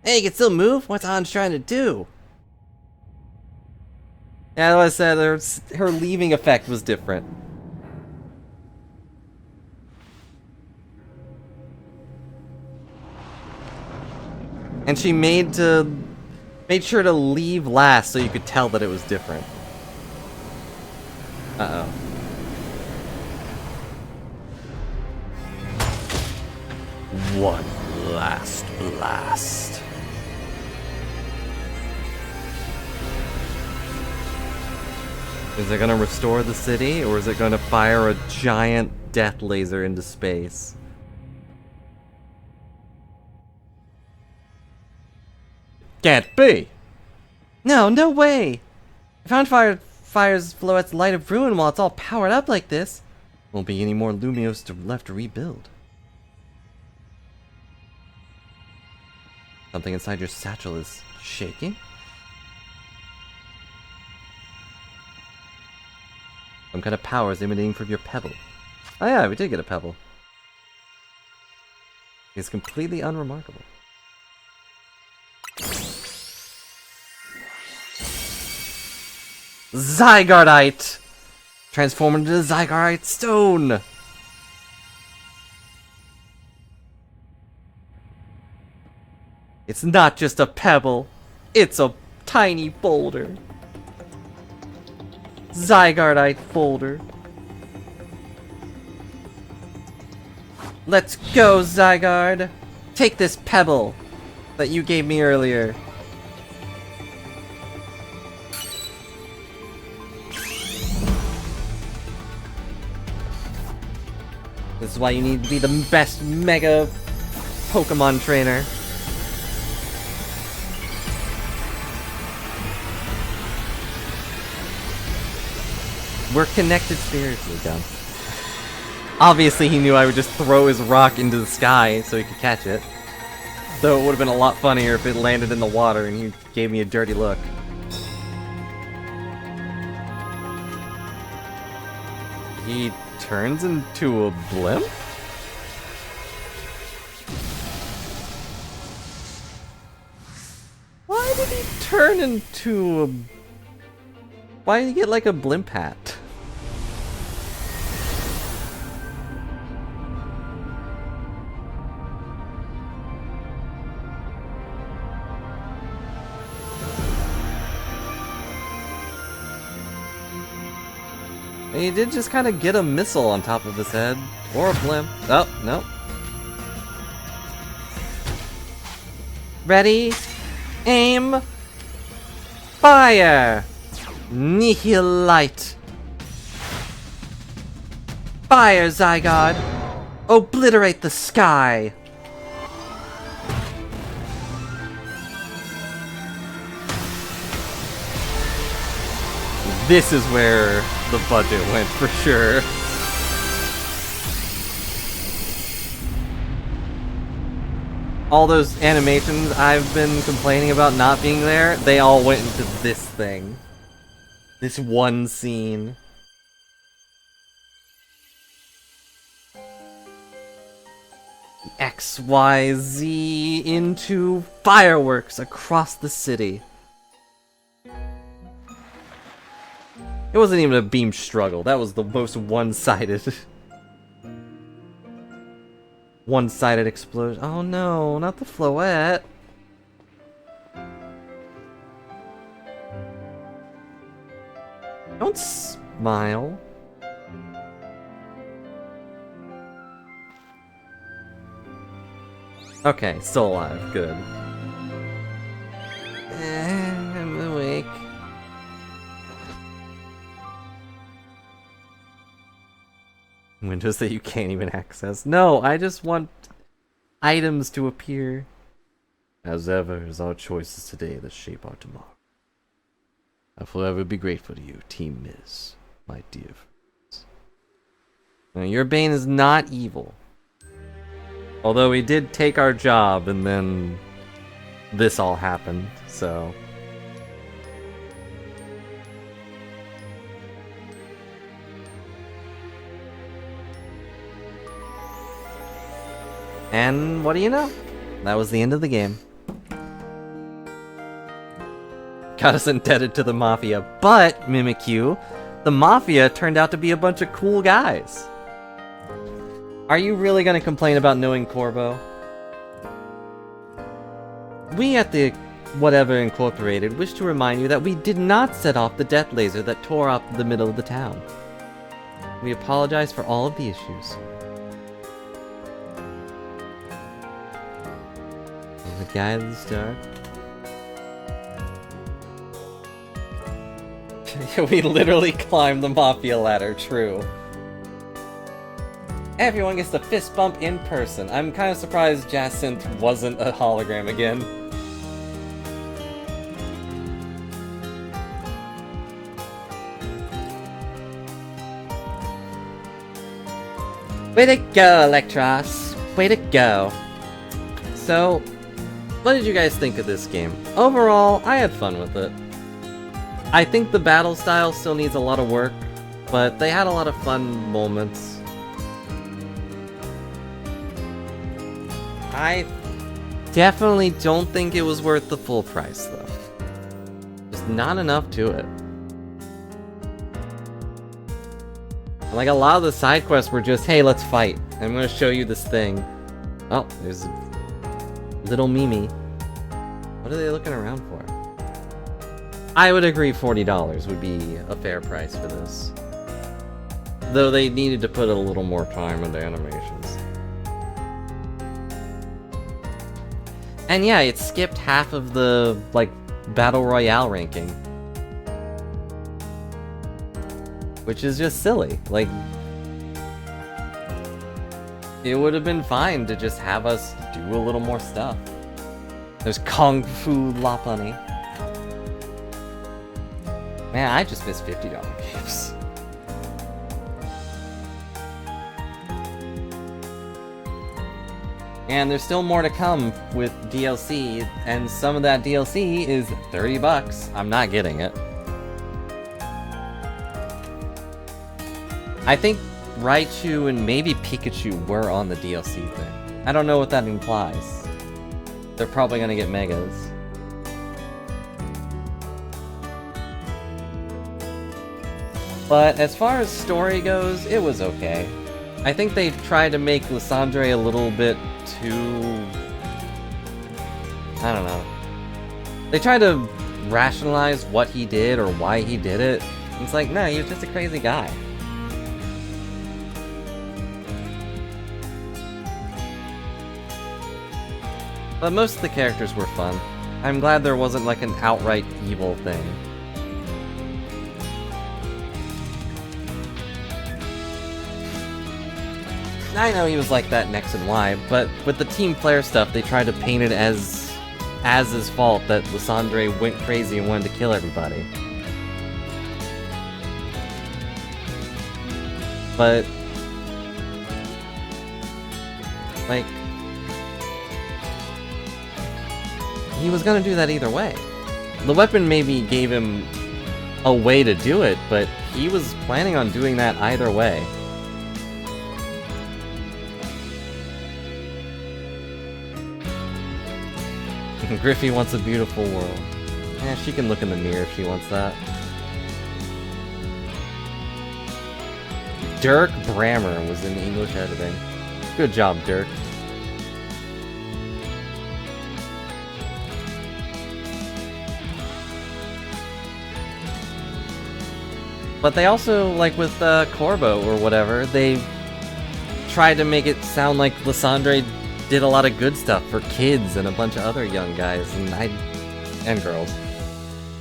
Hey, you can still move? What's An's trying to do? Yeah, like I said, her leaving effect was different. And she made sure to leave last so you could tell that it was different. Uh-oh. One last blast. Is it gonna restore the city, or is it gonna fire a giant death laser into space? Can't be! No, no way! If Houndfire fires Floette's Light of Ruin while it's all powered up like this, won't be any more Lumiose left to rebuild. Something inside your satchel is shaking? Some kind of power is emanating from your pebble. Oh yeah, we did get a pebble. It's completely unremarkable. Zygarite! Transform into the Zygarite Stone! It's not just a pebble, it's a tiny boulder. Zygarite boulder. Let's go, Zygarde! Take this pebble that you gave me earlier. This is why you need to be the best Mega Pokemon trainer. We're connected spiritually, John. Obviously he knew I would just throw his rock into the sky so he could catch it. Though it would have been a lot funnier if it landed in the water and he gave me a dirty look. He turns into a blimp? Why did he turn into a... Why did he get like a blimp hat? He did just kind of get a missile on top of his head. Or a blimp. Oh, no. Ready? Aim! Fire! Nihilite! Fire, Zygarde! Obliterate the sky! This is where the budget went for sure. All those animations I've been complaining about not being there, they all went into this thing. This one scene. XYZ into fireworks across the city. It wasn't even a beam struggle. That was the most one-sided. One-sided explosion. Oh no, not the Floette. Don't smile. Okay, still alive. Good. I'm awake. Windows that you can't even access. No, I just want items to appear. As ever, is our choices today that shape our tomorrow. I will forever be grateful to you, Team Miz, my dear friends. Now, your Bane is not evil. Although he did take our job, and then this all happened, so... And what do you know? That was the end of the game. Got us indebted to the Mafia, but, Mimikyu, the Mafia turned out to be a bunch of cool guys. Are you really gonna complain about knowing Corvo? We at the Whatever Incorporated wish to remind you that we did not set off the death laser that tore up the middle of the town. We apologize for all of the issues. The guy in the star. We literally climbed the Mafia ladder, true. Everyone gets the fist bump in person. I'm kind of surprised Jacinth wasn't a hologram again. Way to go, Electros. Way to go. So, what did you guys think of this game? Overall, I had fun with it. I think the battle style still needs a lot of work, but they had a lot of fun moments. I definitely don't think it was worth the full price, though. Just not enough to it. Like, a lot of the side quests were just, hey, let's fight. I'm gonna show you this thing. Oh, there's little Mimi. What are they looking around for? I would agree $40 would be a fair price for this. Though they needed to put a little more time into animations. And yeah, it skipped half of the, like, Battle Royale ranking. Which is just silly. Like, it would have been fine to just have us do a little more stuff. There's Kung Fu Lopunny. Man, I just missed $50 games. And there's still more to come with DLC, and some of that DLC is $30. I'm not getting it. I think Raichu and maybe Pikachu were on the DLC thing. I don't know what that implies. They're probably gonna get Megas. But as far as story goes, it was okay. I think they tried to make Lysandre a little bit too... I don't know. They tried to rationalize what he did or why he did it. It's like, no, he was just a crazy guy. But most of the characters were fun. I'm glad there wasn't like an outright evil thing. I know he was like that in X and Y, but with the Team Flare stuff, they tried to paint it as his fault that Lysandre went crazy and wanted to kill everybody. But... like... he was gonna do that either way. The weapon maybe gave him a way to do it, but he was planning on doing that either way. Griffey wants a beautiful world. Yeah, she can look in the mirror if she wants that. Dirk Brammer was in English editing. Good job, Dirk. But they also, like with Corbo or whatever, they tried to make it sound like Lysandre did a lot of good stuff for kids and a bunch of other young guys and girls.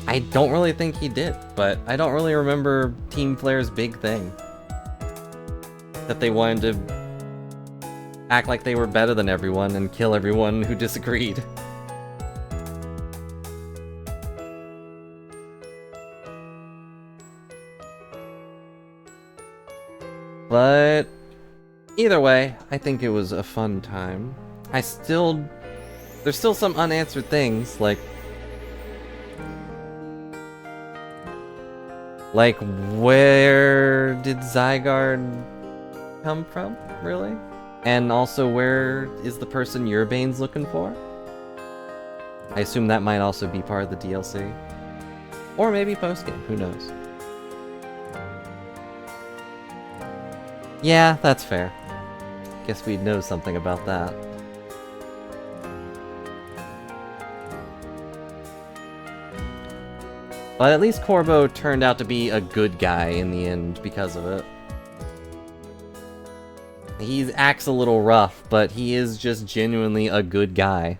I don't really think he did, but I don't really remember Team Flare's big thing. That they wanted to act like they were better than everyone and kill everyone who disagreed. But either way, I think it was a fun time. There's still some unanswered things, like where did Zygarde come from, really? And also, where is the person Urbane's looking for? I assume that might also be part of the DLC. Or maybe post-game, who knows? Yeah, that's fair. Guess we'd know something about that. But at least Corbo turned out to be a good guy in the end because of it. He acts a little rough, but he is just genuinely a good guy.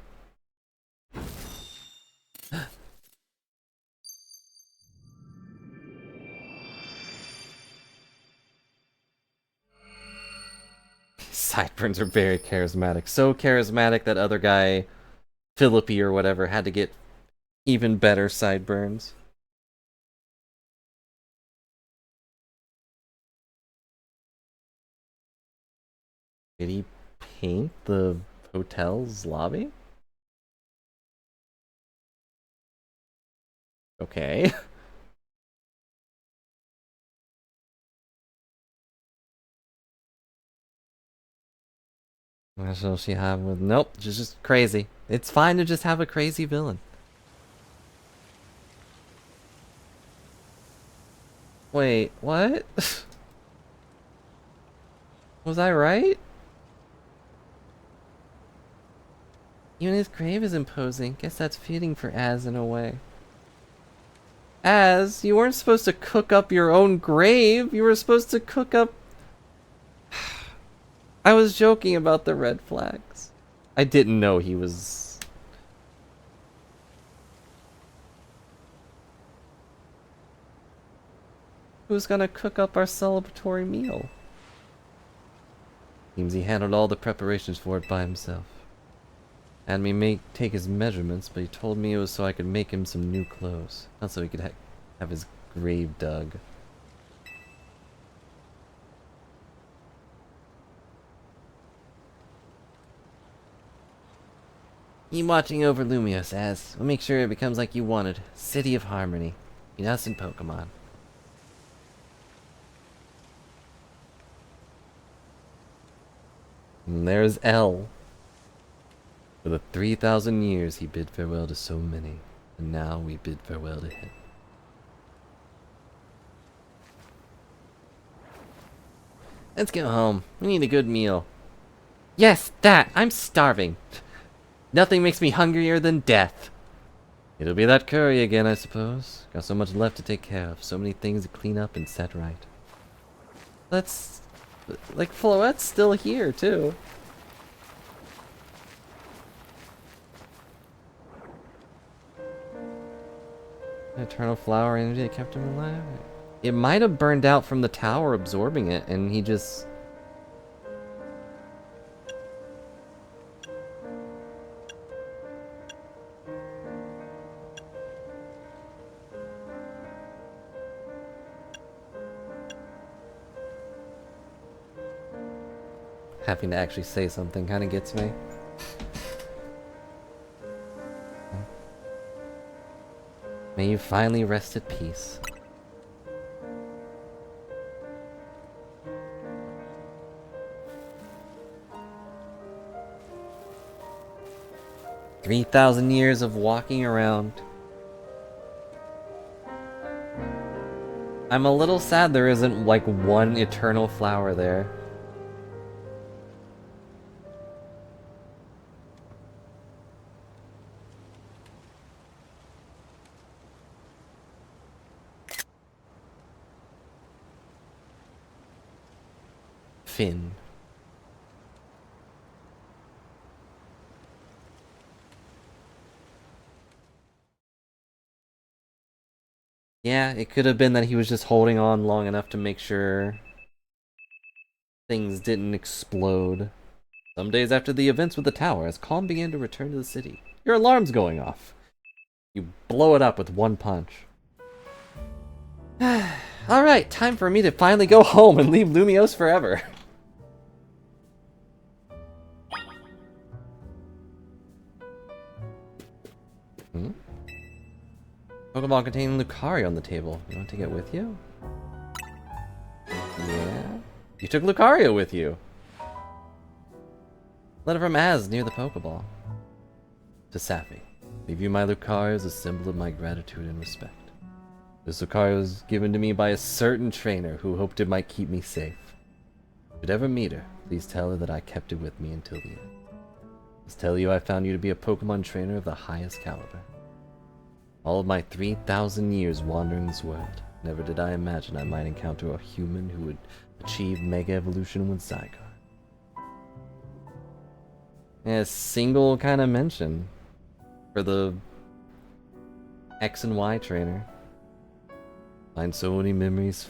Sideburns are very charismatic. So charismatic that other guy, Philippi or whatever, had to get even better sideburns. Did he paint the hotel's lobby? Okay. What shall she have with... Nope, she's just crazy. It's fine to just have a crazy villain. Wait, what? Was I right? Even his grave is imposing. Guess that's fitting for Az in a way. Az, you weren't supposed to cook up your own grave. You were supposed to cook up... I was joking about the red flags. I didn't know he was... Who's gonna cook up our celebratory meal? Seems he handled all the preparations for it by himself. Had me take his measurements, but he told me it was so I could make him some new clothes. Not so he could have his grave dug. Keep watching over Lumios, Az. We'll make sure it becomes like you wanted. City of Harmony. Between us and Pokemon. And there's L. For the 3,000 years he bid farewell to so many, and now we bid farewell to him. Let's go home. We need a good meal. Yes, that! I'm starving. Nothing makes me hungrier than death. It'll be that curry again, I suppose. Got so much left to take care of. So many things to clean up and set right. Let's... Like, Floette's still here, too. Eternal flower energy that kept him alive. It might have burned out from the tower absorbing it, and he just... Having to actually say something kind of gets me. May you finally rest at peace. "3,000 years of walking around. I'm a little sad there isn't like one eternal flower there. Finn. Yeah, it could have been that he was just holding on long enough to make sure things didn't explode. Some days after the events with the tower, as calm began to return to the city, your alarm's going off. You blow it up with one punch. Alright, time for me to finally go home and leave Lumiose forever. Pokeball containing Lucario on the table. You want to take it with you? Yeah. You took Lucario with you. Letter from Az near the Pokeball. To Sappy. Leave you my Lucario as a symbol of my gratitude and respect. This Lucario was given to me by a certain trainer who hoped it might keep me safe. If you ever meet her, please tell her that I kept it with me until the end. Just tell you I found you to be a Pokemon trainer of the highest caliber. All of my 3,000 years wandering this world, never did I imagine I might encounter a human who would achieve Mega Evolution with Zygarde. Yeah, a single kind of mention for the X and Y trainer. Find so many memories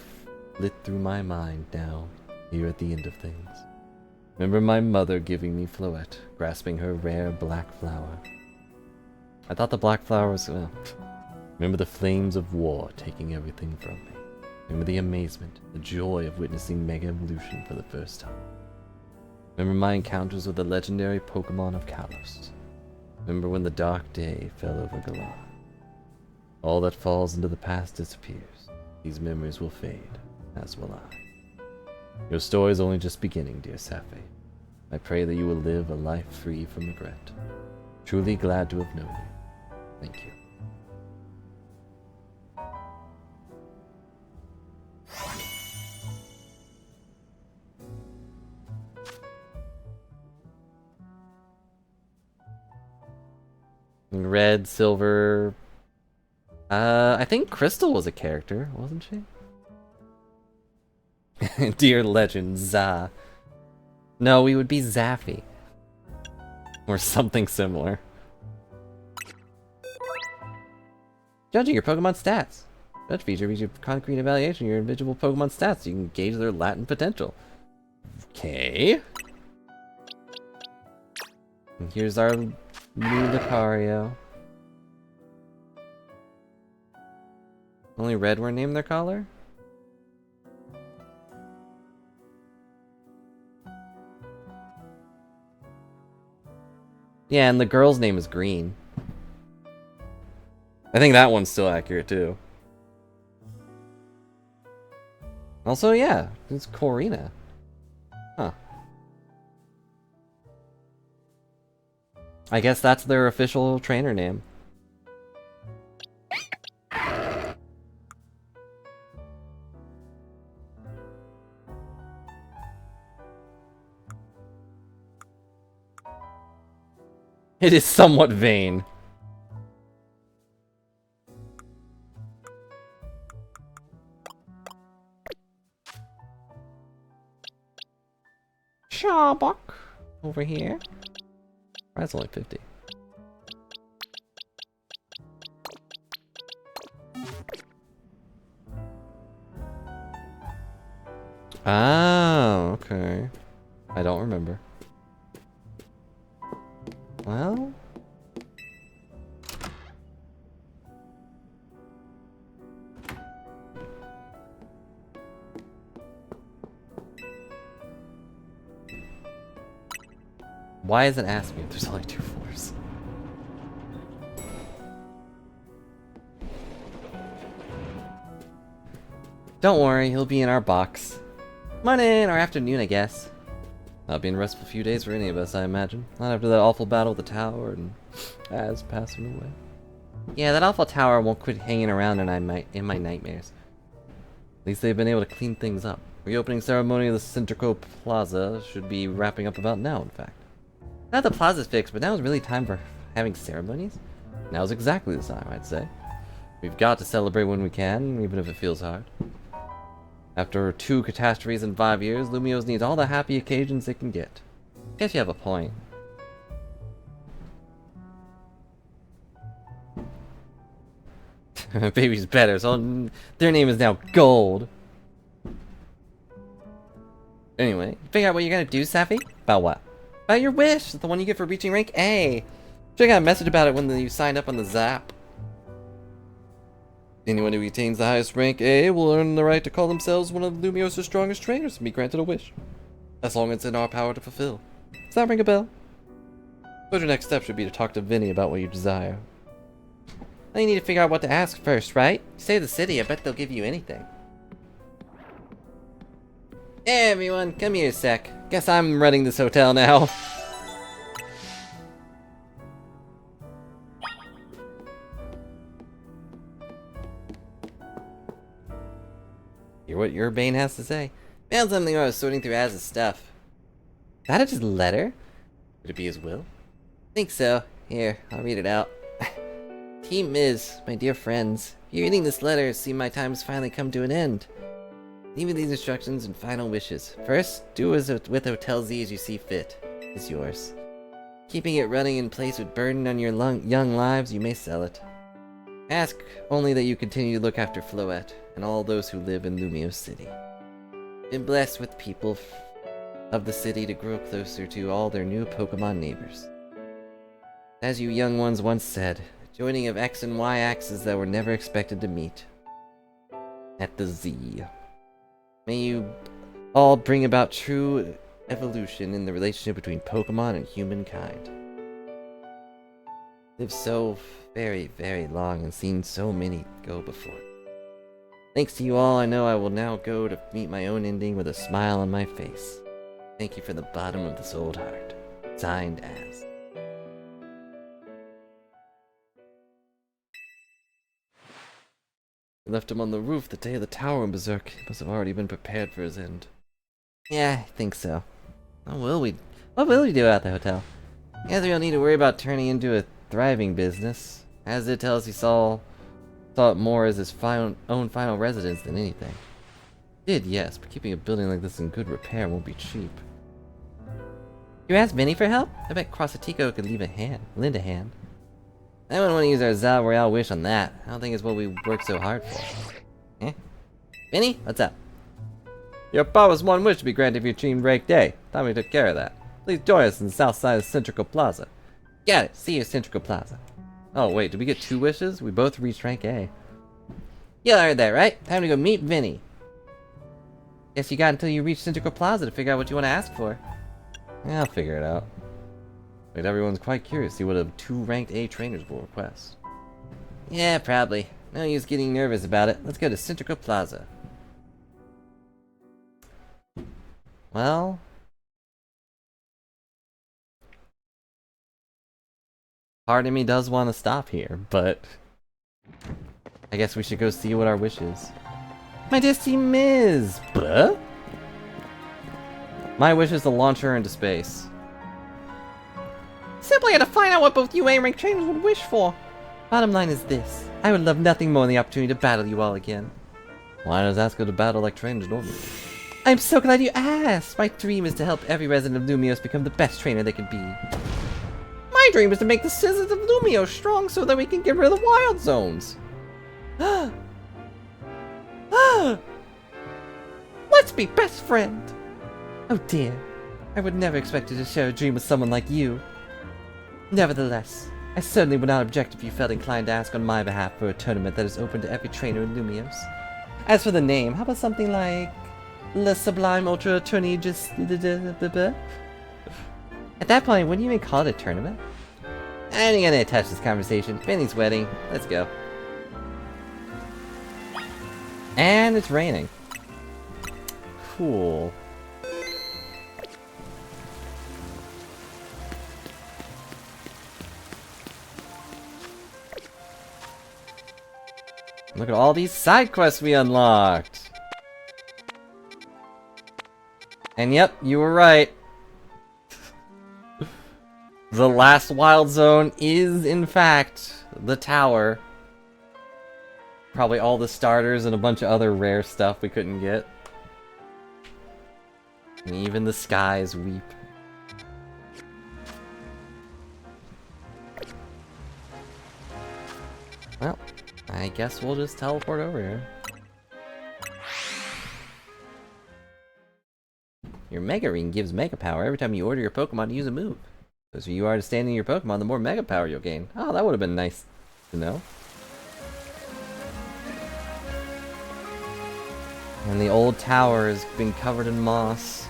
flit through my mind now, here at the end of things. Remember my mother giving me Floette, grasping her rare black flower. I thought the black flower was... Remember the flames of war taking everything from me. Remember the amazement, the joy of witnessing Mega Evolution for the first time. Remember my encounters with the legendary Pokemon of Kalos. Remember when the dark day fell over Galar. All that falls into the past disappears. These memories will fade, as will I. Your story is only just beginning, dear Sappy. I pray that you will live a life free from regret. Truly glad to have known you. Thank you. Red, silver... I think Crystal was a character, wasn't she? Dear legend, Za. No, we would be Zaffy. Or something similar. Judging your Pokemon stats. Judge feature reads your concrete evaluation of your individual Pokemon stats so you can gauge their latent potential. Okay. And here's our new Lucario. Only red were named their color? Yeah, and the girl's name is Green. I think that one's still accurate too. Also, yeah, it's Corina. Huh. I guess that's their official trainer name. It is somewhat vain. Sharbuck over here. That's only 50. Oh, okay. I don't remember. Well... Why isn't it asking me if there's only 2 floors? Don't worry, he'll be in our box. Morning, or afternoon, I guess. That'll be a restful few days for any of us, I imagine. Not after that awful battle with the tower and Az passing away. Yeah, that awful tower won't quit hanging around in my nightmares. At least they've been able to clean things up. Reopening ceremony of the Centrico Plaza should be wrapping up about now, in fact. Now the plaza's fixed, but now is really time for having ceremonies? Now's exactly the time, I'd say. We've got to celebrate when we can, even if it feels hard. After 2 catastrophes in 5 years, Lumiose needs all the happy occasions it can get. Guess you have a point. Baby's better, so their name is now Gold. Anyway, figure out what you're gonna do, Safi? About what? About your wish, the one you get for reaching rank A. Check out a message about it when you signed up on the Zap. Anyone who attains the highest rank A will earn the right to call themselves one of Lumiose's strongest trainers and be granted a wish. As long as it's in our power to fulfill. Does that ring a bell? But your next step should be to talk to Vinny about what you desire. Well, you need to figure out what to ask first, right? You say the city, I bet they'll give you anything. Hey everyone, come here a sec. Guess I'm running this hotel now. Hear what Urbane has to say. Found something while I was sorting through Az's stuff. Is that his letter? Could it be his will? Think so. Here, I'll read it out. Team Miz, my dear friends, if you're reading this letter, see my time has finally come to an end. Leave me these instructions and final wishes. First, do as with Hotel Z as you see fit. It's yours. Keeping it running in place would burden on your young lives, you may sell it. Ask only that you continue to look after Floette and all those who live in Lumiose City. Been blessed with people of the city to grow closer to all their new Pokemon neighbors. As you young ones once said, joining of X and Y axes that were never expected to meet. At the Z. May you all bring about true evolution in the relationship between Pokemon and humankind. Lived so very, very long and seen so many go before. Thanks to you all, I know I will now go to meet my own ending with a smile on my face. Thank you from the bottom of this old heart. Signed, Az. We left him on the roof the day of the tower in Berserk. He must have already been prepared for his end. Yeah, I think so. What will we do at the hotel? Guess we don't need to worry about turning into a thriving business. As it tells, he saw it more as his own final residence than anything. Yes, but keeping a building like this in good repair won't be cheap. You asked Vinny for help? I bet Crossatico could lend a hand. I wouldn't want to use our Zal Royale wish on that. I don't think it's what we worked so hard for. Eh? Vinny, what's up? Your papa's one wish to be granted for your team rank day. Thought we took care of that. Please join us in the south side of Centrico Plaza. Got it. See you at Centrico Plaza. Oh wait, did we get 2 wishes? We both reached rank A. You heard that, right? Time to go meet Vinny. Guess you got until you reach Centrico Plaza to figure out what you want to ask for. Yeah, I'll figure it out. But everyone's quite curious to see what 2 ranked A trainers will request. Yeah, probably. No use getting nervous about it. Let's go to Centrico Plaza. Well... part of me does want to stop here, but... I guess we should go see what our wish is. My Disty Miz! Buh? My wish is to launch her into space.
Simply had to find out what both you A-rank trainers would wish for. Bottom line is this. I would love nothing more than the opportunity to battle you all again.
Why does Asuka to battle like trainers normally?
I'm so glad you asked! My dream is to help every resident of Lumios become the best trainer they can be. My dream is to make the citizens of Lumios strong so that we can get rid of the wild zones. Let's be best friends! Oh dear, I would never expect to share a dream with someone like you. Nevertheless, I certainly would not object if you felt inclined to ask on my behalf for a tournament that is open to every trainer in Lumios. As for the name, how about something like Le Sublime Ultra Tourney just... At that point, wouldn't you even call it a tournament? I ain't gonna touch this conversation. Benny's wedding. Let's go.
And it's raining. Cool. Look at all these side quests we unlocked! And yep, you were right. The last wild zone is, in fact, the tower. Probably all the starters and a bunch of other rare stuff we couldn't get. And even the skies weep. Well, I guess we'll just teleport over here. Your Mega Ring gives Mega Power every time you order your Pokemon to use a move. The closer you are to standing your Pokemon, the more Mega Power you'll gain. Oh, that would have been nice to know. And the old tower has been covered in moss.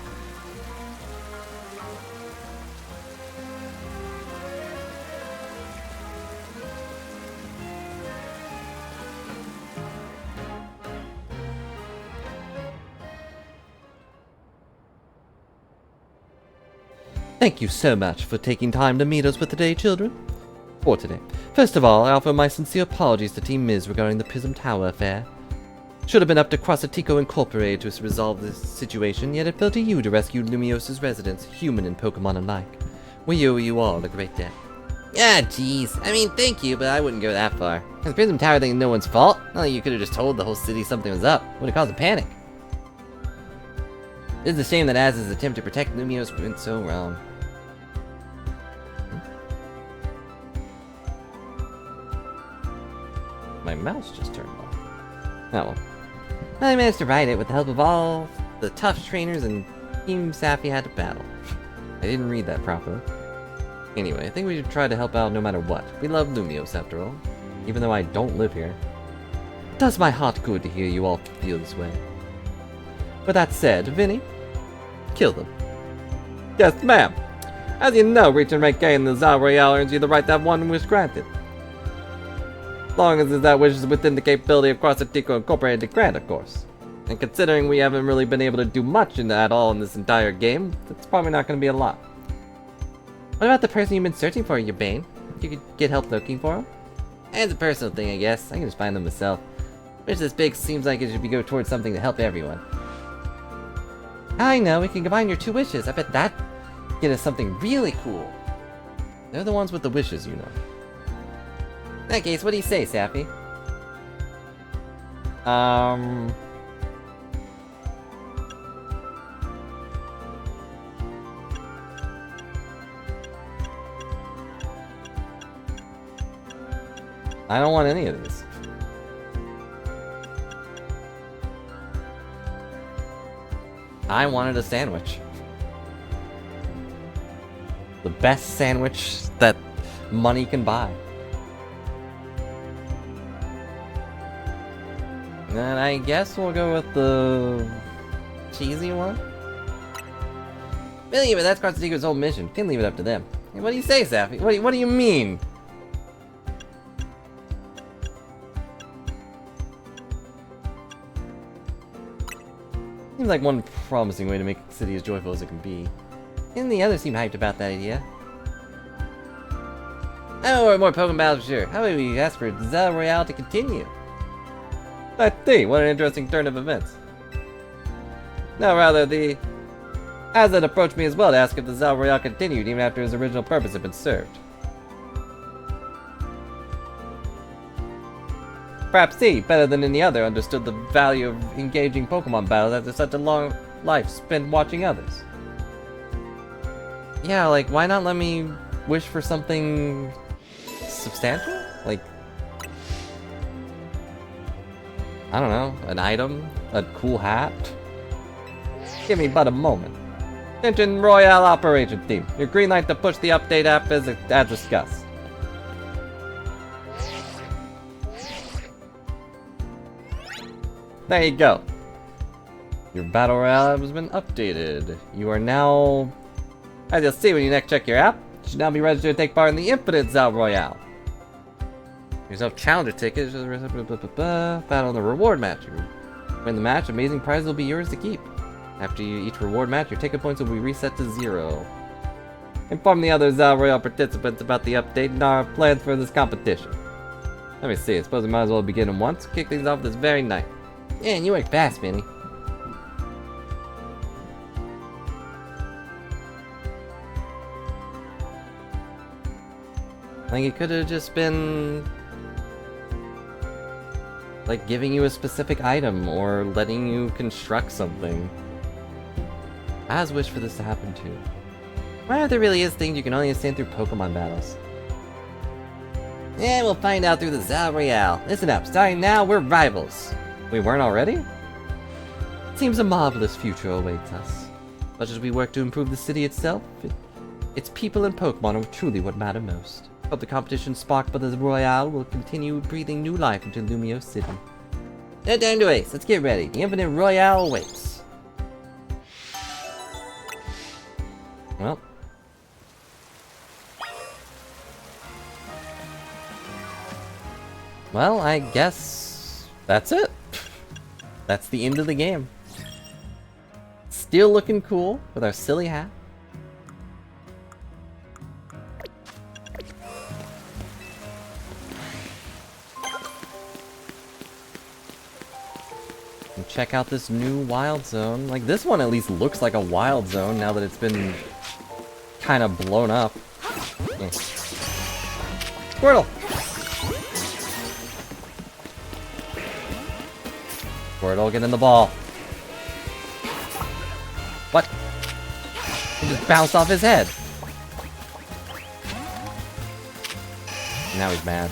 Thank you so much for taking time to meet us with today, children. For today. First of all, I offer my sincere apologies to Team Miz regarding the Prism Tower affair. Should have been up to Crossatico Incorporated to resolve this situation, yet it fell to you to rescue Lumios' residents, human and Pokemon alike. We owe you all a great debt.
Ah, jeez. I mean, thank you, but I wouldn't go that far. The Prism Tower thing is no one's fault. Not like you could have just told the whole city something was up. Would have caused a panic. It's a shame that Az's attempt to protect Lumios went so wrong.
My mouse just turned off. Oh well.
I managed to ride it with the help of all the tough trainers and Team Safi had to battle.
I didn't read that properly. Anyway, I think we should try to help out no matter what. We love Lumios after all. Even though I don't live here. It does my heart good to hear you all feel this way. With that said, Vinny, kill them.
Yes, ma'am. As you know, reaching rank A in the Zao Royale earns you the right to have one wish granted. As long as that wish is within the capability of Crossatico Incorporated to grant, of course. And considering we haven't really been able to do much at all in this entire game, that's probably not going to be a lot.
What about the person you've been searching for, your Bane? You could get help looking for him? It's a personal thing, I guess. I can just find them myself. Wish this big seems like it should go towards something to help everyone. I know, we can combine your two wishes. I bet that get us something really cool.
They're the ones with the wishes, you know.
In that case, what do you say, Sappy?
I don't want any of this. I wanted a sandwich. The best sandwich that money can buy. And I guess we'll go with the cheesy one.
Really, but that's Crossatico's whole mission. Can leave it up to them. Hey, what do you say, Sappy?
What do you mean? Seems like one promising way to make the city as joyful as it can be.
And the others seem hyped about that idea. Oh, more Pokemon battles, sure. How about we ask for Zao Royale to continue?
I see, what an interesting turn of events. No, rather, the Hazard approached me as well to ask if the Zal Royale continued even after his original purpose had been served. Perhaps he, better than any other, understood the value of engaging Pokemon battles after such a long life spent watching others.
Yeah, like, why not let me wish for something substantial? Like, I don't know, an item? A cool hat?
Give me but a moment. Attention Royale Operation Team. Your green light to push the update app as discussed. There you go. Your Battle Royale has been updated. You are now, as you'll see when you next check your app, you should now be registered to take part in the Infinite Zal Royale.
Yourself challenger tickets, battle in the reward match. You win the match, amazing prizes will be yours to keep. After each reward match, your ticket points will be reset to 0.
Inform the other Zal Royale participants about the update and our plans for this competition. Let me see, I suppose we might as well begin at once. Kick things off this very night.
Yeah, and you work fast, Vinny. Like, it could have just been like giving you a specific item or letting you construct something. I always wish for this to happen too. Why if there really is things you can only understand through Pokemon battles? Yeah, we'll find out through the Zal Royale. Listen up, starting now, we're rivals.
We weren't already?
Seems a marvelous future awaits us. Much as we work to improve the city itself, its people and Pokemon are truly what matter most. Hope the competition sparked by the Royale will continue breathing new life into Lumio City. No time to waste, let's get ready. The Infinite Royale awaits. Well. Well, I guess that's it. That's the end of the game. Still looking cool with our silly hat. And check out this new wild zone. Like, this one at least looks like a wild zone now that it's been kind of blown up. Yeah. Squirtle! Squirtle, get in the ball. What? He just bounced off his head. Now he's mad.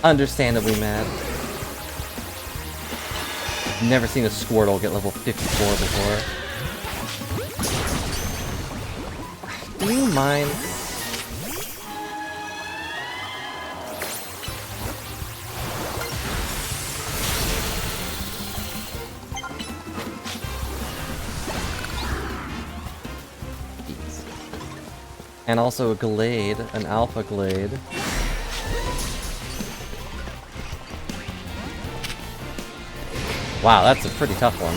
Understandably mad. Never seen a Squirtle get level 54 before. Do you mind? And also a Glade, an Alpha Glade. Wow, that's a pretty tough one.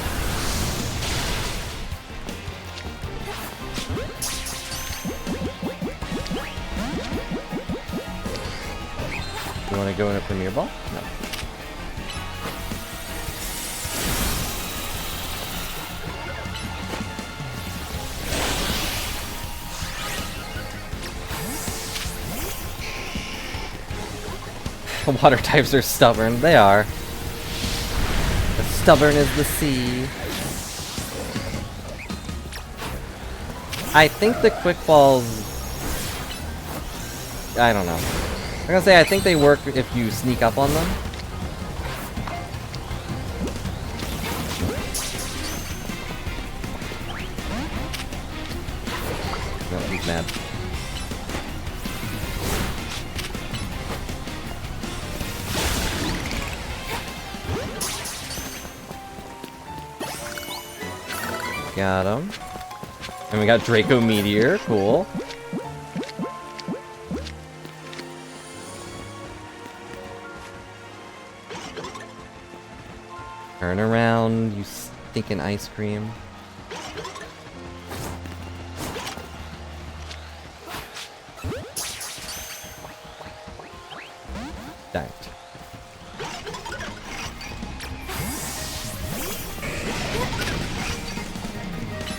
You want to go in a Premier Ball? No. Water types are stubborn. They are. As stubborn as the sea. I think the quick balls... I don't know. I'm gonna say I think they work if you sneak up on them. No, he's mad. Got him. And we got Draco Meteor, cool. Turn around, you stinking ice cream. Died.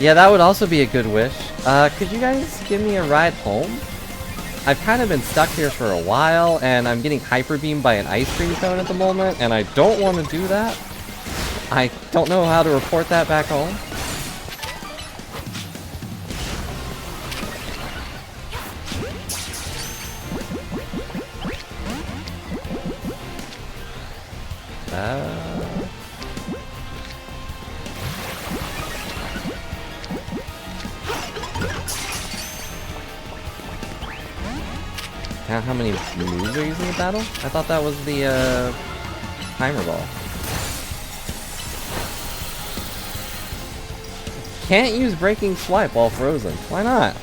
Yeah, that would also be a good wish. Could you guys give me a ride home? I've kind of been stuck here for a while, and I'm getting hyper beamed by an ice cream cone at the moment, and I don't want to do that. I don't know how to report that back home. Count how many moves are using in battle? I thought that was the timer ball. Can't use breaking swipe while frozen. Why not?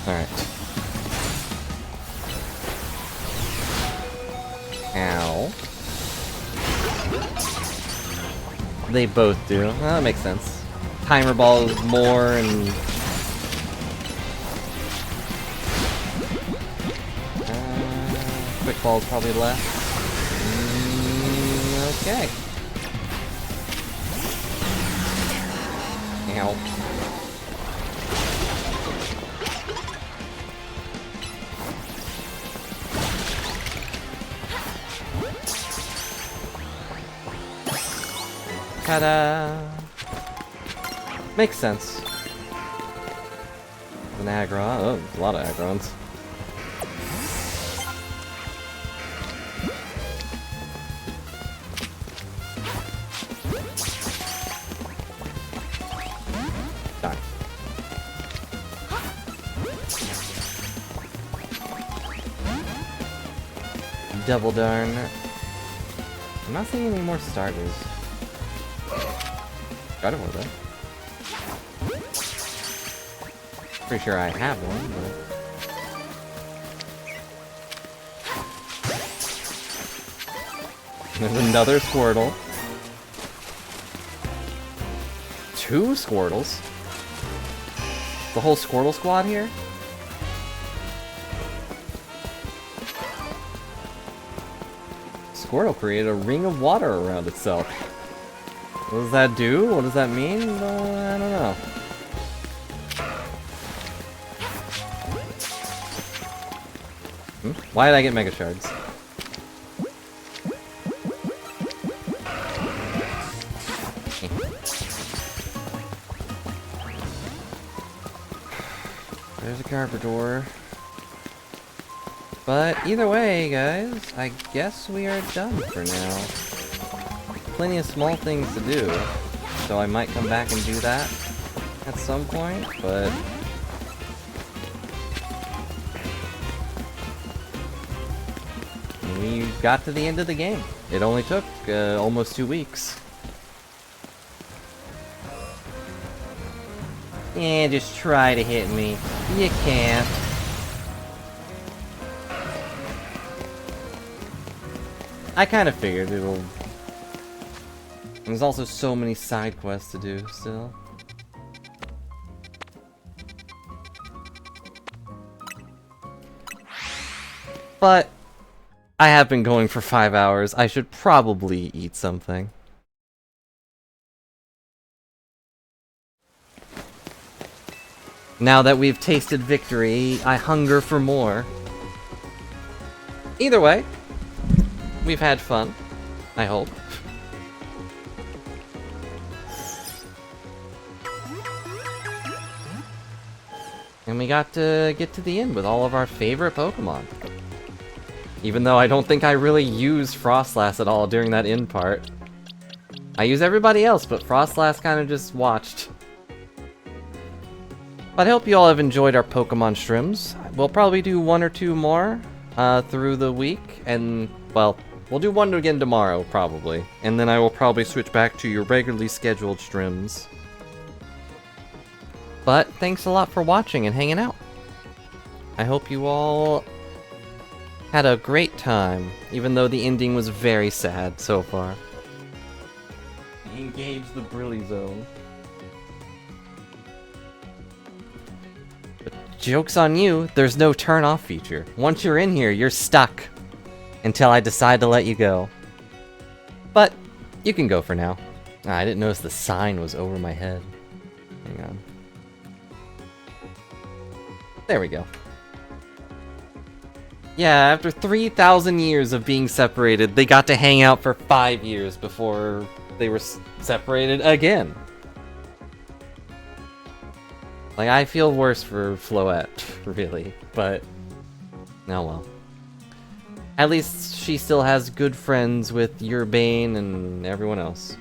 Alright. Ow. They both do. Well, that makes sense. Timer ball is more and... quick ball is probably less. Okay. Ow. Ta-da! Makes sense. An aggron. Oh, a lot of aggrons. Die. Double darn. I'm not seeing any more starters. Got it though. Pretty sure I have one, but... There's another Squirtle. 2 Squirtles? The whole Squirtle squad here? Squirtle created a ring of water around itself. What does that do? What does that mean? I don't know. Why did I get Mega Shards? There's a Garbodor. But either way, guys, I guess we are done for now. Plenty of small things to do, so I might come back and do that at some point, but... we got to the end of the game. It only took almost 2 weeks. Yeah, just try to hit me. You can't. I kind of figured it'll... There's also so many side quests to do still. But I have been going for 5 hours. I should probably eat something. Now that we've tasted victory, I hunger for more. Either way, we've had fun, I hope. And we got to get to the end with all of our favorite Pokemon. Even though I don't think I really used Frostlass at all during that end part. I use everybody else, but Frostlass kind of just watched. But I hope you all have enjoyed our Pokemon streams. We'll probably do 1 or 2 more through the week, and, well, we'll do 1 again tomorrow, probably. And then I will probably switch back to your regularly scheduled streams. But thanks a lot for watching and hanging out. I hope you all had a great time, even though the ending was very sad so far. Engage the Brilly Zone. But joke's on you, there's no turn off feature. Once you're in here, you're stuck. Until I decide to let you go. But you can go for now. Ah, I didn't notice the sign was over my head. Hang on. There we go. Yeah, after 3,000 years of being separated, they got to hang out for 5 years before they were separated again. Like, I feel worse for Floette, really, but oh well. At least she still has good friends with Urbane and everyone else.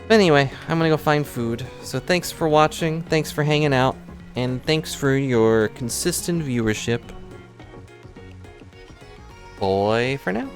But anyway, I'm gonna go find food. So thanks for watching, thanks for hanging out, and thanks for your consistent viewership. Bye for now.